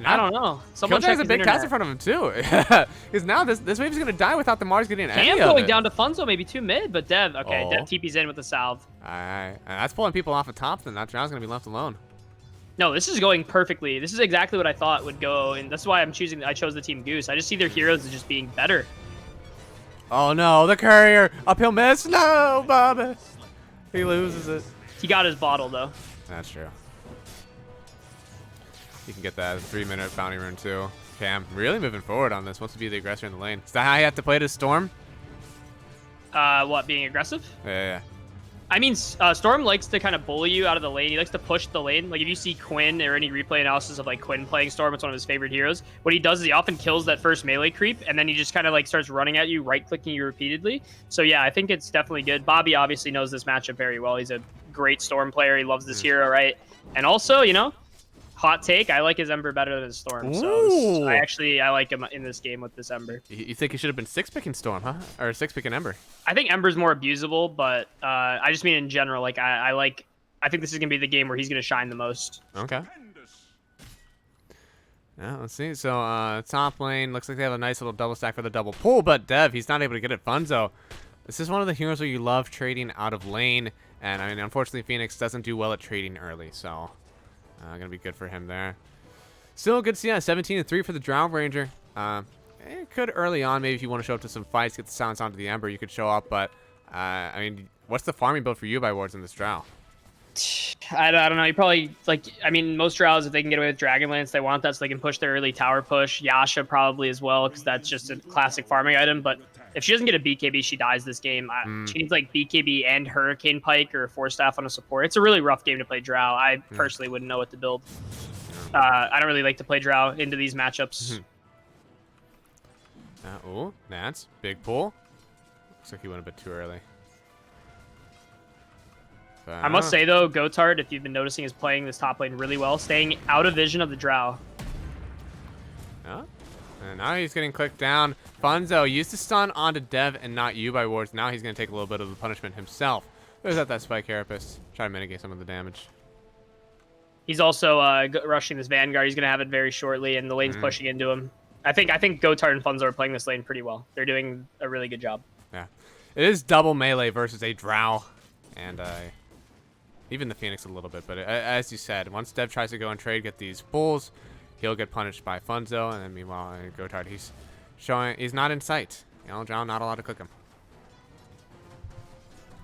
I don't know. Someone Killjoy has a big cast in front of him too. Because now this wave is going to die without the Mars getting any of it. Cam going down to Funzo, maybe 2 mid, but Dev. Okay, Dev TP's in with the salve. Alright. That's pulling people off the top then. That Drow's going to be left alone. No, this is going perfectly. This is exactly what I thought would go, and that's why I chose the Team Goose. I just see their heroes as just being better. Oh no, the courier! Uphill miss! No, Bobby! He loses it. He got his bottle, though. That's true. You can get that 3-minute bounty rune too. Cam really moving forward on this. Wants to be the aggressor in the lane. Is that how you have to play this Storm? What, being aggressive? Yeah. I mean, Storm likes to kind of bully you out of the lane. He likes to push the lane. Like, if you see Quinn or any replay analysis of, like, Quinn playing Storm, it's one of his favorite heroes. What he does is he often kills that first melee creep, and then he just kind of, like, starts running at you, right-clicking you repeatedly. So, yeah, I think it's definitely good. Bobby obviously knows this matchup very well. He's a great Storm player. He loves this hero, right? And also, you know, hot take, I like his Ember better than his Storm. So I like him in this game with this Ember. You think he should have been 6-picking Storm, huh? Or 6-picking Ember? I think Ember's more abusable, but I just mean in general. Like I think this is gonna be the game where he's gonna shine the most. Okay. Yeah, let's see. So top lane looks like they have a nice little double stack for the double pull, but Dev, he's not able to get it. Funzo, this is one of the heroes where you love trading out of lane, and I mean, unfortunately, Phoenix doesn't do well at trading early, so. Gonna be good for him there. Still good to see 17-3 for the Drow Ranger. It could early on, maybe if you want to show up to some fights, get the silence onto the Ember, you could show up. But I mean, what's the farming build for you by wards in this Drow? I don't know. You probably I mean, most Drows, if they can get away with Dragonlance, they want that so they can push their early tower push. Yasha probably as well, because that's just a classic farming item. But if she doesn't get a BKB, she dies this game. She needs like BKB and Hurricane Pike or 4-staff on a support. It's a really rough game to play Drow. I personally wouldn't know what to build. I don't really like to play Drow into these matchups. Oh, Nats, big pull. Looks like he went a bit too early. I must say though, Gotard, if you've been noticing, is playing this top lane really well, staying out of vision of the Drow. Yeah. And now he's getting clicked down. Funzo used to stun onto Dev and not YBW. Now he's going to take a little bit of the punishment himself. There's that Spike Carapace. Try to mitigate some of the damage. He's also rushing this Vanguard. He's going to have it very shortly, and the lane's pushing into him. I think Gotard and Funzo are playing this lane pretty well. They're doing a really good job. Yeah. It is double melee versus a Drow. And even the Phoenix a little bit. But as you said, once Dev tries to go and trade, get these bulls, he'll get punished by Funzo. And then meanwhile, Gotard, he's not in sight. You know, Drow not allowed to click him.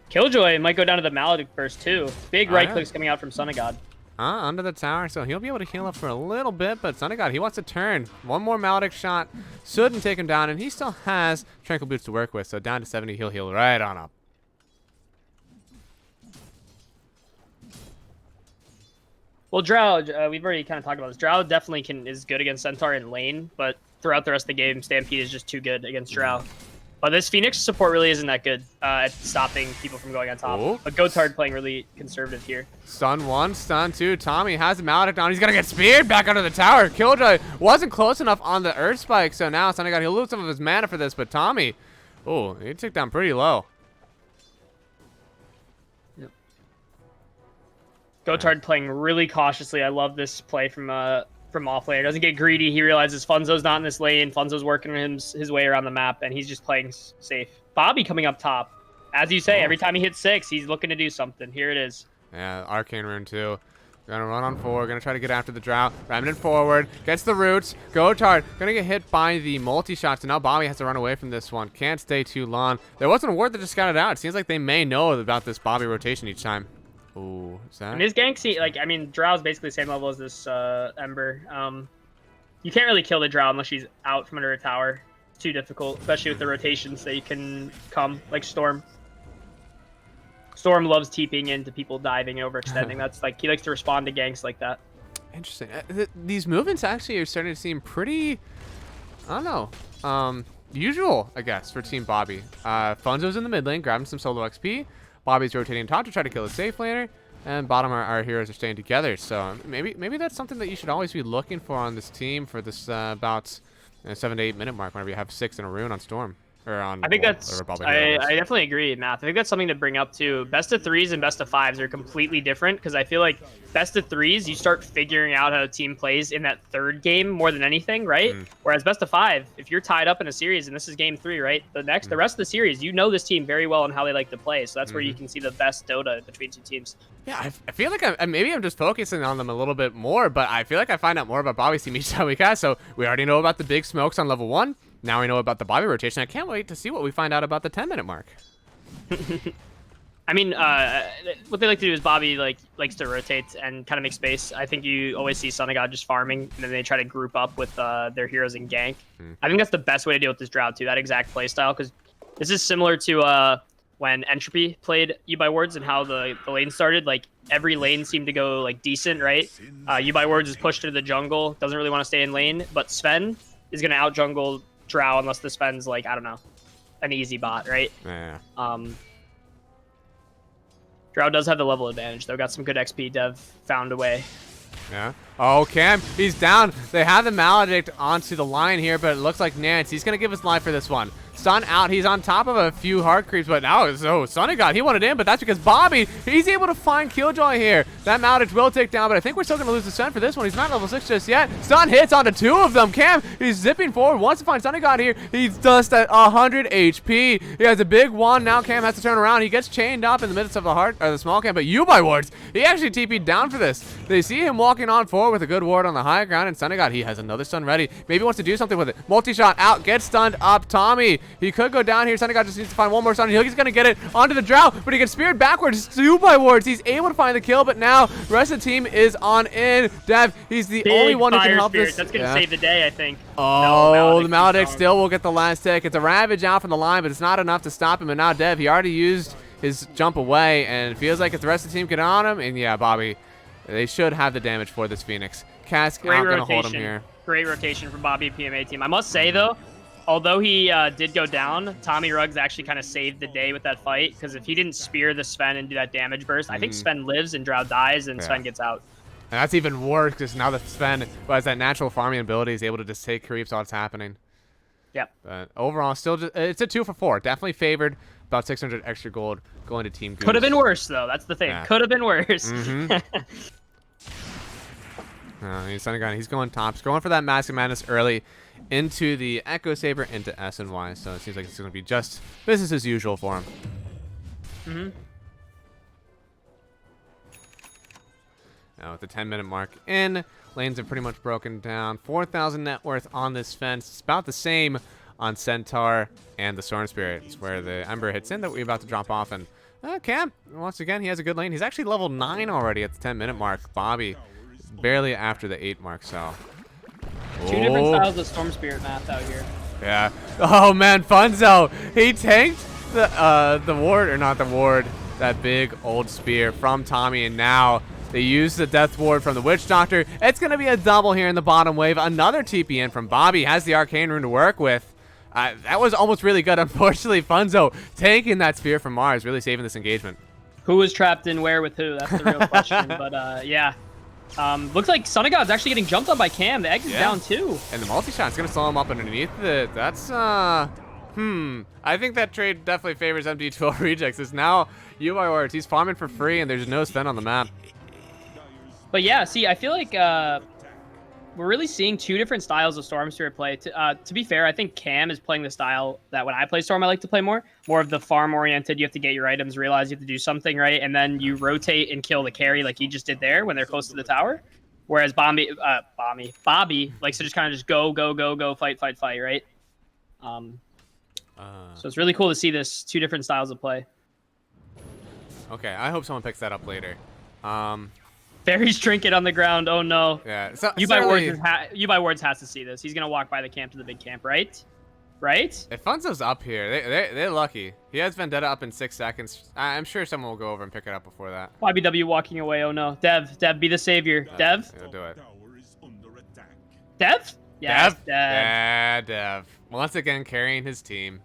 Killjoy might go down to the Maledict burst too. Big right clicks coming out from Son of God. Under the tower, so he'll be able to heal up for a little bit, but Son of God, he wants to turn. One more Maledict shot shouldn't take him down, and he still has Tranquil Boots to work with, so down to 70, he'll heal right on up. Well, Drow, we've already kind of talked about this. Drow definitely is good against Centaur in lane, but throughout the rest of the game, Stampede is just too good against Drow. But this Phoenix support really isn't that good at stopping people from going on top. Oh. But Gotard playing really conservative here. Stun 1, stun 2. Tommy has the Maledict on. He's going to get speared back under the tower. Killjoy wasn't close enough on the Earth Spike, so now Son of God, he'll lose some of his mana for this, but Tommy, oh, he took down pretty low. Yep. Gotard playing really cautiously. I love this play from off lane. Doesn't get greedy. He realizes Funzo's not in this lane. Funzo's working his way around the map, and he's just playing safe. Bobby coming up top. As you say, every time he hits 6, he's looking to do something. Here it is. Yeah, Arcane Rune too. Gonna run on 4. Gonna try to get after the Drow. Remnant forward. Gets the roots. Gotard gonna get hit by the multi-shot, so now Bobby has to run away from this one. Can't stay too long. There wasn't a ward that just got it out. It seems like they may know about this Bobby rotation each time. Ooh, is that? And his gank, Drow's basically the same level as this Ember. You can't really kill the Drow unless she's out from under a tower. It's too difficult, especially with the rotations that you can come, like Storm. Storm loves TPing into people diving and overextending. That's like, he likes to respond to ganks like that. Interesting. These movements actually are starting to seem pretty, I don't know, usual, I guess, for Team Bobby. Funzo's in the mid lane, grabbing some solo XP. Bobby's rotating top to try to kill a safe laner, and bottom our heroes are staying together. So maybe that's something that you should always be looking for on this team for this about 7 to 8 minute mark whenever you have 6 in a rune on Storm. I think that's. I definitely agree, Matt. I think that's something to bring up too. Best of 3s and best of 5s are completely different because I feel like best of 3s you start figuring out how a team plays in that third game more than anything, right? Whereas best of 5, if you're tied up in a series and this is game 3, right? The rest of the series, you know this team very well and how they like to play. So that's where you can see the best Dota between two teams. Yeah, I feel like maybe I'm just focusing on them a little bit more, but I feel like I find out more about Bobby's team each time we cast. So we already know about the big smokes on level 1. Now we know about the Bobby rotation. I can't wait to see what we find out about the 10-minute mark. I mean, what they like to do is Bobby likes to rotate and kind of make space. I think you always see Son of God just farming, and then they try to group up with their heroes and gank. I think that's the best way to deal with this Drow too, that exact play style, because this is similar to when Entropy played YBW and how the lane started. Like every lane seemed to go like decent, right? YBW is pushed into the jungle, doesn't really want to stay in lane, but Sven is going to out jungle Drow unless the Sven's like, I don't know, an easy bot, right? Yeah. Drow does have the level advantage though. Got some good XP. Dev found a way. Yeah. Oh, Cam, he's down. They have the Maledict onto the line here, but it looks like Nance, he's going to give his life for this one. Stun out. He's on top of a few hard creeps, but now, Son of God, he wanted in, but that's because Bobby, he's able to find Killjoy here. That Maledict will take down, but I think we're still going to lose the Sven for this one. He's not level 6 just yet. Stun hits onto 2 of them. Cam, he's zipping forward, wants to find Son of God here. He's just at 100 HP. He has a big one. Now Cam has to turn around. He gets chained up in the midst of the small Cam, but YBW, he actually TP'd down for this. They see him walking on forward with a good ward on the high ground, and Son of God, he has another stun ready. Maybe wants to do something with it. Multi-shot out, gets stunned up. Tommy, he could go down here. Son of God just needs to find one more stun. He's going to get it onto the Drow, but he gets speared backwards. 2 by wards. He's able to find the kill, but now the rest of the team is on in. Dev, he's the only one who can help this. That's going to save the day, I think. Oh, no, the Maledict still will get the last tick. It's a Ravage out from the line, but it's not enough to stop him. And now Dev, he already used his jump away, and it feels like if the rest of the team get on him, and yeah, Bobby, they should have the damage for this Phoenix. Cask not going to hold him here. Great rotation from BobbyPMA team. I must say, though, although he did go down, Tommy Ruggs actually kind of saved the day with that fight, because if he didn't spear the Sven and do that damage burst, I think Sven lives and Drow dies and Sven gets out. And that's even worse because now the Sven, who has that natural farming ability, is able to just take creeps while it's happening. Yep. But overall, still, it's a 2 for 4. Definitely favored. About 600 extra gold going to Team Goose. Could have been worse, though. That's the thing. Yeah. Could have been worse. He's going top. He's going for that Mask of Madness early into the Echo Saber, into S and Y. So it seems like it's going to be just business as usual for him. Now with the 10-minute mark in, lanes have pretty much broken down. 4,000 net worth on this fence. It's about the same on Centaur and the Storm Spirit. It's where the Ember hits in that we're about to drop off. And Cam, once again, he has a good lane. He's actually level 9 already at the 10-minute mark. Bobby barely after the 8 mark, so. Two different styles of Storm Spirit math out here. Yeah. Oh, man, Funzo. He tanked the ward, or not the ward, that big old spear from Tommy, and now they use the Death Ward from the Witch Doctor. It's going to be a double here in the bottom wave. Another TP in from Bobby. Has the Arcane Rune to work with. That was almost really good. Unfortunately, Funzo taking that spear from Mars, really saving this engagement. Who was trapped in where with who? That's the real question. But, yeah. Looks like Son of God's actually getting jumped on by Cam. The egg is down, too. And the multi-shot's going to slow him up underneath it. That's, I think that trade definitely favors MD2L Rejects. It's now UI Wards. He's farming for free, and there's no Sven on the map. But yeah, see, I feel like we're really seeing two different styles of Storm Spirit play. To be fair, I think Cam is playing the style that when I play Storm, I like to play more of the farm-oriented. You have to get your items, realize you have to do something, right? And then you rotate and kill the carry like he just did there when they're close to the tower. Whereas Bobby likes to just kind of just go, fight, right? So it's really cool to see this two different styles of play. Okay, I hope someone picks that up later. Barry's trinket on the ground. Oh no. Yeah. So, UI Wards has to see this. He's gonna walk by the camp to the big camp, right? Right? If Funzo's up here, they're lucky. He has Vendetta up in 6 seconds. I'm sure someone will go over and pick it up before that. YBW walking away. Oh no. Dev, be the savior. Dev? He'll do it. Dev? Yes, Dev. Yeah, Dev. Once again, carrying his team.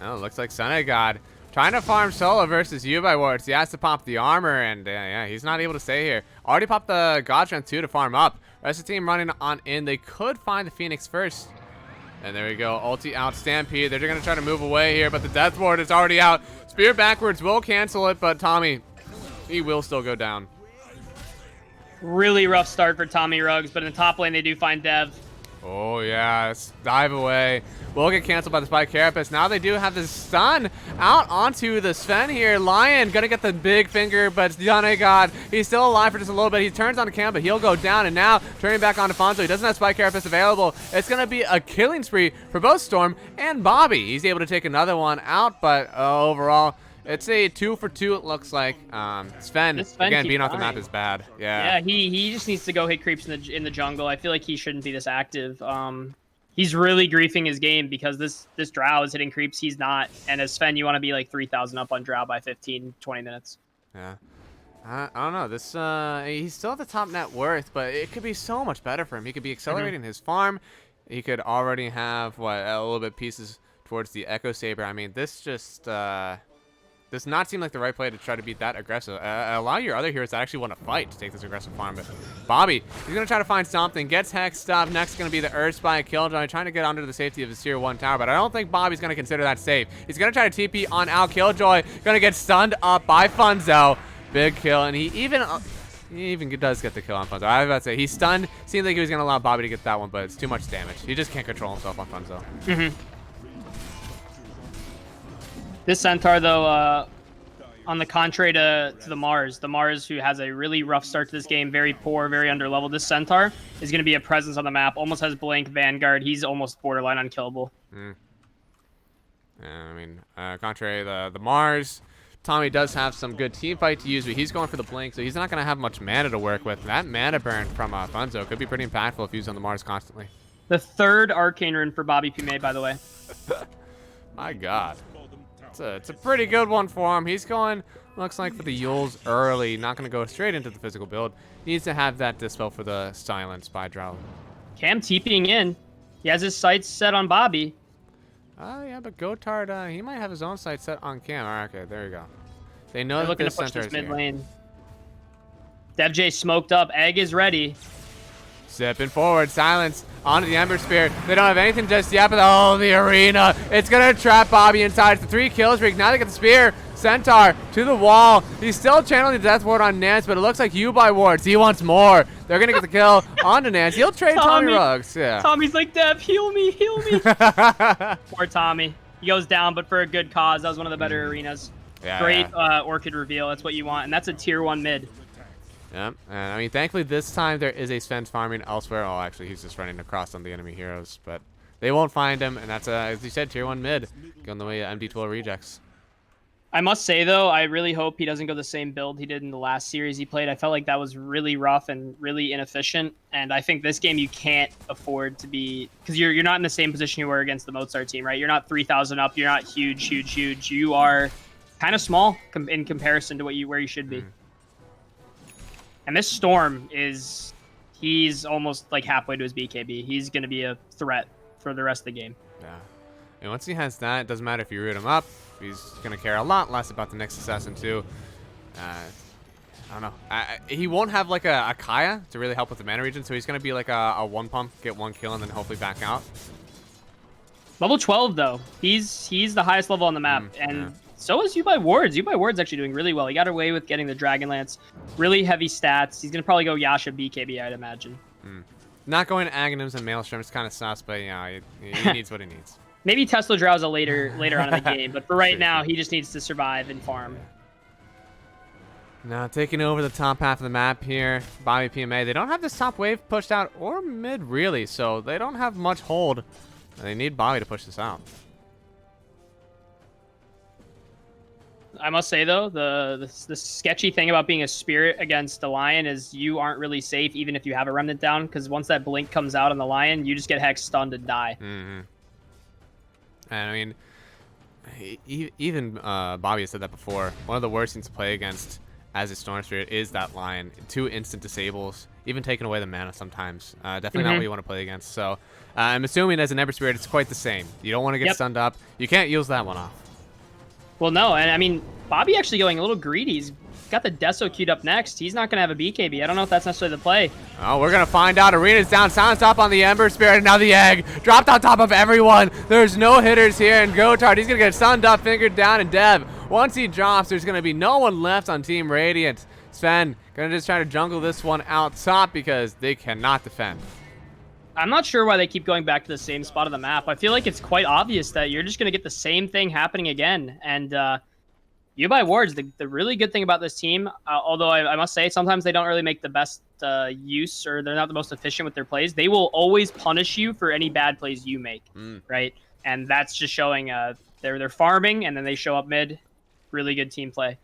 Oh, looks like Son of God trying to farm solo versus UI Wards. He has to pop the armor, and yeah, he's not able to stay here. Already popped the God Strength too to farm up. Rest of the team running on in. They could find the Phoenix first. And there we go. Ulti out, Stampede. They're going to try to move away here, but the Death Ward is already out. Spear backwards will cancel it, but Tommy, he will still go down. Really rough start for Tommy Ruggs, but in the top lane they do find Dev. Oh, yeah. Dive away. Will get canceled by the Spike Carapace. Now they do have the stun out onto the Sven here. Lion gonna get the big finger, but DotA God, he's still alive for just a little bit. He turns on Cam, but he'll go down, and now turning back onto Fonzo. He doesn't have Spike Carapace available. It's gonna be a killing spree for both Storm and Bobby. He's able to take another one out, but overall, it's a 2 for 2, it looks like. Sven again, being off the map is bad. Yeah, he just needs to go hit creeps in the jungle. I feel like he shouldn't be this active. He's really griefing his game because this Drow is hitting creeps. He's not. And as Sven, you want to be like 3,000 up on Drow by 15, 20 minutes. Yeah. I don't know. This he's still at the top net worth, but it could be so much better for him. He could be accelerating his farm. He could already have, a little bit pieces towards the Echo Saber. I mean, this just... does not seem like the right play to try to be that aggressive. Allow your other heroes to actually want to fight to take this aggressive farm. But Bobby, he's going to try to find something. Gets Hex up. Next is going to be the Earth Spy Killjoy, trying to get under the safety of his Tier 1 tower. But I don't think Bobby's going to consider that safe. He's going to try to TP on Al Killjoy. Going to get stunned up by Funzo. Big kill. And he even does get the kill on Funzo. I was about to say, he's stunned. Seemed like he was going to allow Bobby to get that one, but it's too much damage. He just can't control himself on Funzo. This Centaur, though, on the contrary to the Mars who has a really rough start to this game, very poor, very underleveled, this Centaur is going to be a presence on the map, almost has Blank Vanguard. He's almost borderline unkillable. I mean, contrary to the Mars, Tommy does have some good team fight to use, but he's going for the Blink, so he's not going to have much mana to work with. That mana burn from Funzo could be pretty impactful if used on the Mars constantly. The third Arcane Rune for BobbyPMA, by the way. My God. It's a pretty good one for him. He's going, looks like, for the Yules early. Not going to go straight into the physical build. Needs to have that dispel for the silence by Drow. Cam TPing in. He has his sights set on Bobby. Oh, yeah, but Gotard, he might have his own sight set on Cam. All right, okay, there you go. They know They're that looking this to push center this is mid here. lane. DevJ smoked up. Egg is ready. Zipping forward, silence onto the Ember Spear. They don't have anything just yet, but oh, the arena. It's going to trap Bobby inside. It's the 3 kill streak. Now they get the Spear. Centaur to the wall. He's still channeling the Death Ward on Nance, but it looks like by Wards. He wants more. They're going to get the kill onto Nance. He'll trade Tommy Ruggs. Yeah. Tommy's like, Dev, heal me, heal me. Poor Tommy. He goes down, but for a good cause. That was one of the better arenas. Yeah, Great yeah. Orchid reveal. That's what you want. And that's a tier 1 mid. Yeah, and I mean, thankfully this time there is a Sven farming elsewhere. Oh, actually, he's just running across on the enemy heroes, but they won't find him, and that's, as you said, tier 1 mid. Going the way of MD2L rejects. I must say, though, I really hope he doesn't go the same build he did in the last series he played. I felt like that was really rough and really inefficient, and I think this game you can't afford to be... Because you're not in the same position you were against the Mozart team, right? You're not 3,000 up. You're not huge, huge, huge. You are kind of small in comparison to where you should be. And this Storm he's almost like halfway to his BKB. He's going to be a threat for the rest of the game. Yeah. And once he has that, it doesn't matter if you root him up. He's going to care a lot less about the next assassin, too. I don't know. He won't have like a Kaya to really help with the mana region, so he's going to be like a 1 pump, get 1 kill, and then hopefully back out. Level 12, though. He's the highest level on the map. And so is YBW. YBW actually doing really well. He got away with getting the Dragonlance. Really heavy stats. He's going to probably go Yasha BKB, I'd imagine. Not going to Aghanims and Maelstrom is kind of sus, but yeah, he needs what he needs. Maybe Tesla Drowsa later on in the game, but for right now, he just needs to survive and farm. Now taking over the top half of the map here, BobbyPMA. They don't have this top wave pushed out or mid really, so they don't have much hold. They need Bobby to push this out. I must say though, the sketchy thing about being a spirit against a lion is you aren't really safe even if you have a remnant down, because once that blink comes out on the lion, you just get hex stunned and die. And I mean, even Bobby has said that before. One of the worst things to play against as a Storm Spirit is that lion. 2 instant disables, even taking away the mana sometimes. Definitely not what you want to play against. So I'm assuming as an Ember Spirit, it's quite the same. You don't want to get stunned up. You can't use that one off. Well, no, and I mean, Bobby actually going a little greedy. He's got the Deso queued up next. He's not going to have a BKB. I don't know if that's necessarily the play. Oh, we're going to find out. Arena's down. Silence up on the Ember Spirit. And now the egg dropped on top of everyone. There's no hitters here. And Gotard, he's going to get stunned up, fingered down. And Dev, once he drops, there's going to be no one left on Team Radiant. Sven going to just try to jungle this one out top because they cannot defend. I'm not sure why they keep going back to the same spot of the map. I feel like it's quite obvious that you're just going to get the same thing happening again. And YBW, the really good thing about this team, although I must say sometimes they don't really make the best use, or they're not the most efficient with their plays, they will always punish you for any bad plays you make, right? And that's just showing they're farming, and then they show up mid. Really good team play.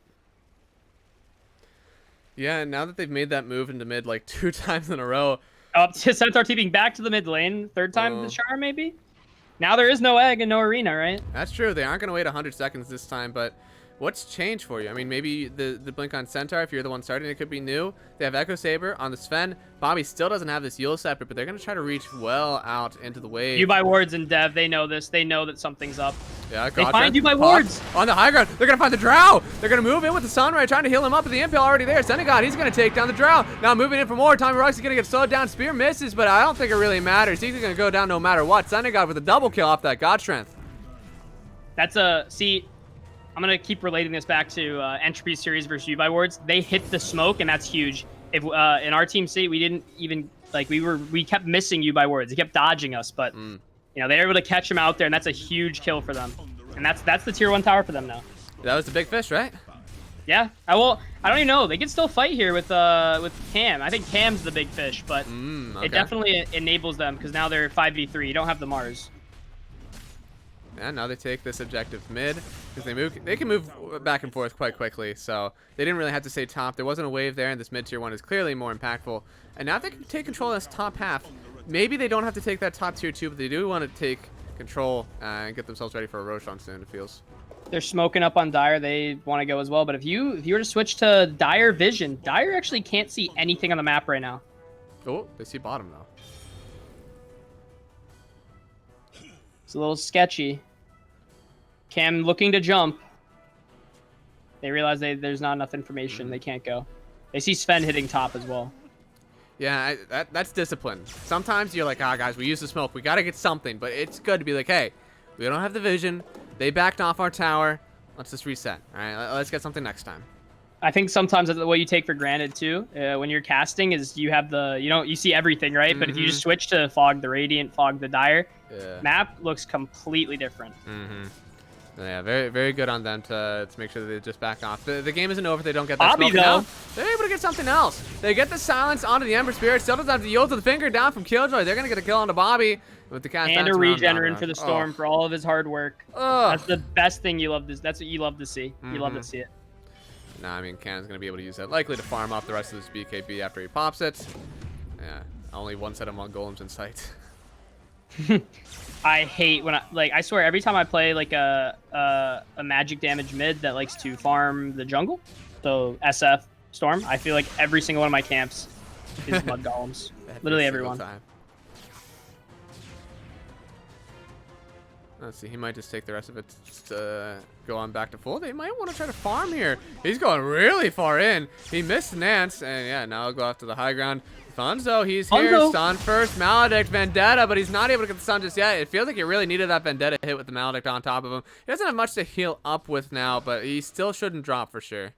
Yeah, and now that they've made that move into mid like 2 times in a row. Up to Centaur TPing back to the mid lane. 3rd time the Char, maybe? Now there is no egg and no arena, right? That's true. They aren't going to wait 100 seconds this time, but what's changed for you? I mean, maybe the blink on Centaur, if you're the one starting, it could be new. They have Echo Saber on the Sven. Bobby still doesn't have this Yule Scepter, but they're going to try to reach well out into the wave. YBW and Dev, they know this. They know that something's up. Yeah, they find YBW. On the high ground. They're going to find the Drow. They're going to move in with the Sunray, trying to heal him up, but the Impale already there. Senegod, he's going to take down the Drow. Now moving in for more. Tommy Rocks is going to get slowed down. Spear misses, but I don't think it really matters. He's going to go down no matter what. Senegod with a double kill off that God Strength. That's a... See... I'm going to keep relating this back to Entropy Series versus YBW. They hit the smoke, and that's huge. If in our team state, we didn't even, like, we kept missing YBW. They kept dodging us, but, you know, they were able to catch him out there, and that's a huge kill for them. And that's the tier 1 tower for them now. That was the big fish, right? Yeah. I don't even know. They can still fight here with Cam. I think Cam's the big fish, but okay. It definitely enables them, because now they're 5v3. You don't have the Mars. Yeah, now they take this objective mid because they can move back and forth quite quickly, so they didn't really have to stay top. There wasn't a wave there, and this mid tier 1 is clearly more impactful. And now they can take control of this top half. Maybe they don't have to take that top tier 2, but they do want to take control and get themselves ready for a Roshan soon, it feels. They're smoking up on Dire. They want to go as well, but if you were to switch to Dire Vision, Dire actually can't see anything on the map right now. Oh, they see bottom though. It's a little sketchy. Cam looking to jump. They realize there's not enough information. They can't go. They see Sven hitting top as well. Yeah, that's discipline. Sometimes you're like, guys, we use the smoke. We got to get something. But it's good to be like, hey, we don't have the vision. They backed off our tower. Let's just reset. All right, let's get something next time. I think sometimes what you take for granted too, when you're casting, is you have you see everything, right? But if you just switch to fog the radiant, fog the dire, map looks completely different. Yeah, very, very good on them to make sure that they just back off. The game isn't over if they don't get that Bobby, smoke. though. Now, they're able to get something else. They get the silence onto the Ember Spirit. Still doesn't have to yield to the finger down from Killjoy. They're going to get a kill onto Bobby with the cast. And a regenerate for the Storm for all of his hard work. That's the best thing you love. That's what you love to see. You love to see it. Nah, I mean, Cam's going to be able to use that. Likely to farm up the rest of this BKB after he pops it. Yeah, only one set of golems in sight. I hate when I swear every time I play like a magic damage mid that likes to farm the jungle, so SF Storm, I feel like every single one of my camps is mud golems. Literally everyone. Time. Let's see, he might just take the rest of it to go on back to full. They might want to try to farm here. He's going really far in. He missed Nance, and yeah, now he'll go after the high ground. Funzo, he's here. Stun first. Maledict, Vendetta, but he's not able to get the stun just yet. It feels like he really needed that Vendetta hit with the Maledict on top of him. He doesn't have much to heal up with now, but he still shouldn't drop for sure.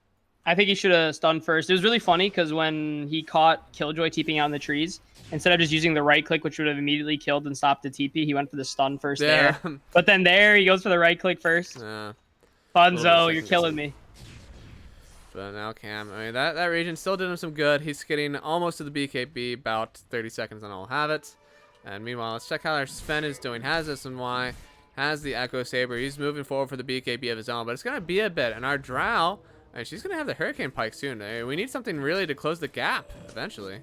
I think he should have stunned first. It was really funny because when he caught Killjoy TPing out in the trees, instead of just using the right click, which would have immediately killed and stopped the TP, he went for the stun first there. But then there, he goes for the right click first. Yeah. Funzo, you're killing me. But now Cam, I mean, that region still did him some good. He's getting almost to the BKB, about 30 seconds and I'll have it. And meanwhile, let's check how our Sven is doing. Has this and Y, has the Echo Saber. He's moving forward for the BKB of his own, but it's going to be a bit. And our Drow, she's going to have the Hurricane Pike soon. We need something really to close the gap eventually.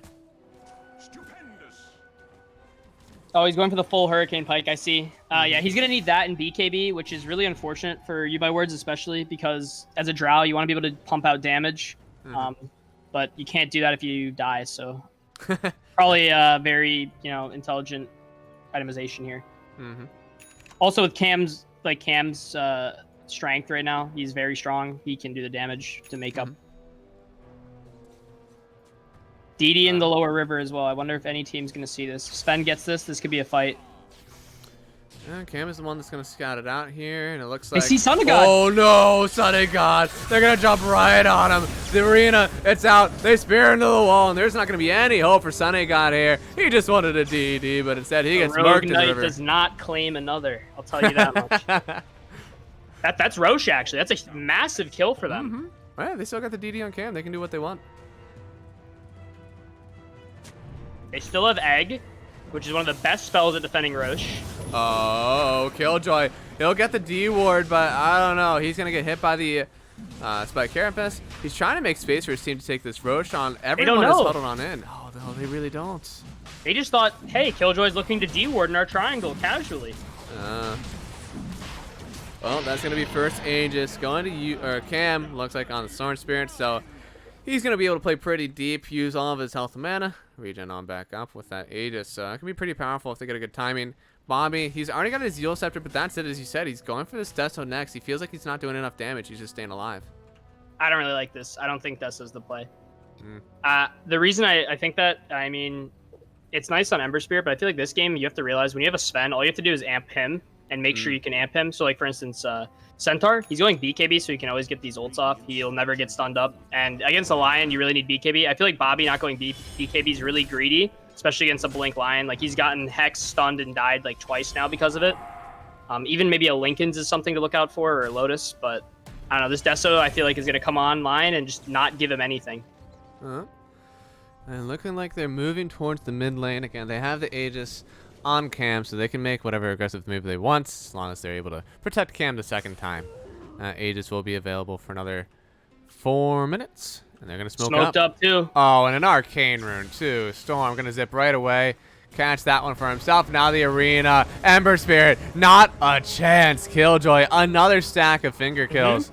Oh, he's going for the full Hurricane Pike, I see. Yeah, he's going to need that in BKB, which is really unfortunate for YBW especially, because as a Drow, you want to be able to pump out damage. But you can't do that if you die, so probably very, intelligent itemization here. Also with Cam's strength right now, he's very strong. He can do the damage to make up. DD in the lower river as well. I wonder if any team's going to see this. Sven gets this. This could be a fight. Cam is the one that's going to scout it out here, and it looks like... They see Son of God! Oh, no! Son of God! They're going to jump right on him. The arena, it's out. They spear into the wall, and there's not going to be any hope for Son of God here. He just wanted a DD, but instead he gets murked in the river. Does not claim another. I'll tell you that much. That's Roche, actually. That's a massive kill for them. Yeah, they still got the DD on Cam. They can do what they want. They still have Egg, which is one of the best spells at defending Roche. Oh, Killjoy. He'll get the D ward, but I don't know. He's going to get hit by the Spike Carapace. He's trying to make space for his team to take this Roche on. Everyone is huddled on in. Oh, no, they really don't. They just thought, hey, Killjoy's looking to D ward in our triangle casually. Well, that's going to be first Aegis going to Cam, looks like on the Storm Spirit, so he's going to be able to play pretty deep, use all of his health and mana, regen on back up with that Aegis. So it can be pretty powerful if they get a good timing. Bobby, he's already got his Eul Scepter, but that's it. As you said, he's going for this Deso next. He feels like he's not doing enough damage. He's just staying alive. I don't really like this. I don't think Deso's the play. The reason I think that, I mean, it's nice on Ember Spirit, but I feel like this game, you have to realize when you have a Sven, all you have to do is amp him and make sure you can amp him. So, like, for instance, Centaur, he's going BKB, so he can always get these ults off. He'll never get stunned up. And against a Lion, you really need BKB. I feel like Bobby not going BKB is really greedy, especially against a Blink Lion. Like, he's gotten Hex, stunned, and died, like, twice now because of it. Even maybe a Lincoln's is something to look out for, or a Lotus, but I don't know. This Deso, I feel like, is going to come online and just not give him anything. And looking like they're moving towards the mid lane. Again, they have the Aegis on Cam, so they can make whatever aggressive move they want, as long as they're able to protect Cam the second time. Aegis will be available for another 4 minutes, and they're going to Smoked up too. Oh, and an Arcane Rune too. Storm going to zip right away, catch that one for himself. Now the arena, Ember Spirit, not a chance. Killjoy, another stack of finger kills.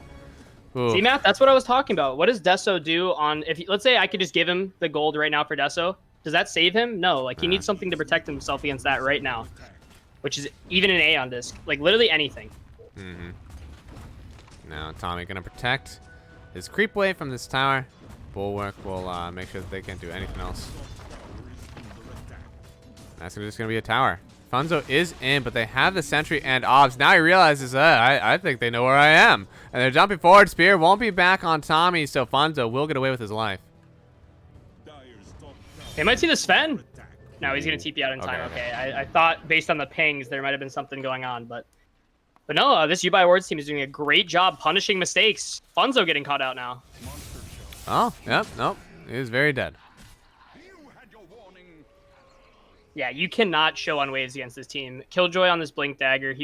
See, Matt, that's what I was talking about. What does Deso do on, let's say I could just give him the gold right now for Deso. Does that save him? No, like he needs something to protect himself against that right now. which is even an A on this. Like literally anything. Mm-hmm. Now Tommy gonna protect his creep wave from this tower. Bulwark will make sure that they can't do anything else. That's just gonna be a tower. Funzo is in, but they have the sentry and obs. Now he realizes, I think they know where I am. And they're jumping forward. Spear won't be back on Tommy, so Funzo will get away with his life. They might see the Sven. No, he's going to TP out in time. Okay. I thought based on the pings, there might have been something going on. But no, this YBW Awards team is doing a great job punishing mistakes. Funzo getting caught out now. Oh, yep, nope. He is very dead. Yeah, you cannot show on waves against this team. Killjoy on this Blink Dagger,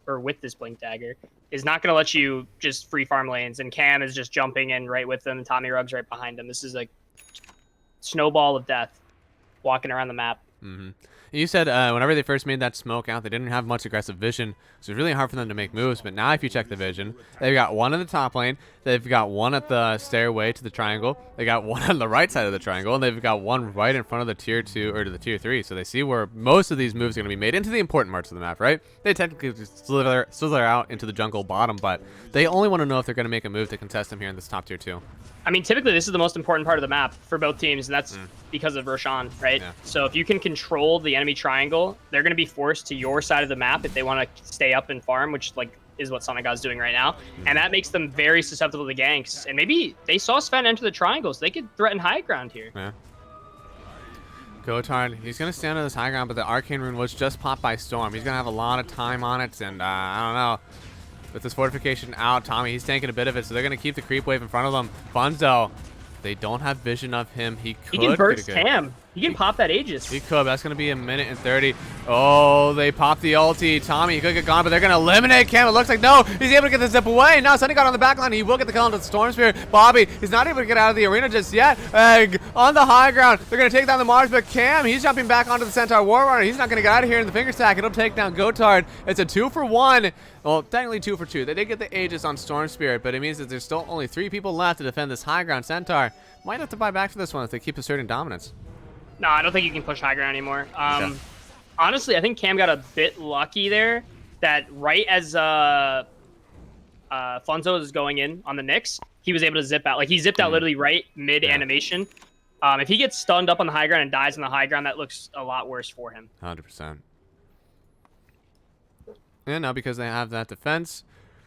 with this Blink Dagger, is not going to let you just free farm lanes, and Cam is just jumping in right with them, and Tommy Rug's right behind him. This is like snowball of death walking around the map. Mm-hmm. You said whenever they first made that smoke out, they didn't have much aggressive vision, so it was really hard for them to make moves. But now if you check the vision, they've got one in the top lane, they've got one at the stairway to the triangle, they got one on the right side of the triangle, and they've got one right in front of the tier 2 or to the tier 3. So they see where most of these moves are going to be made into the important parts of the map, right? They technically just slither out into the jungle bottom, but they only want to know if they're going to make a move to contest them here in this top tier 2. I mean, typically this is the most important part of the map for both teams, and that's because of Roshan, right? Yeah. So if you can control the enemy triangle, they're going to be forced to your side of the map if they want to stay up and farm, which like is what Sonic God's doing right now. And that makes them very susceptible to ganks. And maybe they saw Sven enter the triangles. They could threaten high ground here. Yeah. Gotard, he's going to stand on this high ground, but the Arcane Rune was just popped by Storm. He's going to have a lot of time on it, and I don't know. With this fortification out, Tommy, he's tanking a bit of it, so they're going to keep the creep wave in front of them. Funzo, they don't have vision of him. He can burst Cam. He can pop that Aegis. He could. That's going to be a minute and 30. Oh, they popped the ulti. Tommy, he could get gone, but they're going to eliminate Cam. It looks like no. He's able to get the zip away. Now, Sunny got on the back line. He will get the kill into the Storm Spear. Bobby, he's not able to get out of the arena just yet. On the high ground, they're going to take down the Mars, but Cam, he's jumping back onto the Centaur War Runner. He's not going to get out of here in the finger stack. It'll take down Gotard. It's a 2-for-1. Well, technically 2-for-2. They did get the Aegis on Storm Spirit, but it means that there's still only 3 people left to defend this high ground Centaur. Might have to buy back for this one if they keep asserting dominance. No, I don't think you can push high ground anymore. Honestly, I think Cam got a bit lucky there. That right as Funzo is going in on the Nyx, he was able to zip out. Like he zipped out literally right mid animation. If he gets stunned up on the high ground and dies on the high ground, that looks a lot worse for him. 100%. And now because they have that defense,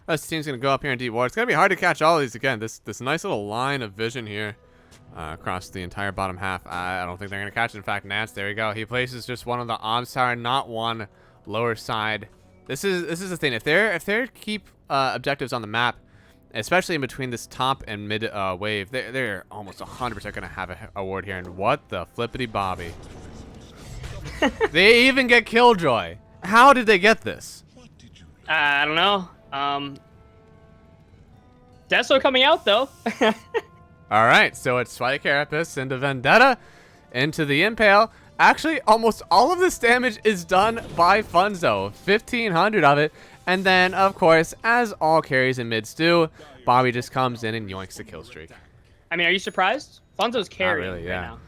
this team's going to go up here in deep water. It's going to be hard to catch all of these again. This nice little line of vision here. Across the entire bottom half. I don't think they're going to catch it. In fact, Nance, there we go. He places just one on the obs tower, not one lower side. This is the thing. If they keep objectives on the map, especially in between this top and mid wave, they're almost 100% going to have an award here. And what the flippity bobby. They even get Killjoy. How did they get this? I don't know. Deso coming out, though. All right, so it's Spike Carapace into Vendetta, into the Impale. Actually, almost all of this damage is done by Funzo, 1,500 of it. And then, of course, as all carries in mids do, Bobby just comes in and yoinks the kill streak. I mean, are you surprised? Funzo's carrying Not really, yeah. right now.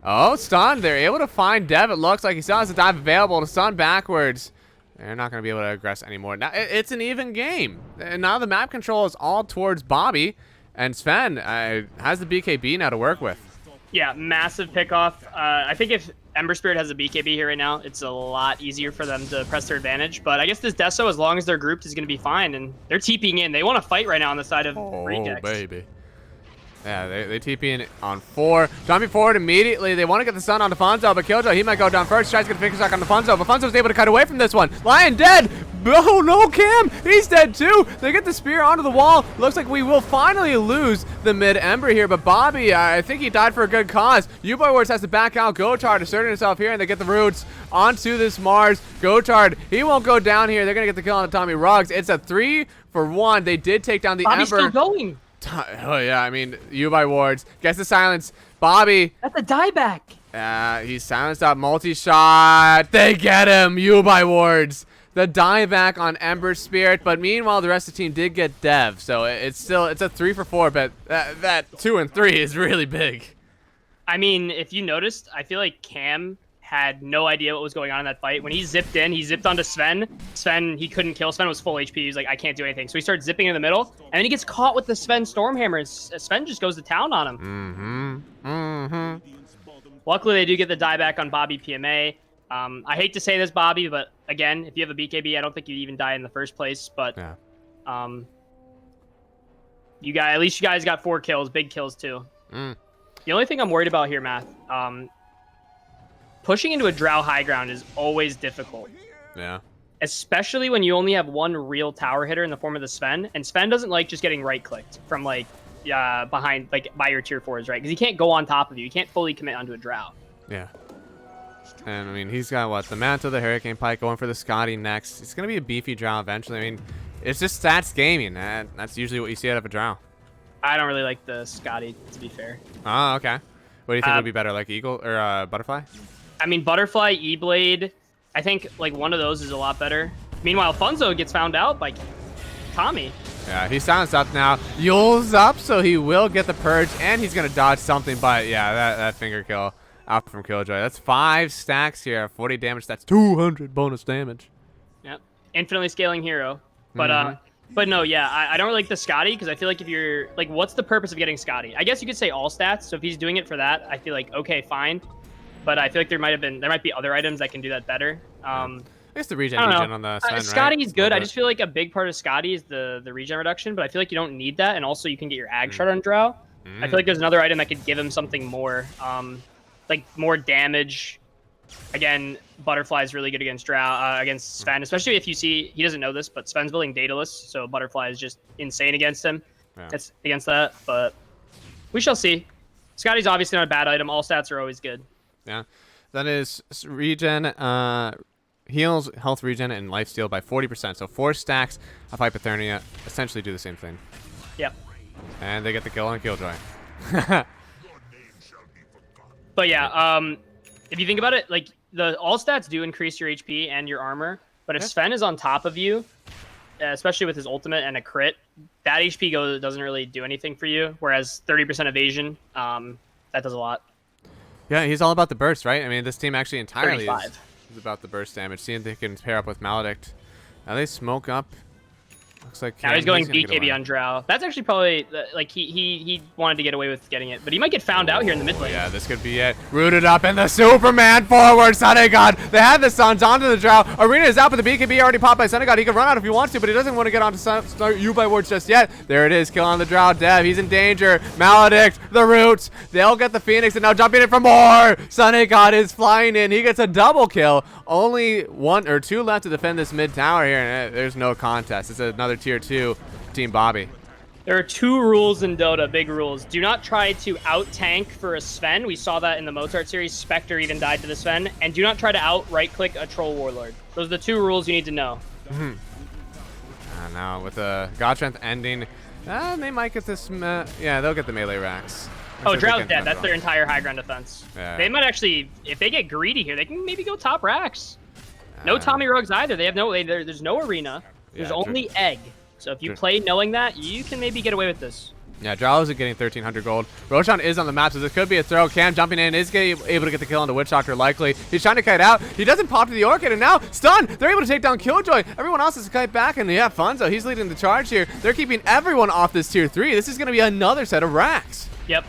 Oh, stun. They're able to find Dev. It looks like he still has a dive available to stun backwards. They're not going to be able to aggress anymore. Now, it's an even game. And now the map control is all towards Bobby. And Sven has the BKB now to work with. Yeah, massive pickoff. I think if Ember Spirit has a BKB here right now, it's a lot easier for them to press their advantage. But I guess this Deso, as long as they're grouped, is going to be fine. And they're TPing in. They want to fight right now on the side of Rejects. Oh, baby. Yeah, they TP in on 4. Jumping forward immediately. They want to get the stun on Defonso, but Killjoy, he might go down first. Tries to get a finger stack on Defonso, but Defonso's able to cut away from this one. Lion dead. Oh, no, Cam. He's dead, too. They get the spear onto the wall. Looks like we will finally lose the mid-Ember here, but Bobby, I think he died for a good cause. YBW Awards has to back out. Gotard asserting himself here, and they get the roots onto this Mars. Gotard, he won't go down here. They're going to get the kill on Tommy Ruggs. It's a 3-for-1. They did take down the Bobby's Ember. still going. Oh, yeah, I mean, YBW Awards gets the silence. Bobby. That's a dieback. He's silenced up. Multi-shot. They get him. YBW Awards. The dieback on Ember Spirit, but meanwhile, the rest of the team did get Dev, so it's a 3-for-4, but that 2 and 3 is really big. I mean, if you noticed, I feel like Cam had no idea what was going on in that fight. When he zipped in, he zipped onto Sven. Sven, he couldn't kill. Sven was full HP. He was like, I can't do anything. So he starts zipping in the middle, and then he gets caught with the Sven Stormhammer, and Sven just goes to town on him. Luckily, they do get the dieback on BobbyPMA. I hate to say this, Bobby, but again, if you have a BKB, I don't think you'd even die in the first place. But Yeah. at least you guys got 4 kills, big kills too. The only thing I'm worried about here, Matt, pushing into a Drow high ground is always difficult. Yeah. Especially when you only have one real tower hitter in the form of the Sven, and Sven doesn't like just getting right-clicked from like behind, like by your tier 4s, right? Because he can't go on top of you. He can't fully commit onto a Drow. Yeah. And I mean, he's got what? The Mantle, the Hurricane Pike, going for the Scotty next. It's gonna be a beefy Drow eventually. I mean, it's just stats gaming. That's usually what you see out of a Drow. I don't really like the Scotty, to be fair. Oh, okay. What do you think would be better, like Eagle or Butterfly? I mean, Butterfly, E-Blade, I think like one of those is a lot better. Meanwhile, Funzo gets found out by Tommy. Yeah, he's silenced up now. Yule's up, so he will get the Purge, and he's going to dodge something, but yeah, that finger kill out from Killjoy. That's 5 stacks here, 40 damage. That's 200 bonus damage. Yep, infinitely scaling hero. But no, yeah, I don't really like the Scotty, because I feel like if you're, like, what's the purpose of getting Scotty? I guess you could say all stats, so if he's doing it for that, I feel like, okay, fine. But I feel like there might be other items that can do that better. I guess the regen on the Sven, Scotty's right? good. I just feel like a big part of Scotty is the regen reduction, but I feel like you don't need that, and also you can get your Ag Shard on Drow. I feel like there's another item that could give him something more, like more damage. Again, Butterfly is really good against Drow, against Sven, especially if you see, he doesn't know this, but Sven's building Daedalus, so Butterfly is just insane against him. Yeah. It's against that, but we shall see. Scotty's obviously not a bad item. All stats are always good. Yeah. That is regen, heals, health regen, and lifesteal by 40%. So 4 stacks of Hypothermia essentially do the same thing. Yep. And they get the kill on Killjoy. But yeah, if you think about it, like the all stats do increase your HP and your armor, but if Sven is on top of you, especially with his ultimate and a crit, that HP doesn't really do anything for you. Whereas 30% evasion, that does a lot. Yeah, he's all about the burst, right? I mean, this team actually entirely 35. is about the burst damage. See if they can pair up with Maledict. Now they smoke up. Looks like Now he's going gonna get BKB away. on Drow. That's actually probably like he wanted to get away with getting it, but he might get found out here in the mid lane. Yeah, this could be it. Rooted up in the Superman forward. Sunny-God. They have the Suns onto the Drow. Arena is out, but the BKB already popped by Sunny-God. He can run out if he wants to, but he doesn't want to get onto start you by wards just yet. There it is. Kill on the Drow. Dev. He's in danger. Maledict. The Roots. They'll get the Phoenix, and now jumping in for more. Sunny-God is flying in. He gets a double kill. Only 1 or 2 left to defend this mid tower here, and there's no contest. It's another tier 2 Team Bobby. There are 2 rules in Dota, big rules. Do not try to out-tank for a Sven. We saw that in the Mozart series. Spectre even died to the Sven. And do not try to out-right-click a Troll Warlord. Those are the 2 rules you need to know. Now with the God Strength ending, they might get this. Yeah, they'll get the melee racks. Oh, Drow's dead. That's their entire high ground defense. Yeah. They might actually, if they get greedy here, they can maybe go top racks. No Tommy Rogues either. They have there's no arena. There's only egg. So if you play knowing that, you can maybe get away with this. Yeah, Drow is getting 1,300 gold. Roshan is on the map, so this could be a throw. Cam jumping in is able to get the kill on the Witch Doctor, likely. He's trying to kite out. He doesn't pop to the Orchid, and now stun. They're able to take down Killjoy. Everyone else is to kite back, and yeah, Funzo, he's leading the charge here. They're keeping everyone off this tier 3. This is going to be another set of racks. Yep.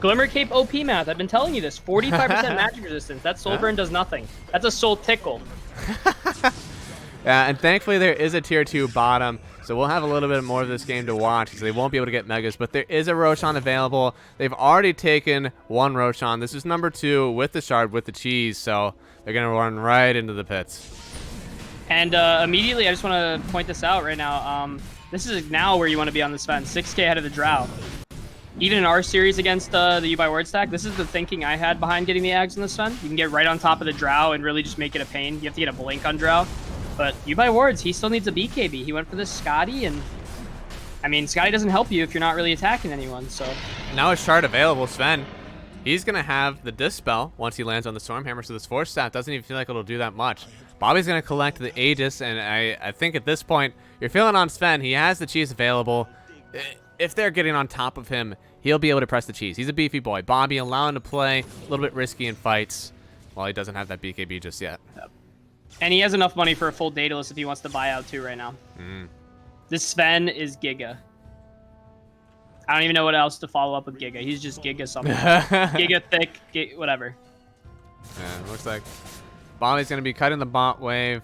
Glimmer Cape OP math. I've been telling you this. 45% magic resistance. That soul burn does nothing. That's a soul tickle. Yeah, and thankfully there is a tier 2 bottom, so we'll have a little bit more of this game to watch because they won't be able to get megas, but there is a Roshan available. They've already taken 1 Roshan. This is number 2 with the shard, with the cheese, so they're going to run right into the pits. And immediately, I just want to point this out right now. This is now where you want to be on this fence. 6k ahead of the Drow. Even in our series against the U by word stack, this is the thinking I had behind getting the Ags in this fence. You can get right on top of the Drow and really just make it a pain. You have to get a blink on Drow. But U by wards, he still needs a BKB. He went for this Scotty, and I mean, Scotty doesn't help you if you're not really attacking anyone, so. Now a shard available, Sven. He's going to have the Dispel once he lands on the Stormhammer, so this Force Staff doesn't even feel like it'll do that much. Bobby's going to collect the Aegis, and I think at this point, you're feeling on Sven. He has the cheese available. If they're getting on top of him, he'll be able to press the cheese. He's a beefy boy. Bobby, allow him to play a little bit risky in fights. while he doesn't have that BKB just yet. And he has enough money for a full Daedalus if he wants to buy out too right now. This Sven is Giga. I don't even know what else to follow up with Giga. He's just Giga something. Giga thick, whatever. Yeah, looks like Bobby's going to be cutting the bot wave.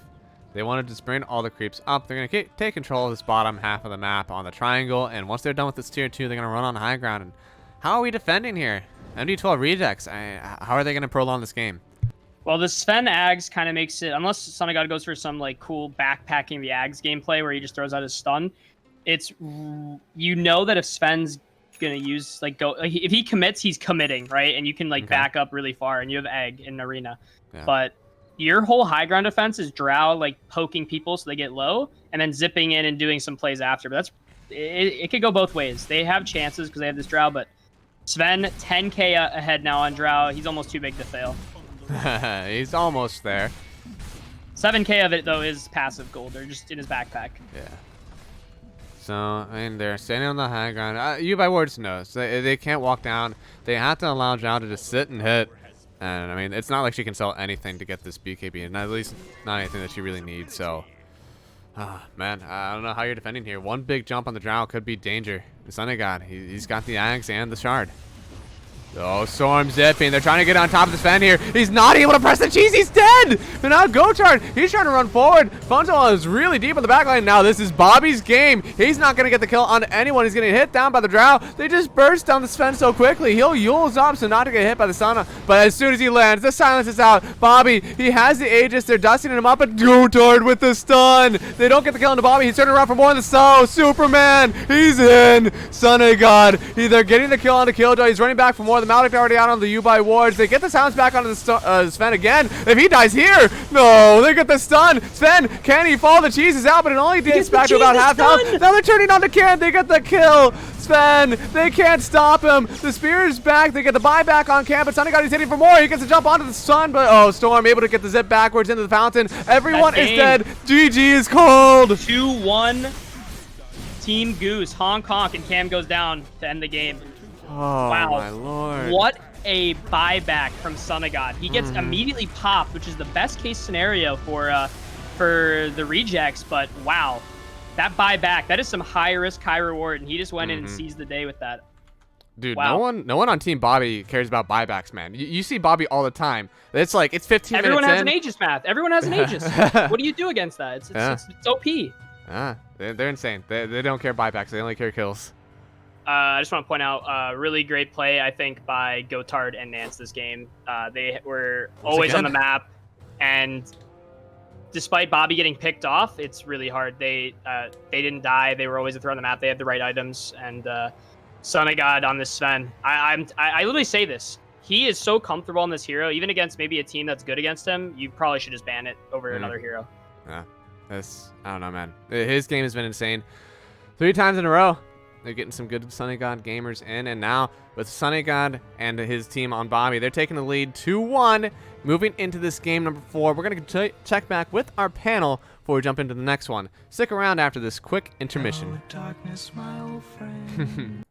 They wanted to sprint all the creeps up. They're going to take control of this bottom half of the map on the triangle. And once they're done with this tier 2, they're going to run on high ground. And how are we defending here? MD2L rejects. How are they going to prolong this game? Well, the Sven Ags kind of makes it, unless Sonagod goes for some like cool backpacking the Ags gameplay where he just throws out his stun, it's, you know that if Sven's gonna use if he commits, he's committing, right? And you can back up really far, and you have Egg in Arena. Yeah. But your whole high ground defense is Drow poking people so they get low, and then zipping in and doing some plays after. But that's it could go both ways. They have chances because they have this Drow, but Sven 10k ahead now on Drow. He's almost too big to fail. He's almost there. 7k of it though is passive gold. They're just in his backpack. Yeah. So, I mean, they're standing on the high ground. YBW Wards knows. They can't walk down. They have to allow Zhao to just sit and hit. And, I mean, it's not like she can sell anything to get this BKB. And at least not anything that she really needs. So, man, I don't know how you're defending here. One big jump on the Drow could be danger. The Sonagod, he's got the Axe and the Shard. Oh, Storm zipping. They're trying to get on top of the Sven here. He's not able to press the cheese. He's dead. But now Gotard, he's trying to run forward. Funzel is really deep on the backline. Now this is Bobby's game. He's not going to get the kill on anyone. He's getting hit down by the Drow. They just burst down the Sven so quickly. He'll Yule's up so not to get hit by the Sana. But as soon as he lands, the silence is out. Bobby, he has the Aegis. They're dusting him up. But Gotard with the stun. They don't get the kill into Bobby. He's turning around for more than so. Superman, he's in. Son of God. They're getting the kill onto Killjoy. He's running back for more. The Malik already out on the YBW Wards. They get the sounds back onto the Sven again. If he dies here, no, they get the stun. Sven, can he fall? The cheese is out, but it only gets back to about half health. Now they're turning on the can. They get the kill. Sven, they can't stop him. The spear is back. They get the buyback on camp, but Sonagod is hitting for more. He gets to jump onto the sun, but oh, Storm able to get the zip backwards into the fountain. Everyone is dead. GG is called. 2-1 Team Goose. Honk honk, and Cam goes down to end the game. Oh, wow. My lord. What a buyback from Sonagod. He gets immediately popped, which is the best case scenario for the rejects, but wow. That buyback, that is some high risk, high reward, and he just went in and seized the day with that. Dude, wow. no one on Team Bobby cares about buybacks, man. You see Bobby all the time. It's like, it's 15 Everyone minutes has an Aegis math. Everyone has an Aegis. What do you do against that? It's OP. They're insane. They don't care buybacks. They only care kills. I just want to point out, really great play, I think, by Gotard and Nance this game. They were always on the map, and despite Bobby getting picked off, it's really hard. They didn't die. They were always a threat on the map. They had the right items, and Sonagod on this Sven. I literally say this. He is so comfortable on this hero, even against maybe a team that's good against him. You probably should just ban it over another hero. Yeah, I don't know, man. His game has been insane. 3 times in a row. They're getting some good Sonagod gamers in, and now with Sonagod and his team on Bobby, they're taking the lead 2-1. Moving into this game number 4, we're going to check back with our panel before we jump into the next one. Stick around after this quick intermission. Hello, darkness, my old friend.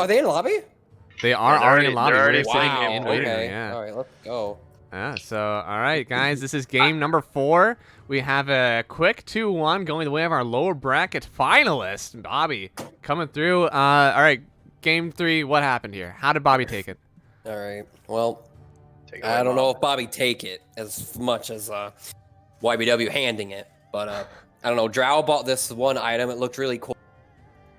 are they in lobby? They are they're already in lobby. they're We're already sitting playing in game waiting room, Okay. yeah. All right, let's go. Yeah, so, all right, guys, this is game number 4. We have a quick 2-1 going the way of our lower bracket finalist, Bobby, coming through. All right, game 3, what happened here? How did Bobby take it? All right. Well, Take it away, I don't know Bob. if Bobby take it as much as YBW handing it, but I don't know. Drow bought this one item. It looked really cool.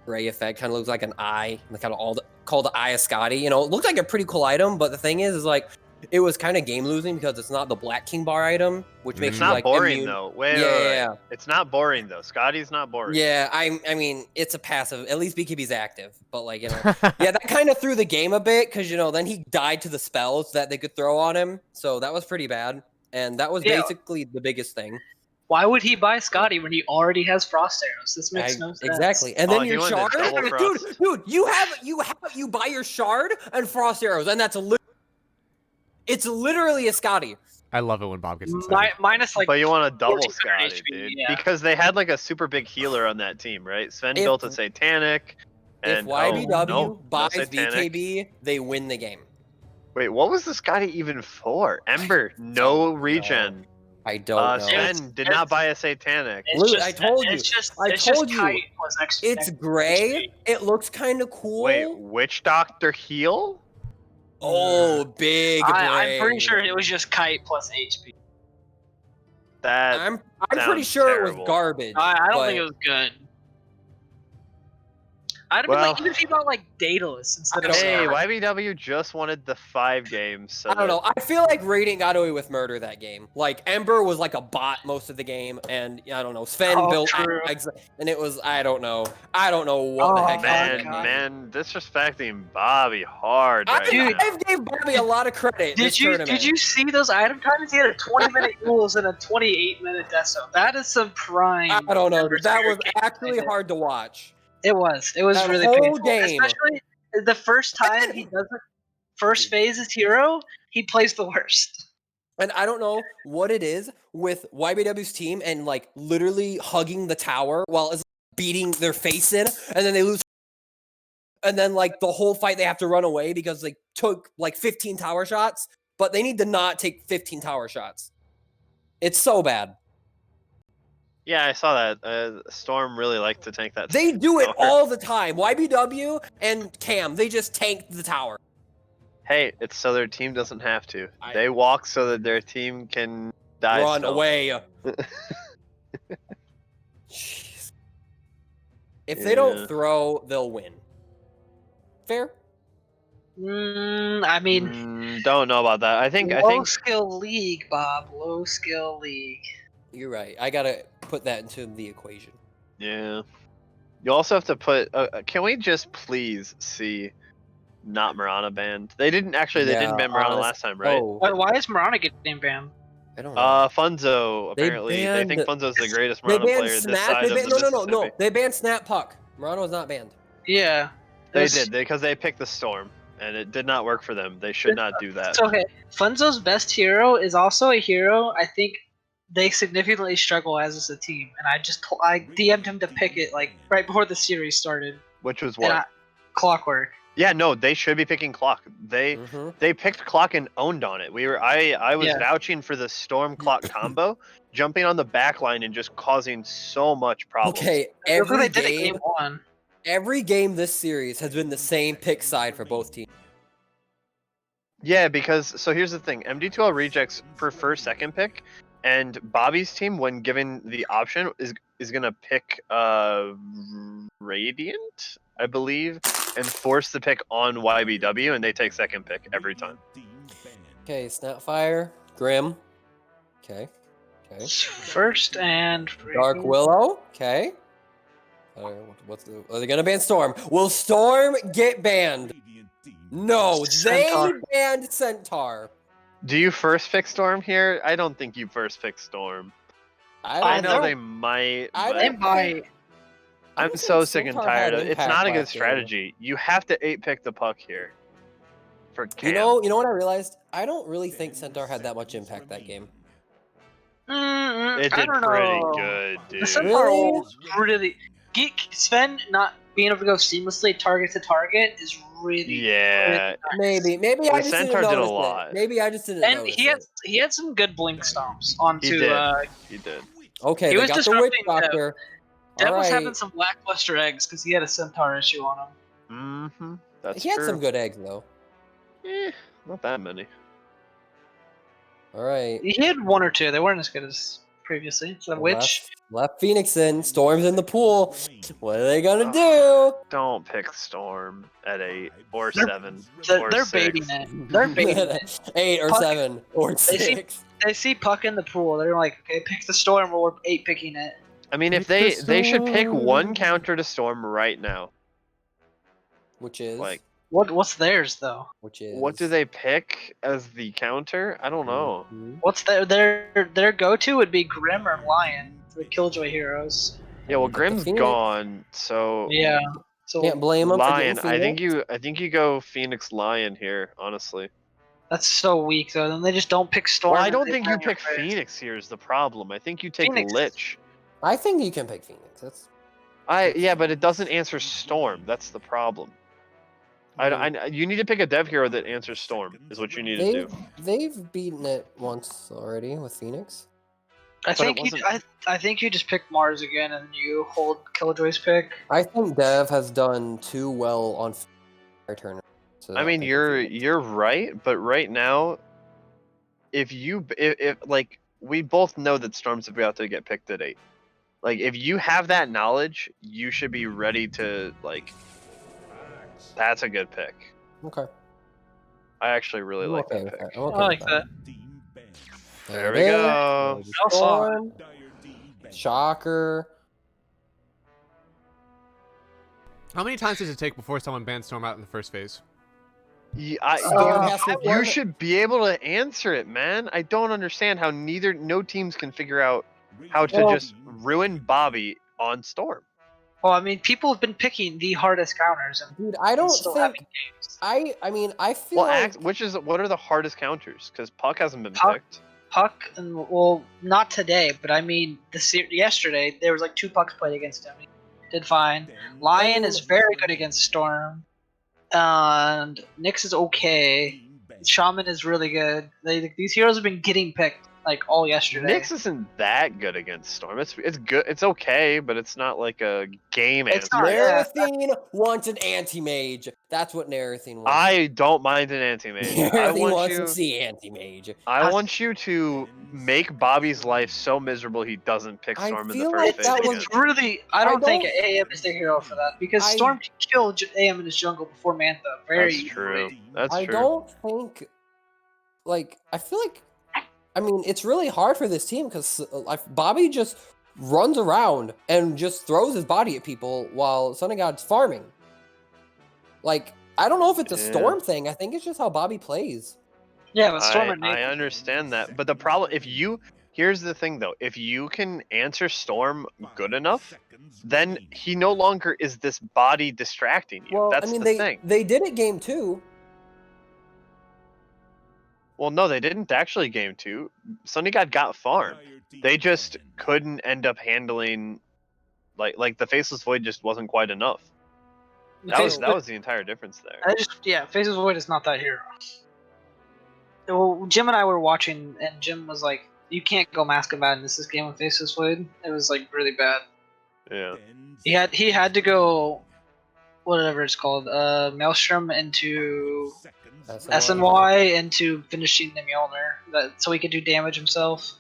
Gray effect, kind of looks like an eye, kind of called the Eye of Scotty. You know, it looked like a pretty cool item, but the thing is like, it was kind of game losing because it's not the Black King bar item, which makes It's you not like boring immune. though. Wait, Yeah, wait, wait. yeah. It's not boring though. Scotty's not boring. Yeah, I mean, it's a passive. At least BKB's active, but like, you know, yeah, that kind of threw the game a bit because, you know, then he died to the spells that they could throw on him, so that was pretty bad, and that was Yeah. basically the biggest thing. Why would he buy Scotty when he already has Frost Arrows? This makes no sense. Exactly, and Oh, then he your wanted shard, double frost. dude, you buy your shard and frost arrows, and it's literally a Scotty. I love it when Bob gets excited. Minus like. But you want a double 1400 Scotty, HP, dude. yeah. Because they had like a super big healer on that team, right? Sven If- built a Satanic. If And, YBW no buys Satanic. BKB, they win the game. Wait, what was the Scotty even for? Ember, no regen. I don't know. Sven did not buy a Satanic. It's Luke, just, I told you. It's just, I it's told just you. kite plus extra. It's gray. It looks kind of cool. Wait, Witch Doctor heal? Oh, big I'm pretty brain. sure it was just kite plus HP. That I'm pretty sounds sure it terrible. was garbage. I don't but think it was good. I'd have Well- been like, even if he bought like Daedalus instead of. Hey, Scotty. YBW just wanted the 5 games. So I don't know. I feel like Radiant got away with murder that game. Like Ember was like a bot most of the game, and I don't know. Sven Oh, built true. eggs, and it was I don't know. I don't know what the Oh, heck. Man, happened. man, disrespecting Bobby hard right now. I've gave Bobby a lot of credit. this tournament. Did you see those item times? He had a 20-minute rules and a 28-minute death zone. That is some prime. I don't know. Ember That Spirit was game actually right there. hard to watch. It was That really whole painful. game. Especially the first time he does it. First phase is hero. He plays the worst. And I don't know what it is with YBW's team and like literally hugging the tower while it's beating their face in, and then they lose. And then like the whole fight they have to run away because they took like 15 tower shots, but they need to not take 15 tower shots. It's so bad. Yeah, I saw that. Storm really liked to tank that. They do it tower. all the time. YBW and Cam, they just tank the tower. Hey, it's so their team doesn't have to. They walk so that their team can die. Run still. away. Jeez. If they don't Yeah. throw, they'll win. Fair? I mean, Don't know about that. I think low skill league, Bob. Low skill league. You're right. I gotta put that into the equation. yeah. You also have to put. Can we just please see not Marana banned? They didn't actually. They didn't ban Marana last time, right? Oh, Why is Marana getting banned? I don't know. Funzo They apparently. They think banned- Funzo's the greatest They Marana banned player this Snap. side They of banned, the no. Mississippi. They banned Snap Puck. Murano was not banned. Yeah. They This- did because they picked the Storm, and it did not work for them. They should not do that. It's okay. Funzo's best hero is also a hero. I think they significantly struggle as a team, and I DM'd him to pick it like right before the series started. Which was And what? Clockwork. Yeah, no, they should be picking Clock. They picked Clock and owned on it. I was Yeah. vouching for the Storm Clock combo, jumping on the back line and just causing so much problems. Okay, Look what every they did at game, game 1. every game this series has been the same pick side for both teams. Yeah, because so here's the thing: MD2L rejects prefer second pick, and Bobby's team, when given the option, is gonna pick Radiant, I believe, and force the pick on YBW, and they take second pick every time. Okay, Snapfire, Grim. Okay. First and Dark Willow. Okay. Are they gonna ban Storm? Will Storm get banned? No, Centaur. they banned Centaur. Do you first pick Storm here? I don't think you first pick Storm. I know they might. I but They don't might. I'm think so sick and Centaur tired had of it. It's impact not a good last game. strategy. You have to 8-pick the puck here. For Cam. You know what I realized? I don't really think Centaur had that much impact that game. It I did don't pretty know. good, The dude. Centaur Really? was really. Sven being able to go seamlessly target to target is really Yeah. really nice. Maybe I The just Centaur didn't did a notice lot. it. Maybe I just didn't And notice he had some good blink stomps onto. He did. He did. Okay, He they was got the witch disrupting Dev. doctor. Dev All was right. having some lackluster eggs because he had a Centaur issue on him. Mm-hmm. That's He had true. some good eggs though. Not that many. All right. He had one or two. They weren't as good as previously. So which Left Phoenix in. Storm's in the pool. What are they gonna do? Don't pick Storm at 8 or They're- 7 or they're 6. baiting it. They're baiting it. 8 or Puck- 7 or see- 6. They see Puck in the pool. They're like, okay, pick the Storm, or we're 8 picking it. I mean, if Pick the they should pick one Storm. counter to Storm right now. Which is Like, What's theirs though? which is what do they pick as the counter? I don't know. Mhm. What's their go-to would be Grim or Lion, the Killjoy heroes. Yeah, well, the Grim's Phoenix- gone, so Yeah. So Can't blame them Lion. for I getting think you go Phoenix Lion here, honestly. that's so weak though. Then they just don't pick Storm. Well, I and don't they think you burn your pick face. Phoenix here is the problem. I think you take Phoenix. Lich. I think you can pick Phoenix. That's Yeah, but it doesn't answer Storm. That's the problem. You need to pick a dev hero that answers Storm. Is what you need to do. they've beaten it once already with Phoenix. I think it you. wasn't- I think you just pick Mars again, and you hold Killjoy's pick. I think Dev has done too well on Fire Turner. to I not mean, pick you're Phoenix. right, but right now, if like we both know that Storm's about to get picked at 8. Like, if you have that knowledge, you should be ready to like. That's a good pick. Okay. I actually really like okay that with pick. that. I'm okay I like with that. There it we is. go. I saw it. Storm, Shocker. How many times does it take before someone bans Storm out in the first phase? Yeah, Storm has to you win. should be able to answer it, man. I don't understand how no teams can figure out how to Well- just ruin Bobby on Storm. Well, I mean, people have been picking the hardest counters and Dude, I don't still think having games. I mean I feel Well, like what are the hardest counters? Because Puck hasn't been Puck- picked. Puck and well, not today, but I mean, yesterday there was like 2 Pucks played against him. He did fine. Lion is very good against Storm, and Nyx is okay. Shaman is really good. These heroes have been getting picked like all yesterday. Nyx isn't that good against Storm. It's good. It's okay, but it's not like a game It's answer. not- yeah. Naratheen wants an anti-mage. That's what Naratheen wants. I don't mind an anti-mage. I Naratheen want wants you. to see anti-mage. I want you to make Bobby's life so miserable he doesn't pick I Storm in the feel first like phase that again. was- It's really, I don't think don't- AM is the hero for that because I- Storm can kill AM in his jungle before Mantha very That's true. easily. That's I true. don't think, like, I feel like, I mean, it's really hard for this team because Bobby just runs around and just throws his body at people while Sun and God's farming. Like, I don't know if it's a Yeah. Storm thing. I think it's just how Bobby plays. Yeah, but Storm and I Nathan. understand that, but the problem, here's the thing though, if you can answer Storm good enough, then he no longer is this body distracting you. Well, That's I mean, the thing. they did it game 2. Well, no, they didn't actually game 2. Sunny God got farmed. They just couldn't end up handling, like the Faceless Void just wasn't quite enough. That was the entire difference there. Faces Void is not that hero. Well, Jim and I were watching, and Jim was like, "You can't go Mask of Madness this game with Faces Void." It was like really bad. Yeah. He had to go, whatever it's called, Maelstrom into SNY into finishing the Mjolnir, so he could do damage himself.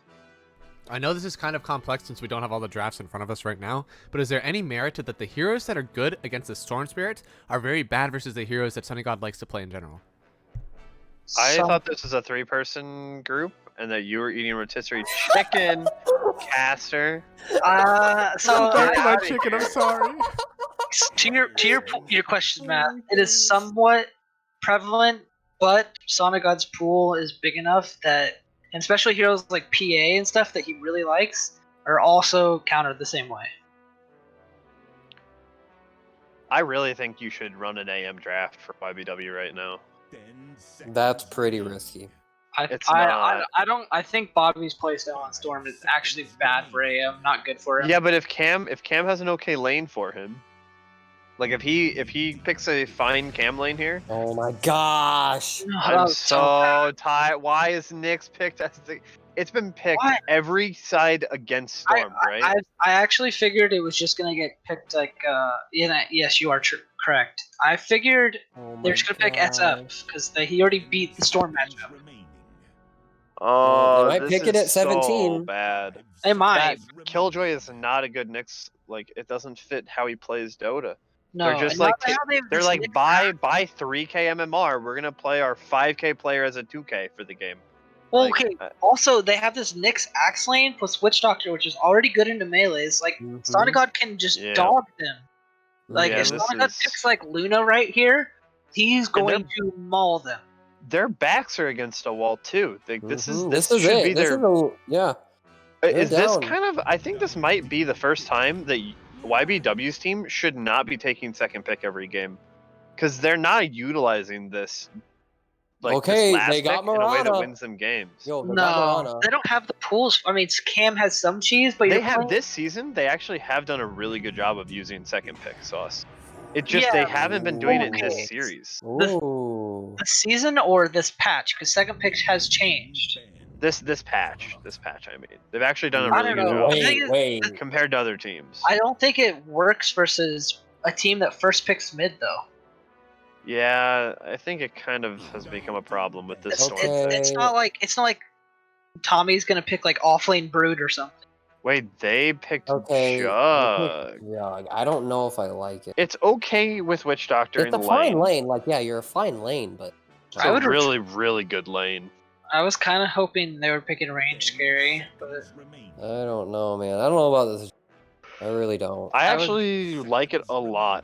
I know this is kind of complex since we don't have all the drafts in front of us right now, but is there any merit to that the heroes that are good against the Storm Spirit are very bad versus the heroes that Sunny God likes to play in general? I Some- thought this was a 3-person group, and that you were eating rotisserie chicken, Caster. so chicken, I'm sorry. to your question, Matt, it is somewhat prevalent, but Sonic God's pool is big enough that, and especially heroes like PA and stuff that he really likes, are also countered the same way. I really think you should run an AM draft for YBW right now. That's pretty risky. I think Bobby's playstyle on Storm is actually bad for AM, not good for him. Yeah, but if Cam has an okay lane for him, Like if he picks a fine cam lane here, Oh my gosh. That I'm was so tired. Why is Nyx picked as the? It's been picked Why? every side against Storm, right? I actually figured it was just gonna get picked like yes, you are correct. I figured Oh they're my just gonna pick gosh. SF because he already beat the Storm matchup. Oh, they might this pick it is at 17. so bad. They might. That Killjoy is not a good Nyx. Like it doesn't fit how he plays Dota. No, They're just and like now they have they're this like Nick buy Rath. 3K MMR. We're gonna play our 5K player as a 2K for the game. Well, Like, okay. Also, they have this Nyx Axe lane plus Witch Doctor, which is already good into melees. Like Mhm. Sonic God can just Yeah. dog them. Like Yeah, if this Sonic God is- picks like Luna right here, he's going to maul them. their backs are against a wall too. This Mhm. this is should it. be This their. is yeah. they're Is this down. kind of? I think this might be the first time that YBW's team should not be taking second pick every game, because they're not utilizing this. Like Okay, this last they got pick in a way that Marana. wins them games. Yo, they got No, Marana. they don't have the pools. I mean, Cam has some cheese, but They you're have playing. this season. They actually have done a really good job of using second pick sauce. It just Yeah. they haven't been doing it in Okay. this series. Ooh. The season or this patch, because second pick has changed. This patch. I mean, they've actually done a I really don't good know. job The thing is- Wait. compared to other teams. I don't think it works versus a team that first picks mid though. Yeah, I think it kind of has become a problem with this Storm Okay. thing. It's not like Tommy's gonna pick like offlane Brood or something. Wait, they picked Okay. Jug. Yeah, I don't know if I like it. It's okay with Witch Doctor It's in a fine lane. lane. Like, yeah, you're a fine lane, but It's I a would really, really good lane. I was kind of hoping they were picking range scary, but I don't know, man. I don't know about this. I really don't. I I would- actually like it a lot.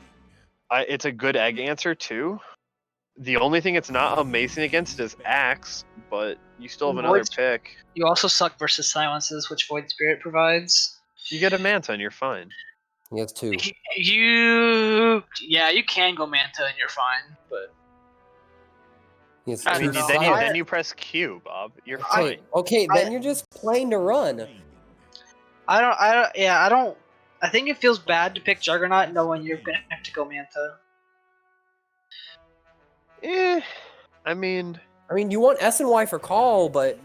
It's a good egg answer too. The only thing it's not amazing against is Axe, but you still have another Void- pick. you also suck versus silences, which Void Spirit provides. You get a Manta and you're fine. He has 2. You can go Manta and you're fine, but He has I I mean, two don't know. then sides. you press Q, Bob. You're Okay, fine. okay, then you're just playing to run. I don't. I think it feels bad to pick Juggernaut knowing you're gonna have to go Manta. I mean, You want S and Y for call, but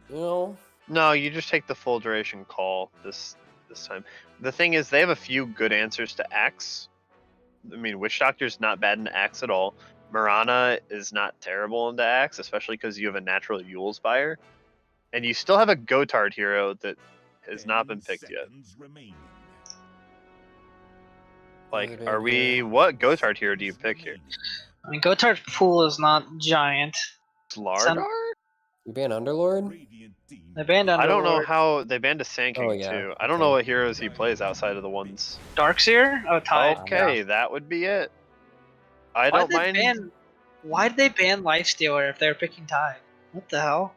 you know. no, you just take the full duration call this time. The thing is, they have a few good answers to Axe. I mean, Witch Doctor's not bad in Axe at all. Marana is not terrible into Axe, especially because you have a natural Yule's buyer. And you still have a Gotard hero that has not been picked yet. Like, are we... What Gotard hero do you pick here? I mean, Gotard's pool is not giant. Slardar? You ban Underlord? They banned Underlord. I don't know how... They banned a Sand King, Oh, yeah. too. I don't Okay. know what heroes he plays outside of the ones. Darkseer? Oh, Tide. Okay, that would be it. I Why don't did mind... they ban? Why did they ban Lifestealer if they were picking Tide? What the hell?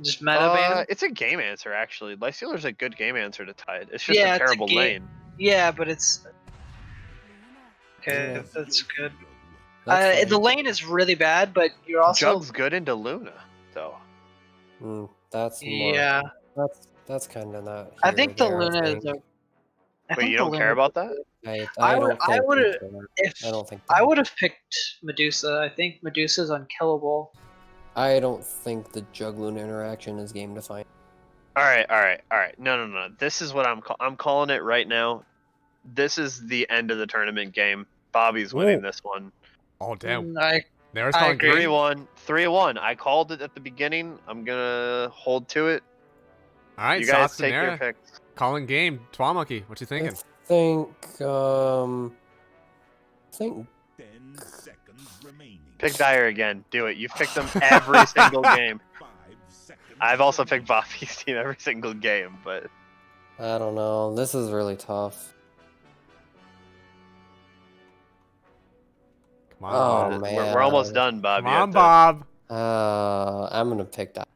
Just meta ban? It's a game answer, actually. Lifestealer's a good game answer to Tide. It's just Yeah, a it's a terrible game- lane. Yeah, but it's okay. Yeah. That's good. That's The fine. lane is really bad, but you're also Jug's good into Luna, though. That's more. yeah. That's kind of not. I here think or the there, Luna think. is. I Wait, think you the don't care Luna- about that? I I would- don't I think would've- it's there. If I don't think. I would have picked Medusa. I think Medusa's unkillable. I don't think the Jugluna interaction is game defining. All right. No. This is what I'm calling it right now. This is the end of the tournament game. Bobby's winning this one. Oh damn! I There's I calling agree. game. 3-1. 3-1. I called it at the beginning. I'm gonna hold to it. All right, You guys Sauce take your Nara, picks. calling game. Twamonkey, what you thinking? I think. Pick Dyer again. Do it. You've picked them every single game. I've also picked Bobby's team every single game, but I don't know. This is really tough. Come on, Oh Bob. man. we're almost done, Bobby. Come on, Bob. I'm gonna pick that.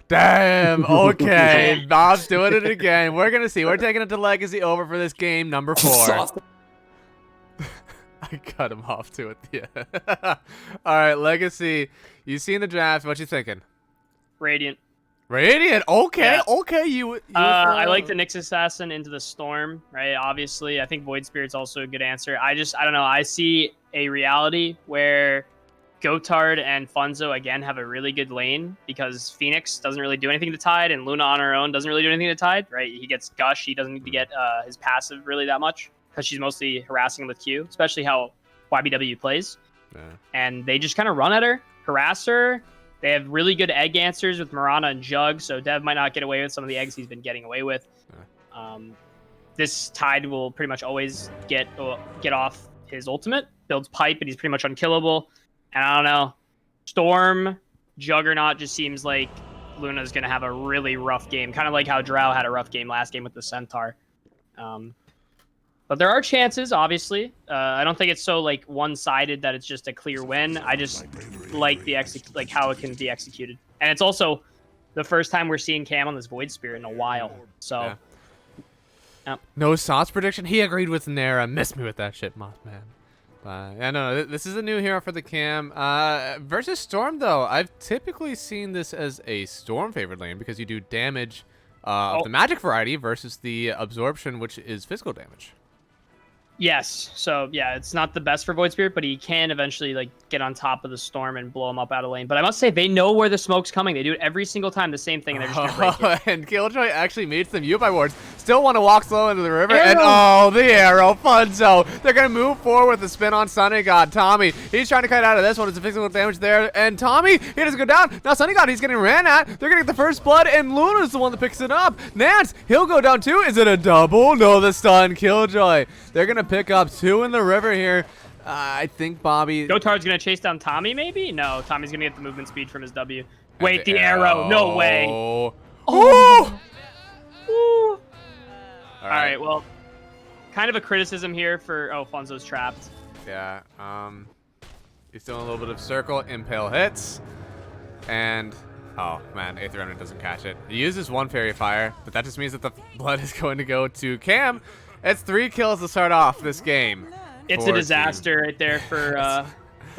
Damn. Okay, Bob's doing it again. We're gonna see. We're taking it to Legacy over for this game number 4. Sauce. I cut him off to it. Yeah. All right, Legacy. You seen the draft? What you thinking? Radiant. Radiant. Okay, Yeah. okay. You I like the Nyx Assassin into the Storm, right? Obviously, I think Void Spirit's also a good answer. I don't know. I see a reality where Gotard and Funzo again have a really good lane because Phoenix doesn't really do anything to Tide, and Luna on her own doesn't really do anything to Tide, right? He gets Gush. He doesn't need to get his passive really that much because she's mostly harassing him with Q, especially how YBW plays. Yeah. And they just kind of run at her, harass her. They have really good egg answers with Mirana and Jug, so Dev might not get away with some of the eggs he's been getting away with. This Tide will pretty much always get off his ultimate, builds pipe, and he's pretty much unkillable. And I don't know, Storm, Juggernaut just seems like Luna's going to have a really rough game, kind of like how Drow had a rough game last game with the Centaur. But there are chances, obviously. I don't think it's so like one-sided that it's just a clear win. I just like the how it can be executed, and it's also the first time we're seeing Cam on this Void Spirit in a while. So, yeah. No sauce prediction. He agreed with Nara. Missed me with that shit, Mothman. Yeah, no, this is a new hero for the Cam. Versus Storm, though, I've typically seen this as a Storm favored lane because you do damage of the magic variety versus the absorption, which is physical damage. Yes. So yeah, it's not the best for Void Spirit, but he can eventually like get on top of the Storm and blow him up out of lane. But I must say, they know where the smoke's coming. They do it every single time, the same thing, and they're just gonna break it. And Killjoy actually meets them UI wards. Still want to walk slow into the river, and the arrow, Funzo. They're gonna move forward with the spin on Sunny God. Tommy, he's trying to cut out of this one. It's a physical damage there, and Tommy, he doesn't go down. Now Sunny God, he's getting ran at. They're gonna get the first blood, and Luna's the one that picks it up. Nance, he'll go down too. Is it a double? No, the stun. Killjoy. They're gonna pick up 2 in the river here. I think Bobby. Gotard's gonna chase down Tommy, maybe? No, Tommy's gonna get the movement speed from his W. Wait, the arrow. No way. Oh! All right, well, kind of a criticism here for Funzo's trapped. Yeah, he's doing a little bit of circle. Impale hits, and oh man, Aether Remnant doesn't catch it. He uses 1 Fairy Fire, but that just means that the blood is going to go to Cam. It's 3 kills to start off this game. It's a disaster right there for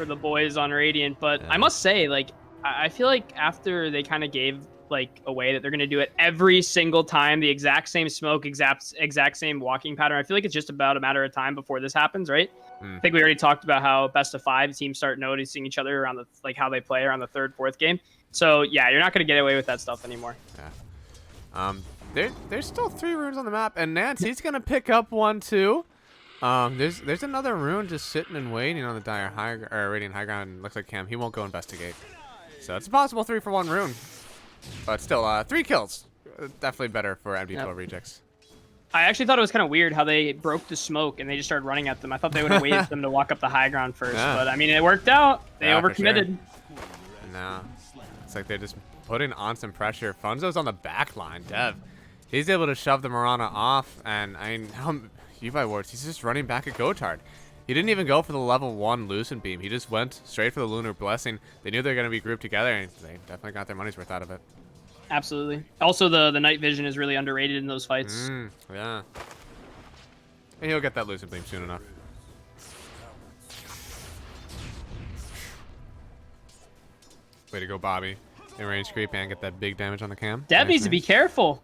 the boys on Radiant. But I must say, like, I feel like after they kind of gave like away that they're gonna do it every single time, the exact same smoke, exact same walking pattern. I feel like it's just about a matter of time before this happens, right? I think we already talked about how best of 5 teams start noticing each other around how they play around the 3rd, 4th game. So yeah, you're not gonna get away with that stuff anymore. Yeah. There's still 3 runes on the map, and Nance, he's gonna pick up 1 too. There's another rune just sitting and waiting on the Dire Radiant High Ground. Looks like Cam, he won't go investigate. So it's a possible 3 for 1 rune, but still 3 kills. Definitely better for MD2L rejects. I actually thought it was kind of weird how they broke the smoke and they just started running at them. I thought they would have waited for them to walk up the high ground first, but I mean it worked out. They overcommitted. Sure. No, it's like they're just putting on some pressure. Funzo's on the back line. Dev, he's able to shove the Mirana off, and I mean, UI wards, he's just running back at Gotard. He didn't even go for the level 1 Lucent Beam. He just went straight for the Lunar Blessing. They knew they were going to be grouped together, and they definitely got their money's worth out of it. Absolutely. Also, the night vision is really underrated in those fights. Yeah. And he'll get that Lucent Beam soon enough. Way to go, Bobby. In range creep and get that big damage on the Cam. Dev needs to be careful.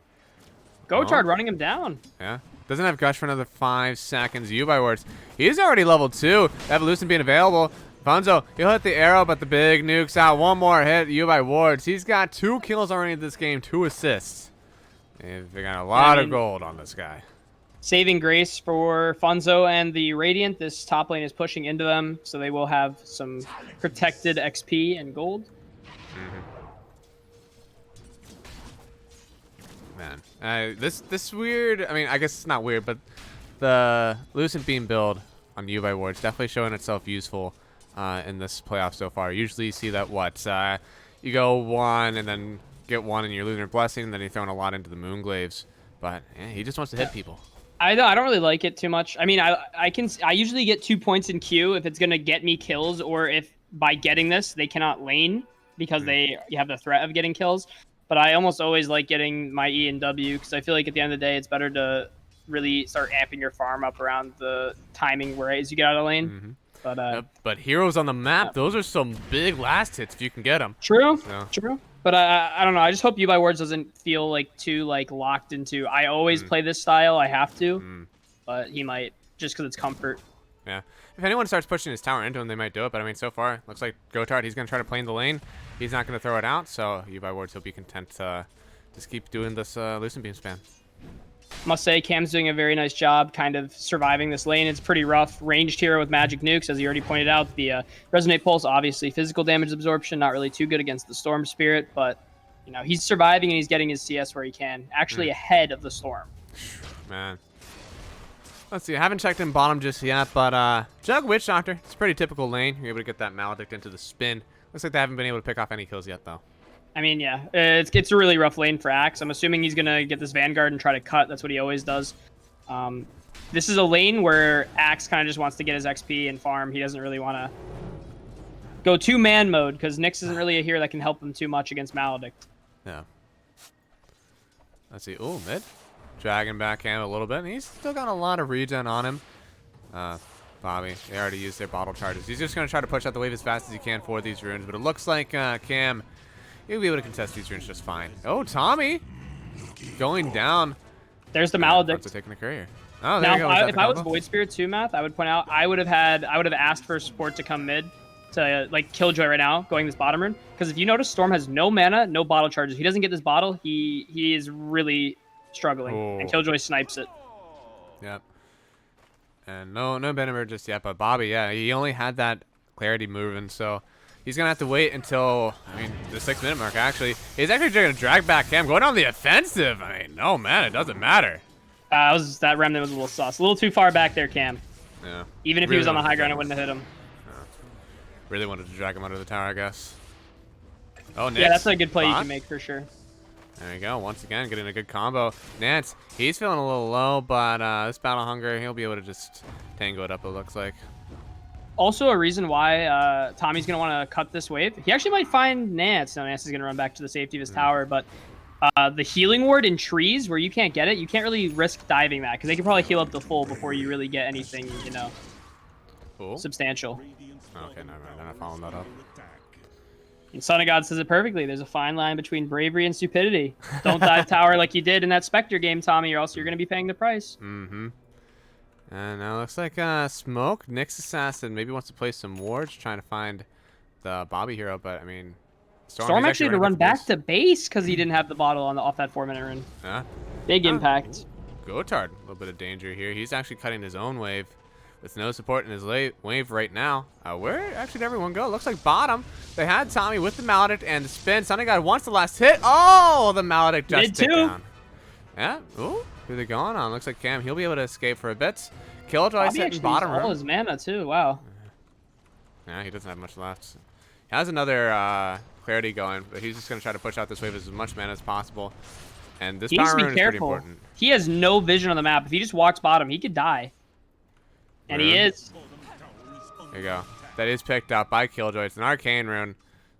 Gotard running him down. Yeah. Doesn't have Gush for another 5 seconds. UI wards. He's already level 2. They have Lucent being available. Funzo, he'll hit the arrow, but the big nuke's out. 1 more hit. UI wards. He's got 2 kills already in this game, 2 assists. They got a lot of gold on this guy. Saving grace for Funzo and the Radiant. This top lane is pushing into them, so they will have some protected XP and gold. Man, this weird. I mean, I guess it's not weird, but the Lucent Beam build on UI wards definitely showing itself useful in this playoff so far. Usually, you see that you go 1 and then get 1 in your Lunar Blessing, and then you're throwing a lot into the Moonglaves. But yeah, he just wants to hit people. I don't really like it too much. I mean, I usually get 2 points in Q if it's gonna get me kills, or if by getting this they cannot lane because you have the threat of getting kills. But I almost always like getting my E and W because I feel like at the end of the day, it's better to really start amping your farm up around the timing as you get out of lane. But heroes on the map, those are some big last hits if you can get them. True. So, True. But I don't know. I just hope You by Words doesn't feel like too like locked into. I always play this style. I have to, but he might just because it's comfort. Yeah. If anyone starts pushing his tower into him, they might do it. But I mean, so far, looks like Gotard, he's gonna try to play in the lane. He's not gonna throw it out. So You by Words, he'll be content to just keep doing this Lucent Beam spam. Must say, Cam's doing a very nice job kind of surviving this lane. It's pretty rough. Ranged hero with magic nukes, as you already pointed out. The Resonate Pulse, obviously. Physical damage absorption, not really too good against the Storm Spirit, but, you know, he's surviving and he's getting his CS where he can. Actually ahead of the Storm. Man. Let's see. I haven't checked in bottom just yet, but Jug Witch Doctor, it's a pretty typical lane. You're able to get that Maledict into the spin. Looks like they haven't been able to pick off any kills yet, though. I mean, yeah, it's a really rough lane for Axe. I'm assuming he's going to get this Vanguard and try to cut. That's what he always does. This is a lane where Axe kind of just wants to get his XP and farm. He doesn't really want to go too man mode because Nyx isn't really a hero that can help him too much against Maledict. Yeah. Let's see. Ooh, mid. Dragging backhand a little bit. And he's still got a lot of regen on him. Bobby, they already used their bottle charges. He's just going to try to push out the wave as fast as he can for these runes. But it looks like Cam, he'll be able to contest these runes just fine. Oh, Tommy going down. There's the Maledict. Taking the courier. Oh, there you go. Now, if I was Void Spirit too, Math, I would point out I would have asked for support to come mid to like Killjoy right now, going this bottom rune. Because if you notice, Storm has no mana, no bottle charges. He doesn't get this bottle. He is really struggling, and Killjoy snipes it. Yep. And no Benemer just yet, but Bobby, yeah, he only had that clarity moving, so he's gonna have to wait until, I mean, the 6-minute mark. Actually, he's actually gonna drag back Cam, going on the offensive. I mean, no man, it doesn't matter. That remnant was a little sus, a little too far back there, Cam. Yeah. Even if he was on the high ground, it wouldn't have hit him. Really wanted to drag him under the tower, I guess. Oh, Nyx. Yeah, that's a good play you can make for sure. There you go. Once again, getting a good combo. Nance, he's feeling a little low, but this Battle Hunger, he'll be able to just tango it up, it looks like. Also, a reason why Tommy's going to want to cut this wave. He actually might find Nance. Now, Nance is going to run back to the safety of his tower, but the healing ward in trees where you can't get it, you can't really risk diving that because they can probably heal up the full before you really get anything, you know, substantial. Okay, never mind. I'm not following that up. And Son of God says it perfectly. There's a fine line between bravery and stupidity. Don't dive tower like you did in that Spectre game, Tommy, or else you're going to be paying the price. Mm-hmm. And now looks like Smoke, Nyx Assassin, maybe wants to play some wards, trying to find the Bobby hero, but I mean... Storm actually had to run back to base because he didn't have the bottle off that 4-minute run. Yeah. Big impact. Gotard, a little bit of danger here. He's actually cutting his own wave with no support in his wave right now. Where actually did everyone go? Looks like bottom. They had Tommy with the Maledict and the spin. Son of God wants the last hit. Oh, the Maledict just took down. Yeah. Ooh, who they going on? Looks like Cam. He'll be able to escape for a bit. Killjoy sitting bottom row. All his mana too. Wow. Yeah, he doesn't have much left. He has another clarity going, but he's just gonna try to push out this wave as much mana as possible. And this power rune is pretty important. He has no vision on the map. If he just walks bottom, he could die. And he is. There you go. That is picked up by Killjoy. It's an arcane rune.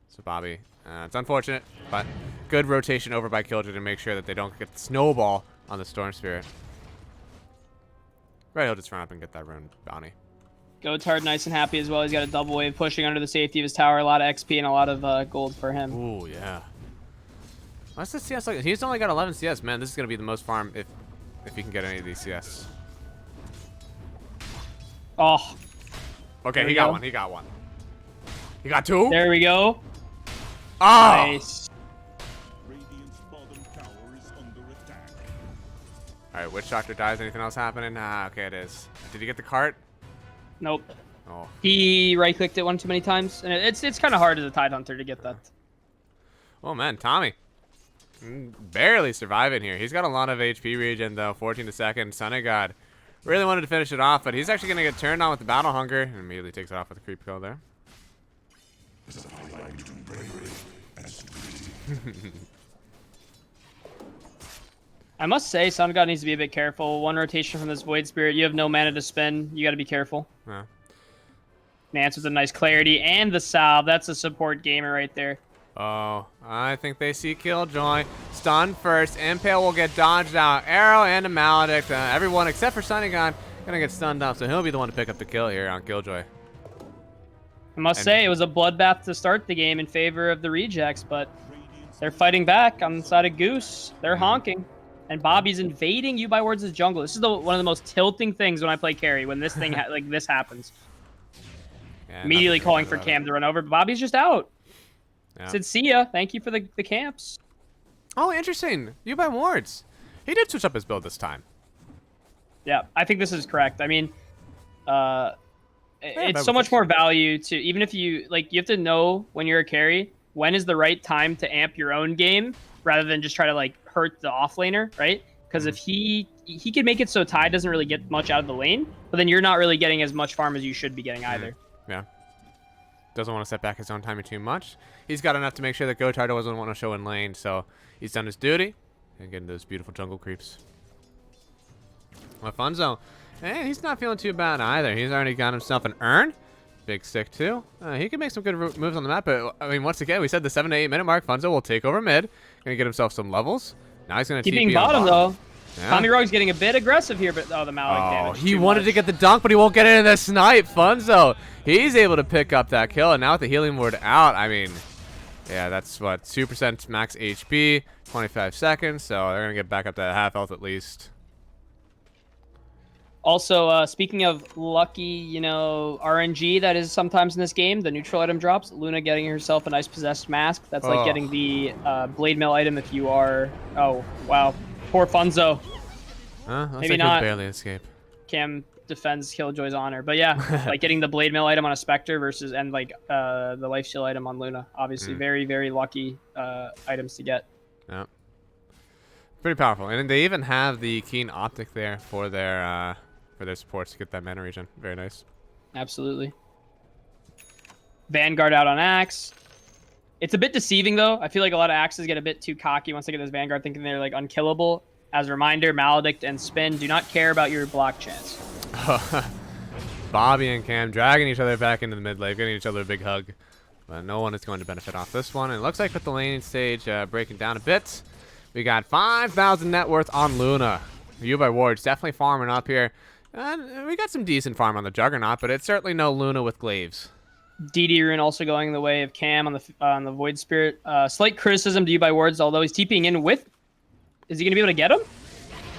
So Bobby, it's unfortunate, but good rotation over by Killjoy to make sure that they don't get the snowball on the Storm Spirit. Right, he'll just run up and get that rune bounty. Gotard nice and happy as well. He's got a double wave pushing under the safety of his tower. A lot of XP and a lot of gold for him. Ooh, yeah. What's the CS like? He's only got 11 CS. Man, this is going to be the most farm if he can get any of these CS. Oh. Okay, he got one. He got one. He got two? There we go. Oh! Nice. Alright, Witch Doctor dies. Anything else happening? Ah, okay, it is. Did he get the cart? Nope. Oh. He right-clicked it one too many times, and it's kind of hard as a Tide Hunter to get that. Oh, man, Tommy. Barely surviving here. He's got a lot of HP regen, though. 14 a second. Son of God. Really wanted to finish it off, but he's actually going to get turned on with the Battle Hunger. And immediately takes it off with the creep kill there. I must say, Son of God needs to be a bit careful. One rotation from this Void Spirit. You have no mana to spend. You got to be careful. Yeah. Nance with a nice clarity and the salve. That's a support gamer right there. Oh, I think they see Killjoy. Stun first. Impale will get dodged out. Arrow and a Maledict. Everyone except for Son of God gonna get stunned up, so he'll be the one to pick up the kill here on Killjoy. I must say, it was a bloodbath to start the game in favor of the rejects, but They're fighting back on the side of Goose. They're honking. And Bobby's invading you by Wards' jungle. This is one of the most tilting things when I play carry, when this thing like this happens. Yeah, Immediately nothing calling good for about Cam to run over, but Bobby's just out. Yeah. Said, see ya. Thank you for the camps. Oh, interesting. You by Wards. He did switch up his build this time. Yeah, I think this is correct. I mean, it's so but much more value to, even if you, like, you have to know when you're a carry, when is the right time to amp your own game, rather than just try to, like, hurt the offlaner, right? Because if he could make it so Ty doesn't really get much out of the lane, but then you're not really getting as much farm as you should be getting either. Yeah. Doesn't want to set back his own timing too much. He's got enough to make sure that Gotar doesn't want to show in lane, so he's done his duty and getting those beautiful jungle creeps. Alfonso, hey, he's not feeling too bad either. He's already got himself an urn. Big stick, too. He can make some good moves on the map, but, I mean, once again, we said the 7 to 8 minute mark. Funzo will take over mid. Gonna get himself some levels. Now he's gonna Keeping TP on bottom, though. Yeah. Tommy Rogue's getting a bit aggressive here, but the Malik damage. He wanted to get the dunk, but he won't get it in the snipe. Funzo, he's able to pick up that kill, and now with the healing ward out, I mean, yeah, that's what, 2% max HP, 25 seconds, so they're gonna get back up to half health at least. Also, speaking of lucky, RNG that is sometimes in this game, the neutral item drops. Luna getting herself a nice possessed mask. That's like getting the blade mail item if you are. Oh wow, poor Funzo. Maybe not. Barely escape. Cam defends Killjoy's honor, but yeah, like getting the blade mail item on a Spectre versus and like the life steal item on Luna. Obviously, very very lucky items to get. Yeah. Pretty powerful, and they even have the keen optic there for their supports to get that mana regen. Very nice. Absolutely. Vanguard out on Axe. It's a bit deceiving though. I feel like a lot of Axes get a bit too cocky once they get this Vanguard, thinking they're like unkillable. As a reminder, Maledict and Spin do not care about your block chance. Bobby and Cam dragging each other back into the mid lane, getting each other a big hug, but no one is going to benefit off this one. And it looks like with the laning stage breaking down a bit, we got 5,000 net worth on Luna. You by Wards definitely farming up here. And we got some decent farm on the Juggernaut, but it's certainly no Luna with Glaives. DD Rune also going the way of Cam on the Void Spirit. Slight criticism to you by Wards, although he's TPing in with. Is he going to be able to get him?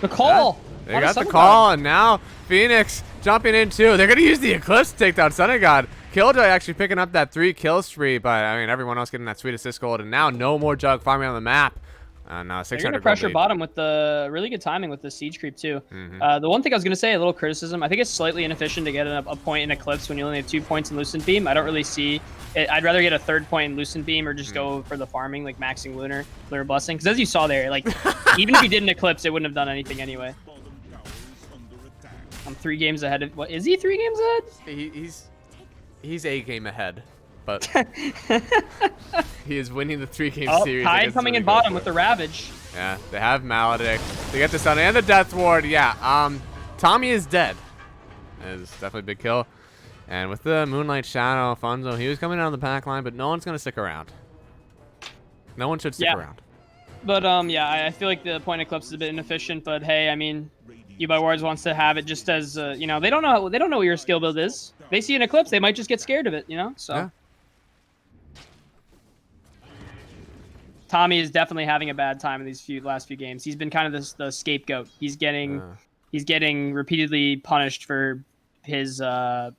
The call. Yeah, they got the call, and now Phoenix jumping in too. They're going to use the Eclipse to take down Son of God. Killjoy actually picking up that 3 kill spree, but I mean everyone else getting that sweet assist gold, and now no more Jug farming on the map. Now 600. They're going to pressure bottom with the really good timing with the siege creep too. The one thing I was going to say, a little criticism, I think it's slightly inefficient to get a point in Eclipse when you only have 2 points in Lucent Beam. I don't really see it. I'd rather get a 3rd point in Lucent Beam or just go for the farming, like maxing Lunar Blessing. Because as you saw there, like even if he did an Eclipse, it wouldn't have done anything anyway. I'm 3 games ahead of. What is he? 3 games ahead? He's a game ahead. But he is winning the 3-game series. Tide coming in bottom with the Ravage. Yeah, they have Maledict. They get the Sun and the Death Ward. Yeah, Tommy is dead. It's definitely a big kill. And with the Moonlight Shadow, Funzo, he was coming down the pack line, but no one's going to stick around. No one should stick around. But, yeah, I feel like the point Eclipse is a bit inefficient, but hey, I mean, you by Wards wants to have it just as, they don't know what your skill build is. They see an Eclipse, they might just get scared of it, So. Yeah. Tommy is definitely having a bad time in these last few games. He's been kind of the scapegoat. He's getting repeatedly punished for his kind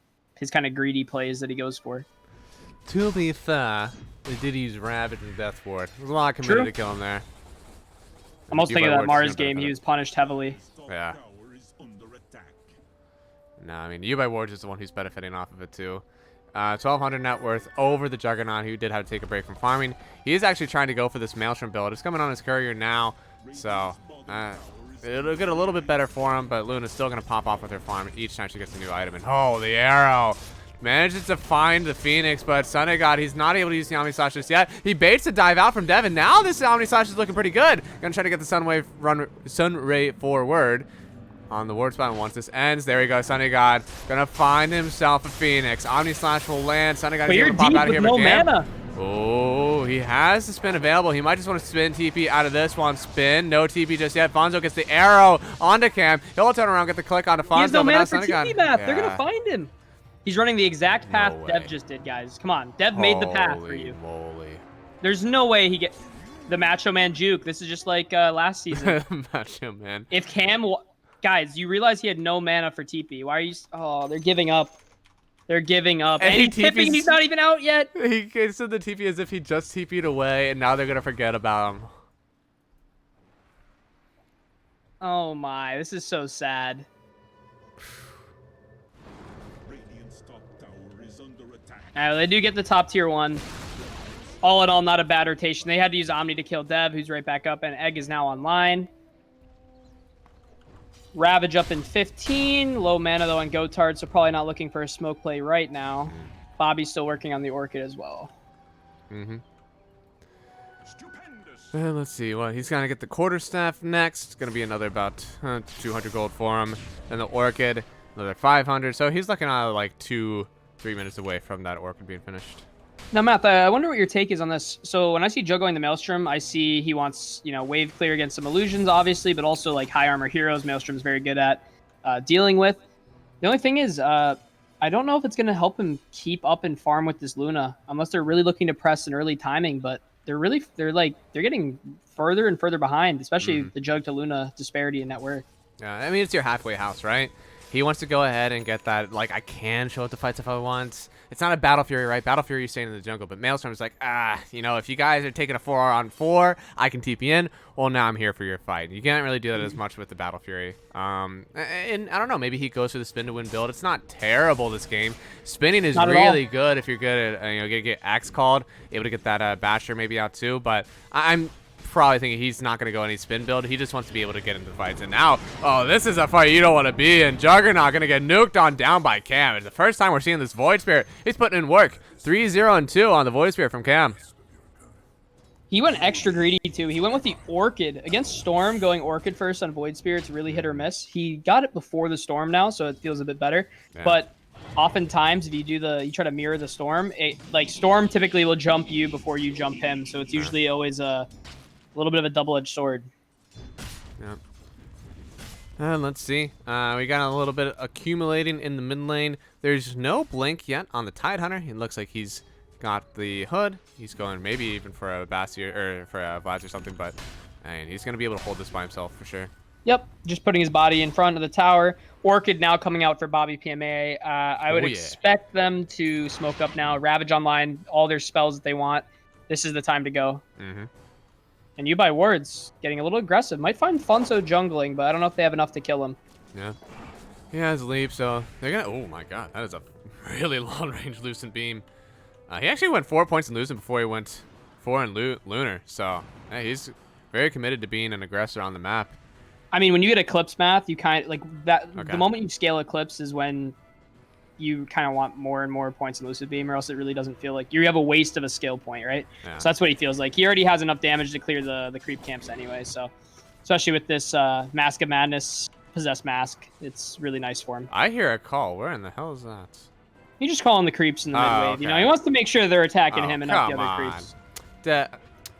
of greedy plays that he goes for. To be fair, they did use Ravage and Death Ward. There's a lot committed to kill him there. I'm also thinking of that Mars game. He was punished heavily. Yeah. No, I mean, You by Wards is the one who's benefiting off of it too. 1,200 net worth over the Juggernaut, who did have to take a break from farming. He is actually trying to go for this Maelstrom build. It's coming on his courier now, so it'll get a little bit better for him, but Luna's still going to pop off with her farm each time she gets a new item. And oh, the arrow. Manages to find the Phoenix, but Son of God, he's not able to use the Omnislash just yet. He baits the dive out from Devin. Now this Omnislash is looking pretty good. Going to try to get the Sun Ray forward. On the ward spot, and once this ends, there we go. Son of God gonna find himself a Phoenix. Omnislash will land. Son of God is able to pop out of here. No mana. Oh, he has the spin available. He might just want to spin TP out of this one. Spin, no TP just yet. Fonzo gets the arrow onto Cam. He'll turn around, get the click onto Fonzo. He has no mana for TP map. Yeah. They're gonna find him. He's running the exact path Dev just did, guys. Come on, Dev made the path for you. Moly. There's no way he gets. the Macho Man juke. This is just like last season. Macho Man. If guys, you realize he had no mana for TP. Why are you? Oh, they're giving up. They're giving up. And he's tipping. He's not even out yet. He said the TP as if he just TP'd away, and now they're gonna forget about him. Oh my, this is so sad. Radiant's top tower is under attack. They do get the top tier 1. All in all, not a bad rotation. They had to use Omni to kill Dev, who's right back up, and Egg is now online. Ravage up in 15. Low mana, though, on Gotard, so probably not looking for a smoke play right now. Bobby's still working on the Orchid as well. Mm-hmm. Stupendous. Let's see. Well, he's gonna get the quarterstaff next. It's gonna be another about 200 gold for him. And the Orchid, another 500. So he's looking at like 2-3 minutes away from that Orchid being finished. Now, Matt, I wonder what your take is on this. So when I see Joe going the Maelstrom, I see he wants, wave clear against some illusions, obviously, but also like high armor heroes. Maelstrom's very good at dealing with. The only thing is, I don't know if it's going to help him keep up and farm with this Luna, unless they're really looking to press an early timing. But they're getting further and further behind, especially the Jug to Luna disparity in net worth. Yeah, I mean, it's your halfway house, right? He wants to go ahead and get that, like, I can show up to fights if I want. It's not a Battle Fury, right? Battle Fury, you're staying in the jungle. But Maelstrom is like, if you guys are taking a 4-on-4, I can TP in. Well, now I'm here for your fight. You can't really do that as much with the Battle Fury. And I don't know, maybe he goes for the spin to win build. It's not terrible, this game. Spinning is really good if you're good at, get Axe called, able to get that Basher maybe out too. But I'm probably thinking he's not going to go any spin build. He just wants to be able to get into the fights. And now, this is a fight you don't want to be in. Juggernaut going to get nuked on down by Cam. It's the first time we're seeing this Void Spirit. He's putting in work. 3-0-2 on the Void Spirit from Cam. He went extra greedy, too. He went with the Orchid. Against Storm, going Orchid first on Void Spirit's really hit or miss. He got it before the Storm now, so it feels a bit better. Yeah. But oftentimes, if you try to mirror the Storm, Storm typically will jump you before you jump him, so it's usually always a little bit of a double-edged sword. Yeah. And let's see. We got a little bit accumulating in the mid lane. There's no blink yet on the Tidehunter. It looks like he's got the hood. He's going maybe even for a Bastion or for a Vlad or something, but he's going to be able to hold this by himself for sure. Yep, just putting his body in front of the tower. Orchid now coming out for BobbyPMA. I would expect them to smoke up now. Ravage online, all their spells that they want. This is the time to go. Mm-hmm. And You by Wards getting a little aggressive. Might find Funso jungling, but I don't know if they have enough to kill him. Yeah. He has leap, so they're going to... Oh, my God. That is a really long-range Lucent Beam. He actually went 4 points in Lucent before he went 4 in Lunar. So, he's very committed to being an aggressor on the map. I mean, when you get Eclipse math, you kind of... like that. Okay. The moment you scale Eclipse is when you kind of want more and more points in Lucid Beam, or else it really doesn't feel like you have a waste of a skill point, right? Yeah. So that's what he feels like. He already has enough damage to clear the creep camps anyway, so especially with this Mask of Madness Possessed Mask, it's really nice for him. I hear a call. Where in the hell is that? He's just calling the creeps in the mid wave. Okay. He wants to make sure they're attacking him and not the other creeps.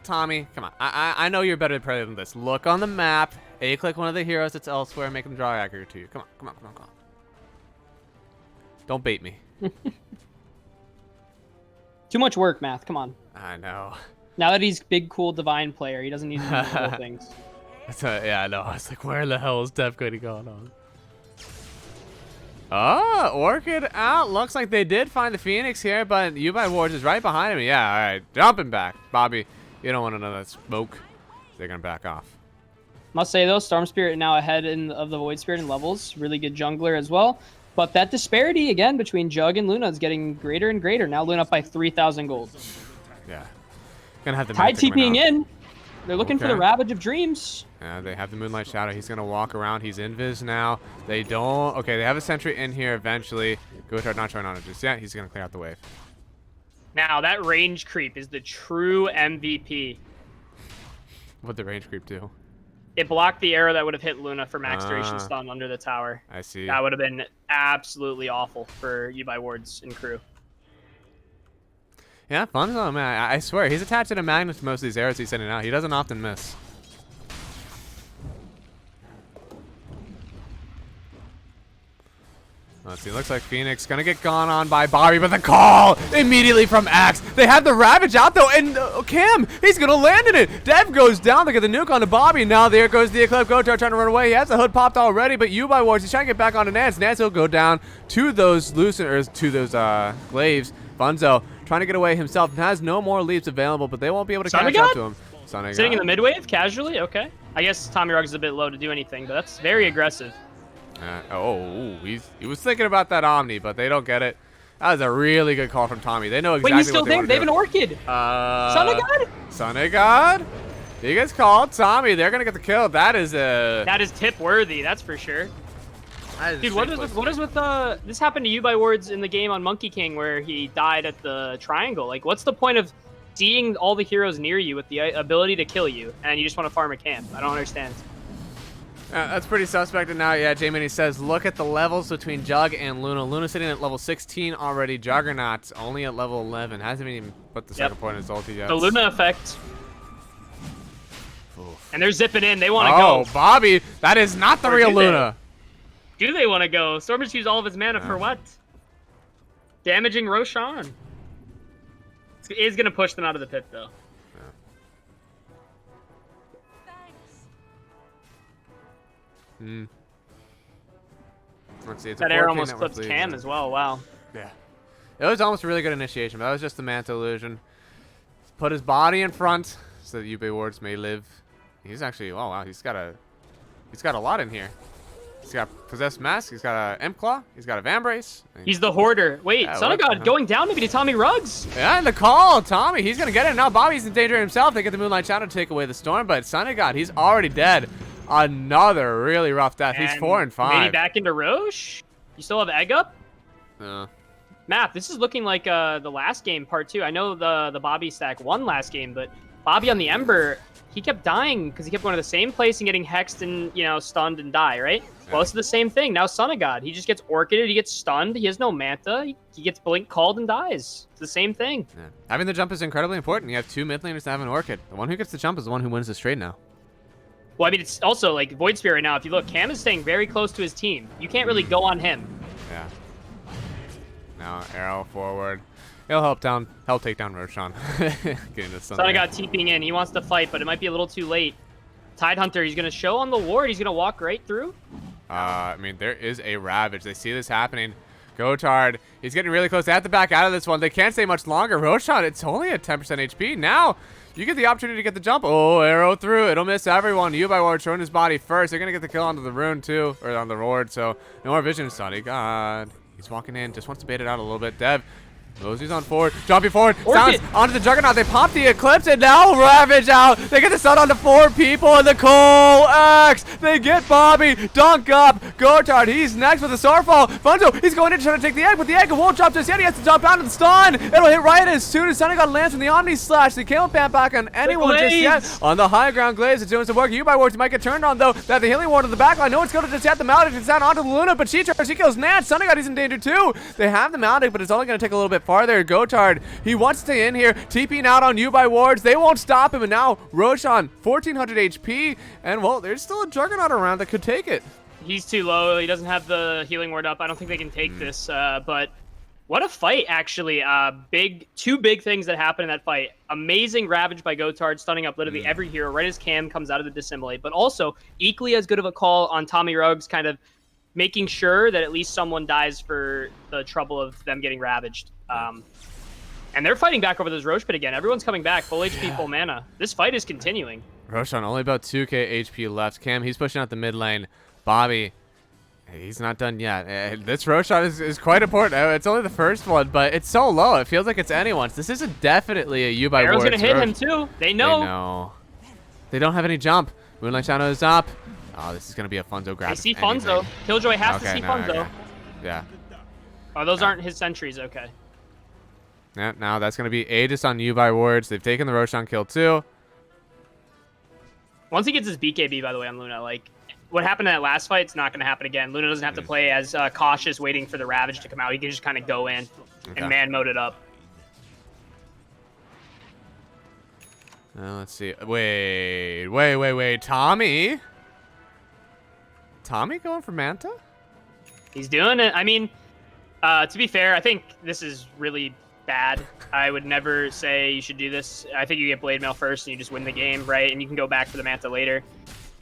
Tommy, come on. I know you're better than this. Look on the map. A-click one of the heroes that's elsewhere. Make them draw accurate to you. Come on. Don't bait me. Too much work, Math. Come on. I know. Now that he's big, cool, divine player, he doesn't need to do cool things. Yeah, I know. I was like, where the hell is Dev going on? Oh, Orchid out. Looks like they did find the Phoenix here, but You by Wards is right behind him. Yeah, all right. Jumping back. Bobby, you don't want to know that smoke. They're going to back off. Must say, though, Storm Spirit now ahead of the Void Spirit in levels. Really good jungler as well. But that disparity, again, between Jug and Luna is getting greater and greater. Now Luna up by 3,000 gold. Yeah. Gonna have the Tide TPing in. They're looking for the Ravage of Dreams. Yeah, they have the Moonlight Shadow. He's going to walk around. He's invis now. They don't. Okay, they have a sentry in here eventually. Gotard not showing on it just yet. He's going to clear out the wave. Now, that range creep is the true MVP. What'd the range creep do? It blocked the arrow that would have hit Luna for max duration stun under the tower. I see. That would have been absolutely awful for You by Wards and crew. Yeah, Funzo, man. I swear, he's attached to a magnet to most of these arrows he's sending out. He doesn't often miss. Let's see. Looks like Phoenix gonna get gone on by Bobby, but the call immediately from Axe. They have the Ravage out though, and Cam, he's gonna land in it. Dev goes down. They get the nuke onto Bobby. Now there goes the Eclipse. Gotard trying to run away. He has the hood popped already, but YBW, he's trying to get back onto Nance. Nance will go down to those glaives. Bunzo trying to get away himself. Has no more leaps available, but they won't be able to catch up to him. Sitting in the mid wave casually. Okay. I guess Tommy Ruggs is a bit low to do anything, but that's very aggressive. He was thinking about that Omni, but they don't get it. That was a really good call from Tommy. They know exactly Wait, he's still what they there. want They to have do. an Orchid. Son of God. Son of God. He gets called. Tommy, they're gonna get the kill. That is tip worthy. That's for sure. Dude, what is with this happened to YBW in the game on Monkey King where he died at the triangle? Like, what's the point of seeing all the heroes near you with the ability to kill you, and you just want to farm a camp? I don't understand. That's pretty suspect. And now, yeah, J-Mini says, look at the levels between Jug and Luna. Luna sitting at level 16 already. Juggernaut's only at level 11. Hasn't even put the second point in his ulti yet. The Luna effect. Oof. And they're zipping in. They want to go. go. Bobby, that is not the real Luna. Do they want to go? Storm just used all of his mana for what? Damaging Roshan. It is going to push them out of the pit, though. Let's see. It's that arrow almost flips Cam as well. Wow. Yeah. It was almost a really good initiation, but that was just the Manta illusion. Put his body in front so that YBW may live. He's actually, oh wow, he's got a lot in here. He's got Possessed Mask, he's got a M-Claw, he's got a Vambrace. He's the Hoarder. Wait, yeah, Son of God going down maybe to Tommy Ruggs. Yeah, and the call, Tommy, he's gonna get it. Now Bobby's in danger himself. They get the Moonlight Shadow to take away the Storm, but Son of God, he's already dead. Another really rough death. And he's 4 and 5. Maybe back into Roche? You still have Egg up? Matt, this is looking like the last game, part 2. I know the Bobby stack won last game, but Bobby on the Ember, he kept dying because he kept going to the same place and getting hexed and, stunned and die, right? Yeah. Well, it's the same thing. Now Son of God, he just gets orchided, he gets stunned, he has no Manta, he gets blink called and dies. It's the same thing. Yeah. Having the jump is incredibly important. You have 2 mid laners to have an Orchid. The one who gets the jump is the one who wins the trade now. Well, I mean, it's also like Void Spirit right now. If you look, Cam is staying very close to his team. You can't really go on him. Yeah. Now arrow forward. He'll help take down Roshan. Getting to Son of God TPing in. He wants to fight, but it might be a little too late. Tidehunter, he's gonna show on the ward. He's gonna walk right through. I mean, there is a Ravage. They see this happening. Gotard, he's getting really close. They have to back out of this one. They can't stay much longer. Roshan, it's only at 10% HP. Now, you get the opportunity to get the jump. Oh, arrow through. It'll miss everyone. YBW showing his body first. They're going to get the kill onto the rune, too. Or on the ward, so no more vision. Sonny God. He's walking in. Just wants to bait it out a little bit. Dev. Rosie's on forward. Jumping forward. Sounds onto the Juggernaut. They pop the Eclipse, and now Ravage out. They get the stun onto 4 people, and the Cole X. They get Bobby. Dunk up. Gotard, he's next with the Starfall. Funzo, he's going in trying to take the egg, but the egg won't drop just yet. He has to jump out of the stun. It'll hit right as soon as Sonny God lands from the Omni Slash. They can't ban back on anyone just yet. On the high ground Glaives, it's doing some work. YBW might get turned on, though. They have the healing ward on the back line. No one's going to just hit the Maldic. It's down onto the Luna, but she turns. She kills Nance. Sonny God, he's in danger, too. They have the Maldic, but it's only going to take a little bit farther. Gotard, he wants to stay in here, TPing out on YBW. They won't stop him, and now Roshan, 1400 HP, and well, there's still a Juggernaut around that could take it. He's too low. He doesn't have the healing ward up. I don't think they can take this, but what a fight, actually. Two big things that happened in that fight. Amazing Ravage by Gotard, stunning up literally every hero right as Cam comes out of the Dissimulate, but also equally as good of a call on Tommy Ruggs, kind of making sure that at least someone dies for the trouble of them getting ravaged. And they're fighting back over this Roche pit again. Everyone's coming back, full HP, full mana. This fight is continuing. Roshan, only about 2k HP left. Cam, he's pushing out the mid lane. Bobby, he's not done yet. This Roshan is quite important. It's only the first one, but it's so low. It feels like it's anyone's. This isn't definitely a YBW. Arrow's going to hit him, too. They know. They know. They don't have any jump. Moonlight Shadow is up. Oh, this is going to be a Funzo grab. They see Funzo. Killjoy has to see Funzo. Okay. Yeah. Oh, those aren't his sentries. Okay. Yeah, now that's going to be Aegis on YBW. They've taken the Roshan kill, too. Once he gets his BKB, by the way, on Luna, like, what happened in that last fight, it's not going to happen again. Luna doesn't have to play as cautious, waiting for the Ravage to come out. He can just kind of go in and man mode it up. Let's see. Wait. Tommy? Tommy going for Manta? He's doing it. I mean, to be fair, I think this is really bad. I would never say you should do this. I think you get Blade Mail first and you just win the game, right? And you can go back for the Manta later.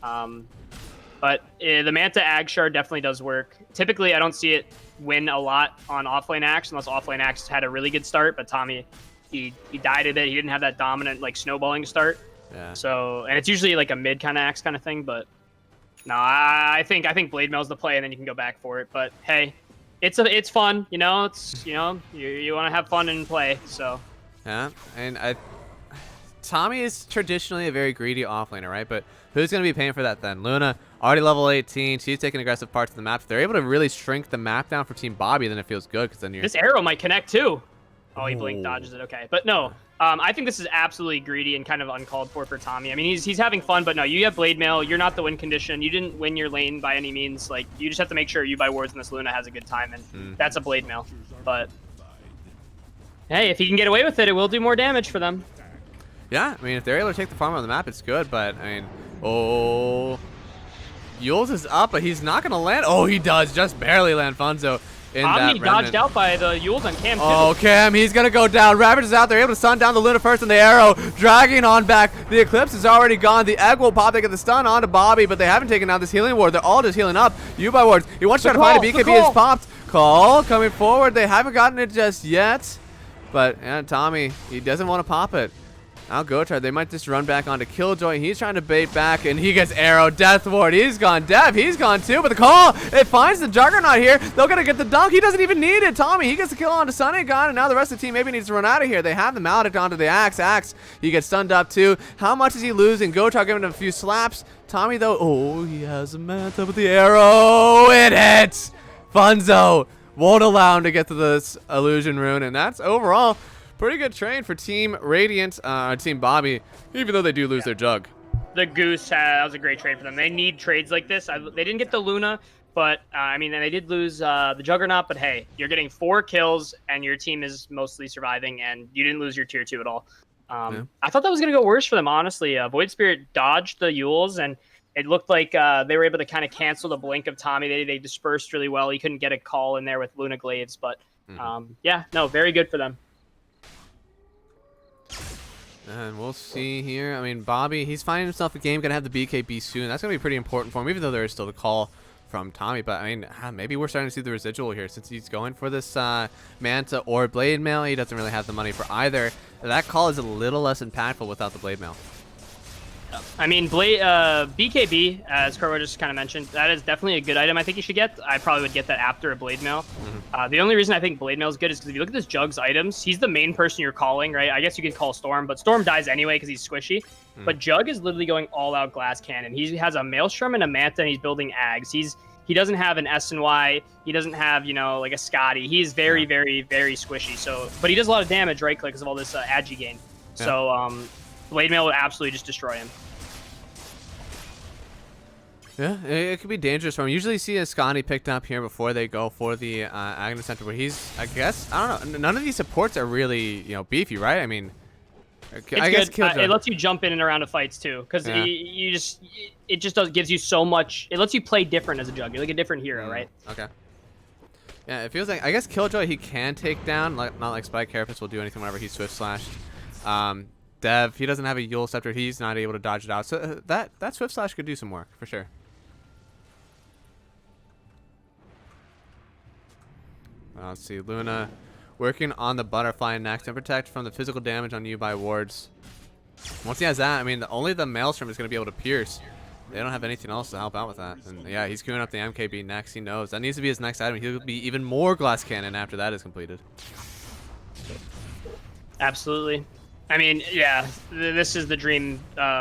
But the Manta Ag Shard definitely does work. Typically, I don't see it win a lot on offlane Axe unless offlane Axe had a really good start. But Tommy, he died a bit. He didn't have that dominant like snowballing start. Yeah. So, and it's usually like a mid kind of Axe kind of thing. But no, I think Blade Mail's the play, and then you can go back for it. But hey, it's fun, you know. It's you want to have fun and play. So Yeah, and Tommy is traditionally a very greedy offlaner, right? But who's going to be paying for that then? Luna, already level 18. She's taking aggressive parts of the map. If they're able to really shrink the map down for Team Bobby, then it feels good because then you're. this arrow might connect too. Oh, he blink dodges it. Okay, but no. I think this is absolutely greedy and kind of uncalled for Tommy. I mean, he's having fun, but no, you have Blade Mail. You're not the win condition. You didn't win your lane by any means. Like, you just have to make sure you buy wards and this Luna has a good time, and that's a Blade Mail. But hey, if he can get away with it, it will do more damage for them. Yeah, I mean, if they're able to take the farm on the map, it's good. But I mean, oh, Yules is up, but he's not gonna land. Oh, he does just barely land Funzo. Omni dodged out by the Yules on Cam too. Oh, Cam, he's going to go down. Ravage is out there, able to stun down the Luna first, and the arrow dragging on back. The Eclipse is already gone. The egg will pop. They get the stun onto Bobby, but they haven't taken down this healing ward. They're all just healing up. U-Buy wards. He wants to try to find a BKB. Is popped. Call coming forward. They haven't gotten it just yet. But, yeah, Tommy, he doesn't want to pop it. Now Gotrad, they might just run back onto Killjoy. He's trying to bait back, and he gets arrow. Death ward. He's gone. Dev, he's gone too. But the call, it finds the Juggernaut here. They're going to get the dunk. He doesn't even need it. Tommy, he gets the kill onto Sunny God, and now the rest of the team maybe needs to run out of here. They have the Maledict onto the Axe. Axe, he gets stunned up too. How much is he losing? Gotrad giving him a few slaps. Tommy, though, oh, he has a Manta with the arrow. It hits. Funzo won't allow him to get to this illusion rune, and that's overall pretty good train for Team Radiant, Team Bobby, even though they do lose their Jug. The Goose, that was a great trade for them. They need trades like this. They didn't get the Luna, but, I mean, they did lose the Juggernaut, but hey, you're getting 4 kills, and your team is mostly surviving, and you didn't lose your tier 2 at all. I thought that was going to go worse for them, honestly. Void Spirit dodged the Yules, and it looked like they were able to kind of cancel the blink of Tommy. They dispersed really well. He couldn't get a call in there with Luna Glaives, but, yeah, no, very good for them. And we'll see here. I mean, Bobby, he's finding himself a game. Going to have the BKB soon. That's going to be pretty important for him, even though there is still the call from Tommy. But, I mean, maybe we're starting to see the residual here since he's going for this Manta or Blade Mail. He doesn't really have the money for either. That call is a little less impactful without the Blade Mail. I mean, BKB, as Corvo just kind of mentioned, that is definitely a good item I think you should get. I probably would get that after a Blade Mail. The only reason I think Blade Mail is good is because if you look at this Jug's items, he's the main person you're calling, right? I guess you could call Storm, but Storm dies anyway because he's squishy. But Jug is literally going all-out glass cannon. He has a Maelstrom and a Manta, and he's building Ags. He doesn't have an S and Y. He doesn't have, like a Scotty. He's very, very, very squishy. So, but he does a lot of damage, right, because of all this Agi gain. Yeah. So, Blade Mail would absolutely just destroy him. Yeah, it could be dangerous for him. Usually see a Scotty picked up here before they go for the Agnes Center, but he's, I guess, I don't know. None of these supports are really, beefy, right? I mean, I guess it lets you jump in and around of fights too, because it just gives you so much. It lets you play different as a Jug. You're like a different hero, right? Okay. Yeah, it feels like, I guess Killjoy he can take down, not like Spike Carapace will do anything whenever he's Swift Slashed. Dev, he doesn't have a Yule Scepter. He's not able to dodge it out. So that Swift Slash could do some work for sure. Let's see, Luna working on the Butterfly next and protect from the physical damage on U-Buy wards. Once he has that, I mean, only the Maelstrom is going to be able to pierce. They don't have anything else to help out with that. And yeah, he's queuing up the MKB next. He knows that needs to be his next item. He'll be even more glass cannon after that is completed. Absolutely. I mean, yeah, this is the dream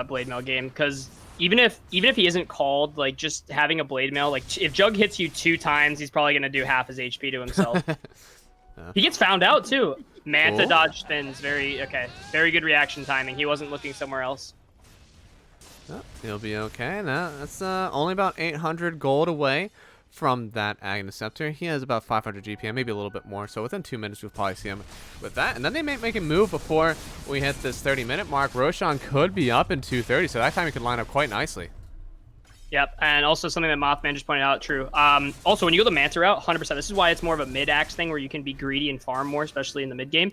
Blade Mail game, because even if he isn't called, like, just having a Blade Mail, like, if Jug hits you 2 times, he's probably going to do half his HP to himself. He gets found out, too. Manta dodge spins. Very good reaction timing. He wasn't looking somewhere else. Oh, he'll be okay. Now, that's only about 800 gold away from that Agnes Scepter. He has about 500 GPM, maybe a little bit more. So within 2 minutes, we'll probably see him with that. And then they may make a move before we hit this 30-minute mark. Roshan could be up in 230, so that time he could line up quite nicely. Yep, and also something that Mothman just pointed out, true. Also, when you go the Manta route, 100%, this is why it's more of a mid-axe thing where you can be greedy and farm more, especially in the mid-game.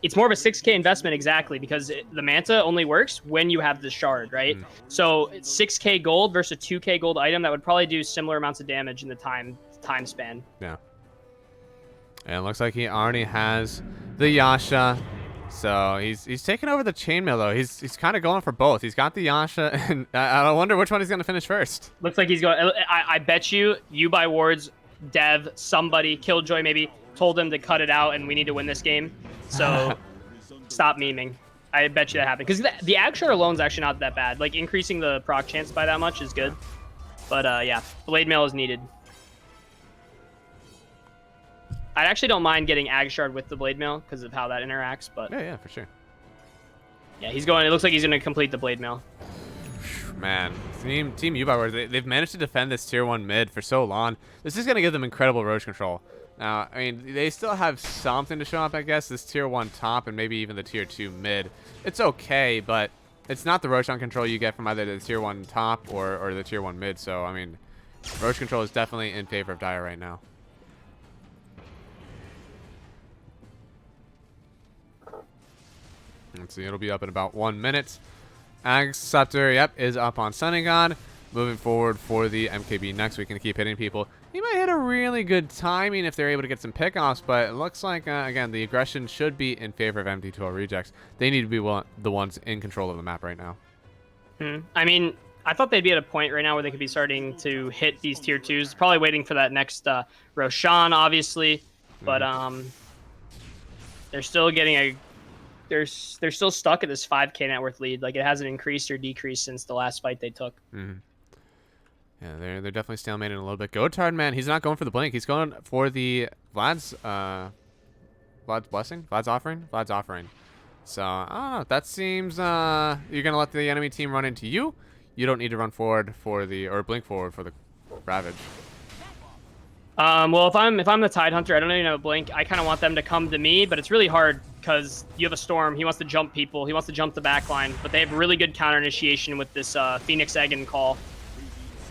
It's more of a 6k investment, exactly, because the Manta only works when you have the shard, right? So it's 6k gold versus a 2k gold item that would probably do similar amounts of damage in the time span. Yeah. And it looks like he already has the Yasha. So he's taking over the chainmail though. He's kind of going for both. He's got the Yasha, and I wonder which one he's gonna finish first. Looks like he's going. I bet you by wards, Dev, somebody, Killjoy maybe told him to cut it out, and we need to win this game. So stop memeing. I bet you that happened because the Ag Shard alone is actually not that bad. Like increasing the proc chance by that much is good. But yeah, blade mail is needed. I actually don't mind getting Ag Shard with the blade mail because of how that interacts, but Yeah, for sure. yeah, he's going. It looks like he's going to complete the blade mail. Man, Team YBW, they've managed to defend this tier 1 mid for so long. This is going to give them incredible roach control. Now, I mean, they still have something to show up, I guess. This tier 1 top and maybe even the tier 2 mid. It's okay, but it's not the roach on control you get from either the tier 1 top or the tier 1 mid. So, I mean, roach control is definitely in favor of DotA right now. Let's see, it'll be up in about 1 minute. Ag Scepter, yep, is up on Sunny God. Moving forward for the MKB next, we can keep hitting people. He might hit a really good timing if they're able to get some pickoffs, but it looks like, again, the aggression should be in favor of MD2L rejects. They need to be the ones in control of the map right now. I mean, I thought they'd be at a point right now where they could be starting to hit these tier 2s. Probably waiting for that next Roshan, obviously. But they're still getting a... They're still stuck at this 5k net worth lead. Like, it hasn't increased or decreased since the last fight they took. Yeah, they're definitely stalemating a little bit. Gotard, man, he's not going for the blink. He's going for the Vlad's blessing, Vlad's offering. So I don't know. That seems you're gonna let the enemy team run into you. You don't need to run forward for the blink forward for the Ravage. Well, if I'm the Tide Hunter, I don't even have a blink. I kind of want them to come to me, but it's really hard because you have a Storm. He wants to jump people. He wants to jump the back line, but they have really good counter initiation with this Phoenix Egg and Call.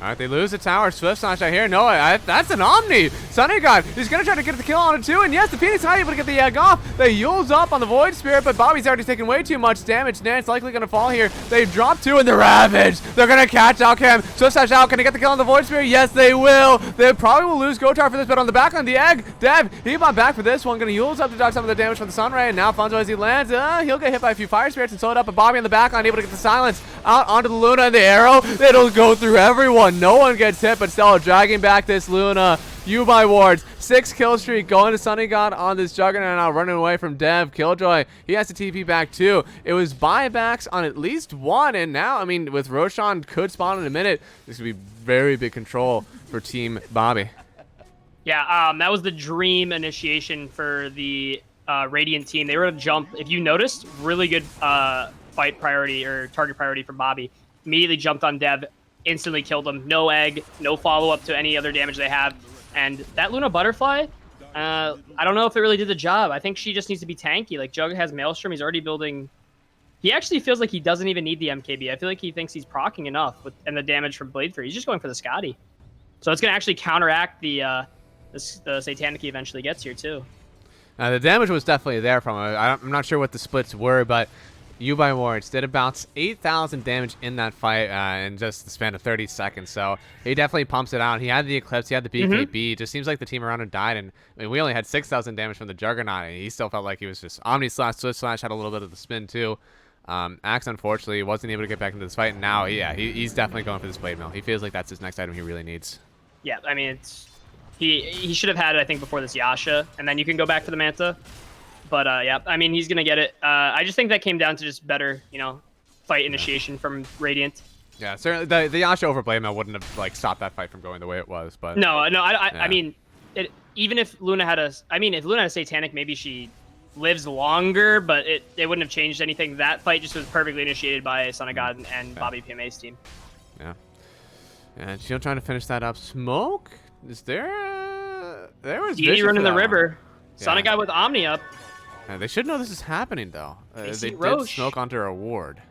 All right, they lose the tower. Swift Slash, I hear. No, that's an Omni. Sunny God is going to try to get the kill on it too. And yes, the Phoenix not able to get the egg off. They Yules up on the Void Spirit, but Bobby's already taking way too much damage. Nant's likely going to fall here. They've dropped 2 in the Ravage. They're going to catch Alchem. Swift Slash out. Can they get the kill on the Void Spirit? Yes, they will. They probably will lose Gotar for this, but on the back on the egg, Dev, he bought back for this one. Going to Yules up to dodge some of the damage from the Sunray. And now Funzo as he lands, he'll get hit by a few Fire Spirits and slow it up. But Bobby on the back line able to get the silence out onto the Luna and the arrow. It'll go through everyone. No one gets hit. But still dragging back this Luna. by wards. 6 kill streak going to Sunny God on this Juggernaut now, running away from Dev. Killjoy, he has to TP back too. It was buybacks on at least 1, and now, I mean, with Roshan could spawn in a minute, this could be very big control for Team Bobby. Yeah, that was the dream initiation for the Radiant team. They were to jump. If you noticed, really good fight priority or target priority for Bobby. Immediately jumped on Dev. Instantly killed him. No egg, no follow-up to any other damage they have. And that Luna Butterfly, I don't know if it really did the job. I think she just needs to be tanky. Like, Jug has Maelstrom. He's already building... He actually feels like he doesn't even need the MKB. I feel like he thinks he's proccing enough and the damage from Blade 3. He's just going for the Scotty. So it's going to actually counteract the Satanic he eventually gets here, too. The damage was definitely there from him. I'm not sure what the splits were, but... by wards did about 8,000 damage in that fight in just the span of 30 seconds. So he definitely pumps it out. He had the Eclipse, he had the BKB. Just seems like the team around him died. And I mean, we only had 6,000 damage from the Juggernaut. And he still felt like he was just Omni Slash, Swift Slash, had a little bit of the spin too. Axe, unfortunately, wasn't able to get back into this fight. And now, yeah, he's definitely going for this Blade Mill. He feels like that's his next item he really needs. Yeah, I mean, he should have had it, I think, before this Yasha. And then you can go back to the Manta. But, yeah, I mean, he's going to get it. I just think that came down to just better, fight initiation from Radiant. Yeah, certainly the Yasha over Blade Mail wouldn't have, stopped that fight from going the way it was. But No, yeah. I mean, even if Luna had a Satanic, maybe she lives longer, but it wouldn't have changed anything. That fight just was perfectly initiated by Son of God and BobbyPMA's team. Yeah. And still trying to finish that up. Smoke? Is there... There was Vision running the river. Yeah. Son of God with Omni up. They should know this is happening, though. They did Roche. smoke onto a ward.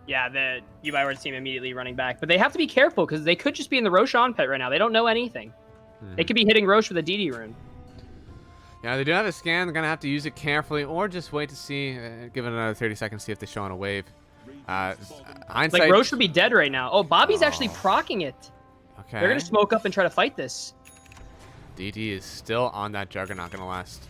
Yeah, the YBW team immediately running back. But they have to be careful because they could just be in the Roshan pit right now. They don't know anything. They could be hitting Roche with a DD rune. Yeah, they do have a scan. They're going to have to use it carefully or just wait to see. Give it another 30 seconds, see if they show on a wave. Hindsight. Like, Roche would be dead right now. Oh, Bobby's actually proccing it. Okay. They're going to smoke up and try to fight this. DD is still on that Juggernaut, going to last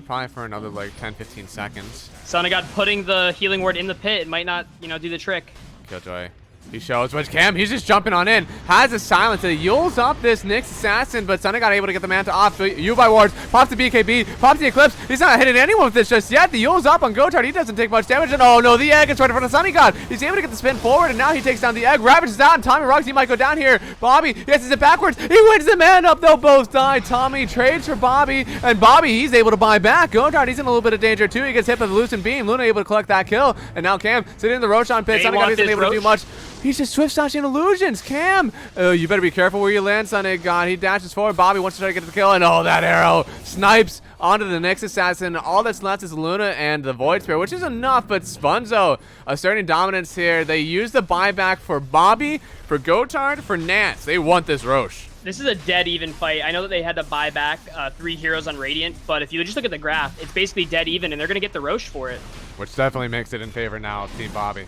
probably for another like 10-15 seconds. Sonagod putting the healing ward in the pit. It might not, do the trick. Killjoy. He shows which Cam. He's just jumping on in. Has a silence. It yules up this Nyx assassin, but Sonagod able to get the Manta off. YBW wards. Pops the BKB. Pops the Eclipse. He's not hitting anyone with this just yet. The yule's up on Gotard. He doesn't take much damage. And oh no, the egg is right in front of Sonagod. He's able to get the spin forward, and now he takes down the egg. Ravage is out, and Tommy Ruggs, he might go down here. Bobby, he has it backwards. He wins the man up. They'll both die. Tommy trades for Bobby, and Bobby, he's able to buy back. Gotard, he's in a little bit of danger too. He gets hit by the Lucent Beam. Luna able to collect that kill, and now Cam sitting in the Roshan pit. Sonagod isn't able to do much. He's just swift slashing illusions. Cam, you better be careful where you land, Sonagod. He dashes forward. Bobby wants to try to get the kill, and oh, that arrow snipes onto the next assassin. All that's left is Luna and the Void Spear, which is enough, but Spunzo asserting dominance here. They use the buyback for Bobby, for Gotard, for Nance. They want this Roche. This is a dead even fight. I know that they had to buy back 3 heroes on Radiant, but if you just look at the graph, it's basically dead even, and they're going to get the Roche for it. Which definitely makes it in favor now of Team Bobby.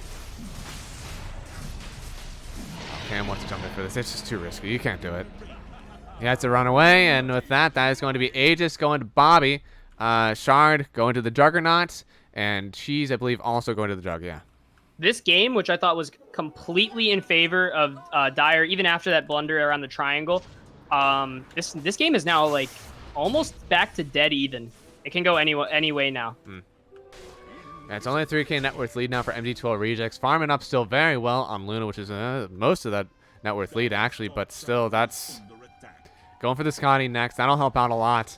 Cam wants to jump in for this. It's just too risky. You can't do it. He has to run away, and with that, that is going to be Aegis going to Bobby. Shard going to the Juggernaut, and Cheese, I believe, also going to the Jug, yeah. This game, which I thought was completely in favor of Dire, even after that blunder around the triangle, this game is now, like, almost back to dead even. It can go any way now. Yeah, it's only a 3K net worth lead now for MD2L Rejects. Farming up still very well on Luna, which is most of that net worth lead, actually. But still, that's going for the Scotty next. That'll help out a lot.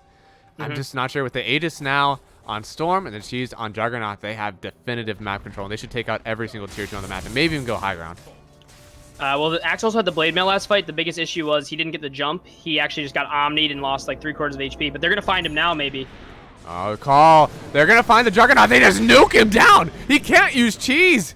I'm just not sure with the Aegis now on Storm and then Cheese on Juggernaut. They have definitive map control, and they should take out every single tier 2 on the map and maybe even go high ground. Well, Axe also had the Blade Mail last fight. The biggest issue was he didn't get the jump. He actually just got omnied and lost like 3/4 of HP. But they're going to find him now, maybe. Oh, call. They're going to find the Juggernaut. They just nuke him down. He can't use Cheese.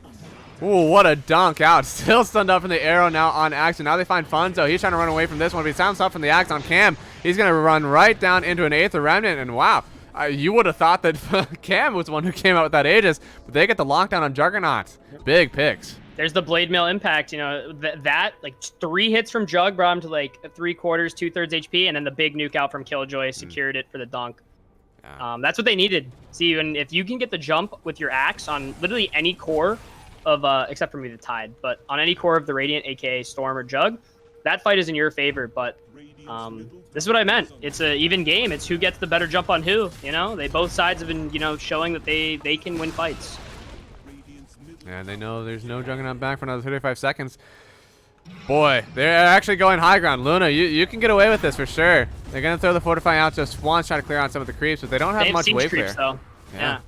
Ooh, what a dunk out. Still stunned up from the arrow now on Axe. And now they find Funzo. He's trying to run away from this one, but he sounds up from the Axe on Cam. He's going to run right down into an Aether Remnant. And wow, you would have thought that Cam was the one who came out with that Aegis. But they get the lockdown on Juggernaut. Big picks. There's the Blade Mail impact. That like 3 hits from Jug brought him to like 3/4, 2/3 HP. And then the big nuke out from Killjoy secured it for the dunk. Yeah. That's what they needed. See, and if you can get the jump with your Axe on literally any core of, except for maybe the Tide, but on any core of the Radiant, aka Storm or Jug, that fight is in your favor. But this is what I meant. It's an even game. It's who gets the better jump on who. They both sides have been, showing that they can win fights. And they know there's no Juggernaut back for another 35 seconds. Boy, they're actually going high ground. Luna, you can get away with this for sure. They're going to throw the Fortify out just once, try to clear out some of the creeps, but they don't have much wave creeps, clear. though. Yeah.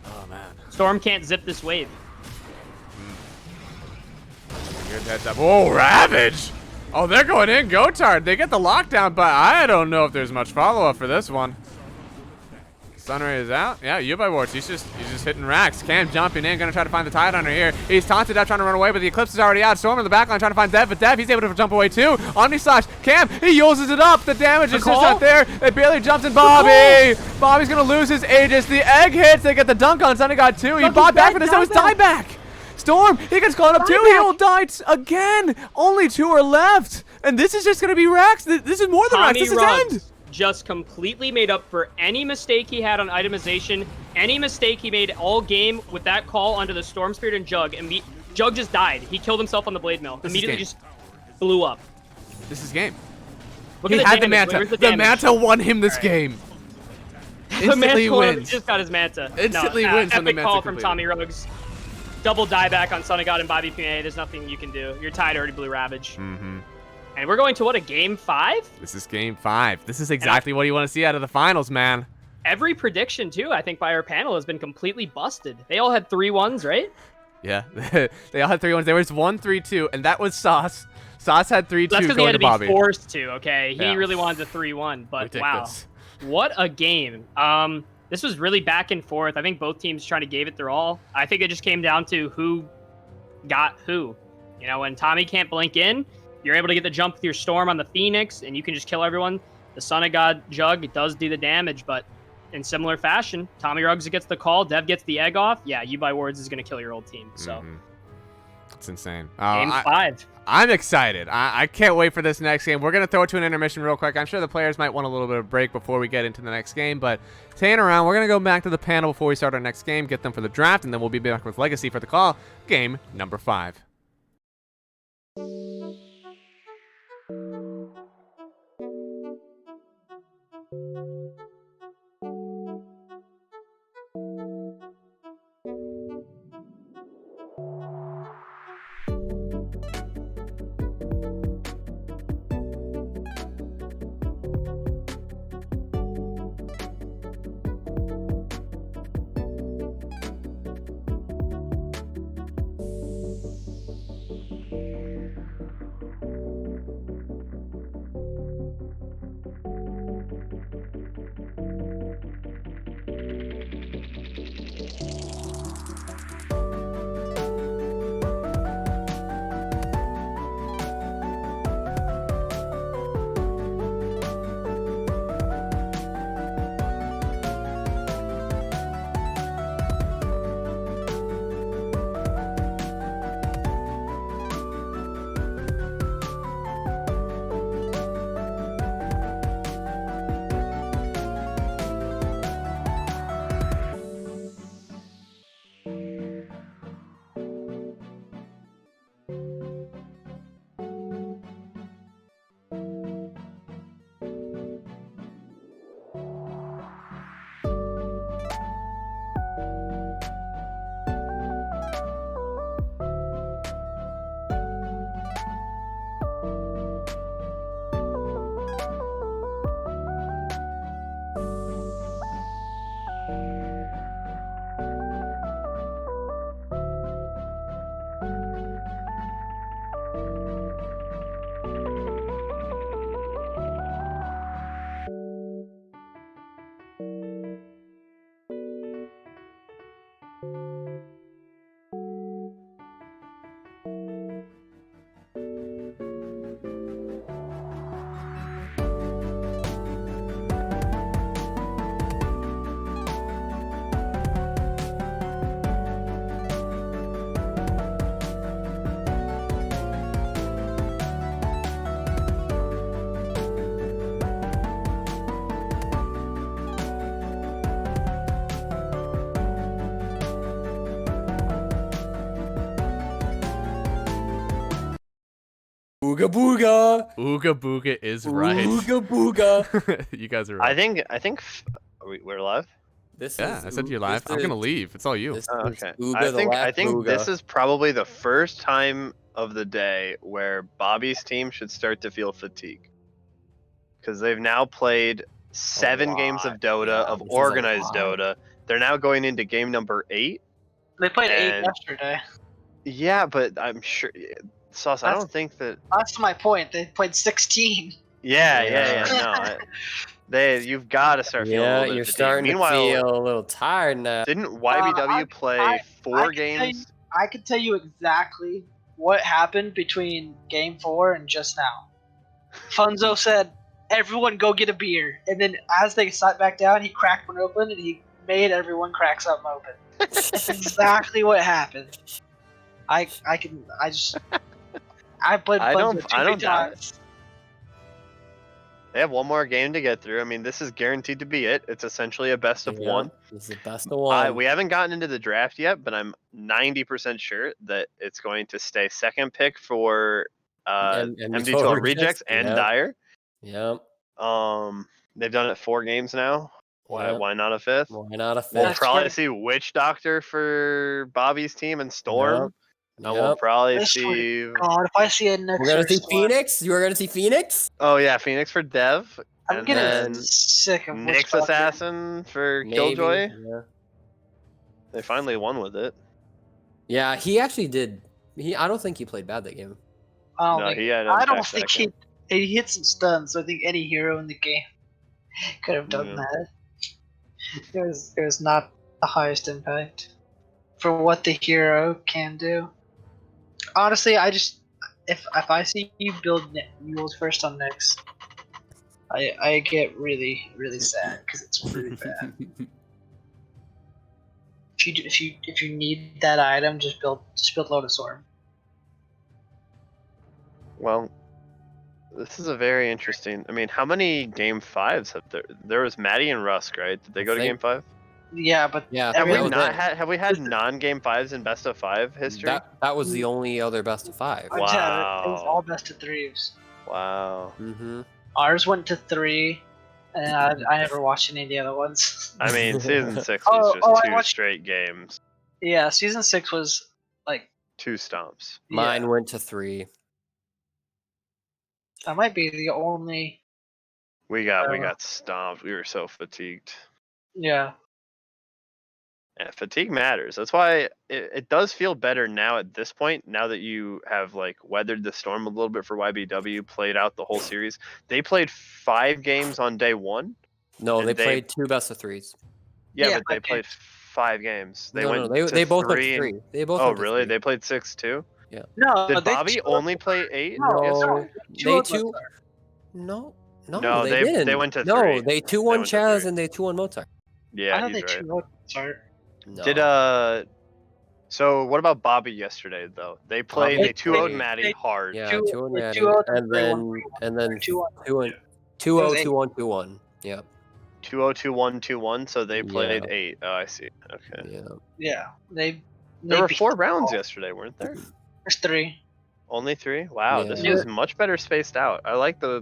Oh, man. Storm can't zip this wave. Good heads up. Oh, Ravage! Oh, they're going in. Gotard. They get the lockdown, but I don't know if there's much follow-up for this one. Sunray is out. Yeah, YBW wards. He's just hitting racks. Cam jumping in, gonna try to find the Tide Hunter here. He's taunted up, trying to run away, but the Eclipse is already out. Storm in the backline trying to find Dev, but Dev, he's able to jump away too. Omni Slash. Cam, he uses it up. The damage is just out there. It barely jumps in Bobby. Bobby's gonna lose his Aegis. The egg hits. They get the dunk on Sonagod too. He bought back for this. That was dieback. Storm, he gets caught up too. He will die again. Only 2 are left, and this is just gonna be racks. This is more than racks. This is end. Just completely made up for any mistake he had on itemization, any mistake he made all game with that call onto the Storm Spirit and Jug, and Jug just died. He killed himself on the Blade Mill. Immediately just blew up. This is game. Look he at had the Manta. The Manta won him this game. Instantly wins. Just got his Manta. Instantly wins on the Epic Manta call from completed. Tommy Ruggs. Double dieback on Sonagod and BobbyPMA. There's nothing you can do. Your Tide already blew Ravage. And we're going to what, a game 5? This is game 5. This is exactly what you want to see out of the finals, man. Every prediction, too, I think, by our panel has been completely busted. They all had 3-1s, right? Yeah, they all had 3-1s. There was 1-3-2, and that was Sauce. Sauce had 3-2 That's because he going had to to Bobby. be forced to, okay? He Yeah. really wanted the 3-1, but Ridiculous. wow. What a game. This was really back and forth. I think both teams trying to give it their all. I think it just came down to who got who. You know, when Tommy can't blink in, you're able to get the jump with your Storm on the Phoenix, and you can just kill everyone. The Son of God Jug, it does do the damage, but in similar fashion, Tommy Ruggs gets the call, Dev gets the egg off. Yeah, You by Words is going to kill your old team. So, it's insane. game 5. I'm excited. I can't wait for this next game. We're going to throw it to an intermission real quick. I'm sure the players might want a little bit of a break before we get into the next game, but staying around, we're going to go back to the panel before we start our next game, get them for the draft, and then we'll be back with Legacy for the call. Game number 5. Booga booga. Ooga booga is right. Booga booga. You guys are right. I think we're live. This Yeah, is, I said you're live. I'm gonna leave. It's all you. This Oh, is okay. Ooga the I Last think Booga. this is probably the first time of the day where Bobby's team should start to feel fatigue, because they've now played 7 games of Dota, Yeah, of this is a organized lot. Dota. They're now going into game number 8. They played 8 And- yesterday. Yeah, but I'm sure, Sauce. I That's- don't think that. That's my point. They played 16. Yeah. No, you've got to start feeling a Yeah, little bit you're fatigued. starting Meanwhile, to feel a little tired now. didn't YBW play 4 can tell you- games? I can tell you exactly what happened between game 4 and just now. Funzo said, "Everyone go get a beer," and then as they sat back down, he cracked one open and he made everyone crack something open. That's exactly what happened. I played I don't- Funzo too I many don't doubt it. times. They have one more game to get through. I mean, this is guaranteed to be it. It's essentially a best of 1. It's the best of one. We haven't gotten into the draft yet, but I'm 90% sure that it's going to stay second pick for MD2L Rejects and Yep. Dire. Yep. They've done it 4 games now. Yep. Why not a 5th? Why not a We'll fifth? probably see Witch Doctor for Bobby's team and Storm. And we'll probably That's see. God, if I see a Nyx We're gonna or see Storm, Phoenix. You are gonna see Phoenix. Oh yeah, Phoenix for Dev. I'm and getting then sick of Witch Nyx Doctor. Assassin for Maybe. Killjoy. Yeah. They finally won with it. Yeah, he actually did. I don't think he played bad that game. I No, don't he had. I don't Unpacked think that he hit some stuns, so I think any hero in the game could have done Yeah. that. It was not the highest impact for what the hero can do. Honestly, I just if I see you build mules first on Nyx, I get really sad because it's really bad. If you need that item, just build Lotus Orb. Well, this is a very interesting. I mean, how many game 5s have there? There was Maddie and Rusk, right? Did they go to game 5? Yeah, but Yeah, Have we that was not it. had? Have we had non-game 5s in best of 5 history? That was the only other best of 5. Yeah, it was Wow. all best of 3s. Wow. Mm-hmm. Ours went to 3, and I never watched any of the other ones. I mean, season 6 Oh, was just oh, I 2 watched- straight games, Yeah, season 6 was like 2 stomps. Mine yeah, went to 3. that might be the only. We got stomped. We were so fatigued. Yeah, Yeah, fatigue matters. That's why it does feel better now at this point. Now that you have like weathered the storm a little bit for YBW, played out the whole series. They played 5 games on day 1. No, And they they- played 2 best of 3s. Yeah, Yeah, but they 5 played 5 games. They No, went. no, to they both went 3 to and- 3. They both Oh, went to really? 3. They played 6 too. no. Did they Bobby two- only play 8? No, No, two they of us two. are. No, No, they they didn't. went to no, 3. they 2-1 They went to Chaz 3. and they 2-1 Mozart. I Yeah, thought he's they right. two start. No. Did So what about Bobby yesterday though? They played. Bobby They 2-0'd played- Maddie hard. Yeah, Two- 2-1 they Maddie, 2-0 and they then won 2-1 2-1. 2-0 8. 2-1 2-1. Yeah. 2-0, 2-1, 2-1. So they played Yeah. 8. Oh, I see. Okay. Yeah. Yeah, they. There were beat 4 them rounds all. yesterday, weren't there? There's 3. Only 3. Wow, this Yeah. was much better spaced out. I like the.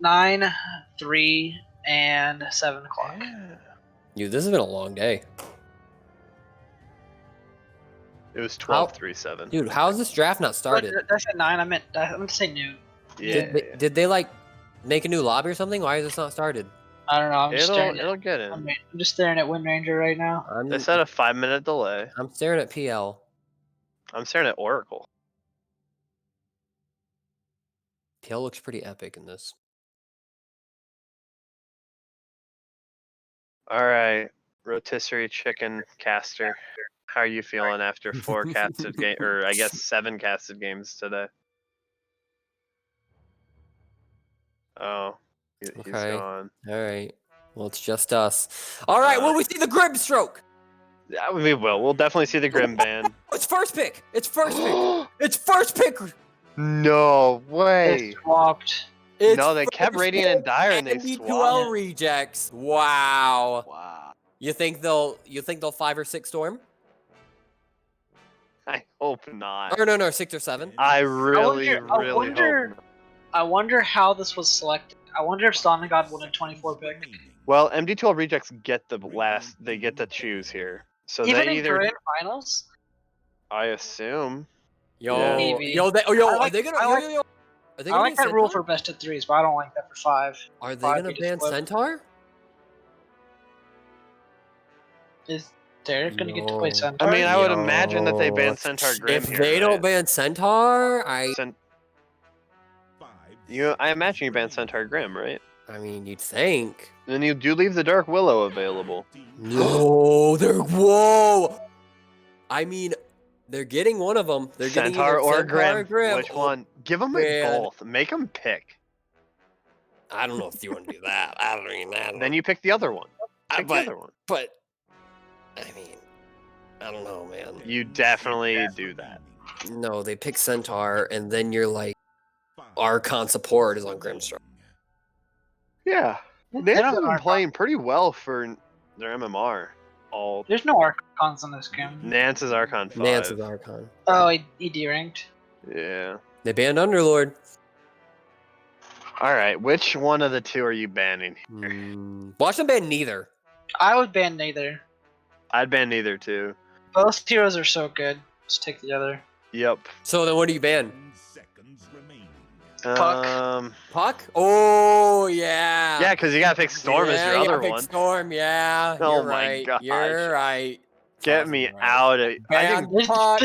9, 3, and 7 o'clock. Dude, this has been a long day. It was 12, 3, 7. Dude, how's this draft not started? That's at 9. I meant to say noon. Yeah. Did they like make a new lobby or something? Why is this not started? I don't know. I'm just staring. It'll get in. I'm just staring at Wind Ranger right now. They said a 5-minute delay. I'm staring at PL. I'm staring at Oracle. PL looks pretty epic in this. All right, rotisserie chicken caster. How are you feeling after 4 casted game, or I guess 7 casted games today? Oh, he's Okay. gone. All right. Well, it's just us. All right. Will we see the Grim Stroke? Yeah, we will. We'll definitely see the Grim Band. It's first pick. It's first pick. It's first pick. No way. They swapped. It's No, they kept first Radiant and pick Dire and they MD2L swapped. rejects. Wow. Wow. You think they'll 5 or 6 storm? I hope not. Or no, 6 or 7. I really hope. I wonder how this was selected. I wonder if Sonic God wanted 24 pick. Well, MD2L rejects get the last. They get to choose here. So Even they in either. grand finals. I assume. Yo, Yeah. Maybe. yo, I are like- they gonna? I like- Are they I gonna like ban that rule Centaur? for best of 3s, but I don't like that for 5. Are they 5 gonna we just ban flipped. Centaur? Is Derek gonna get to play No. Centaur? I mean, I would imagine that they ban Yo, Centaur Grim If here. they don't right? ban Centaur, I I imagine you ban Centaur Grim, right? mean, you'd think. And then you do leave the Dark Willow available. No, whoa. I mean, they're getting one of them. They're getting Centaur either or Centaur Grim. Which one? Give them man. both. Make them pick. I don't know if you want to do that. I don't mean that. Then you pick the other one. Pick the other one. But I mean, I don't know, man. You definitely do that. No, they pick Centaur, and then you're like, Archon support is on Grimstroke. Yeah. They They've don't been have playing pretty well for their MMR. All There's no Archons in this game. Nance is Archon 5. Nance is Archon. Oh, he D-ranked. Yeah. They banned Underlord. All right. Which one of the two are you banning? Watch them ban neither. I would ban neither. I'd ban neither too. Both heroes are so good. Just take the other. Yep. So then what do you ban? Puck. Puck? Oh, yeah. Yeah, because you gotta pick Storm as Yeah, your you other gotta pick one. Storm, yeah. Oh You're my right. gosh. You're right. Get me Right. out of. I Ban think. Puck.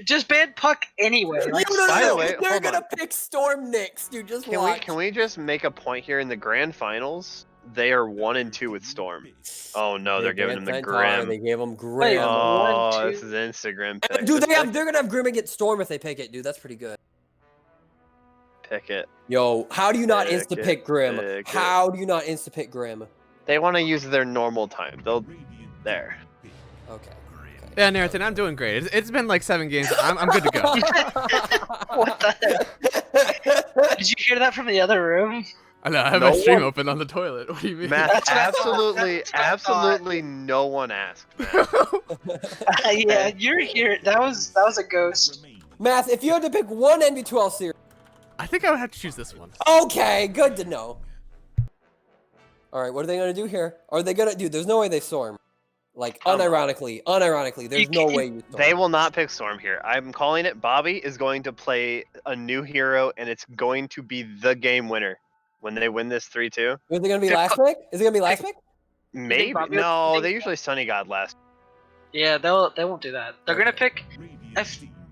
Just ban Puck anyway. Like, No, by the way, they're hold gonna on. pick Storm next, dude. Just Can watch. we just make a point here in the grand finals? They are 1 and 2 with Storm. Oh no, they're giving him the Centaur, Grim. They gave him Wait, Grim. Oh, 1, this 2. is Instagram pick. Dude, Just they're gonna have Grim against Storm if they pick it, dude. That's pretty good. pick it. Yo, how do you not Pick insta it, pick Grim? pick it. How do you not insta pick Grim? They want to use their normal time. They'll there. Okay. Yeah, Naratheen, I'm doing great. It's been like 7 games. I'm good to go. What the heck? Did you hear that from the other room? I know, I have No my stream one- open on the toilet. What do you mean? Matt, That's what I thought. absolutely, That's what I thought. absolutely no one asked, Matt. Yeah, you're here. That was a ghost. Math, if you had to pick one MD2L series. I think I would have to choose this one. Okay, good to know. Alright, what are they gonna do here? Are they gonna dude, there's no way they storm. Like, unironically, there's no way you storm. They will not pick Storm here. I'm calling it. Bobby is going to play a new hero, and it's going to be the game winner when they win this 3-2. Is it gonna be last pick? Is it gonna be last pick? Maybe. Bobby- No, you they think- usually Sunny God last. Yeah, they won't do that. They're gonna pick.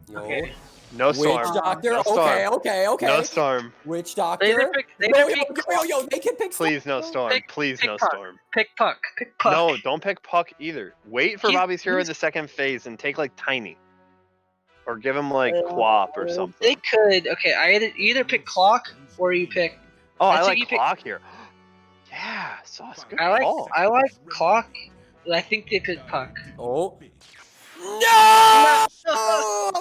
Yo. Okay. No Witch Storm. Doctor? No Storm. Okay. No Storm. Witch They Doctor? either pick. They Yo, either pick. yo, they can pick Please no Storm. Pick- Please pick no Puck. Storm. Pick Puck. Pick Puck. No, don't pick Puck either. Wait for He's- Bobby's hero in he's- the second phase and take like Tiny. Or give him like Quap or They something. could. Okay, either pick Clock or you pick. Oh, I I think like you pick- Clock here. Yeah, Sauce. Good I call. like Clock. But I think they pick Puck. Oh. No! No!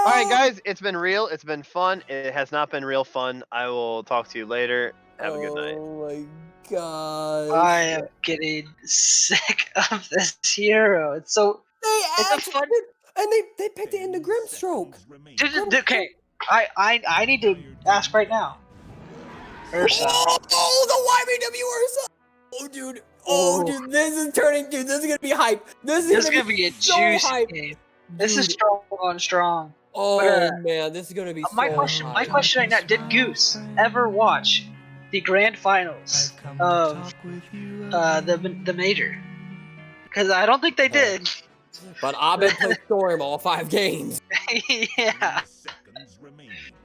All right, guys, it's been real. It's been fun. It has not been real fun. I will talk to you later. Have a good night. Oh my god. I am getting sick of this hero. It's so. They It's a actually fun- did, and they picked it into Grimstroke. Okay, I need to ask right now. Ursa. Oh, the YBW Ursa! Oh, dude. Oh, Oh. dude, this is turning, dude. This is gonna be hype. This This is is gonna be a so juicy hype. game. This is Dude. strong on strong. Oh But, man, this is gonna be. My so question hype. right now: did Goose ever watch the grand finals of the major? Because I don't think they did. But Abed played Storm all 5 games. Yeah.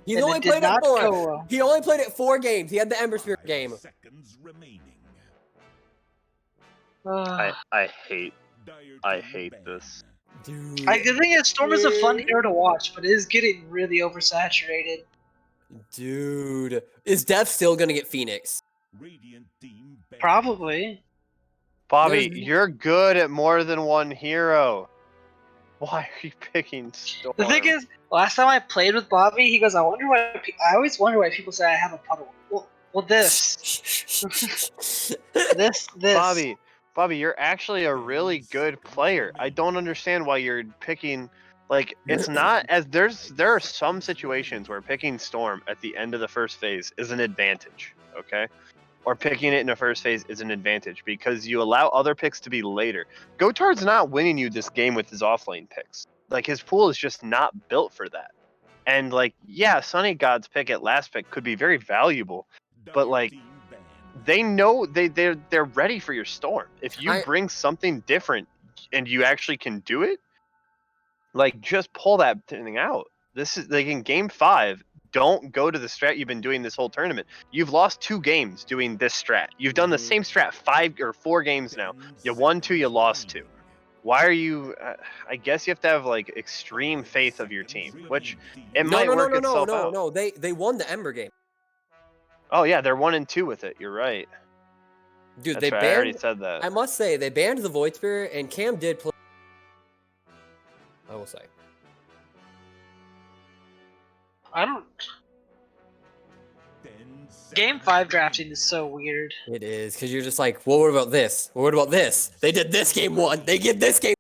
He's And only it did played it not 4. go well. He only played it 4 games. He had the Ember Spirit game. I hate this. Dude. The thing is, Storm is a fun hero to watch, but it is getting really oversaturated. Dude. Is Death still gonna get Phoenix? Probably. Bobby, There's- you're good at more than one hero. Why are you picking Storm? The thing is, last time I played with Bobby, he goes, I always wonder why people say I have a puddle. Well, this. This. Bobby, you're actually a really good player. I don't understand why you're picking. Like, it's not as there are some situations where picking Storm at the end of the first phase is an advantage. Okay. Or picking it in the first phase is an advantage because you allow other picks to be later. Gotard's not winning you this game with his offlane picks. Like, his pool is just not built for that. And like, yeah, Sunny God's pick at last pick could be very valuable, but like, they know they're ready for your Storm. If you bring something different and you actually can do it, like, just pull that thing out. This is like in game 5. Don't go to the strat you've been doing this whole tournament. You've lost 2 games doing this strat. You've done the same strat 5 or 4 games now. You won 2, you lost 2. Why are you? I guess you have to have like extreme faith of your team, which it might work itself out. No. They won the Ember game. Oh yeah, they're 1 and 2 with it. You're right. Dude, That's they right, I already banned. said that. I must say they banned the Void Spirit, and Cam did play. I will say. I don't. Game 5 drafting is so weird. It is because you're just like, well, what about this? Well, what about this? They did this game 1. They get this game.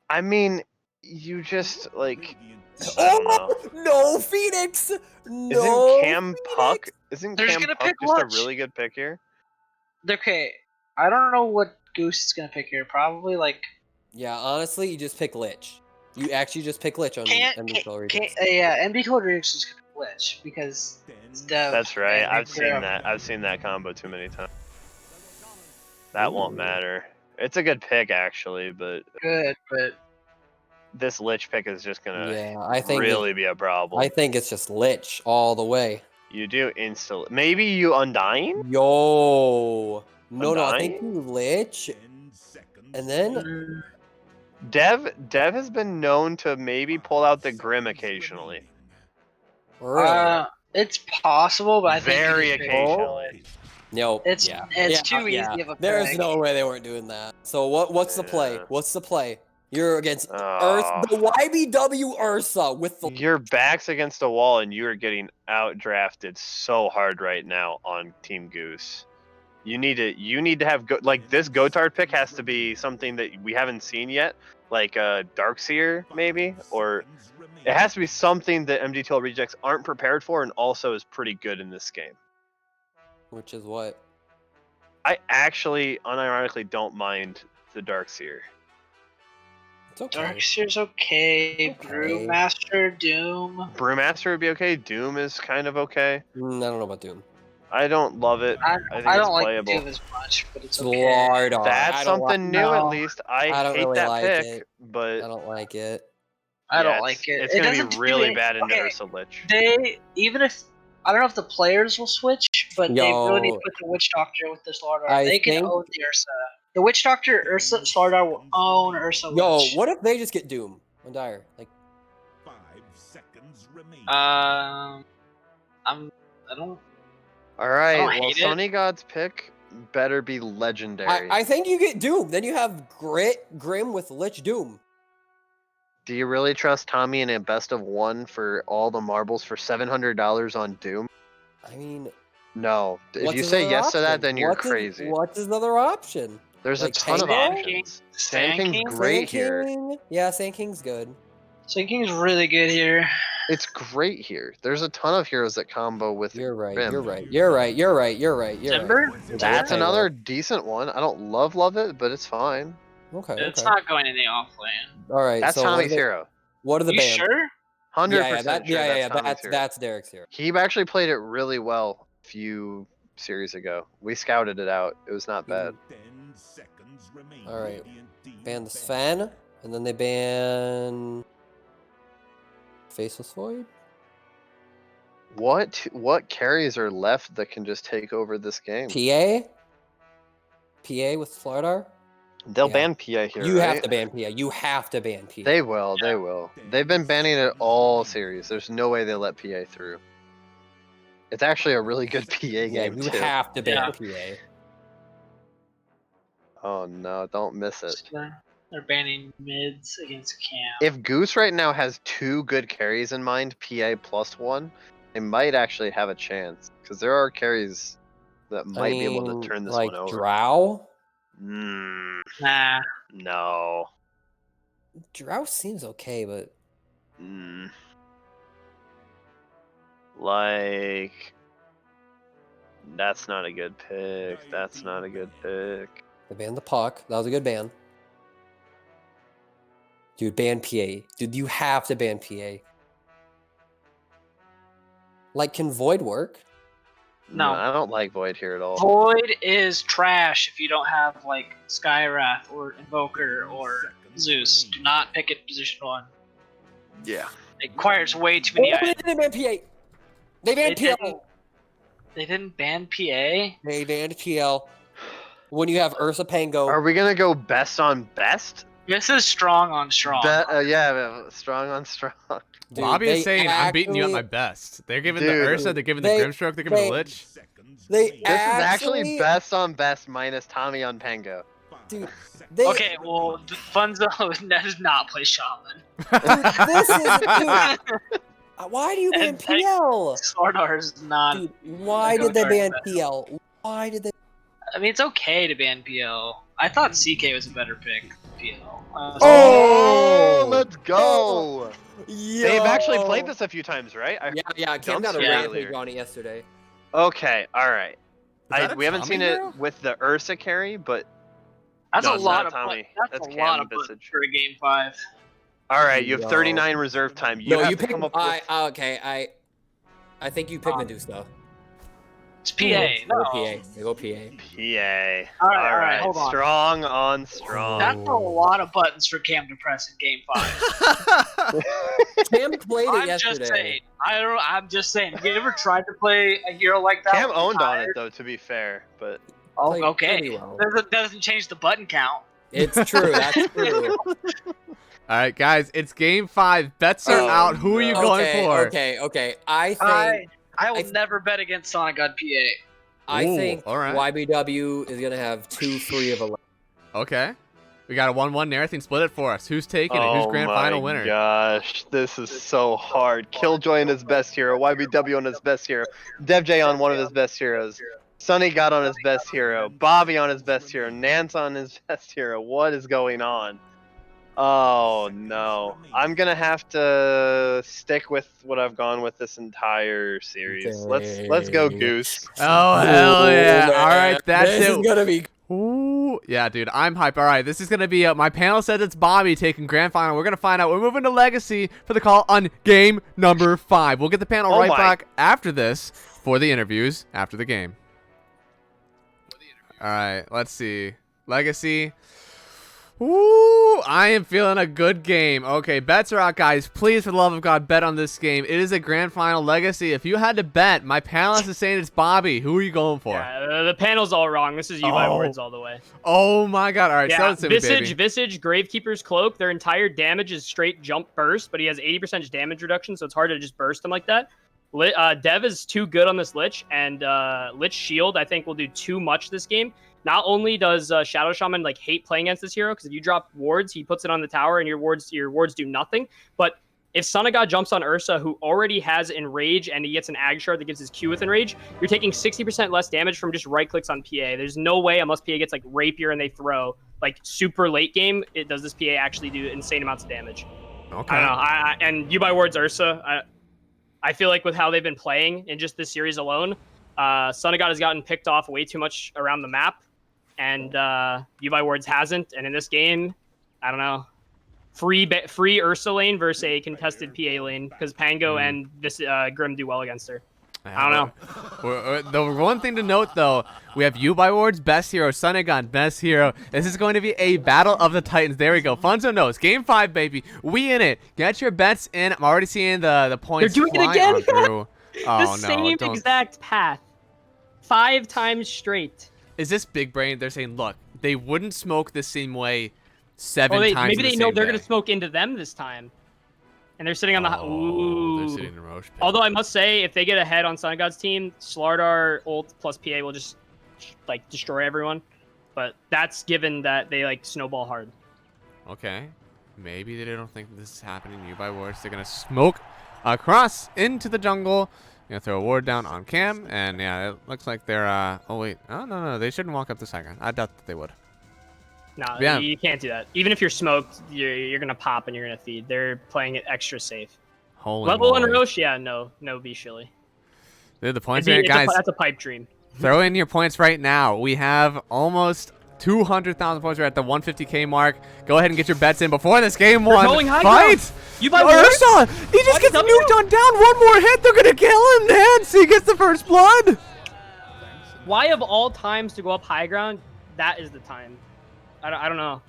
I mean, you just like. I don't know. Oh no, Phoenix! No. Isn't Cam Puck? Isn't They're just Cam gonna Puck pick just Lutch. a really good pick here? Okay, I don't know what Goose is gonna pick here. Probably like. Yeah, honestly, you just pick Lich. You actually just pick Lich on MD2L Regis. Yeah, MD2L Regis is gonna pick Lich because it's Dev. That's right. and I've it's seen Dev. that. I've seen that combo too many times. That won't matter. It's a good pick actually, but Good, but this Lich pick is just gonna Yeah, I think really be a problem. I think it's just Lich all the way. You do instantly. Maybe you Undying? Yo. No, I think Undying? you Lich, 10 seconds and then remaining. Dev has been known to maybe pull out the Grim occasionally. really. It's possible, but I think you Very just pick- occasionally. No. It's yeah. it's yeah, too yeah. easy of a There's pick. no way they weren't doing that. So what's the play? Yeah. What's the play? You're against Oh. the YBW Ursa with the Your back's against a wall and you are getting outdrafted so hard right now on Team Goose. You need to have like this Gotard pick has to be something that we haven't seen yet, like Darkseer maybe, or it has to be something that MD2L rejects aren't prepared for and also is pretty good in this game. which is what? I actually unironically don't mind the Darkseer. It's okay. Darkseer's okay. Okay. Brewmaster, Doom. Brewmaster would be okay. Doom is kind of okay. I don't know about Doom. I don't love it. I think don't it's like playable. Doom as much, but it's okay. Slardar. That's I don't something like, new at no. least. I I don't hate really that like pick, it. but I don't like it. I don't yeah, like it. It's It gonna doesn't be do really any- bad into okay, Ursa Lich. They even if I don't know if the players will switch, but they really need Yo. to put the Witch Doctor with the Slardar. I They can think- own the Ursa. The Witch Doctor, Ursa, Slardar will own Ursa Yo, Lich. what if they just get Doom on Dire? Like, 5 seconds remaining. I don't. All right, don't well, hate it. Sunny God's pick better be legendary. I think you get Doom. Then you have Grim with Lich Doom. Do you really trust Tommy in a best of one for all the marbles for $700 on Doom? I mean, No. If what's you his say other yes to that, option? then you're What's crazy. What's his other option? There's like a ton of Tango? options. Sand Sand King's King? great Sand here. King? Yeah, Sand King's good. Sand King's really good here. It's great here. There's a ton of heroes that combo with You're right. Grim. You're right. You're right. You're right. You're right. You're Timber? right. That's Tango. another decent one. I don't love it, but it's fine. Okay. It's Okay. not going in the off lane. All right. That's so Tommy's hero. What are the You bands? sure? 100% Yeah, that, sure yeah. that's Tommy's hero. That's Derek's hero. He actually played it really well a few series ago. We scouted it out. It was not bad. 10 seconds remaining. All right. Radiant team Ban the Sven, and then they ban Faceless Void. What carries are left that can just take over this game? PA with Slardar. They'll yeah. ban PA here, You right? have to ban PA. You have to ban PA. They will. They will. They've been banning it all series. There's no way they let PA through. It's actually a really good PA yeah, game you too. have to ban Yeah. PA. Oh no! Don't miss it. They're banning mids against Cam. If Goose right now has 2 good carries in mind, PA +1, they might actually have a chance because there are carries that might be able to turn this like one over. Drow. Nah. No. Drow seems okay, but Like, that's not a good pick. That's not a good pick. they banned the Puck. That was a good ban. Dude, ban PA. Dude, you have to ban PA. Like, can Void work? No. I don't like Void here at all. Void is trash if you don't have like Skywrath or Invoker or Zeus. Do not pick it position 1. Yeah. It requires way too many Oh, they items. didn't ban PA. They banned PL. They didn't ban PA? They banned PL. When you have Ursa Pango. Are we gonna go best on best? This is strong on strong. Yeah, strong on strong. Dude, Bobby is they saying I'm beating you at my actually- best. They're giving the Dude. Ursa, they're giving the They- Grimstroke, they're giving the Lich. They This is actually Actually- best on best minus Tommy on Pango. Dude, they, Okay, well, Funzo does not play Shaman. dude, this is dude. Why do you ban And- PL? Slardar is not. Dude, why did they ban PL? Why did they? I mean, it's okay to ban PL. I thought CK was a better pick than PL. Oh, let's go! Yo. They've actually played this a few times, right? Yeah, I came down to Yeah. Rampage on it yesterday. Okay, all right. that a We haven't Tommy seen hero? it with the Ursa carry, but That's No, a it's lot not of Tommy. That's That's a lot Cam of butt Visage. for a game 5. all right, you have Yo. 39 reserve time. You No, have you to picked. come up with. Okay, I think you picked Medusa. It's PA. They go No. PA. They go PA. PA. All right, hold on. Strong on strong. That's a lot of buttons for Cam to press in Game 5. Cam played it I'm yesterday. just saying. I'm just saying. Have you ever tried to play a hero like that? Cam when you're owned on it tired? though, to be fair, but Oh, Played okay. pretty well. That doesn't change the button count. It's true. That's true. All right, guys, it's game 5. Bets are out. Who are you going for? Okay. I think I will never bet against Sonic God PA. I Ooh, think all right. YBW is gonna have 2 free of 11. Okay. We got a 1-1. Naratheen, split it for us. Who's taking it? Who's grand final winner? Oh my gosh, this is so hard. Killjoy on his best hero, YBW on his best hero, DevJ on one of his best heroes, Sonny got on his best hero, Bobby on his best hero, Nance on his best hero. What is going on? Oh no. I'm gonna have to stick with what I've gone with this entire series. Let's go Goose. Oh, hell yeah. All right, that's this it. is gonna be. Ooh, yeah, dude, I'm hype. All right, this is going to be my panel says it's Bobby taking grand final. We're going to find out. We're moving to Legacy for the call on game number 5. We'll get the panel right back after this for the interviews after the game. All right, let's see. Legacy. Ooh, I am feeling a good game. Okay, bets are out, guys. Please, for the love of God, bet on this game. It is a grand final Legacy. If you had to bet, my panelist is saying it's Bobby. Who are you going for? Yeah, the panel's all wrong. This is you by words all the way. Oh my God! All right, Yeah, sell it to me, baby. Visage, Gravekeeper's Cloak. Their entire damage is straight jump burst, but he has 80% damage reduction, so it's hard to just burst him like that. Dev is too good on this Lich, and Lich Shield I think will do too much this game. Not only does Shadow Shaman like hate playing against this hero, because if you drop wards, he puts it on the tower and your wards do nothing. But if Son of God jumps on Ursa, who already has Enrage, and he gets an Ag Shard that gives his Q with Enrage, you're taking 60% less damage from just right clicks on PA. There's no way, unless PA gets like Rapier and they throw like super late game, it does this PA actually do insane amounts of damage. Okay. I don't know. And you by words Ursa, I feel like with how they've been playing in just this series alone, Son of God has gotten picked off way too much around the map. And you by words hasn't, and in this game, I don't know, free Ursa lane versus a contested PA lane because Pango and this Grim do well against her. I don't know. The one thing to note, though, we have you by words best hero, Son of God best hero. This is going to be a battle of the Titans. There we go. Funzo knows. Game 5, baby. We in it. Get your bets in. I'm already seeing the points. They're doing it again. Through. The same exact path, 5 times straight. Is this big brain? They're saying, look, they wouldn't smoke the same way 7 times. Maybe they know they're going to smoke into them this time. And they're sitting on the... Ooh. They're sitting in Roche. Although I must say, if they get ahead on Son of God's team, Slardar ult plus PA will just like destroy everyone. But that's given that they like snowball hard. Okay. Maybe they don't think this is happening. You by words. They're going to smoke across into the jungle. Gonna throw a ward down on Cam, and yeah, it looks like they're oh wait, oh no, they shouldn't walk up the second. I doubt that they would. No, yeah. You can't do that. Even if you're smoked, you're gonna pop and you're gonna feed. They're playing it extra safe. Holy Level moly. and Roche, yeah, no, be shilly. Dude, the points here, guys. That's a pipe dream. Throw in your points right now. We have almost 200,000 points. We're at the 150K mark. Go ahead and get your bets in before this game one. Fight! You buy Ursa! He just gets nuked on down. One more hit. They're gonna kill him. Nancy gets the first blood. Why of all times to go up high ground? That is the time. I don't know.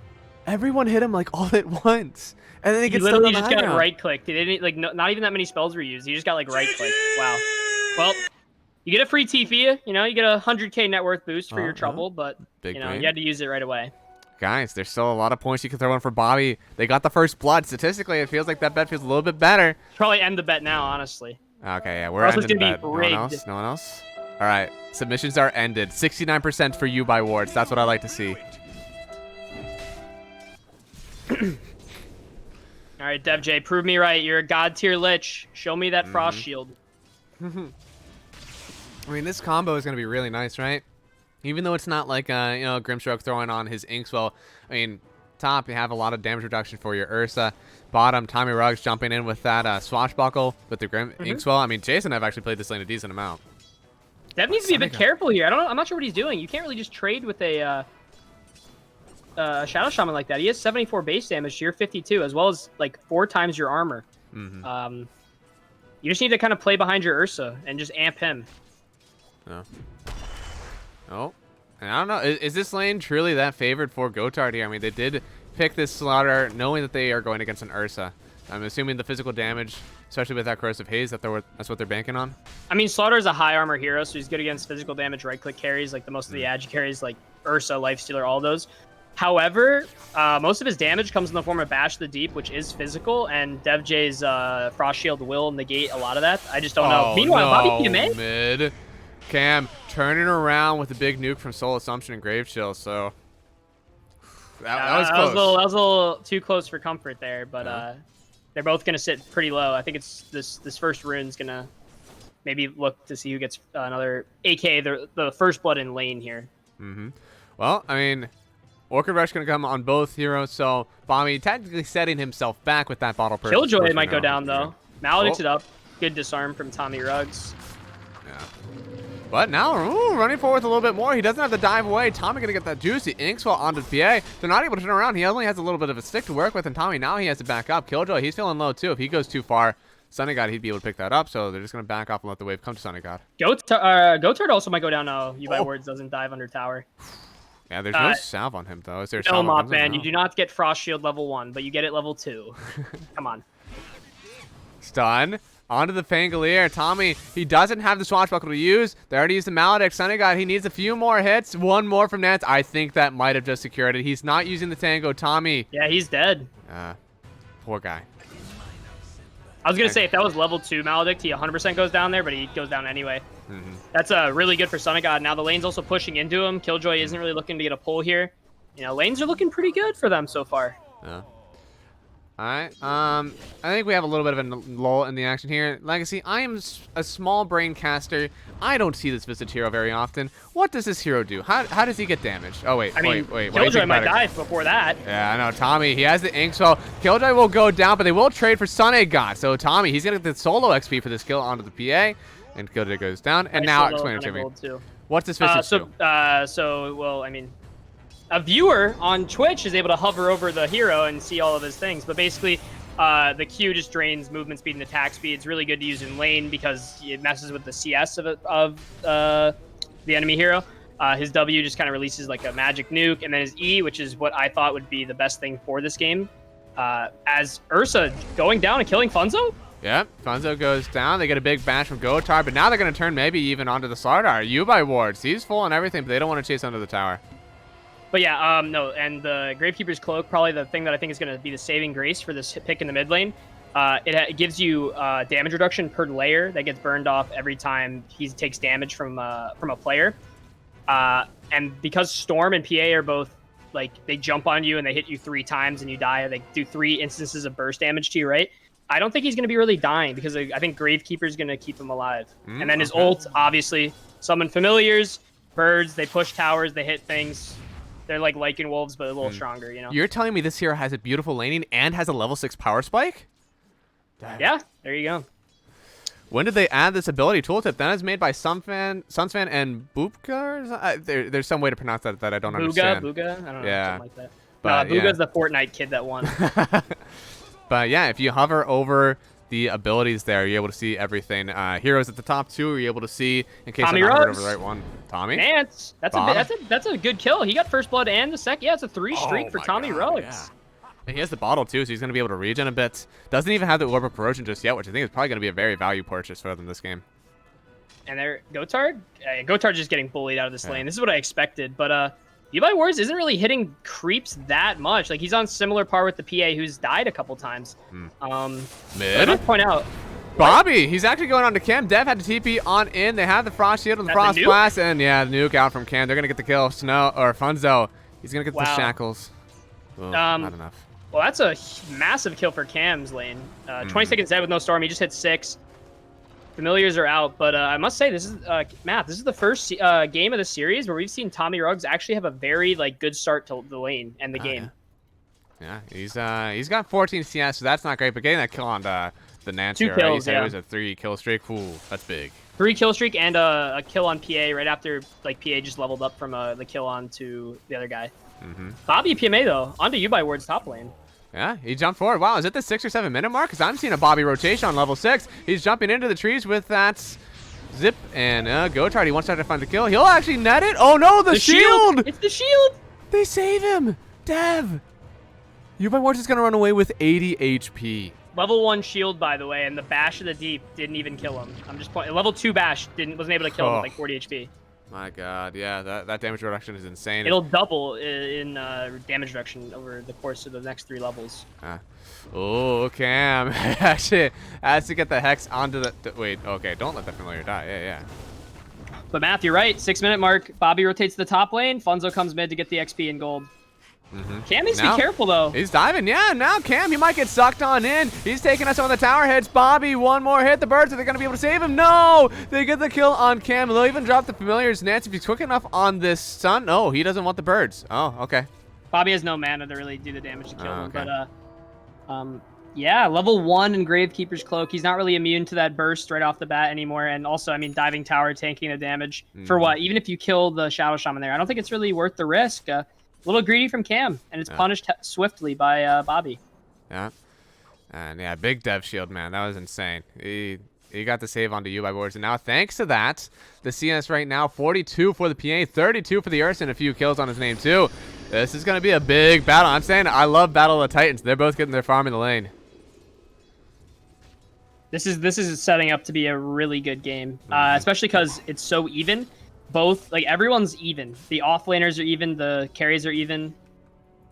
Everyone hit him like all at once, and then he gets literally stuck on just high got ground. right clicked. He didn't like not even that many spells were used. He just got like right clicked. Wow. Well, you get a free Tifia. You know, you get a 100K net worth boost for your trouble, but Big you know brain. you had to use it right away. Guys, there's still a lot of points you can throw in for Bobby. They got the first blood. Statistically, it feels like that bet feels a little bit better. Probably end the bet now, honestly. Okay, yeah, we're Or else it's ending the gonna bet. be No one rigged. else? No one else? All right, submissions are ended. 69% for you by wards. That's what I like to see. All right, DevJ, prove me right. You're a god tier lich. Show me that frost shield. I mean, this combo is going to be really nice, right? Even though it's not like, Grimstroke throwing on his Inkswell. I mean, top, you have a lot of damage reduction for your Ursa. Bottom, Tommy Ruggs jumping in with that Swashbuckle with the Inkswell. I mean, Jason and I have actually played this lane a decent amount. Dev needs to be a bit careful here. I'm not sure what he's doing. You can't really just trade with a Shadow Shaman like that. He has 74 base damage to your 52, as well as like 4 times your armor. You just need to kind of play behind your Ursa and just amp him. No. Oh. And I don't know. Is this lane truly that favored for Gotard here? I mean, they did pick this Slaughter knowing that they are going against an Ursa. I'm assuming the physical damage, especially with that Corrosive Haze, that's what they're banking on. I mean, Slaughter is a high armor hero, so he's good against physical damage, right-click carries, like the most of the agi carries, like Ursa, Lifestealer, all those. However, most of his damage comes in the form of Bash the Deep, which is physical, and DevJ's Frost Shield will negate a lot of that. I just don't know. Meanwhile, BobbyPMA? Mid. Cam turning around with a big nuke from Soul Assumption and Grave Chill, so that was close. That was a little too close for comfort there, but they're both going to sit pretty low. I think it's this first rune's going to maybe look to see who gets another, aka the first blood in lane here. Well, I mean, Orchid Rush going to come on both heroes, so Bobby technically setting himself back with that bottle. Killjoy might go down, though. Maledict's it up. Good disarm from Tommy Ruggs. Yeah. But now, running forward a little bit more. He doesn't have to dive away. Tommy going to get that juicy Inkswell onto the PA. They're not able to turn around. He only has a little bit of a stick to work with, and Tommy now he has to back up. Killjoy, he's feeling low too. If he goes too far, Sunny God, he'd be able to pick that up, so they're just going to back off and let the wave come to Sunny God. Gotard also might go down now. by Words doesn't dive under tower. Yeah, there's no salve on him, though. Is there? No, Mop Man, you do not get Frost Shield level 1, but you get it level 2. Come on. Stun. Onto the Fangolier. Tommy, he doesn't have the Swashbuckle to use. They already used the Maledict. Sunny God, he needs a few more hits. One more from Nance. I think that might have just secured it. He's not using the Tango. Tommy. Yeah, he's dead. Poor guy. I was going to say, if that was level 2 Maledict, he 100% goes down there, but he goes down anyway. That's really good for Sunny God. Now the lane's also pushing into him. Killjoy isn't really looking to get a pull here. You know, lanes are looking pretty good for them so far. Yeah. All right. I think we have a little bit of a lull in the action here. Legacy, I am a small brain caster. I don't see this Visage hero very often. What does this hero do? How does he get damaged? Oh, wait. Wait. Killjoy might die before that. Yeah, I know. Tommy, he has the Inkswell. Killjoy will go down, but they will trade for Sunny God. So Tommy, he's going to get the solo XP for this kill onto the PA. And Killjoy goes down. And now explain it to me. What's this Visage do? Well, I mean, a viewer on Twitch is able to hover over the hero and see all of his things, but basically the Q just drains movement speed and attack speed. It's really good to use in lane because it messes with the CS of the enemy hero. His W just kind of releases like a magic nuke, and then his E, which is what I thought would be the best thing for this game, as Ursa going down and killing Funzo. Yep, Funzo goes down. They get a big bash from Gotard, but now they're going to turn maybe even onto the Slardar. by Wards, he's full on everything, but they don't want to chase under the tower. But yeah, no, and the Gravekeeper's Cloak, probably the thing that I think is going to be the saving grace for this pick in the mid lane. It gives you damage reduction per layer that gets burned off every time he takes damage from a player. And because Storm and PA are both, like, they jump on you and they hit you 3 times and you die, or they do 3 instances of burst damage to you, right? I don't think he's going to be really dying because I think Gravekeeper is going to keep him alive. And then his ult, obviously, summon familiars, birds, they push towers, they hit things. They're like Lycan Wolves, but a little stronger, you know? You're telling me this hero has a beautiful laning and has a level 6 power spike? Damn. Yeah, there you go. When did they add this ability tooltip? That is made by Sunsfan and Boopka? There's some way to pronounce that I don't understand. Booga? I don't know, yeah. something like that. But, Booga's the Fortnite kid that won. But yeah, if you hover over the abilities there, you're able to see everything. Heroes at the top 2, you're able to see in case Tommy I'm not Ruggs. over the right one. Tommy? Nance. That's a good kill. He got first blood and the second. Yeah, it's a 3 streak for Tommy Ruggs. Yeah. And he has the bottle too, so he's going to be able to regen a bit. Doesn't even have the Orb of Corrosion just yet, which I think is probably going to be a very value purchase for them this game. And there, Gotard? Gotard's just getting bullied out of this lane. This is what I expected, but by Words isn't really hitting creeps that much. Like, he's on similar par with the PA, who's died a couple times. Mid? I must point out, Bobby, he's actually going on to Cam. Dev had the TP on in. They have the Frost Shield and the Frost Blast, and yeah, the nuke out from Cam. They're going to get the kill. Funzo, he's going to get the Shackles. Well, not enough. Well, that's a massive kill for Cam's lane. 20 seconds dead with no Storm. He just hit 6. Familiars are out, but I must say, this is Matt. This is the first game of the series where we've seen Tommy Ruggs actually have a very good start to the lane and the game. Yeah, he's got 14 CS, so that's not great. But getting that kill on the Nance 2 here, kills, right? He said it was a 3 kill streak. Ooh, that's big. 3 kill streak and a kill on PA right after PA just leveled up from the kill on to the other guy. BobbyPMA though, onto by Words top lane. Yeah, he jumped forward. Wow, is it the 6 or 7 minute mark? Because I'm seeing a Bobby rotation on level 6. He's jumping into the trees with that Zip and Gotard. He wants to try to find the kill. He'll actually net it. Oh no, the shield! It's the shield! They save him! Dev! Yubai Warts is going to run away with 80 HP. Level 1 shield, by the way, and the Bash of the Deep didn't even kill him. I'm just pointing. Level 2 Bash wasn't able to kill him with like 40 HP. My god, yeah, that damage reduction is insane. It'll double in damage reduction over the course of the next 3 levels. Oh, Cam actually has to get the Hex onto the... Wait, okay, don't let that familiar die. Yeah. But Math, you're right. 6-minute mark. Bobby rotates to the top lane. Funzo comes mid to get the XP and gold. Cam needs to be careful, though. He's diving. Yeah, now Cam, he might get sucked on in. He's taking us on the tower hits. Bobby, one more hit. The birds, are they going to be able to save him? No! They get the kill on Cam. They'll even drop the familiars. Nance, if he's quick enough on this stun. No, he doesn't want the birds. Oh, okay. Bobby has no mana to really do the damage to kill him. Okay. But, yeah, level 1 in Gravekeeper's Cloak. He's not really immune to that burst right off the bat anymore. And also, I mean, diving tower, tanking the damage. For what? Even if you kill the Shadow Shaman there, I don't think it's really worth the risk. A little greedy from Cam, and it's punished swiftly by Bobby. Yeah. And yeah, big dev shield, man. That was insane. He got the save onto Yubai Warts. And now, thanks to that, the CS right now, 42 for the PA, 32 for the Ursa, and a few kills on his name, too. This is going to be a big battle. I'm saying I love Battle of the Titans. They're both getting their farm in the lane. This is setting up to be a really good game, especially because it's so even. Both, like, everyone's even. The offlaners are even, the carries are even.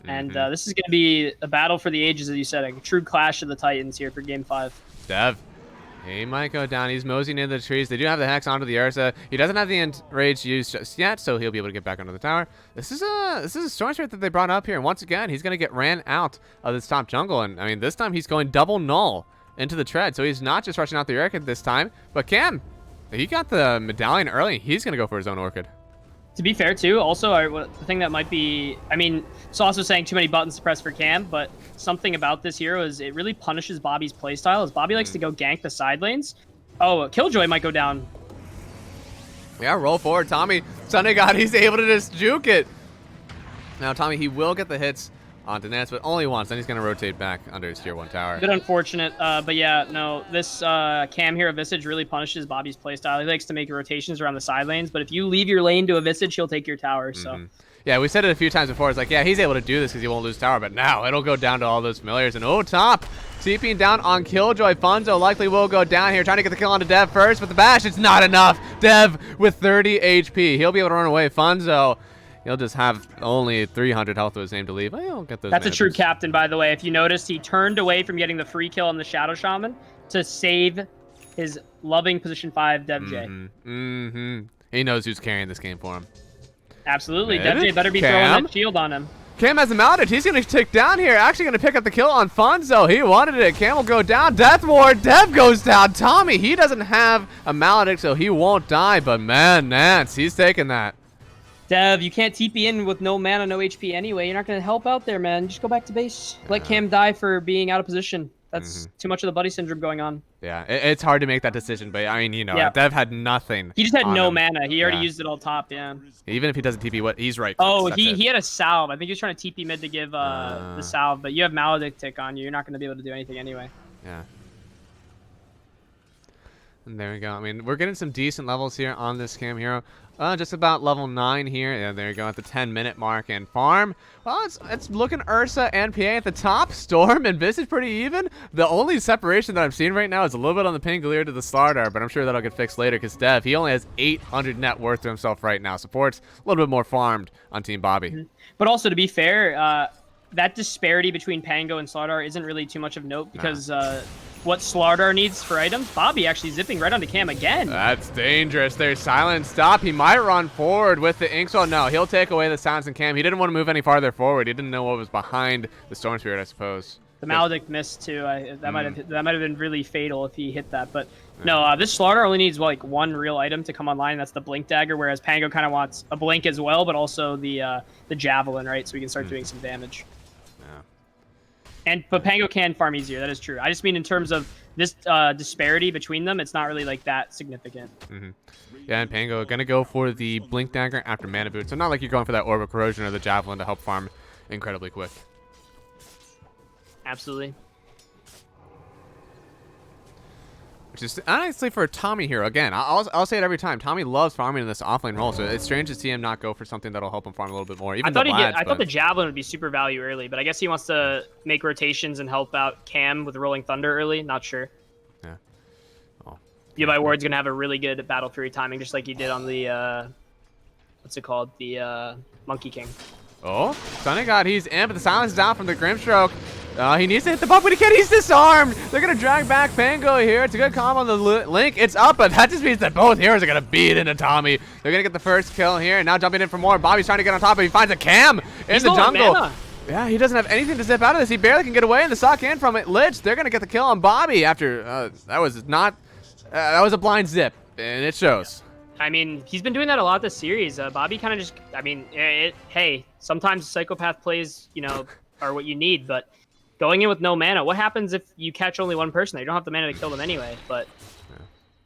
And this is going to be a battle for the ages, as you said, a true clash of the Titans here for Game 5. Dev. He might go down. He's moseying into the trees. They do have the Hex onto the Ursa. He doesn't have the Enrage used just yet, so he'll be able to get back onto the tower. This is a Storm Spirit that they brought up here. And once again, he's going to get ran out of this top jungle. And, I mean, this time he's going double null into the tread. So he's not just rushing out the Orchid this time. But Cam, he got the medallion early. He's going to go for his own Orchid. To be fair, too, also, the thing that might be... I mean, it's also saying too many buttons to press for Cam, but something about this hero is it really punishes Bobby's playstyle, as Bobby likes to go gank the side lanes. Oh, Killjoy might go down. Yeah, roll forward, Tommy. Sunday God, he's able to just juke it. Now, Tommy, he will get the hits onto Nance, but only once. Then he's going to rotate back under his tier 1 tower. A bit unfortunate, but yeah, no, this Cam here, Visage, really punishes Bobby's playstyle. He likes to make rotations around the side lanes, but if you leave your lane to a Visage, he'll take your tower, so... Yeah, we said it a few times before. It's like, yeah, he's able to do this because he won't lose tower, but now it'll go down to all those familiars. And oh, top, TPing down on Killjoy. Funzo likely will go down here, trying to get the kill onto Dev first, but the bash, it's not enough. Dev with 30 HP. He'll be able to run away. Funzo, he'll just have only 300 health with his name to leave. He'll get those. That's a true captain, by the way. If you noticed, he turned away from getting the free kill on the Shadow Shaman to save his loving position 5 Dev J. He knows who's carrying this game for him. Absolutely. Dev J better be throwing that shield on him. Cam has him mounted. He's going to tick down here. Actually going to pick up the kill on Funzo. He wanted it. Cam will go down. Death Ward. Dev goes down. Tommy, he doesn't have a maledict, so he won't die. But man, Nance, he's taking that. Dev, you can't TP in with no mana, no HP anyway. You're not going to help out there, man. Just go back to base. Let Cam die for being out of position. That's too much of the buddy syndrome going on. Yeah, it's hard to make that decision, but I mean, you know, Dev had nothing. He just had no mana. He already used it all top, Even if he doesn't TP, he's right. Oh, he had a salve. I think he was trying to TP mid to give the salve, but you have Maledict tick on you. You're not going to be able to do anything anyway. Yeah. And there we go. I mean, we're getting some decent levels here on this Cam hero. Just about level 9 here. Yeah, there you go at the 10-minute mark. And farm, well, it's looking Ursa and PA at the top. Storm and Visage pretty even. The only separation that I'm seeing right now is a little bit on the Pangolier to the Slardar, but I'm sure that'll get fixed later because Dev, he only has 800 net worth to himself right now. Support's a little bit more farmed on Team Bobby. But also, to be fair, that disparity between Pango and Slardar isn't really too much of note because what Slardar needs for items, Bobby actually zipping right onto Cam again. That's dangerous. There's silent stop. He might run forward with the Inkswell. No, he'll take away the silence in Cam. He didn't want to move any farther forward. He didn't know what was behind the Storm Spirit, I suppose. The Maledict missed too. That might have been really fatal if he hit that. But no, this Slardar only needs like one real item to come online. That's the Blink Dagger, whereas Pango kind of wants a Blink as well, but also the Javelin, right? So we can start doing some damage. But Pango can farm easier. That is true. I just mean in terms of this disparity between them, it's not really like that significant. Yeah, and Pango gonna go for the Blink Dagger after Mana Boot. So not like you're going for that Orb of Corrosion or the Javelin to help farm incredibly quick. Absolutely. Which is honestly for a Tommy hero. Again, I'll say it every time. Tommy loves farming in this offlane role, so it's strange to see him not go for something that'll help him farm a little bit more. Even I thought the javelin would be super value early, but I guess he wants to make rotations and help out Cam with Rolling Thunder early. Not sure. Yeah. Oh. Yubai Ward's gonna have a really good Battle Fury timing, just like he did on the what's it called? The Monkey King. Oh, Sunny God, he's in, but the silence is down from the Grimstroke. He needs to hit the buff, but he can't. He's disarmed. They're going to drag back Pango here. It's a good combo on the Link. It's up, but that just means that both heroes are going to beat into Tommy. They're going to get the first kill here, and now jumping in for more. Bobby's trying to get on top, but he finds a Cam in the jungle. Mana. Yeah, he doesn't have anything to zip out of this. He barely can get away, and the sock in from it. Lich, they're going to get the kill on Bobby after that was a blind zip, and it shows. I mean, he's been doing that a lot this series. Bobby kind of just, I mean, hey, sometimes psychopath plays, are what you need, but going in with no mana, what happens if you catch only one person? You don't have the mana to kill them anyway, but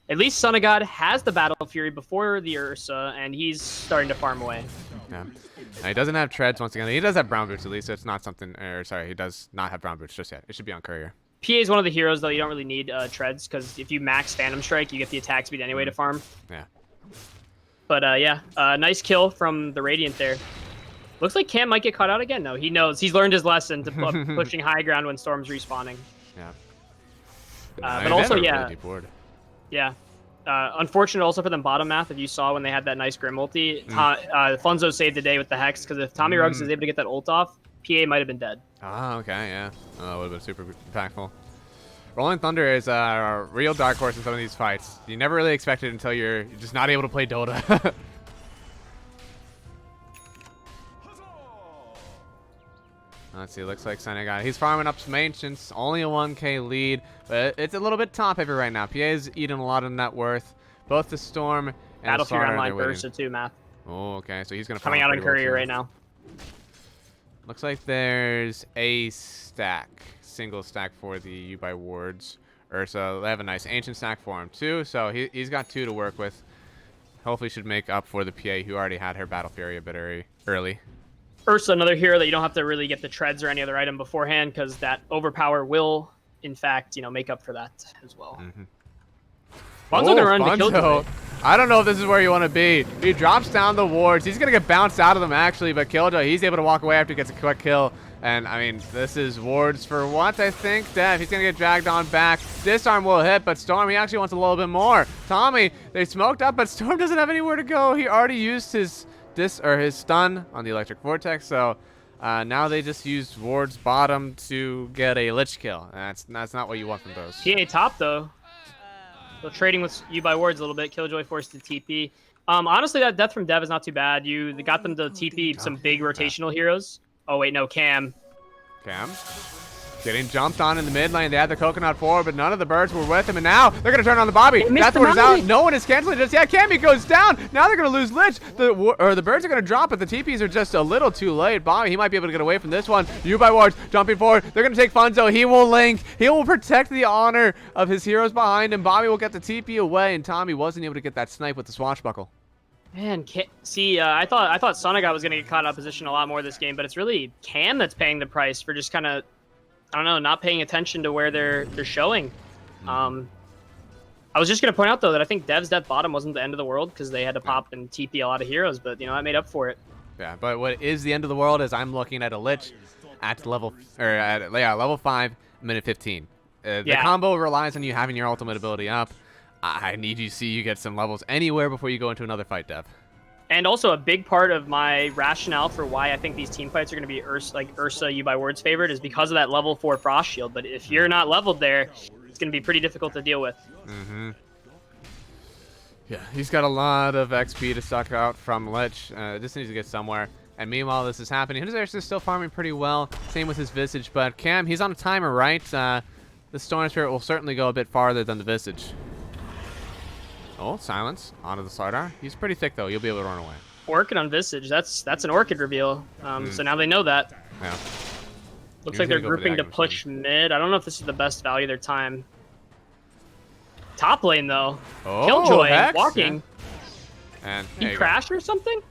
at least Son of God has the Battle Fury before the Ursa, and he's starting to farm away. Yeah. He doesn't have treads once again. He does have brown boots at least, so it's not something, he does not have brown boots just yet. It should be on Courier. PA is one of the heroes, though. You don't really need treads, because if you max Phantom Strike, you get the attack speed anyway to farm. Yeah. But yeah, nice kill from the Radiant there. Looks like Cam might get caught out again. No, he knows. He's learned his lesson to pushing high ground when Storm's respawning. Yeah. But also, yeah. Really deep ward. Yeah. Unfortunate also for them bottom math. If you saw when they had that nice Grim ulti, Funzo saved the day with the Hex, because if Tommy Ruggs is able to get that ult off, PA might have been dead. Ah, okay, yeah. Oh, it would have been super impactful. Rolling Thunder is a real dark horse in some of these fights. You never really expect it until you're just not able to play Dota. Let's see, looks like Senegal. He's farming up some Ancients, only a 1k lead, but it's a little bit top heavy right now. PA's eating a lot of net worth. Both the Storm and Battle Fury Slaughter, online for Ursa too, Math. Oh, okay, so he's going to coming out on Courier right now. Looks like there's a stack, single stack for the Yubai wards. Ursa, they have a nice Ancient stack for him too, so he's got 2 to work with. Hopefully should make up for the PA who already had her Battle Fury a bit early. Ursa, another hero that you don't have to really get the treads or any other item beforehand, because that overpower will, in fact, make up for that as well. Bunzo gonna run to Killjoy. I don't know if this is where you want to be. He drops down the wards. He's gonna get bounced out of them actually, but Killjoy, he's able to walk away after he gets a quick kill. And I mean, this is wards for what I think. Dev, he's gonna get dragged on back. Disarm will hit, but Storm, he actually wants a little bit more. Tommy, they smoked up, but Storm doesn't have anywhere to go. He already used his stun on the Electric Vortex, so now they just used ward's bottom to get a Lich kill. That's not what you want from those. PA top though. So trading with Yubai wards a little bit. Killjoy forced to TP. Honestly, that death from Dev is not too bad. They got them to TP some big rotational heroes. Oh wait, no, Cam. Getting jumped on in the mid lane. They had the coconut forward, but none of the birds were with him. And now they're going to turn on the Bobby. That's what is out. No one is canceling just yet. Cammy goes down. Now they're going to lose Lich. The birds are going to drop, but the TPs are just a little too late. Bobby, he might be able to get away from this one. Yubai wards jumping forward. They're going to take Funzo. He will link. He will protect the honor of his heroes behind him. Bobby will get the TP away, and Tommy wasn't able to get that snipe with the swashbuckle. Man, see, I thought Sonaga was going to get caught out of position a lot more this game, but it's really Cam that's paying the price for just kind of, I don't know, not paying attention to where they're showing. I was just going to point out, though, that I think Dev's death bottom wasn't the end of the world, because they had to pop and TP a lot of heroes, but, that made up for it. Yeah, but what is the end of the world is I'm looking at a Lich at level 5, minute 15. The combo relies on you having your ultimate ability up. I need to see you get some levels anywhere before you go into another fight, Dev. And also a big part of my rationale for why I think these team fights are going to be Ursa Yubai Ward's favorite is because of that level 4 Frost Shield. But if you're not leveled there, it's going to be pretty difficult to deal with. Yeah, he's got a lot of XP to suck out from Lich. Just needs to get somewhere. And meanwhile, this is happening. His is still farming pretty well. Same with his Visage. But Cam, he's on a timer, right? The Storm Spirit will certainly go a bit farther than the Visage. Oh, silence onto the Slardar. He's pretty thick though. You'll be able to run away. Orchid on Visage. That's an Orchid reveal. So now they know that. Yeah. Looks like they're grouping to push mid. I don't know if this is the best value of their time. Top lane though. Oh, Killjoy Hex, walking. yeah. And he crashed or something?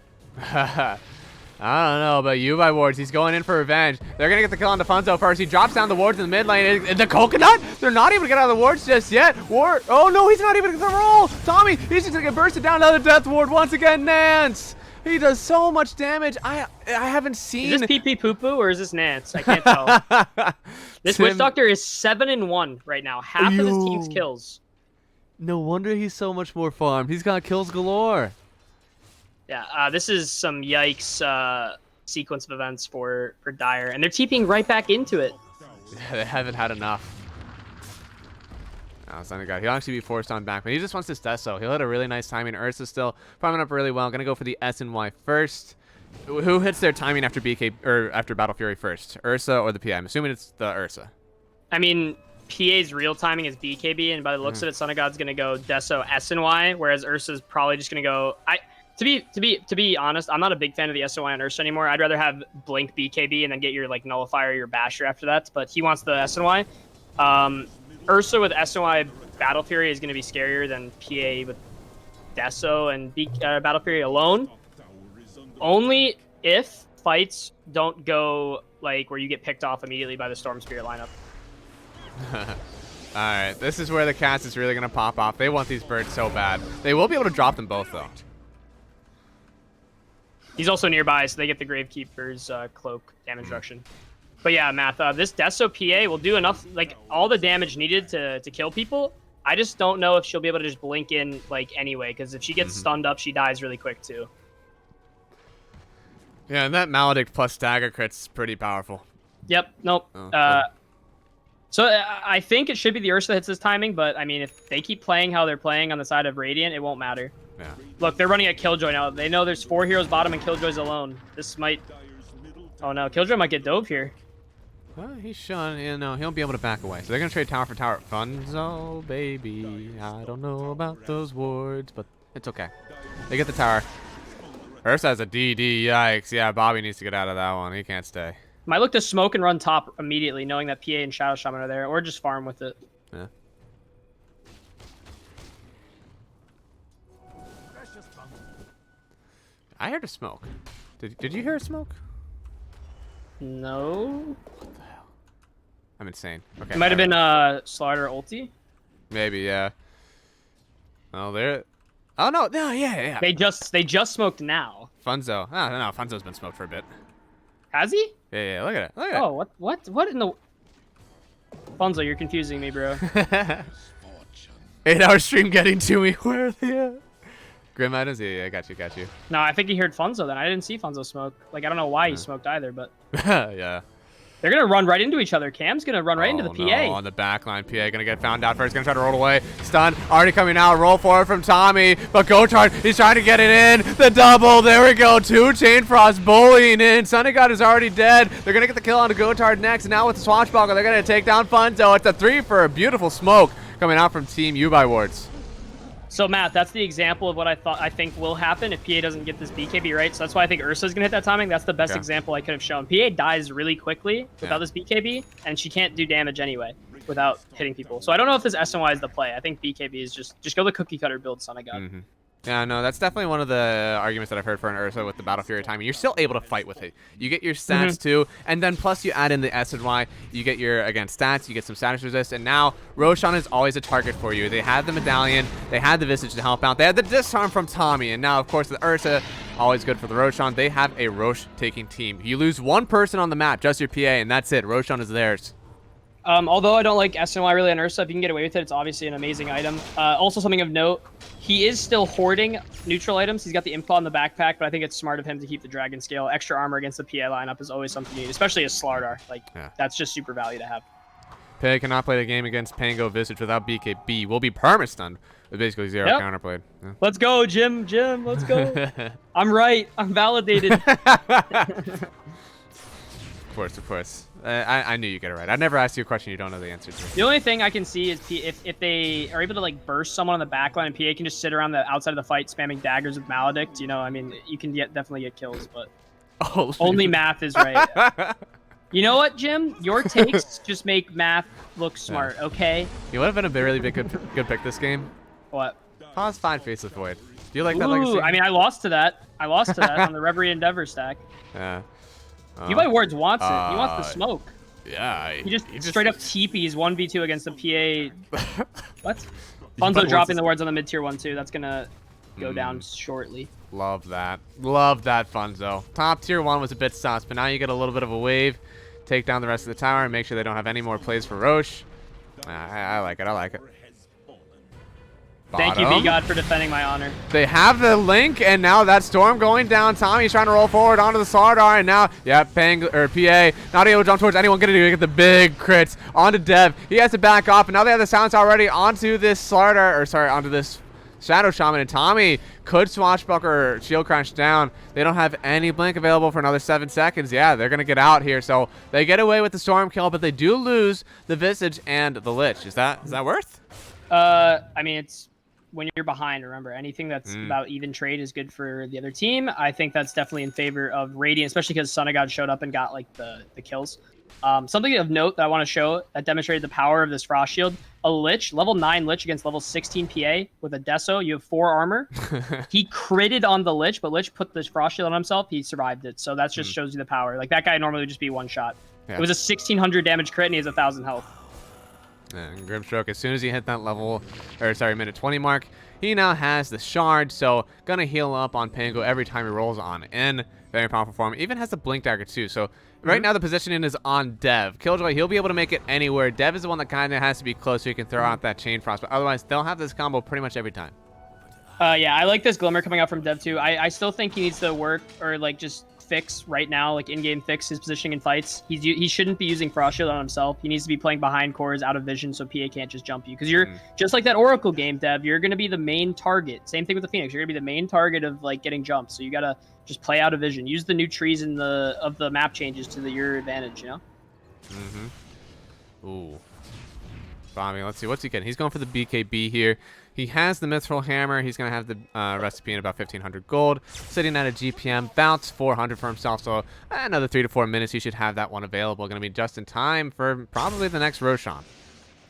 I don't know, but YBW wards, he's going in for revenge. They're going to get the kill on Defunzo first. He drops down the wards in the mid lane. And the coconut? They're not able to get out of the wards just yet. Ward. Oh, no, he's not even going to roll. Tommy, he's just going to get bursted down another death ward once again. Nance. He does so much damage. I haven't seen. Is this PP Poo Poo or is this Nance? I can't tell. This Witch Doctor is 7-1 right now. Half of his team's kills. No wonder he's so much more farmed. He's got kills galore. Yeah, this is some yikes sequence of events for Dire, and they're TPing right back into it. Yeah, they haven't had enough. Oh, son of God. He'll actually be forced on back, but he just wants this Deso. He'll hit a really nice timing. Ursa's still farming up really well. Gonna go for the S and Y first. Who hits their timing after BK or after Battle Fury first? Ursa or the PA? I'm assuming it's the Ursa. I mean, PA's real timing is BKB, and by the looks of it, Son of God's gonna go Deso S and Y, whereas Ursa's probably just gonna go. To be honest, I'm not a big fan of the SOY on Ursa anymore. I'd rather have Blink BKB and then get your like Nullifier, your Basher after that. But he wants the SNY. Ursa with SOY Battle Fury is going to be scarier than PA with Deso and Battle Fury alone. Only if fights don't go like where you get picked off immediately by the Storm Spirit lineup. Alright, this is where the cast is really going to pop off. They want these birds so bad. They will be able to drop them both, though. He's also nearby, so they get the Gravekeeper's cloak damage reduction. But yeah, Math, this Deso PA will do enough, like, all the damage needed to kill people. I just don't know if she'll be able to just blink in, like, anyway, because if she gets stunned up, she dies really quick, too. Yeah, and that Maledict plus Stagger crit's pretty powerful. Yep, nope. So I think it should be the Ursa that hits this timing, but, I mean, if they keep playing how they're playing on the side of Radiant, it won't matter. Yeah. Look, they're running a Killjoy now. They know there's 4 heroes bottom and Killjoy's alone. This might... Oh, no. Killjoy might get dove here. Well, he's showing, you know, he'll be able to back away. So they're going to trade tower for tower. Funzo, baby. I don't know about those wards, but it's okay. They get the tower. Ursa has a DD. Yikes. Yeah, Bobby needs to get out of that one. He can't stay. Might look to smoke and run top immediately, knowing that PA and Shadow Shaman are there, or just farm with it. Yeah. I heard a smoke. Did you hear a smoke? No. What the hell? I'm insane. Okay. It might have been Slaughter ulti. Maybe, yeah. Oh, there. Oh no, yeah. They just smoked now. Funzo. Oh, no, Funzo's been smoked for a bit. Has he? Yeah. Look at it. Look at Oh, what in the? Funzo, you're confusing me, bro. it. 8-hour stream getting to me. Where are they at? Grim items? Yeah, got you. No, I think he heard Funzo then. I didn't see Funzo smoke. Like, I don't know why he smoked either, but... yeah. They're going to run right into each other. Cam's going to run right into the PA. No, on the back line. PA going to get found out first. Going to try to roll away. Stun already coming out. Roll forward from Tommy. But Gotard, he's trying to get it in. The double. There we go. 2 Chain Frost bullying in. Sunny-God is already dead. They're going to get the kill on Gotard next. And now with the Swashbuckle, they're going to take down Funzo. It's a 3 for a beautiful smoke coming out from Team YBW wards. So, Matt, that's the example of what I think will happen if PA doesn't get this BKB right. So that's why I think Ursa's going to hit that timing. That's the best example I could have shown. PA dies really quickly without this BKB, and she can't do damage anyway without hitting people. So I don't know if this SNY is the play. I think BKB is just go the cookie cutter build, Son of God. Yeah, no, that's definitely one of the arguments that I've heard for an Ursa with the Battle Fury timing. You're still able to fight with it. You get your stats too, and then plus you add in the S and Y. You get your, again, stats, you get some status resist, and now Roshan is always a target for you. They had the Medallion, they had the Visage to help out, they had the Disarm from Tommy, and now, of course, the Ursa, always good for the Roshan. They have a Rosh-taking team. You lose one person on the map, just your PA, and that's it. Roshan is theirs. Although I don't like SNY really on Ursa, if you can get away with it, it's obviously an amazing item. Also, something of note, he is still hoarding neutral items. He's got the Impel on the backpack, but I think it's smart of him to keep the Dragon Scale. Extra armor against the PA lineup is always something you need, especially as Slardar. Like, that's just super value to have. PA cannot play the game against Pango Visage without BKB. Will be perma-stunned with basically 0 counterplayed. Yeah. Let's go, Jim, let's go. I'm right. I'm validated. Of course. I knew you'd get it right. I never asked you a question you don't know the answer to. The only thing I can see is if they are able to like burst someone on the back line and PA can just sit around the outside of the fight spamming daggers with Maledict, you know, I mean, you can definitely get kills, but only Math is right. You know what, Jim? Your takes just make Math look smart, okay? You would have been a really big good pick this game. What? Pause 5 Faceless Void. Do you like that Ooh, legacy? I mean, I lost to that. On the Reverie Endeavor stack. Yeah. UI Wards wants it. He wants the smoke. Yeah. He just straight up TPs 1v2 against the PA. What? Funzo wants dropping to- the wards on the mid tier 1 too. That's gonna go down shortly. Love that. Love that, Funzo. Top tier 1 was a bit sus, but now you get a little bit of a wave. Take down the rest of the tower and make sure they don't have any more plays for Roche. I like it. I like it. Thank you, Bottom. B-God, for defending my honor. They have the link, and now that storm going down. Tommy's trying to roll forward onto the Slardar, and now, yeah, PA not able to jump towards anyone. Gonna get the big crits onto Dev. He has to back off, and now they have the sounds already onto this Slardar, or sorry, onto this Shadow Shaman, and Tommy could swashbuckle or shield crunch down. They don't have any blink available for another 7 seconds. Yeah, they're gonna get out here, so they get away with the storm kill, but they do lose the Visage and the Lich. Is that worth? I mean, it's when you're behind. Remember, anything that's about even trade is good for the other team. I think that's definitely in favor of Radiant, especially because Son of God showed up and got like the kills. Something of note that I want to show that demonstrated the power of this Frost Shield. A Lich, level 9 Lich against level 16 PA with a Deso. You have 4 armor. He critted on the Lich, but Lich put this Frost Shield on himself. He survived it. So that just shows you the power. Like, that guy normally would just be one shot. Yeah. It was a 1600 damage crit, and he has 1000 health. And Grimstroke, as soon as he hit that level, or sorry, minute 20 mark, he now has the shard, so gonna heal up on Pango every time he rolls on in. Very powerful form. Even has the blink dagger too. So right now the positioning is on Dev. Killjoy, he'll be able to make it anywhere. Dev is the one that kind of has to be close so he can throw out that chain frost. But otherwise, they'll have this combo pretty much every time. Yeah, I like this Glimmer coming out from Dev too. I still think he needs to work or like just fix right now, like in-game fix his positioning in fights. He shouldn't be using Frost Shield on himself. He needs to be playing behind cores, out of vision, so PA can't just jump you. Because you're just like that Oracle game, Dev. You're going to be the main target. Same thing with the Phoenix. You're going to be the main target of like getting jumped. So you got to just play out of vision. Use the new trees in of the map changes to your advantage. You know. Ooh. Bobby, let's see what's he getting. He's going for the BKB here. He has the Mithril Hammer. He's going to have the recipe in about 1,500 gold. Sitting at a GPM, about 400 for himself. So another 3 to 4 minutes, he should have that one available. Going to be just in time for probably the next Roshan.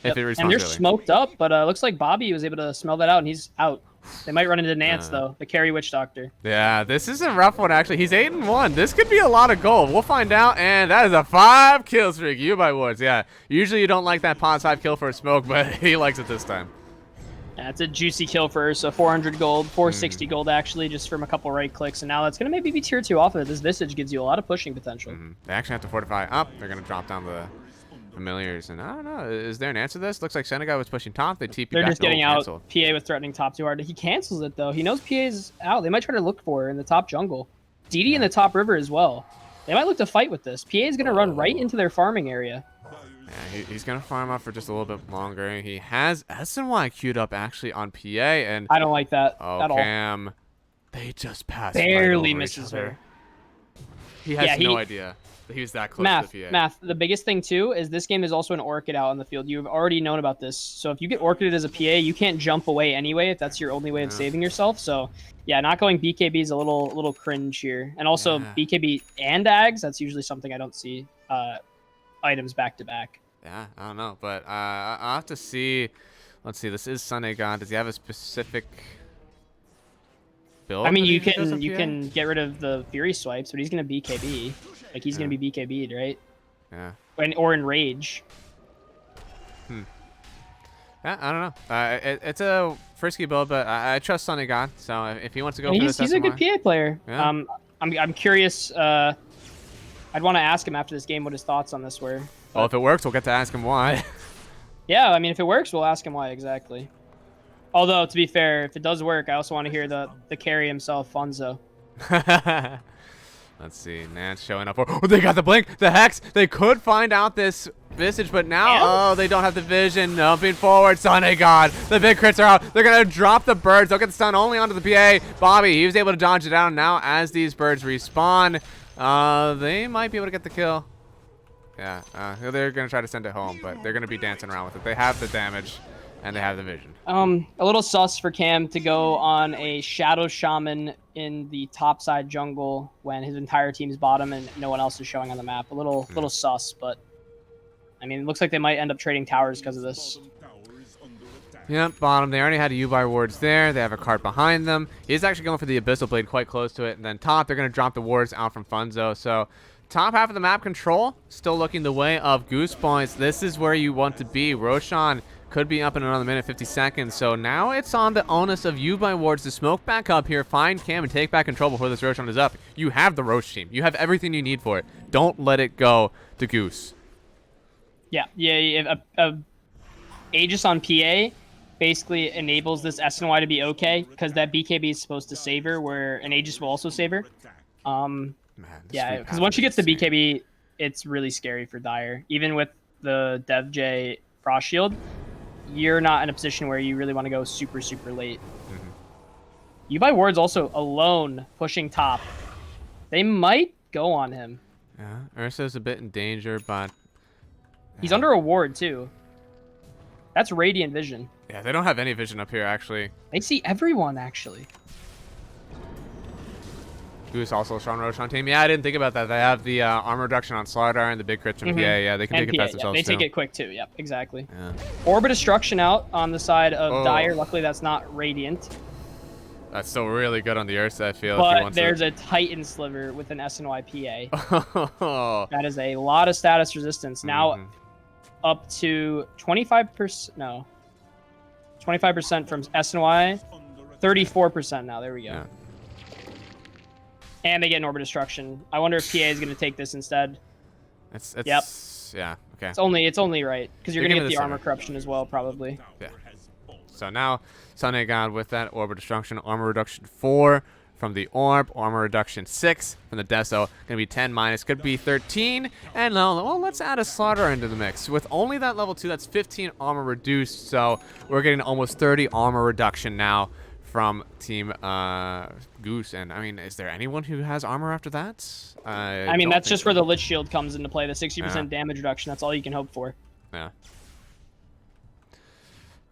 If it responds And they're early. smoked up, but looks like Bobby was able to smell that out, and he's out. They might run into Nance, though, the carry witch doctor. Yeah, this is a rough one, actually. He's 8-1. This could be a lot of gold. We'll find out, and that is a 5 kill streak. You by Woods, yeah. Usually you don't like that pause 5 kill for a smoke, but he likes it this time. Yeah, it's a juicy kill for so 400 gold, 460 gold actually, just from a couple right clicks, and now that's gonna maybe be tier 2 off of it. This Visage gives you a lot of pushing potential. They actually have to fortify up. They're gonna drop down the familiars, and I don't know. Is there an answer to this? Looks like Senegal was pushing top. They TP They're back just to getting old out. cancel. PA was threatening top too hard. He cancels it though. He knows PA's out. They might try to look for her in the top jungle. DD in the top river as well. They might look to fight with this. PA is gonna run right into their farming area. Yeah, he's gonna farm up for just a little bit longer. He has SNY queued up actually on PA, and I don't like that at all. Cam, they just passed. Barely right over misses each other. her. He has no idea that he was that close to the PA. Math. The biggest thing too is this game is also an Orchid out on the field. You've already known about this. So if you get Orchided as a PA, you can't jump away anyway if that's your only way of saving yourself. So yeah, not going BKB is a little cringe here. And also BKB and Ags, that's usually something I don't see items back to back. Yeah, I don't know, but I'll have to see. Let's see. This is Sunday God. Does he have a specific build? I mean, that you he does on can PA? get rid of the Fury swipes, but he's gonna BKB. Like he's gonna be BKB'd, right? Yeah. Or enrage. Yeah, I don't know. It's a frisky build, but I trust Sunny God. So if he wants to go for this, He's a good PA player. Yeah. I'm curious. I'd want to ask him after this game what his thoughts on this were. Well, if it works, we'll get to ask him why. Yeah, I mean, if it works, we'll ask him why exactly. Although, to be fair, if it does work, I also want to hear the carry himself, Fonzo. Let's see. Nance showing up. Oh, they got the blink, the hex. They could find out this Visage, but now, they don't have the vision. Jumping forward, Sunny God. The big crits are out. They're going to drop the birds. They'll get the stun only onto the PA. Bobby, he was able to dodge it out. Now, as these birds respawn, they might be able to get the kill. Yeah, they're going to try to send it home, but they're going to be dancing around with it. They have the damage, and they have the vision. A little sus for Cam to go on a Shadow Shaman in the topside jungle when his entire team's bottom and no one else is showing on the map. A little sus, but I mean, it looks like they might end up trading towers because of this. Yep, bottom. They already had a U-Bar wards there. They have a cart behind them. He's actually going for the Abyssal Blade quite close to it. And then top, they're going to drop the wards out from Funzo. So top half of the map control, still looking the way of Goose Boys. This is where you want to be. Roshan could be up in another minute, 50 seconds. So now it's on the onus of U-Bar wards to smoke back up here, find Cam, and take back control before this Roshan is up. You have the Roche team. You have everything you need for it. Don't let it go to Goose. Yeah. Aegis on PA basically enables this SNY to be okay because that BKB is supposed to save her, where an Aegis will also save her. Yeah, because once she gets the BKB, it's really scary for Dire. Even with the Dev J Frost Shield, you're not in a position where you really want to go super, super late. U-Buy Ward's also alone pushing top. They might go on him. Yeah, Ursa's a bit in danger, but... He's under a ward, too. That's Radiant Vision. Yeah, they don't have any vision up here, actually. They see everyone, actually. Goose also a strong Roshan team. Yeah, I didn't think about that. They have the armor reduction on Slardar and the big crits from PA. Yeah, they can take it past themselves, they too. take it quick, too. Yep, exactly. Yeah. Orb of Destruction out on the side of Dire. Luckily, that's not Radiant. That's still really good on the Ursa, I feel. But there's a Titan Sliver with an SNY PA. That is a lot of status resistance. Now up to 25%. No. 25% from SNY. 34% now. There we go. Yeah. And they get an Orbit Destruction. I wonder if PA is going to take this instead. Yep. Yeah, okay. It's only right. Because you're going to get the Armor Corruption as well, probably. Yeah. So now, Sunday God with that Orb of Destruction, Armor Reduction 4 from the Orb, Armor Reduction 6 from the Deso. Gonna be 10 minus, could be 13. And now, well, let's add a Slaughter into the mix. With only that level 2, that's 15 armor reduced. So we're getting almost 30 armor reduction now from Team Goose. And I mean, is there anyone who has armor after that? I mean, that's just where the Lich Shield comes into play. The 60% damage reduction, that's all you can hope for. Yeah.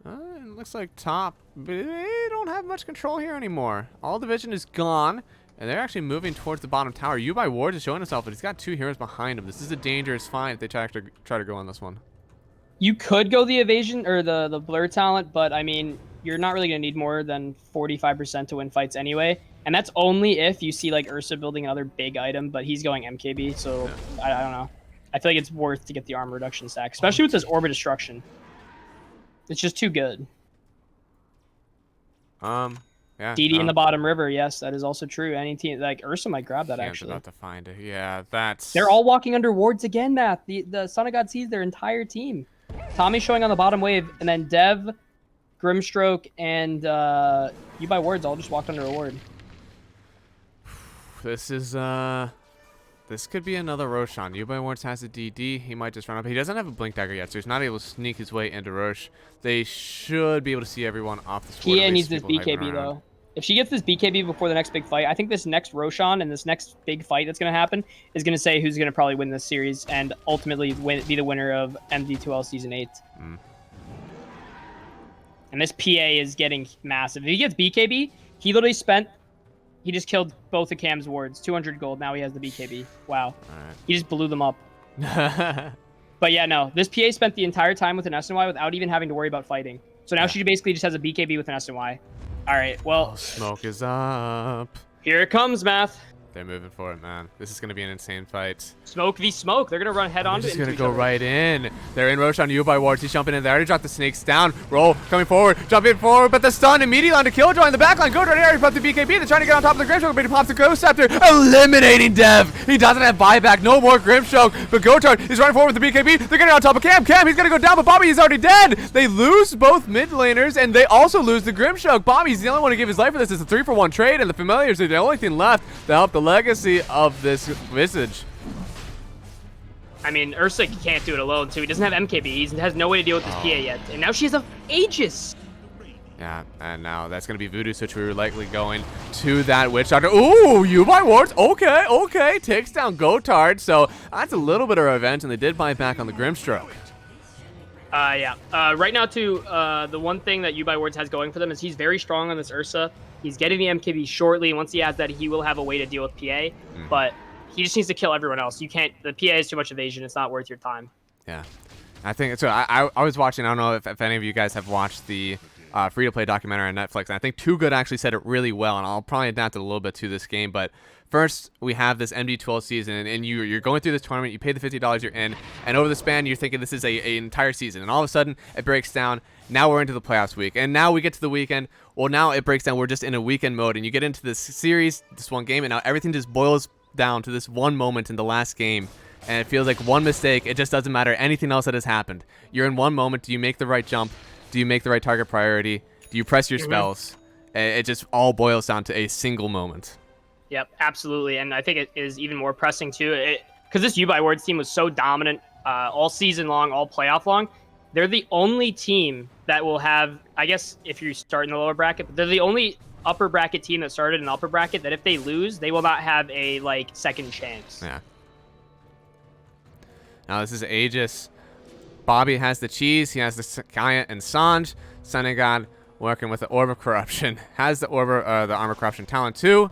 It looks like top, but they don't have much control here anymore. All the vision is gone, and they're actually moving towards the bottom tower. U-Buy Ward is showing himself, but he's got 2 heroes behind him. This is a dangerous fight if they try to go on this one. You could go the evasion or the blur talent, but I mean, you're not really going to need more than 45% to win fights anyway. And that's only if you see like Ursa building another big item, but he's going MKB, so I don't know. I feel like it's worth to get the armor reduction stack, especially with this Orbit Destruction. It's just too good. Yeah. DD in the bottom river, yes, that is also true. Any team like Ursa might grab that actually. About to find it. Yeah, that's. They're all walking under wards again, Matt. The Son of God sees their entire team. Tommy's showing on the bottom wave, and then Dev, Grimstroke, and U-Buy Wards all just walked under a ward. This is this could be another Roshan. U-Buy Wards has a DD. He might just run up. He doesn't have a Blink Dagger yet, so he's not able to sneak his way into Roche. They should be able to see everyone off the sword. Kia needs this BKB, though. If she gets this BKB before the next big fight, I think this next Roshan and this next big fight that's going to happen is going to say who's going to probably win this series and ultimately be the winner of MD2L Season 8. And this PA is getting massive. If he gets BKB, he literally he just killed both of Cam's wards. 200 gold. Now he has the BKB. Wow. He just blew them up. But yeah, no. This PA spent the entire time with an SNY without even having to worry about fighting. So now she basically just has a BKB with an SNY. All right, well. Smoke is up. Here it comes, Math. They're moving for it, man. This is going to be an insane fight. Smoke v Smoke. They're going to run head on. They're just going to go right in. They're in Roshan. U-Buy Wards. He's jumping in. They already dropped the snakes down. Roll coming forward. Jumping forward, but the stun immediately onto Killjoy in the backline. Go to an area. Put the BKB. They're trying to get on top of the Grimstroke, but he pops the Ghost Scepter, eliminating Dev. He doesn't have buyback. No more Grimstroke, but Gotard is running forward with the BKB. They're getting on top of Cam. Cam, he's going to go down, but Bobby is already dead. They lose both mid laners, and they also lose the Grimstroke. Bobby's the only one to give his life for this. It's a 3-for-1 trade, and the Familiars are the only thing left to help the legacy of this Visage. I mean, Ursa can't do it alone, too. He doesn't have MKB. He has no way to deal with this PA yet. And now she has a Aegis. Yeah, and now that's going to be Voodoo Switch. We were likely going to that Witch Doctor. Ooh, U-Buy Wards. Okay. Takes down Gotard. So that's a little bit of revenge, and they did buy back on the Grimstroke. Yeah. Right now, too, the one thing that U-Buy Wards has going for them is he's very strong on this Ursa. He's getting the MKB shortly. Once he has that, he will have a way to deal with PA. But he just needs to kill everyone else. You can't. The PA is too much evasion. It's not worth your time. Yeah. I think so. I was watching. I don't know if any of you guys have watched the free-to-play documentary on Netflix. And I think Too Good actually said it really well, and I'll probably adapt it a little bit to this game. But first, we have this MD2L season, and you're going through this tournament. You pay the $50 you're in, and over the span, you're thinking this is a entire season. And all of a sudden, it breaks down. Now we're into the playoffs week, and now we get to the weekend. Well, now it breaks down. We're just in a weekend mode, and you get into this series, this one game, and now everything just boils down to this one moment in the last game. And it feels like one mistake, it just doesn't matter anything else that has happened. You're in one moment. Do you make the right jump? Do you make the right target priority? Do you press your spells? It just all boils down to a single moment. Yep, absolutely. And I think it is even more pressing, too. Because this YBW team was so dominant all season long, all playoff long. They're the only team that will have, I guess, if you start in the lower bracket, but they're the only upper bracket team that started in the upper bracket that if they lose, they will not have a, second chance. Yeah. Now this is Aegis. Bobby has the cheese. He has the Sakaya and Sanj. Senegad working with the Orb of Corruption. Has the Armor Corruption talent too.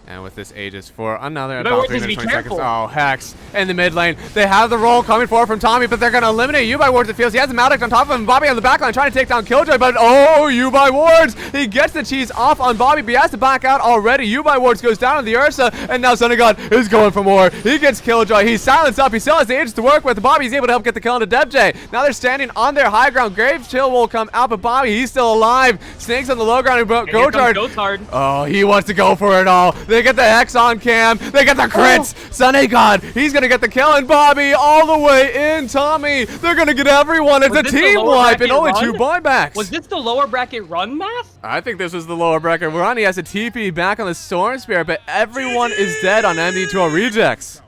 And with this Aegis for another about 3 minutes 20 seconds. Oh, Hex in the mid lane. They have the roll coming forward from Tommy, but they're going to eliminate YBW. It feels he has the Maldict on top of him. Bobby on the back line trying to take down Killjoy, but YBW. He gets the cheese off on Bobby, but he has to back out already. YBW goes down on the Ursa, and now Senegad is going for more. He gets Killjoy. He's silenced up. He still has the Aegis to work with. Bobby's able to help get the kill into DevJ. Now they're standing on their high ground. Grave Chill will come out, but Bobby, he's still alive. Snake's on the low ground. And Gotard. Oh, he wants to go for it all. They get the Hex on cam. They get the crits. Senegad, he's going to get the kill, and Bobby all the way in. Tommy, they're going to get everyone. It's a team wipe and only 2 buybacks. Was this the lower bracket run math? I think this was the lower bracket run. He has a TP back on the Storm Spear, but everyone is dead on MD2L rejects.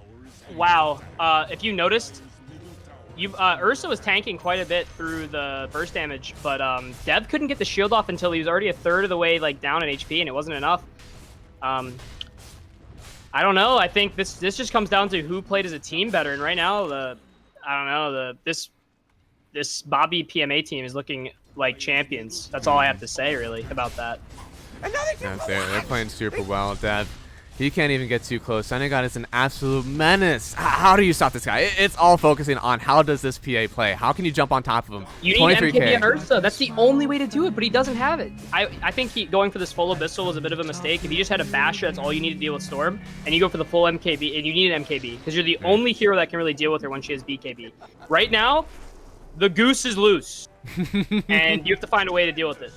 Wow. If you noticed, Ursa was tanking quite a bit through the burst damage, but Dev couldn't get the shield off until he was already a third of the way down in HP, and it wasn't enough. I don't know. I think this just comes down to who played as a team better. And right now, this BobbyPMA team is looking like champions. That's all I have to say, really, about that. They're playing super well. Dev, he can't even get too close. Senegad is an absolute menace. How do you stop this guy? It's all focusing on how does this PA play? How can you jump on top of him? You need MKB and Ursa. That's the only way to do it, but he doesn't have it. I think going for this full Abyssal was a bit of a mistake. If you just had a Basha, that's all you need to deal with Storm, and you go for the full MKB, and you need an MKB, because you're the only hero that can really deal with her when she has BKB. Right now, the goose is loose, and you have to find a way to deal with it.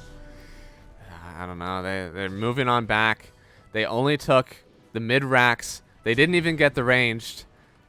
I don't know. They're moving on back. They only took the mid racks. They didn't even get the ranged.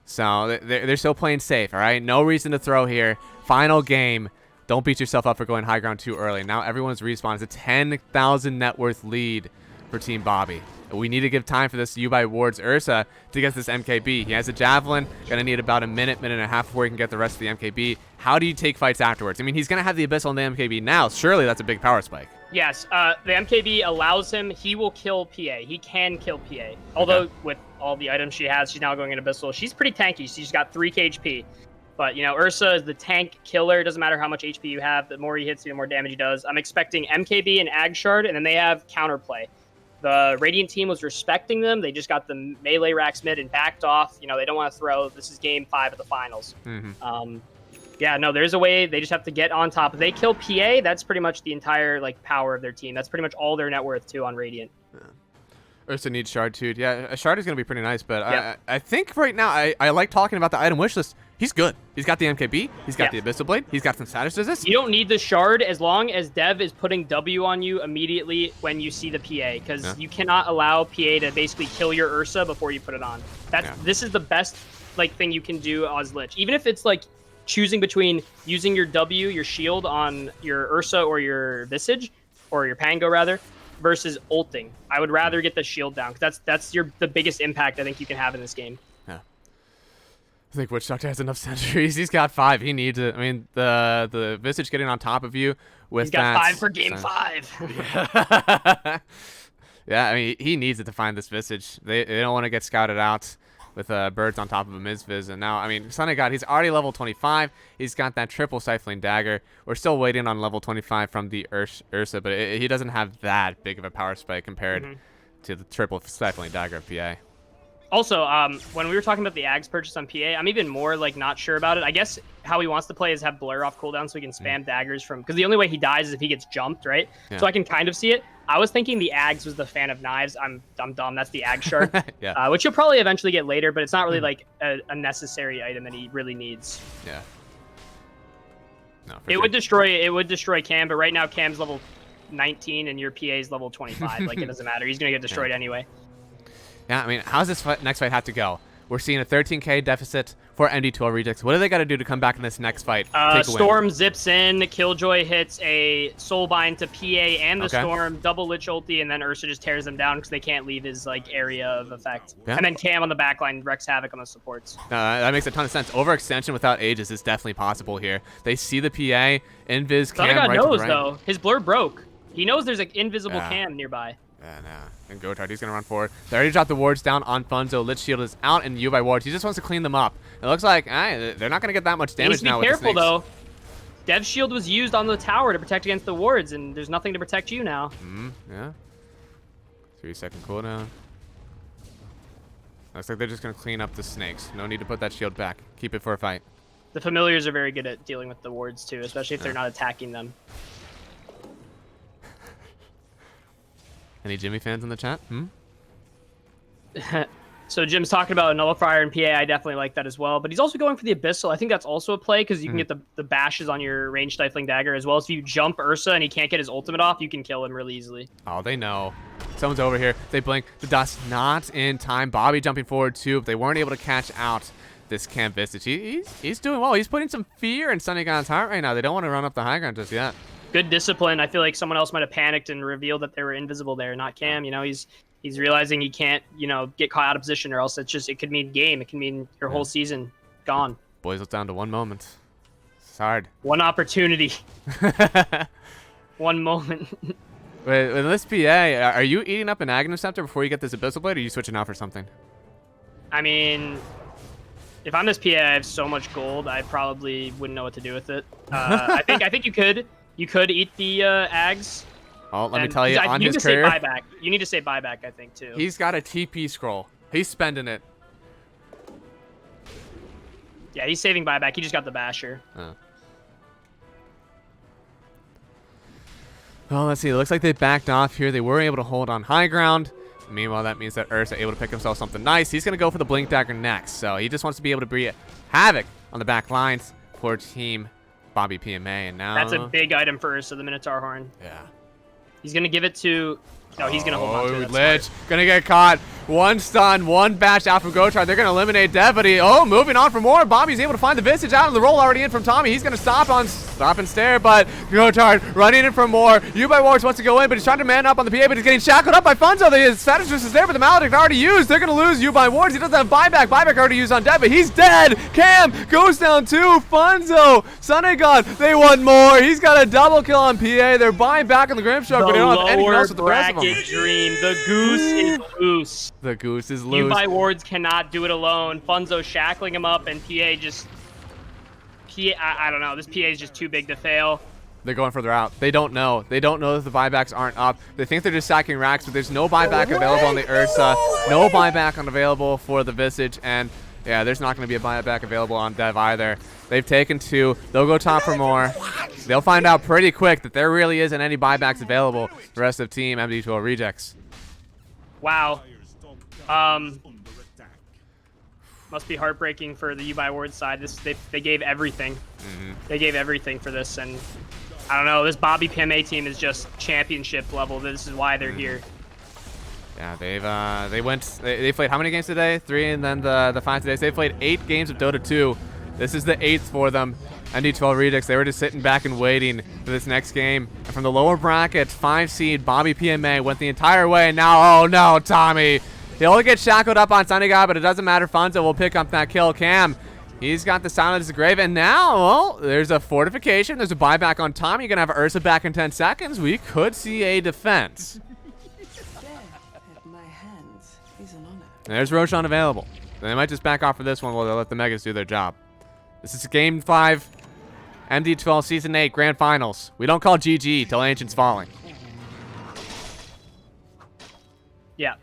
So they're still playing safe, all right? No reason to throw here. Final game. Don't beat yourself up for going high ground too early. Now everyone's respawned. It's a 10,000 net worth lead for Team Bobby. We need to give time for this YBW Ursa to get this MKB. He has a Javelin. Going to need about a minute and a half before he can get the rest of the MKB. How do you take fights afterwards? I mean, he's going to have the Abyssal and the MKB now. Surely that's a big power spike. Yes, the MKB allows him. He will kill PA. He can kill PA. Although with all the items she has, she's now going into Abyssal. She's pretty tanky. She's got 3k HP. But, Ursa is the tank killer. It doesn't matter how much HP you have. The more he hits you, the more damage he does. I'm expecting MKB and Ag Shard, and then they have counterplay. The Radiant team was respecting them. They just got the melee racks mid and backed off. They don't want to throw. This is game 5 of the finals. Yeah, no, there's a way. They just have to get on top. If they kill PA, that's pretty much the entire power of their team. That's pretty much all their net worth too on Radiant. Yeah. Ursa needs Shard too. Yeah, a Shard is going to be pretty nice, but I think right now I like talking about the item wish list. He's good. He's got the MKB. He's got the Abyssal Blade. He's got some status resist. You don't need the Shard as long as Dev is putting W on you immediately when you see the PA, because you cannot allow PA to basically kill your Ursa before you put it on. This is the best thing you can do as Lich. Even if it's choosing between using your W, your shield on your Ursa or your Visage, or your Pango rather, versus ulting. I would rather get the shield down, because that's the biggest impact I think you can have in this game. Yeah. I think Witch Doctor has enough sentries. He's got 5. He needs it. I mean, the Visage getting on top of you with He's got 5 for game 5. Yeah. Yeah, I mean, he needs it to find this Visage. They don't want to get scouted out with birds on top of a Mizviz. And now, I mean, Senegad, he's already level 25. He's got that triple Stifling Dagger. We're still waiting on level 25 from the Ursa, but he doesn't have that big of a power spike compared to the triple Stifling Dagger of PA. Also, when we were talking about the Ags purchase on PA, I'm even more like not sure about it. I guess how he wants to play is have Blur off cooldown so he can spam daggers from, because the only way he dies is if he gets jumped, right? Yeah. So I can kind of see it. I was thinking the Ags was the fan of knives. I'm dumb. That's the Ag shark, Yeah. which you'll probably eventually get later, but it's not really like a necessary item that he really needs. Yeah. No, for It sure. would destroy Cam, but right now Cam's level 19 and your PA's level 25. Like it doesn't matter. He's gonna get destroyed anyway. Yeah, I mean, how's this next fight have to go? We're seeing a 13k deficit for MD2L Rejects. What do they got to do to come back in this next fight? Take a win? Storm zips in, Killjoy hits a Soulbind to PA and the Okay. Storm, double Lich ulti, and then Ursa just tears them down because they can't leave his like area of effect. Yeah. And then Cam on the backline wrecks havoc on the supports. That makes a ton of sense. Overextension without Aegis is definitely possible here. They see the PA, Invis Cam Sonagod right to the knows right. though. His blur broke. He knows there's an invisible Yeah. Cam nearby. Yeah, nah. And Gotard, he's going to run forward. They already dropped the wards down on Funzo. Lich Shield is out in U by wards. He just wants to clean them up. It looks like they're not going to get that much He needs damage to be now with the careful snakes. though. Dev Shield was used on the tower to protect against the wards, and there's nothing to protect you now. Yeah. 3-second cooldown. Looks like they're just going to clean up the snakes. No need to put that shield back. Keep it for a fight. The familiars are very good at dealing with the wards too, especially if they're not attacking them. Any Jimmy fans in the chat? So Jim's talking about a nullifier and PA. I definitely like that as well. But he's also going for the Abyssal. I think that's also a play because you can get the bashes on your range stifling dagger as well. So if you jump Ursa and he can't get his ultimate off, you can kill him really easily. Oh, they know. Someone's over here. They blink. The dust not in time. Bobby jumping forward too, but they weren't able to catch out this Cam Vistage. He's doing well. He's putting some fear in Sunnygon's heart right now. They don't want to run up the high ground just yet. Good discipline. I feel like someone else might have panicked and revealed that they were invisible there, not Cam. You know, he's realizing he can't, get caught out of position, or else it could mean game. It can mean your whole season gone. Boys, it's down to one moment. It's hard. One opportunity. One moment. Wait, with this PA, are you eating up an Aghanim Scepter before you get this Abyssal Blade, or are you switching out for something? I mean, if I'm this PA, I have so much gold, I probably wouldn't know what to do with it. I think you could eat the Ags. Oh, let me tell you, on his career, you need to say buyback, I think, too. he's got a TP scroll. He's spending it. Yeah, he's saving buyback. He just got the basher. Well, let's see. It looks like they backed off here. They were able to hold on high ground. Meanwhile, that means that Ursa able to pick himself something nice. He's going to go for the Blink Dagger next. So he just wants to be able to breed havoc on the back lines for Team BobbyPMA. And now That's a big item for Ursa, the Minotaur Horn. Yeah. He's going to give it to... No, he's going to hold on to it. That's Lich smart. gonna get caught. One stun, one bash out from Gotard. They're gonna eliminate Dev, but moving on for more. Bobby's able to find the Vistage out of the roll already in from Tommy. He's gonna stop and stare, but Gotard running in for more. U-By Wars wants to go in, but he's trying to man up on the PA, but he's getting shackled up by Funzo. The status resist is there, but the Maledict already used. They're gonna lose U-By Wars. He doesn't have buyback. Buyback already used on Dev, but he's dead. Cam goes down too. Funzo, Sunnygon, they want more. He's got a double kill on PA. They're buying back on the Grimshark, but they don't have anything else with the rest of them. Bracket dream. The goose is loose. The goose is loose. U-By Wards cannot do it alone. Funzo shackling him up, and PA just... I don't know. This PA is just too big to fail. They're going further out. They don't know. They don't know that the buybacks aren't up. They think they're just sacking racks, but there's no buyback available on the Ursa. No buyback available for the Visage, and yeah, there's not going to be a buyback available on Dev either. They've taken two. They'll go top for more. They'll find out pretty quick that there really isn't any buybacks available for the rest of Team MD2L Rejects. Wow. Must be heartbreaking for the U-By Wards side. They gave everything. They gave everything for this, and I don't know. This BobbyPMA team is just championship level. This is why they're here. Yeah, they played how many games today? 3, and then the 5 today. So they played 8 games of Dota 2. This is the 8th for them. MD2L Redux, they were just sitting back and waiting for this next game. And from the lower bracket, 5 seed BobbyPMA went the entire way. And now, oh no, Tommy. He only gets shackled up on Sunnygon, but it doesn't matter. Funzo will pick up that kill. Cam, he's got the Silence of the Grave. And now, well, there's a fortification. There's a buyback on Tommy. You're going to have Ursa back in 10 seconds. We could see a defense. There's Roshan available. They might just back off for this one while they let the Megas do their job. This is Game 5, MD2L Season 8 Grand Finals. We don't call GG till Ancient's falling. Yeah.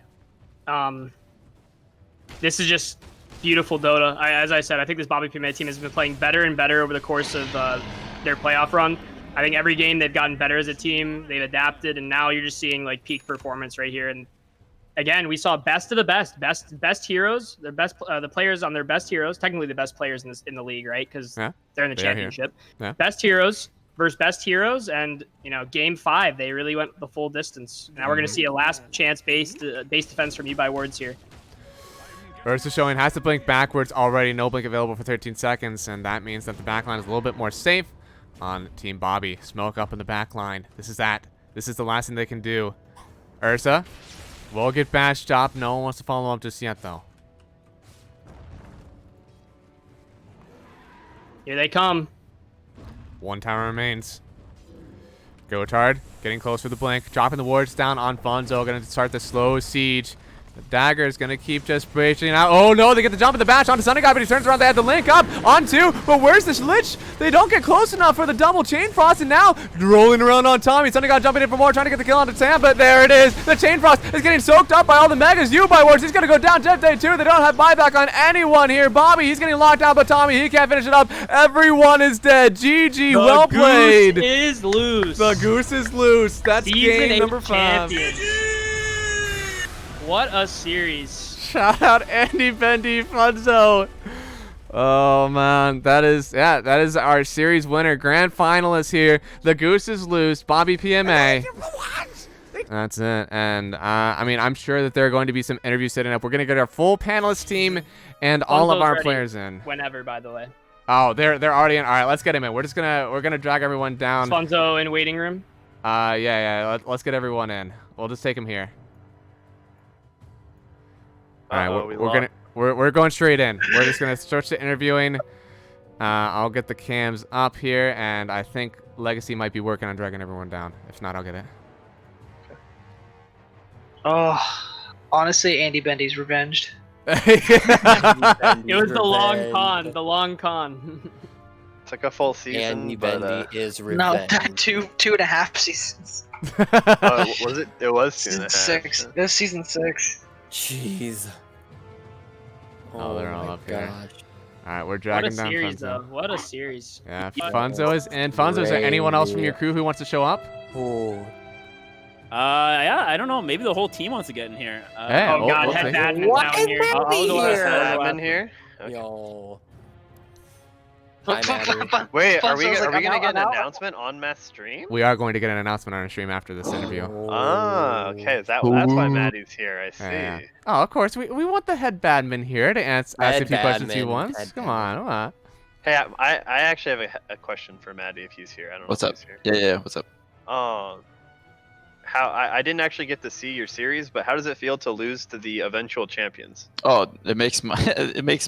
this is just beautiful Dota. As I said, I think this BobbyPMA team has been playing better and better over the course of their playoff run. I think every game they've gotten better as a team. They've adapted, and now you're just seeing like peak performance right here. And again, we saw best of the best heroes, their best the players on their best heroes, technically the best players in the league, right? Because they're in the championship. Yeah. Best heroes versus best heroes, and game 5 they really went the full distance. Now we're gonna see a last chance base defense from YBW here. Ursa showing has to blink backwards already. No blink available for 13 seconds, and that means that the backline is a little bit more safe on Team Bobby. Smoke up in the backline. This is that. This is the last thing they can do. Ursa will get bashed up. No one wants to follow up just yet, though. Here they come. One tower remains. Gotard getting close for the blink. Dropping the wards down on Funzo. Going to start the slow siege. The dagger is going to keep just breaching out. Oh no, they get the jump in the bash onto Sunny God, but he turns around. They have the link up onto, but where's this Lich? They don't get close enough for the double chain frost, and now rolling around on Tommy. Sunny God jumping in for more, trying to get the kill onto Sam, but there it is. The chain frost is getting soaked up by all the megas. YBW, he's going to go down. Jet Day 2. They don't have buyback on anyone here. Bobby, he's getting locked down, but Tommy, he can't finish it up. Everyone is dead. GG, well played. The goose is loose. The goose is loose. That's Season game number 5. champion. What a series. Shout out Andy Bendy Funzo. Oh man, that is our series winner. Grand finalist here. The goose is loose. BobbyPMA. That's it. And I mean, I'm sure that there are going to be some interviews setting up. We're gonna get our full panelist team and all of our players in. Whenever, by the way. Oh, they're already in. All right, let's get him in. We're gonna drag everyone down. Funzo in waiting room. Yeah. Let's get everyone in. We'll just take him here. All right, we're going straight in. We're just gonna start the interviewing. I'll get the cams up here, and I think Legacy might be working on dragging everyone down. If not, I'll get it. Okay. Oh, honestly, Andy Bendy's revenged. It was the long con. The long con. It's like a full season. Andy Bendy is revenged. No, that two and a half seasons. Was it? It was Season 6. It was season 6. Jeez. Oh, they're all my up here. gosh. All right, we're dragging down What a series, Funzo. though. What a series. Yeah, Funzo is in. Funzo, is there anyone else from your crew who wants to show up? Ooh. Yeah, I don't know. Maybe the whole team wants to get in here. Hey, Oh god, we'll head see. badminton What down is here. that I'll go here? after. I'm in here. Okay. Yo. Hi, Maddie. Wait, are we Funzo's like, gonna I'm get an out. announcement on Matt's stream? We are going to get an announcement on our stream after this interview. Ah, okay. That's why Maddie's here. I see. Yeah. Oh, of course. We want the head badman here to ask a few questions he badman, wants. head Come on. Hey, I actually have a question for Maddie if he's here. I don't know. What's if up? He's here. Yeah, what's up? How I didn't actually get to see your series, but how does it feel to lose to the eventual champions? Oh, it makes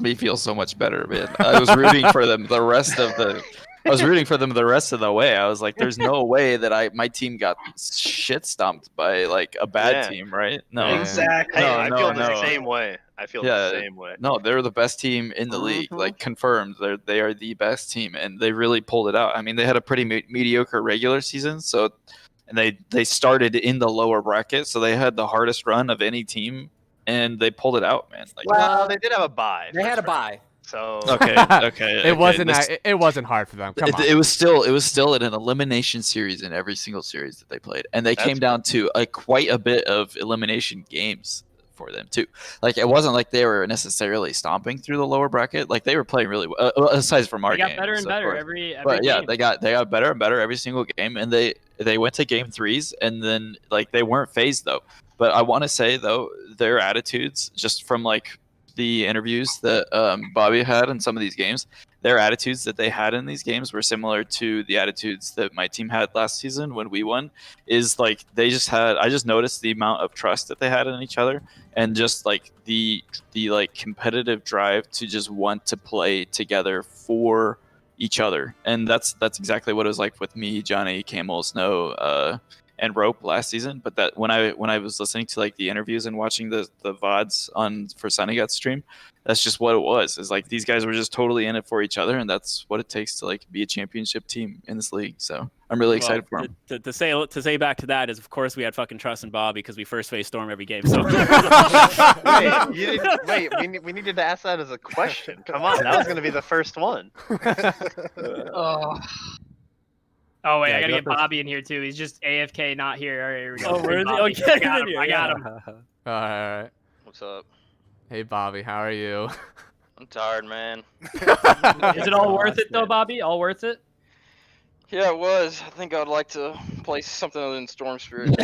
me feel so much better, man. I was rooting for them the rest of the way. I was like, there's no way that my team got shit stomped by like a bad team, right? No. Exactly. Hey, No, I no, feel the no. same way. I feel the same way. No, they're the best team in the league, like confirmed. They are the best team, and they really pulled it out. I mean, they had a pretty mediocre regular season, and they started in the lower bracket, so they had the hardest run of any team, and they pulled it out, man. Like, Well, they did have a bye. They had a bye. So okay. It wasn't hard for them. Come on. It was still an elimination series in every single series that they played, and they came down to quite a bit of elimination games for them too. Like, it wasn't like they were necessarily stomping through the lower bracket. Like, they were playing really well, aside from our They got games, better and of better course. every But yeah, game. they got better and better every single game, and they went to game 3s, and then like they weren't phased though. But I want to say though, their attitudes, just from like the interviews that Bobby had in some of these games, their attitudes that they had in these games were similar to the attitudes that my team had last season when we won. Is like I just noticed the amount of trust that they had in each other, and just like the like competitive drive to just want to play together for each other. And that's exactly what it was like with me, Johnny, Camel, Snow, and rope last season. But that when I was listening to like the interviews and watching the VODs for Sunnygod's stream, that's just what it was. Is like these guys were just totally in it for each other, and that's what it takes to like be a championship team in this league. So I'm really excited for them. To say back to that is, of course, we had fucking trust in Bobby because we first face Storm every game. So we needed to ask that as a question. Come on, that was going to be the first one. Oh wait, Yeah, I gotta go get first. Bobby in here too. He's just AFK, not here. All right, here we go. Oh, where is he? Bobby. Okay, I got him. here, I got him. All right. What's up? Hey, Bobby, how are you? I'm tired, man. Is it all worth it though, Bobby? All worth it? Yeah, it was. I think I'd like to play something other than Storm Spirit.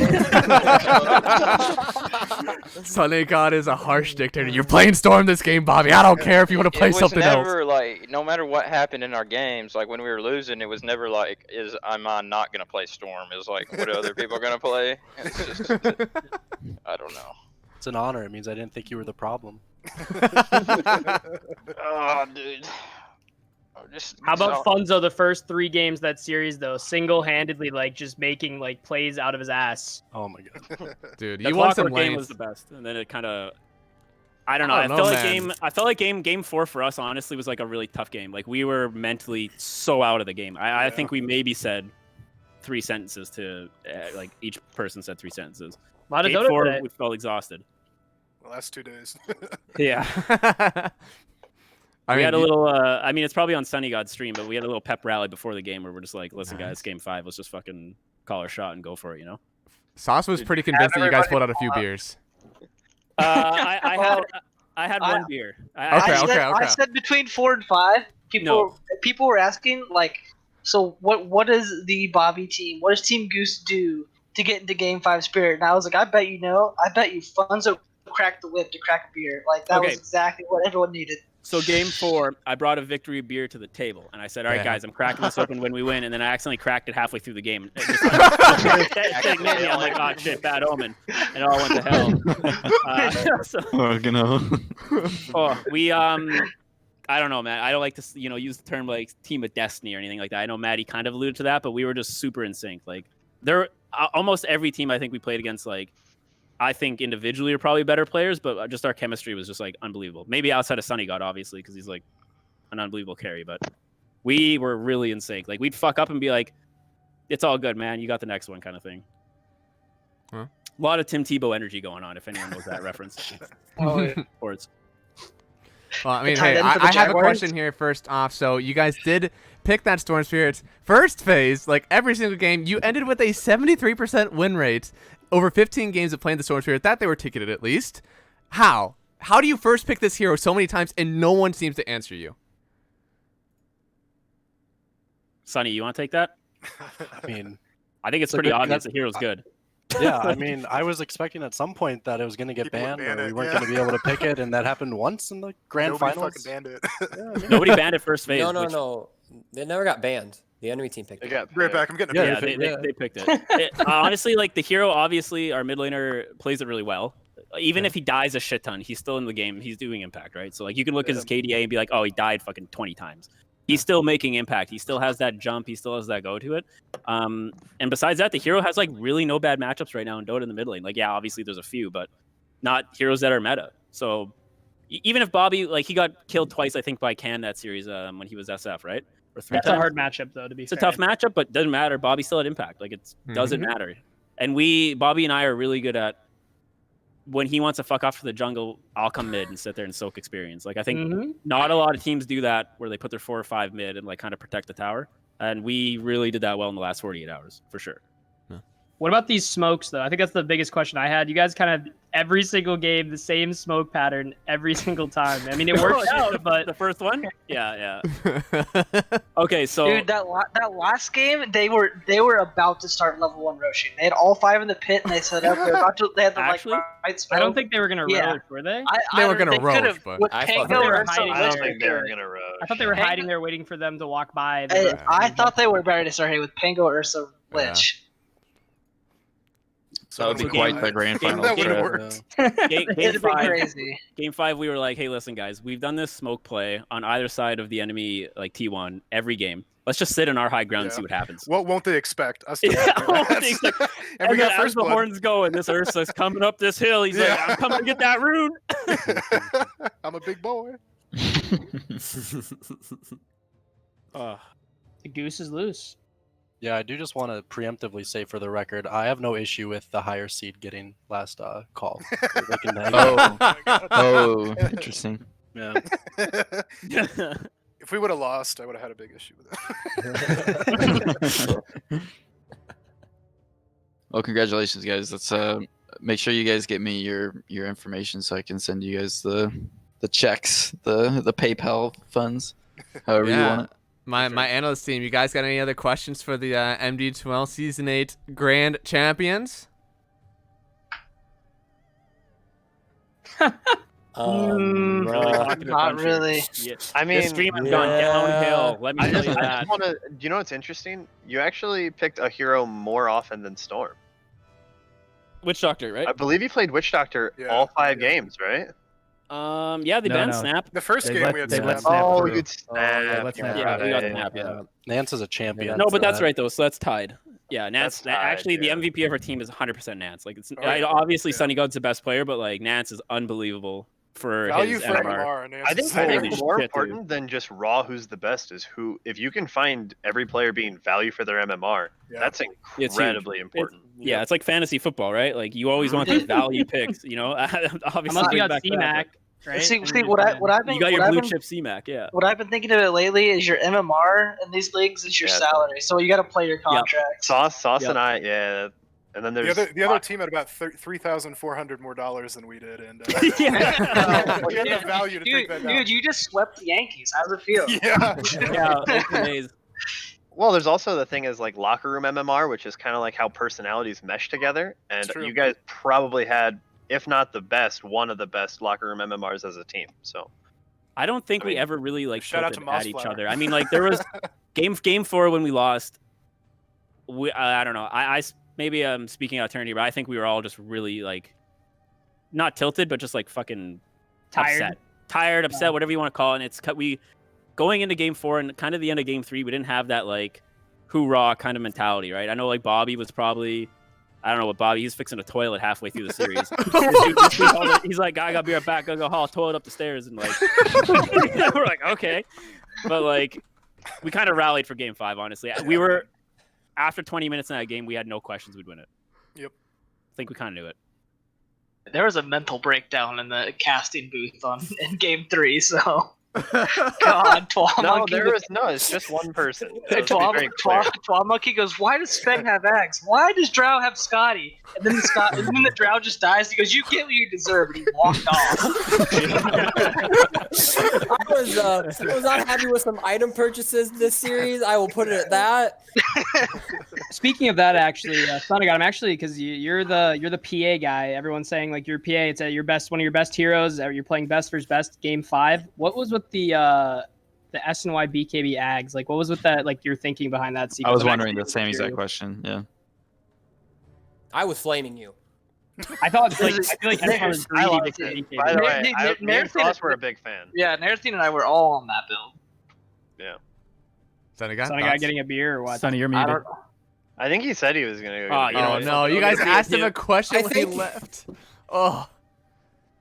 Sunny God is a harsh dictator. You're playing Storm this game, Bobby. I don't care if you want to play something It was else. never like, no matter what happened in our games, like when we were losing, it was never like, am I not gonna play Storm? It was like, what are other people gonna play? It's just, I don't know. It's an honor. It means I didn't think you were the problem. Oh, dude. How about Funzo the first 3 games of that series though, single-handedly like just making like plays out of his ass? Oh my god, dude, the you want some Clockwork game lanes. was the best, and then it kind of. I don't know. I don't know, I felt like game 4 for us honestly was like a really tough game. Like we were mentally so out of the game. I think we maybe said 3 sentences to like each person said 3 sentences. A lot of Game Dota 4 today. we felt exhausted. The last 2 days. Yeah. We had a little. I mean, it's probably on Sunny God's stream, but we had a little pep rally before the game where we're just like, "Listen, guys, game 5. Let's just fucking call our shot and go for it," you know. Sauce was pretty convinced that you guys pulled out a few beers. I had 1 beer. I said between 4 and 5. People were asking like, so what does the Bobby team? What does Team Goose do to get into Game 5 spirit? And I was like, I bet you know. I bet you Funzo cracked the whip to crack a beer. Like that was exactly what everyone needed. So game 4, I brought a victory beer to the table, and I said, "All right, guys, I'm cracking this open when we win." And then I accidentally cracked it halfway through the game. I'm like, "Oh shit, bad omen," and it all went to hell. We I don't know, man. I don't like to use the term like team of destiny or anything like that. I know Maddie kind of alluded to that, but we were just super in sync. Like there, almost every team I think we played against, like. I think individually are probably better players, but just our chemistry was just like unbelievable. Maybe outside of Sunny God, obviously, because he's like an unbelievable carry, but we were really in sync. Like we'd fuck up and be like, "It's all good, man. You got the next one," kind of thing. Huh? A lot of Tim Tebow energy going on, if anyone knows that reference. Oh, yeah. Sports. Well, I mean, hey, I have a question here first off. So you guys did pick that Storm Spirits first phase, like every single game. You ended with a 73% win rate. Over 15 games of playing the Storm Spirit, that they were ticketed at least. How? How do you first pick this hero so many times and no one seems to answer you? Sonny, you want to take that? I mean, I think it's pretty obvious the hero's good. Yeah, I mean, I was expecting at some point that it was going to get banned, or we weren't going to be able to pick it, and that happened once in the grand finals. Nobody fucking banned it. Nobody banned it first phase. No. They never got banned. The enemy team picked it. Right back. I'm getting a they picked it. Honestly, like the hero, obviously, our mid laner plays it really well. Even if he dies a shit ton, he's still in the game. He's doing impact, right? So like you can look at his KDA and be like, "Oh, he died fucking 20 times." He's still making impact. He still has that jump. He still has that go to it. And besides that, the hero has like really no bad matchups right now in Dota in the mid lane. Like, yeah, obviously there's a few, but not heroes that are meta. So even if Bobby, like he got killed twice, I think by Can that series when he was SF, right? Or 3 That's times. a hard matchup though. To be It's a tough matchup, but doesn't matter. Bobby still had impact. Like it doesn't matter. And Bobby and I are really good at when he wants to fuck off to the jungle, I'll come mid and sit there and soak experience. Like I think not a lot of teams do that where they put their 4 or 5 mid and like kind of protect the tower. And we really did that well in the last 48 hours for sure. What about these smokes though? I think that's the biggest question I had. You guys kind of every single game the same smoke pattern every single time. I mean, it worked out, but the first one, yeah. Okay, so dude, that last game they were about to start level 1 Roshi. They had all 5 in the pit, and they set up. They had the right spell. I don't think they were gonna roach, were they? They were gonna roach, but I thought they were hiding there waiting for them to walk by. I thought they were ready to start hitting with Pango, Ursa, Lich. That would be quite the grand final. That would have worked. Game 5, we were like, hey, listen, guys, we've done this smoke play on either side of the enemy, like T1, every game. Let's just sit in our high ground and see what happens. What won't they expect? Us to And we then got as first the blood. horns go, and this Ursa's coming up this hill. He's like, I'm coming to get that rune. I'm a big boy. The goose is loose. Yeah, I do just want to preemptively say for the record, I have no issue with the higher seed getting last call. They can hang out. Oh, interesting. Yeah. If we would have lost, I would have had a big issue with it. Well, congratulations, guys. Let's make sure you guys get me your information so I can send you guys the checks, the PayPal funds, however you want it. My analyst team, you guys got any other questions for the MD2L Season 8 Grand Champions? Not really. I mean, this stream has gone downhill. Let me I tell just you that. want to. Do you know what's interesting? You actually picked a hero more often than Storm. Witch Doctor, right? I believe you played Witch Doctor all 5 games, right? Yeah, they banned no. Snap. The first game we had they let Snap. Oh, through. you'd Snap. we got Snap. Yeah. Nance is a champion. No, but for that's that. right though. So that's tied. Yeah, Nance. That's tied, Actually, yeah. the MVP of our team is 100% Nance. Like, it's Oh, yeah. obviously Yeah. Sunny God's the best player, but like Nance is unbelievable for Value his for MMR. MMR. And I think Holy more shit, important than just raw who's the best is who. If you can find every player being value for their MMR, Yeah. that's huge. incredibly important. Yeah, it's like fantasy football, right? Like you always want these value picks, you know. Obviously, Unless you got back to C-Mac, that, right? See, And see you what just- I've been you got your what I've blue been- chip C-Mac, yeah. What I've been thinking of it lately is your MMR in these leagues is your Yeah. salary. So you got to play your contracts. Sauce, Yep. and I, yeah. And then there's The other team had about $3,400 more than we did, and Yeah. we had the value to take that down. Dude, you just swept the Yankees. How's it feel? Yeah. Yeah, it's amazing. Well, there's also the thing is like locker room MMR, which is kind of like how personalities mesh together. And It's true. you guys probably had, if not the best, one of the best locker room MMRs as a team. So I don't think I we mean, ever really like shout out tilted to at each Mossflower. other. I mean, like there was game 4 when we lost. I don't know. Maybe I'm speaking out of turn here, but I think we were all just really like not tilted, but just like fucking tired, upset, whatever you want to call it. And it's we going into game 4 and kind of the end of game 3, we didn't have that like hoorah kind of mentality, right? I know like Bobby was probably. I don't know what Bobby. He's fixing a toilet halfway through the series. He's like, I gotta be right back. Gotta go haul a toilet up the stairs, and like, we're like, okay, but like, we kind of rallied for game 5. Honestly, we were after 20 minutes in that game, we had no questions we'd win it. Yep. I think we kind of knew it. There was a mental breakdown in the casting booth in game 3. So, God, Twamonkey. It's just one person. Let's be very clear. Twamonkey goes, why does Sven have Axe? Why does Drow have Scotty? And then the Drow just dies. He goes, you get what you deserve, and he walked off. I was not happy with some item purchases this series. I will put it at that. Speaking of that, actually, Sonic, I'm actually because you're the PA guy. Everyone's saying like your PA. It's at your best, one of your best heroes. You're playing best versus best. Game 5. What was with the SNY BKB Ags? Like, what was with that? Like, your thinking behind that sequence? I was I'm wondering actually the same exact curious. question. Yeah. I was flaming you. I thought like I feel like everyone was I greedy liked because it. BKB. By the way, me and Naratheen- Frost were a big fan. Yeah, Naratheen and I were all on that build. Yeah. Sonny got Sonny guy getting a beer or what? Sonny, you're I muted. don't. I think he said he was gonna go. Oh, get you a know Oh beer. what? no! You guys asked him a question I when he think- left. Oh.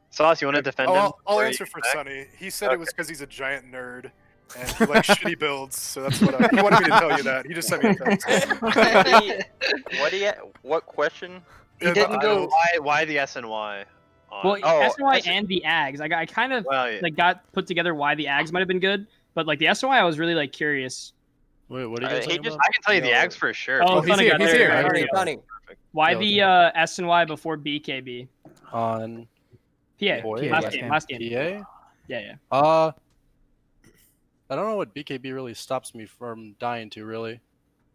Sauce, you want to defend him? I'll Or answer you for back? Sonny. He said it was because he's a giant nerd and he likes shitty builds, so that's what he wanted me to tell you that. He just sent me a text. What question? He didn't go. Why the SNY? Well, Oh, SNY and the Ags. I kind of Well, yeah. like got put together why the Ags might have been good, but like the SNY, I was really like curious. Wait, what are you guys he talking just- about? I can tell you the Ags for sure. Oh, he's Sonny here, got he's there. here. There Funny, we go. funny. Why Yeah, the SNY before BKB? On PA. Boy, last last game. game. Last game. PA? Yeah. I don't know what BKB really stops me from dying to really.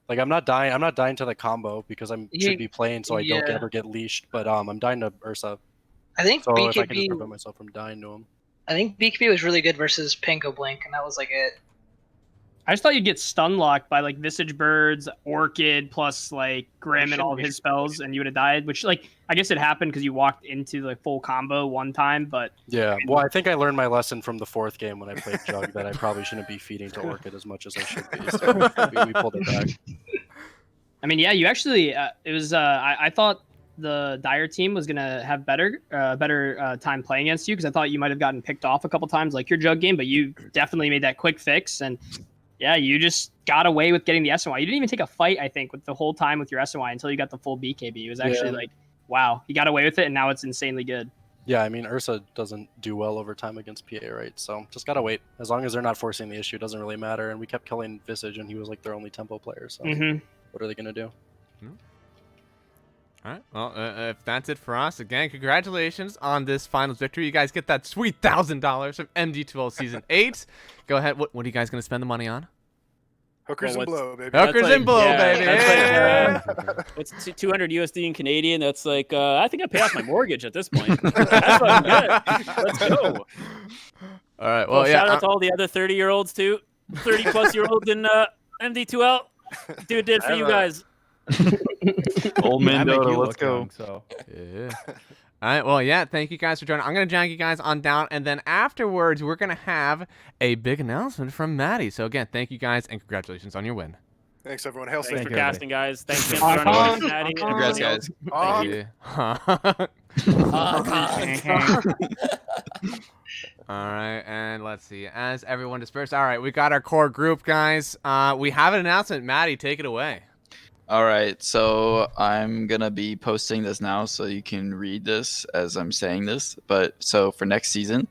Like I'm not dying to the combo because should be playing so I don't Yeah. ever get leashed. But I'm dying to Ursa. I think So if I can just BKB. prevent myself from dying to him. I think BKB was really good versus Pinko Blink, and that was like it. I just thought you'd get stun locked by like Visage Birds, Orchid, plus like Grim and all of his spells, and you would have died. Which like I guess it happened because you walked into the full combo one time, but Yeah, well, I think I learned my lesson from the 4th game when I played Jug that I probably shouldn't be feeding to Orchid as much as I should be. So we pulled it back. I mean, yeah, you actually it was I thought the Dire team was gonna have better time playing against you because I thought you might have gotten picked off a couple times like your jug game, but you definitely made that quick fix and yeah, you just got away with getting the SNY. You didn't even take a fight, I think, with the whole time with your SNY until you got the full BKB. It was actually like, wow, you got away with it, and now it's insanely good. Yeah, I mean, Ursa doesn't do well over time against PA, right? So just gotta wait. As long as they're not forcing the issue, it doesn't really matter. And we kept killing Visage, and he was like their only tempo player. So what are they gonna do? All right. Well, if that's it for us, again, congratulations on this finals victory. You guys get that sweet $1,000 from MD2L Season 8. Go ahead. What are you guys going to spend the money on? Hookers and blow, baby. Hookers and blow, baby. That's like, what's 200 USD in Canadian? That's like, I think I pay off my mortgage at this point. That's fucking good. Let's go. All right. Well, yeah. Shout out to all the other 30-year-olds, too. 30-plus-year-olds in MD2L. Dude did for you guys. Old man I make Dota, you let's look go. young, so. Yeah. All right. Well, yeah. Thank you guys for joining. I'm going to drag you guys on down. And then afterwards, we're going to have a big announcement from Maddie. So, again, thank you guys and congratulations on your win. Thanks, everyone. Hail Thanks safe. for casting, guys. Thanks again for joining us, Maddie. Congrats, guys. All right, and let's see. As everyone dispersed, all right, we got our core group, guys. We have an announcement. Maddie, take it away. All right, so I'm gonna be posting this now, so you can read this as I'm saying this. But so for next season,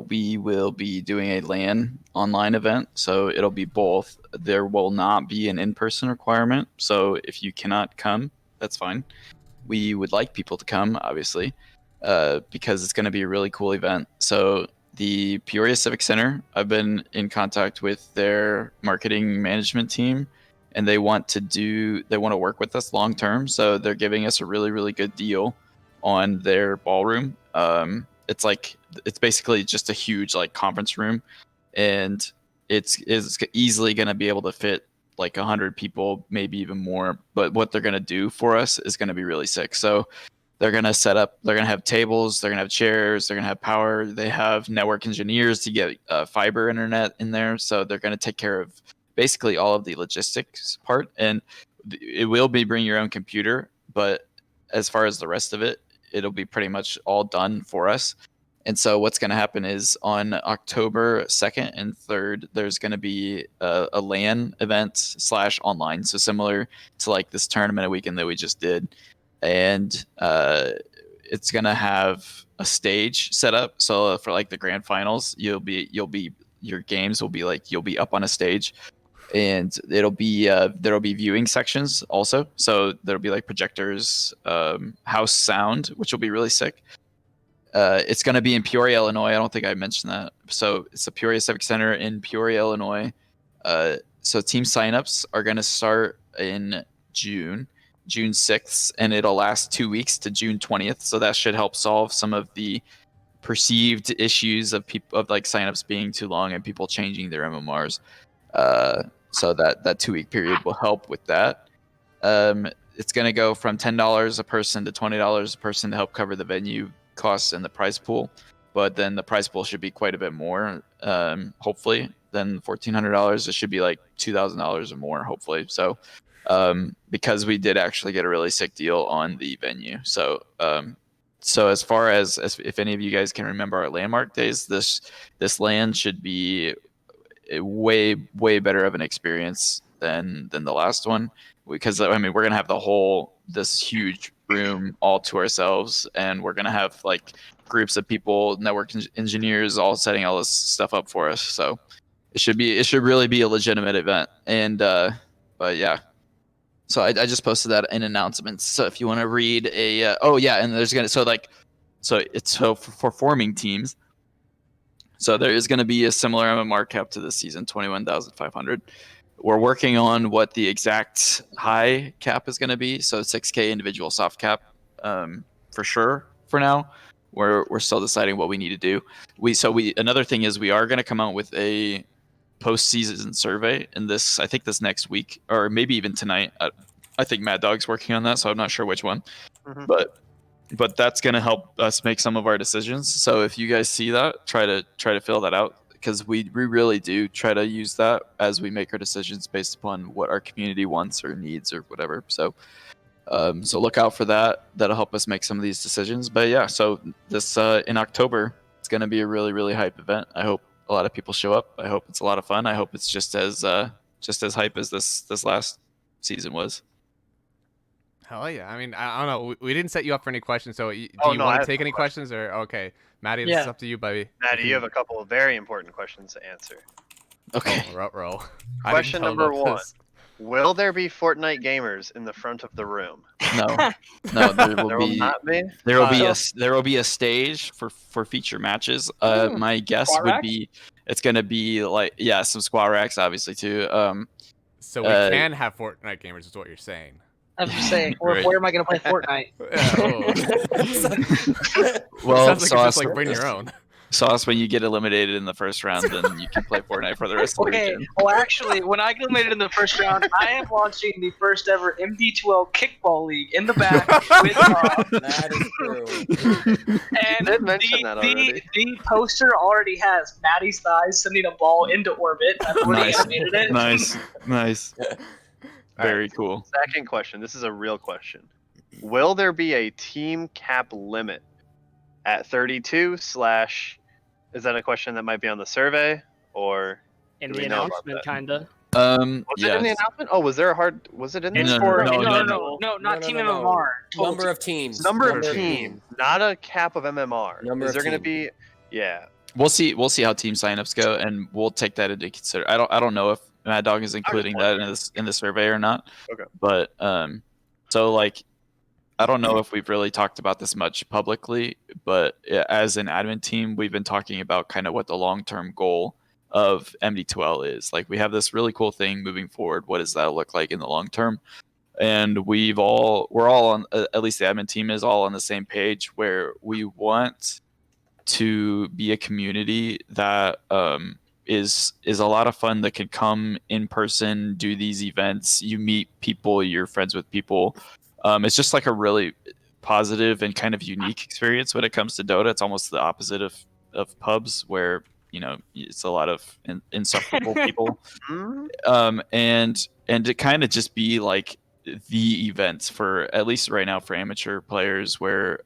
we will be doing a LAN online event. So it'll be both. There will not be an in-person requirement. So if you cannot come, that's fine. We would like people to come, obviously, because it's going to be a really cool event. So the Peoria Civic Center, I've been in contact with their marketing management team, and they want to work with us long term. So they're giving us a really, really good deal on their ballroom. It's basically just a huge like conference room, and it's easily going to be able to fit like 100 people, maybe even more. But what they're going to do for us is going to be really sick. So they're going to set up, they're going to have tables, they're going to have chairs, they're going to have power. They have network engineers to get fiber internet in there. So they're going to take care of basically all of the logistics part. And it will be bring your own computer, but as far as the rest of it, it'll be pretty much all done for us. And so what's going to happen is on October 2nd and 3rd, there's going to be a LAN event / online. So similar to like this tournament weekend that we just did. And it's going to have a stage set up. So for like the grand finals, your games will be like, you'll be up on a stage, and there'll be viewing sections also. So there'll be like projectors, house sound, which will be really sick. It's going to be in Peoria, Illinois. I don't think I mentioned that. So it's the Peoria Civic Center in Peoria, Illinois. So team signups are going to start in June 6th, and it'll last 2 weeks to June 20th. So that should help solve some of the perceived issues of like signups being too long and people changing their MMRs. So that 2 week period will help with that. It's going to go from $10 a person to $20 a person to help cover the venue costs and the prize pool, but then the prize pool should be quite a bit more, hopefully, than $1,400. It should be like $2,000 or more, hopefully. So because we did actually get a really sick deal on the venue. So as far as if any of you guys can remember our landmark days, this LAN should be a way better of an experience than the last one, because I mean we're gonna have this huge room all to ourselves, and we're gonna have like groups of people, network engineers, all setting all this stuff up for us. So it should really be a legitimate event. And but yeah, so I just posted that in announcements. So if you want to read and there's gonna for forming teams. So there is going to be a similar MMR cap to this season, 21,500. We're working on what the exact high cap is going to be. So 6K individual soft cap for sure for now. We're still deciding what we need to do. Another thing is we are going to come out with a post-season survey I think this next week, or maybe even tonight. I think Mad Dog's working on that, so I'm not sure which one. Mm-hmm. But that's going to help us make some of our decisions. So if you guys see that, try to fill that out, because we really do try to use that as we make our decisions based upon what our community wants or needs or whatever. So so look out for that. That'll help us make some of these decisions. But yeah, so this in October, it's going to be a really, really hype event. I hope a lot of people show up. I hope it's a lot of fun. I hope it's just as hype as this last season was. Hell yeah. I mean, I don't know. We didn't set you up for any questions, so do you I want to have take some any questions? Or okay, Maddie, this Yeah. is up to you, baby. Maddie, you have a couple of very important questions to answer. Okay. Roll. Question number 1. Will there be Fortnite gamers in the front of the room? No, there will There be. will not be? There will be a stage for feature matches. My guess Squat would racks? be it's gonna be like some squat racks, obviously too. So we can have Fortnite gamers, is what you're saying. I was just saying, Right. where am I going to play Fortnite? Well, sounds like you Sauce, just like bring your own. Sauce, when you get eliminated in the first round, then you can play Fortnite for the rest of the Okay, weekend. well, actually, when I get eliminated in the first round, I am launching the first ever MD2L kickball league in the back with That is true. and did mention that already. the poster already has Maddie's thighs sending a ball into orbit. I've already Nice, animated it. nice. Very cool. Second question. This is a real question. Will there be a team cap limit at 32 / is that a question that might be on the survey or In do the we know about announcement, that? kinda. Was it in the Yes. announcement? Oh, was there a hard? Was it in It's there? for no, not No, Team no, no. MMR. Total Number team. of teams. Number of teams, not a cap of MMR. Number Is of there going to team. be? Yeah. We'll see how team signups go, and we'll take that into consider. I don't know if Mad Dog is including that in the survey or not. Okay. But so like, I don't know if we've really talked about this much publicly, but as an admin team, we've been talking about kind of what the long-term goal of MD2L is. Like, we have this really cool thing moving forward. What does that look like in the long term? And we're all on, at least the admin team is all on the same page, where we want to be a community that is a lot of fun, that can come in person, do these events, you meet people, you're friends with people. It's just like a really positive and kind of unique experience when it comes to Dota. It's almost the opposite of pubs, where it's a lot of insufferable people. And to kind of just be like the event for, at least right now, for amateur players, where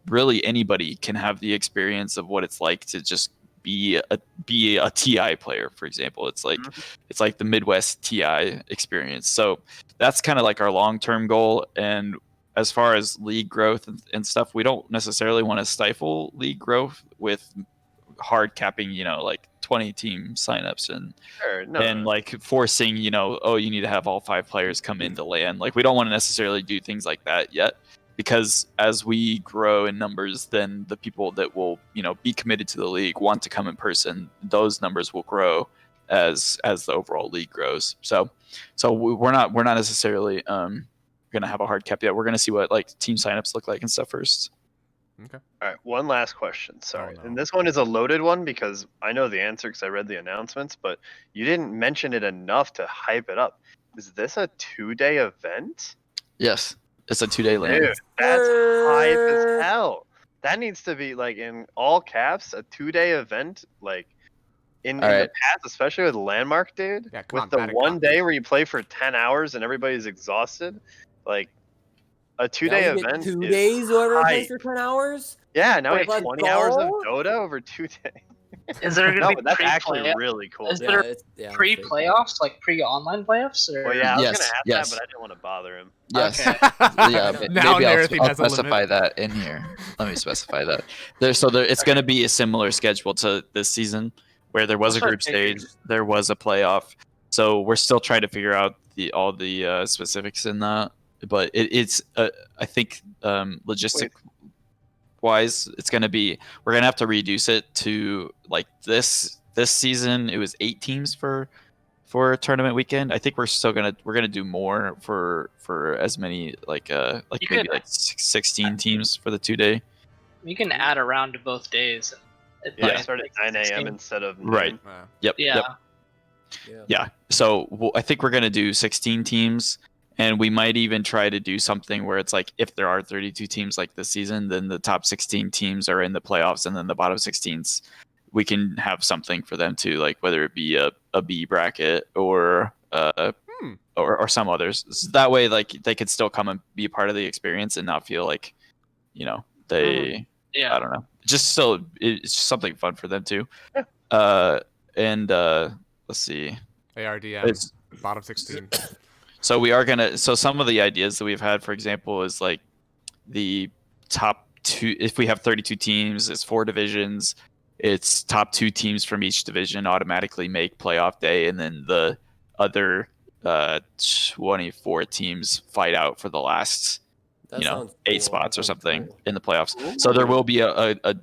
really anybody can have the experience of what it's like to just be a TI player, for example. It's like the Midwest TI experience. So that's kind of like our long-term goal. And as far as league growth and stuff, we don't necessarily want to stifle league growth with hard capping, like 20 team signups and like forcing, you need to have all 5 players come into LAN. Like, we don't want to necessarily do things like that yet, because as we grow in numbers, then the people that will, be committed to the league, want to come in person, those numbers will grow as the overall league grows. So we're not necessarily gonna have a hard cap yet. We're gonna see what like team signups look like and stuff first. Okay. All right. One last question. Sorry. no. And this one is a loaded one because I know the answer because I read the announcements, but you didn't mention it enough to hype it up. Is this a 2-day event? Yes, it's a 2-day LAN. Dude, that's hype as hell. That needs to be like in all caps, a 2-day event, like in the past, especially with Landmark, dude. Yeah, with the one day where you play for 10 hours and everybody's exhausted, like a 2-day event. 2 days, whoever plays hype. for 10 hours. Yeah, now we have Let's 20 hours of go. Dota over 2 days. Is there going to No, be but that's actually pre-playoffs? really cool. Is there pre-playoffs, like pre-online playoffs? Or? Well, yeah, I was Yes, gonna ask yes. that, but I didn't want to bother him. Yes. Okay. Yeah. Now Maybe Naratheen I'll has a limit. specify that in here. Let me specify that. It's going to be a similar schedule to this season, where there was a group stage, there was a playoff. So we're still trying to figure out all the specifics in that. But it's I think logistic wise, it's going to be, we're going to have to reduce it to like this season. It was 8 teams for a tournament weekend. I think we're gonna do more for as many maybe 16 teams for the 2-day. You can add a round to both days. Yeah, start at 9 a.m. instead of noon. Right. Yep. Yeah. Yeah. So I think we're gonna do 16 teams, and we might even try to do something where it's like, if there are 32 teams like this season, then the top 16 teams are in the playoffs, and then the bottom 16s we can have something for them too, like whether it be a B bracket or or some others. So that way, like they could still come and be a part of the experience and not feel like, you know, they I don't know, just so it's just something fun for them too. And let's see, ARDM bottom 16. So we are gonna. So some of the ideas that we've had, for example, is like the top two. If we have 32 teams, it's 4 divisions. It's top 2 teams from each division automatically make playoff day, and then the other 24 teams fight out for the last, That you know, sounds 8 cool. spots That or sounds something cool. in the playoffs. So there will be a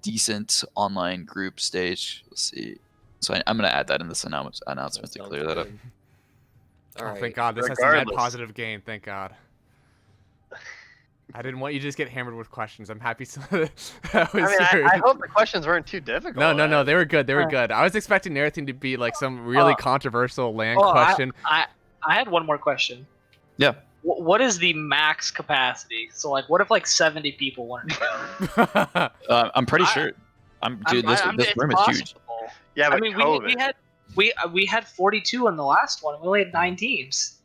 decent online group stage. Let's see. So I'm gonna add that in this announcement to clear that up. All right. Thank God this has a net Regardless. positive gain. Thank God. I didn't want you to just get hammered with questions. I'm happy. That was I hope the questions weren't too difficult. No, they were good. They were good. I was expecting Naratheen to be like some really controversial land question. I had one more question. Yeah. What is the max capacity? So like, what if like 70 people wanted to go? I'm pretty sure. This room is huge. Yeah, but I mean, COVID. we had 42 in the last one. We only had 9 teams.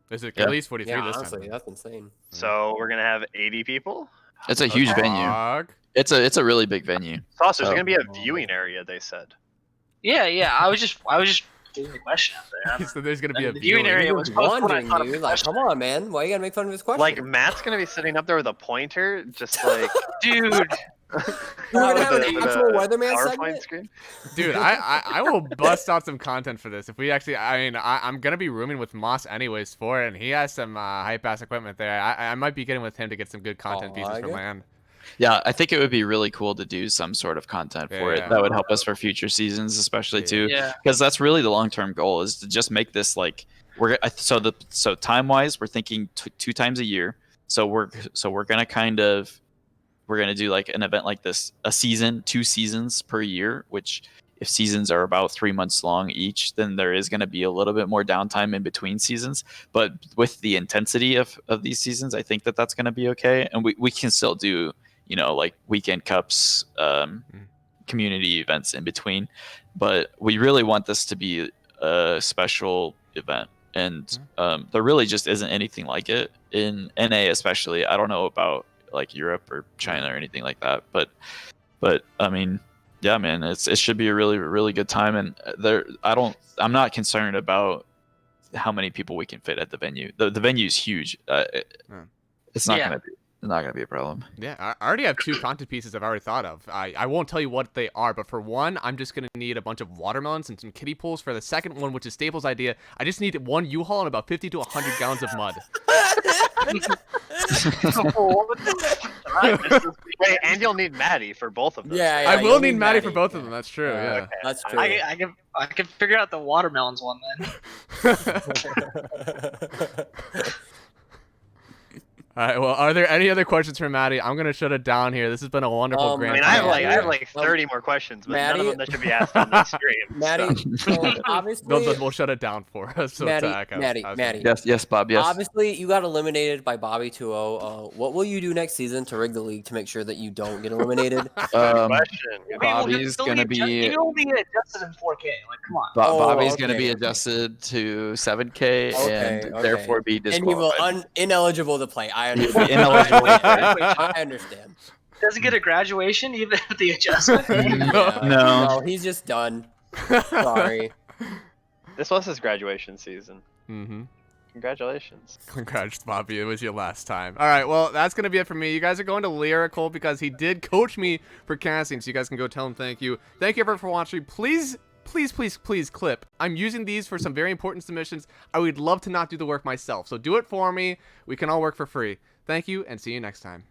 There's at Yeah. least 43 Yeah, this honestly, time. that's insane. So we're gonna have 80 people. It's a huge venue. Dog. It's a really big venue. Sauce, there's So- gonna be a viewing area. They said. Yeah. I was just doing the question out there. So there's gonna be a The viewing viewing area was posted when I Wondering, thought of dude. the Like, question. come on, man. Why you gotta make fun of his question? Like Matt's gonna be sitting up there with a pointer, just like Dude, We're gonna have with an a actual weatherman PowerPoint segment. screen. Dude, I will bust out some content for this if we actually. I mean, I'm gonna be rooming with Moss anyways for it, and he has some hype ass equipment there. I might be getting with him to get some good content pieces for yeah. land. Yeah, I think it would be really cool to do some sort of content for Yeah. it. That would help us for future seasons, especially too, Yeah. because that's really the long-term goal is to just make this like so time-wise we're thinking 2 times a year. So we're gonna do like an event like this, a season, 2 seasons per year, which if seasons are about 3 months long each, then there is going to be a little bit more downtime in between seasons. But with the intensity of these seasons, I think that's going to be okay. And we can still do, you know, like weekend cups, community events in between. But we really want this to be a special event. And there really just isn't anything like it in NA, especially. I don't know about like Europe or China or anything like that. But I mean, yeah, man, it should be a really, really good time. And I'm not concerned about how many people we can fit at the venue. The venue is huge. It's not gonna be a problem. Yeah, I already have 2 content pieces I've already thought of. I won't tell you what they are, but for one, I'm just gonna need a bunch of watermelons and some kiddie pools. For the second one, which is Staples' idea, I just need 1 U-Haul and about 50 to 100 gallons of mud. Wait, and you'll need Maddie for both of them. Yeah, I will need Maddie for both of them. That's true. Yeah. Okay. That's true. I can figure out the watermelons one then. All right. Well, are there any other questions for Maddie? I'm gonna shut it down here. This has been a wonderful I grand. mean, I have final. like 30 more questions, but none of Maddie- them that should be asked on this stream. Maddie, so obviously, No, then we'll shut it down for us. So Maddie, Zach, Maddie. Yes, Bob. Yes. Obviously, you got eliminated by BobbyPMA. What will you do next season to rig the league to make sure that you don't get eliminated? Bobby's gonna be. You'll be adjusted in 4K. Like, come on. Bobby's okay. going to be adjusted to 7K and therefore be And he will disqualified. ineligible to play. I He'll be understand. ineligible to play. I understand. Doesn't get a graduation even with the adjustment. No. He's just done. Sorry. This was his graduation season. Mm-hmm. Congratulations. Congrats, Bobby. It was your last time. All right. Well, that's going to be it for me. You guys are going to Lyrical because he did coach me for casting. So you guys can go tell him thank you. Thank you, everyone, for watching. Please clip. I'm using these for some very important submissions. I would love to not do the work myself. So do it for me. We can all work for free. Thank you, and see you next time.